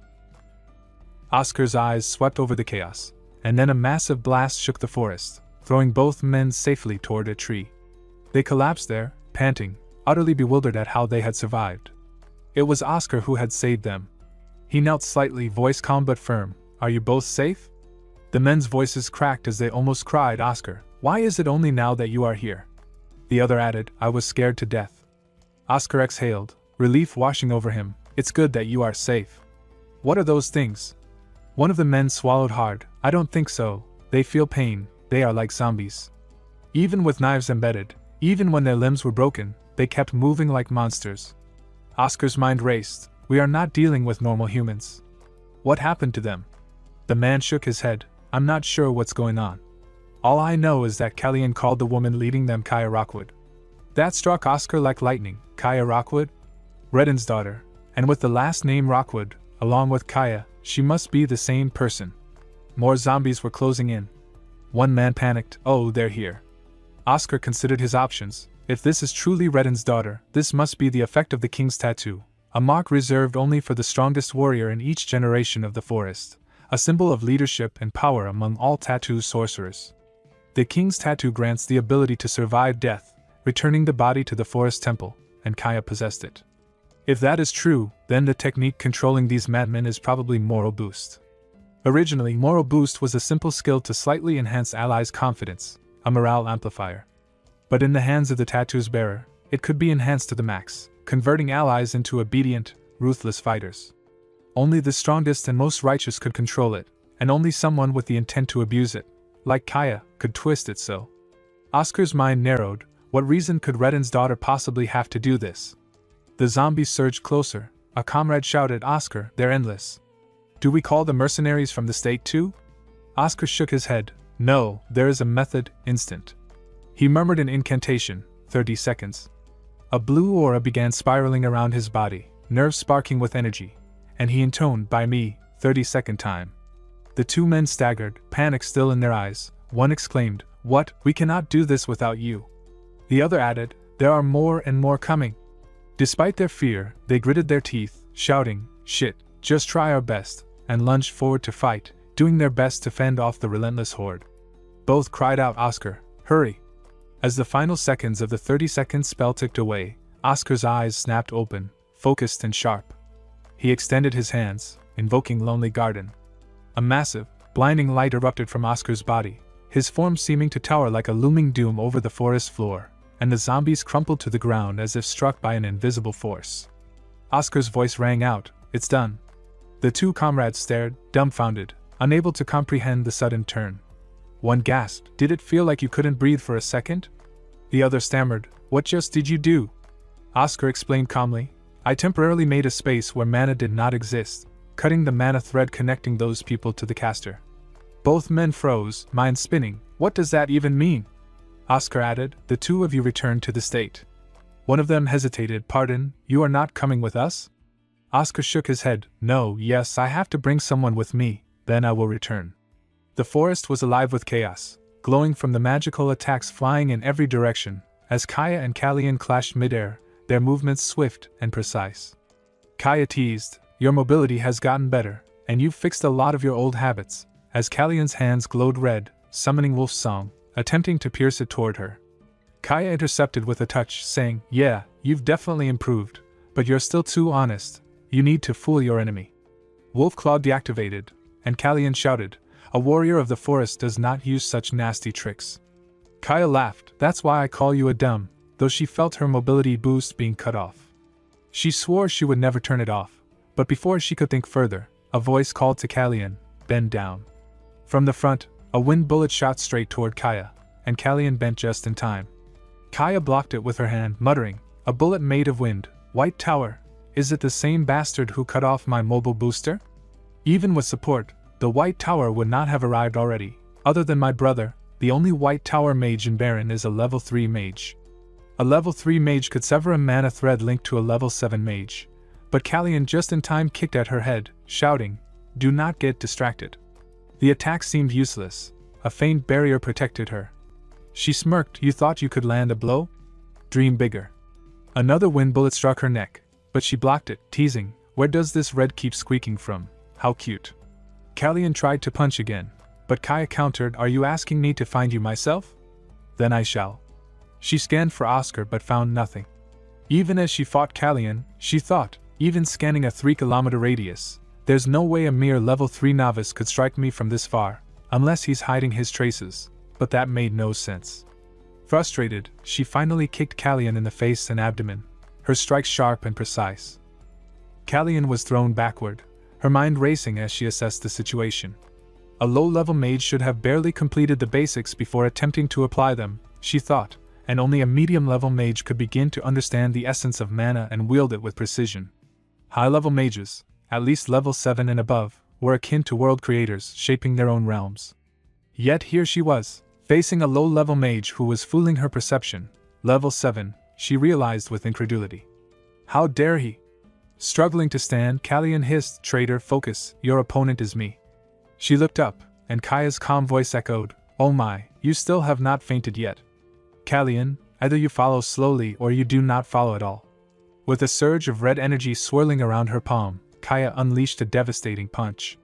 Oscar's eyes swept over the chaos, and then a massive blast shook the forest, throwing both men safely toward a tree. They collapsed there, panting, utterly bewildered at how they had survived. It was Oscar who had saved them. He knelt slightly, voice calm but firm. "Are you both safe?" The men's voices cracked as they almost cried. "Oscar, why is it only now that you are here?" The other added, "I was scared to death." Oscar exhaled, relief washing over him. "It's good that you are safe." "What are those things?" One of the men swallowed hard. "I don't think so. They feel pain. They are like zombies. Even with knives embedded, even when their limbs were broken, they kept moving like monsters." Oscar's mind raced. "We are not dealing with normal humans. What happened to them?" The man shook his head. "I'm not sure what's going on. All I know is that Kalian called the woman leading them Kaya Rockwood." That struck Oscar like lightning. Kaya Rockwood? Redden's daughter, and with the last name Rockwood, along with Kaya, she must be the same person. More zombies were closing in. One man panicked. "Oh, they're here." Oscar considered his options. If this is truly Redden's daughter, this must be the effect of the king's tattoo, a mark reserved only for the strongest warrior in each generation of the forest, a symbol of leadership and power among all tattoo sorcerers. The king's tattoo grants the ability to survive death, returning the body to the forest temple, and Kaya possessed it. If that is true, then the technique controlling these madmen is probably Moral Boost. Originally, Moral Boost was a simple skill to slightly enhance allies' confidence, a morale amplifier. But in the hands of the tattoo's bearer, it could be enhanced to the max, converting allies into obedient, ruthless fighters. Only the strongest and most righteous could control it, and only someone with the intent to abuse it, like Kaya, could twist it so. Oscar's mind narrowed. What reason could Redden's daughter possibly have to do this? The zombies surged closer. A comrade shouted, "Oscar, they're endless. Do we call the mercenaries from the state too?" Oscar shook his head. "No, there is a method, instant." He murmured an incantation. 30 seconds. A blue aura began spiraling around his body, nerves sparking with energy, and he intoned, "By me, 30-second time." The two men staggered, panic still in their eyes. One exclaimed, "What? We cannot do this without you." The other added, "There are more and more coming." Despite their fear, they gritted their teeth, shouting, "Shit, just try our best," and lunged forward to fight, doing their best to fend off the relentless horde. Both cried out, "Oscar, hurry!" As the final seconds of the 30-second spell ticked away, Oscar's eyes snapped open, focused and sharp. He extended his hands, invoking Lonely Garden. A massive, blinding light erupted from Oscar's body, his form seeming to tower like a looming doom over the forest floor, and the zombies crumpled to the ground as if struck by an invisible force. Oscar's voice rang out, "It's done." The two comrades stared, dumbfounded, unable to comprehend the sudden turn. One gasped, "Did it feel like you couldn't breathe for a second?" The other stammered, "What just did you do?" Oscar explained calmly, "I temporarily made a space where mana did not exist, cutting the mana thread connecting those people to the caster." Both men froze, mind spinning. "What does that even mean?" Oscar added, "The two of you returned to the state." One of them hesitated. "Pardon, you are not coming with us?" Oscar shook his head. "No, yes, I have to bring someone with me, then I will return." The forest was alive with chaos, glowing from the magical attacks flying in every direction, as Kaya and Kalian clashed midair, their movements swift and precise. Kaya teased, "Your mobility has gotten better, and you've fixed a lot of your old habits," as Kalian's hands glowed red, summoning Wolf's Song, attempting to pierce it toward her. Kaya intercepted with a touch, saying, "Yeah, you've definitely improved, but you're still too honest. You need to fool your enemy." Wolf Claw deactivated, and Kalian shouted, "A warrior of the forest does not use such nasty tricks." Kaya laughed, "That's why I call you a dumb," though she felt her mobility boost being cut off. She swore she would never turn it off, but before she could think further, a voice called to Kalian, "Bend down." From the front, a wind bullet shot straight toward Kaya, and Kalian bent just in time. Kaya blocked it with her hand, muttering, "A bullet made of wind, White Tower. Is it the same bastard who cut off my mobile booster?" Even with support, the White Tower would not have arrived already. Other than my brother, the only White Tower mage in Baron is a level 3 mage. A level 3 mage could sever a mana thread linked to a level 7 mage. But Kallian just in time kicked at her head, shouting, "Do not get distracted." The attack seemed useless. A faint barrier protected her. She smirked. "You thought you could land a blow? Dream bigger." Another wind bullet struck her neck, but she blocked it, teasing, "Where does this red keep squeaking from? How cute." Kallian tried to punch again, but Kaya countered, "Are you asking me to find you myself? Then I shall." She scanned for Oscar but found nothing. Even as she fought Kallian, she thought, even scanning a 3-kilometer radius, there's no way a mere level 3 novice could strike me from this far, unless he's hiding his traces, but that made no sense. Frustrated, she finally kicked Kallian in the face and abdomen, her strikes sharp and precise. Kallian was thrown backward, her mind racing as she assessed the situation. A low-level mage should have barely completed the basics before attempting to apply them, she thought, and only a medium-level mage could begin to understand the essence of mana and wield it with precision. High-level mages, at least level 7 and above, were akin to world creators shaping their own realms. Yet here she was, facing a low-level mage who was fooling her perception. Level 7, she realized with incredulity. How dare he? Struggling to stand, Kallian hissed, "Traitor, focus, your opponent is me." She looked up, and Kaya's calm voice echoed, "Oh my, you still have not fainted yet. Kallian, either you follow slowly or you do not follow at all." With a surge of red energy swirling around her palm, Kaya unleashed a devastating punch.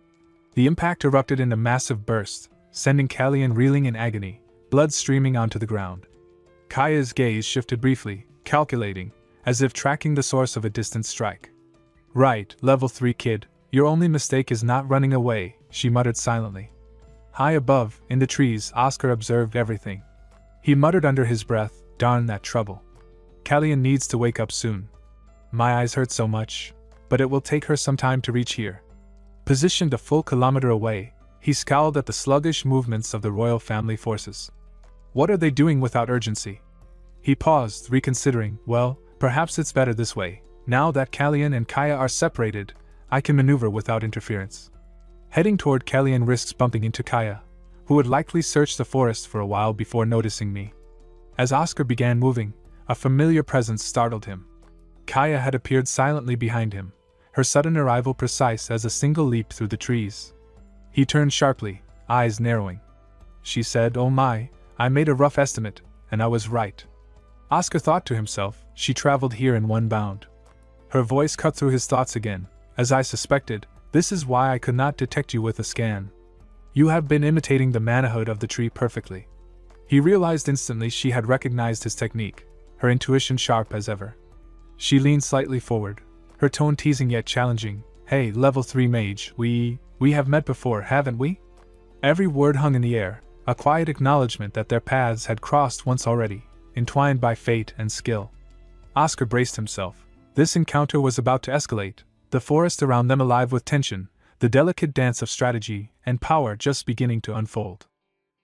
The impact erupted in a massive burst, sending Kallian reeling in agony, blood streaming onto the ground. Kaya's gaze shifted briefly, calculating, as if tracking the source of a distant strike. "Right, level 3 kid, your only mistake is not running away," she muttered silently. High above, in the trees, Oscar observed everything. He muttered under his breath, "Darn that trouble. Kallian needs to wake up soon. My eyes hurt so much, but it will take her some time to reach here." Positioned a full kilometer away, he scowled at the sluggish movements of the royal family forces. What are they doing without urgency? He paused, reconsidering, "Well, perhaps it's better this way. Now that Kallian and Kaya are separated, I can maneuver without interference." Heading toward Kallian risks bumping into Kaya, who would likely search the forest for a while before noticing me. As Oscar began moving, a familiar presence startled him. Kaya had appeared silently behind him, her sudden arrival precise as a single leap through the trees. He turned sharply, eyes narrowing. She said, "Oh my, I made a rough estimate, and I was right." Oscar thought to himself, "She traveled here in one bound." Her voice cut through his thoughts again. "As I suspected, this is why I could not detect you with a scan. You have been imitating the manahood of the tree perfectly." He realized instantly she had recognized his technique, her intuition sharp as ever. She leaned slightly forward, her tone teasing yet challenging. "Hey, level 3 mage, we have met before, haven't we?" Every word hung in the air, a quiet acknowledgement that their paths had crossed once already, entwined by fate and skill. Oscar braced himself. This encounter was about to escalate, the forest around them alive with tension, the delicate dance of strategy and power just beginning to unfold.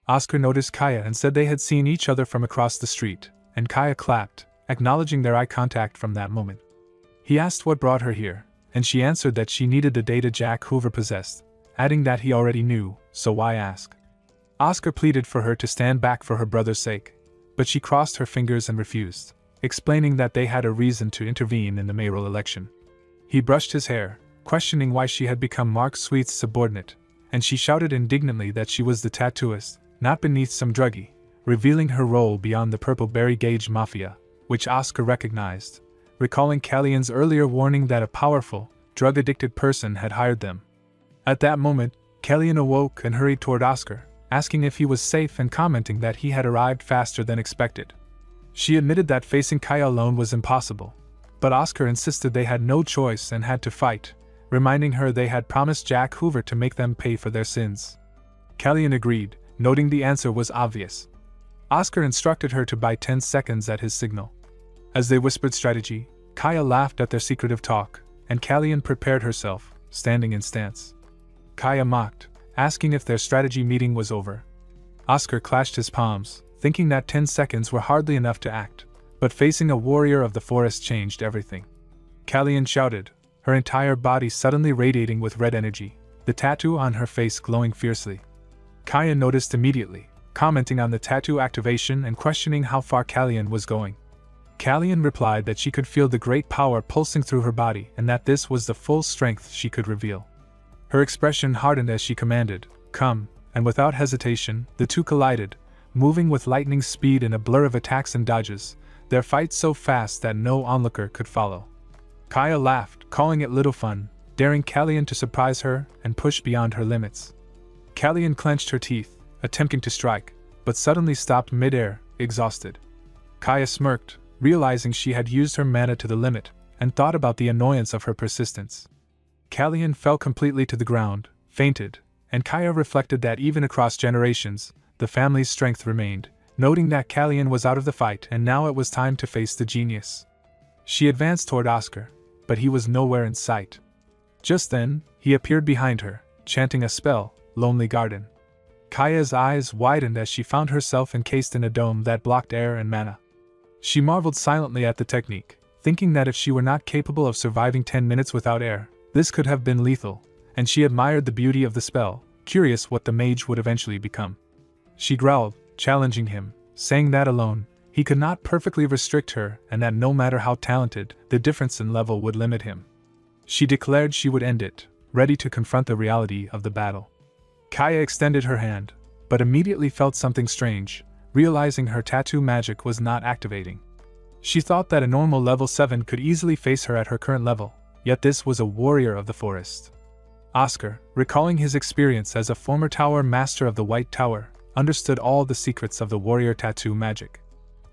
Oscar noticed Kaya and said they had seen each other from across the street, and Kaya clapped, acknowledging their eye contact from that moment. He asked what brought her here, and she answered that she needed the data Jack Hoover possessed, adding that he already knew, so why ask? Oscar pleaded for her to stand back for her brother's sake, but she crossed her fingers and refused, explaining that they had a reason to intervene in the mayoral election. He brushed his hair, questioning why she had become Mark Sweet's subordinate, and she shouted indignantly that she was the tattooist, not beneath some druggie, revealing her role beyond the Purple Berry Gauge Mafia, which Oscar recognized, recalling Kallian's earlier warning that a powerful, drug-addicted person had hired them. At that moment, Kallian awoke and hurried toward Oscar, asking if he was safe and commenting that he had arrived faster than expected. She admitted that facing Kaya alone was impossible, but Oscar insisted they had no choice and had to fight, reminding her they had promised Jack Hoover to make them pay for their sins. Kallian agreed, noting the answer was obvious. Oscar instructed her to buy 10 seconds at his signal. As they whispered strategy, Kaya laughed at their secretive talk, and Kallian prepared herself, standing in stance. Kaya mocked, asking if their strategy meeting was over. Oscar clashed his palms, thinking that 10 seconds were hardly enough to act, but facing a warrior of the forest changed everything. Kalyan shouted, her entire body suddenly radiating with red energy, the tattoo on her face glowing fiercely. Kaya noticed immediately, commenting on the tattoo activation and questioning how far Kalyan was going. Kalyan replied that she could feel the great power pulsing through her body and that this was the full strength she could reveal. Her expression hardened as she commanded, "Come," and without hesitation, the two collided, moving with lightning speed in a blur of attacks and dodges, their fight so fast that no onlooker could follow. Kaya laughed, calling it little fun, daring Kalyan to surprise her and push beyond her limits. Kalyan clenched her teeth, attempting to strike, but suddenly stopped mid-air, exhausted. Kaya smirked, realizing she had used her mana to the limit, and thought about the annoyance of her persistence. Kalyan fell completely to the ground, fainted, and Kaya reflected that even across generations, the family's strength remained, noting that Kalyan was out of the fight and now it was time to face the genius. She advanced toward Oscar, but he was nowhere in sight. Just then, he appeared behind her, chanting a spell, Lonely Garden. Kaya's eyes widened as she found herself encased in a dome that blocked air and mana. She marveled silently at the technique, thinking that if she were not capable of surviving 10 minutes without air, this could have been lethal, and she admired the beauty of the spell, curious what the mage would eventually become. She growled, challenging him, saying that alone, he could not perfectly restrict her and that no matter how talented, the difference in level would limit him. She declared she would end it, ready to confront the reality of the battle. Kaya extended her hand, but immediately felt something strange, realizing her tattoo magic was not activating. She thought that a normal level 7 could easily face her at her current level, yet this was a warrior of the forest. Oscar, recalling his experience as a former tower master of the White Tower, understood all the secrets of the warrior tattoo magic.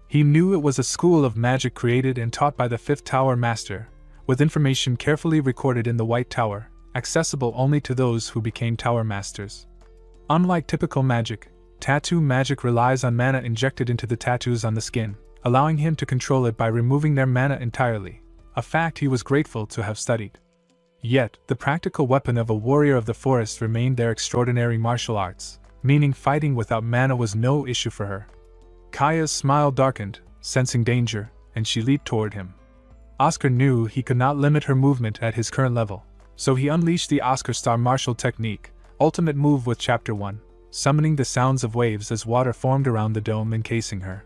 He knew it was a school of magic created and taught by the 5th Tower Master, with information carefully recorded in the White Tower, accessible only to those who became Tower Masters. Unlike typical magic, tattoo magic relies on mana injected into the tattoos on the skin, allowing him to control it by removing their mana entirely, a fact he was grateful to have studied. Yet, the practical weapon of a warrior of the forest remained their extraordinary martial arts, meaning fighting without mana was no issue for her. Kaya's smile darkened, sensing danger, and she leaped toward him. Oscar knew he could not limit her movement at his current level, so he unleashed the Oscar Star martial technique, ultimate move with Chapter 1, summoning the sounds of waves as water formed around the dome encasing her.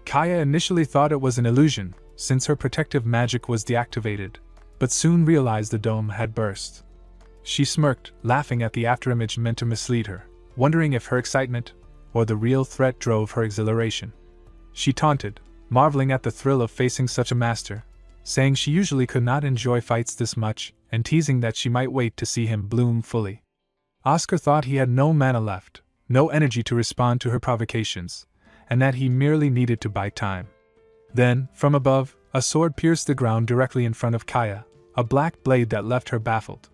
Kaya initially thought it was an illusion, since her protective magic was deactivated, but soon realized the dome had burst. She smirked, laughing at the afterimage meant to mislead her, wondering if her excitement or the real threat drove her exhilaration. She taunted, marveling at the thrill of facing such a master, saying she usually could not enjoy fights this much, and teasing that she might wait to see him bloom fully. Oscar thought he had no mana left, no energy to respond to her provocations, and that he merely needed to buy time. Then, from above, a sword pierced the ground directly in front of Kaya, a black blade that left her baffled.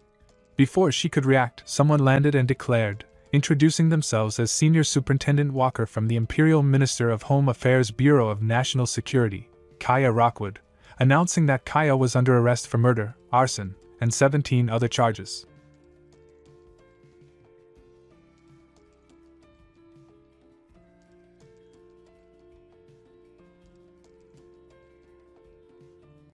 Before she could react, someone landed and declared, introducing themselves as Senior Superintendent Walker from the Imperial Minister of Home Affairs Bureau of National Security, Kaya Rockwood, announcing that Kaya was under arrest for murder, arson, and 17 other charges.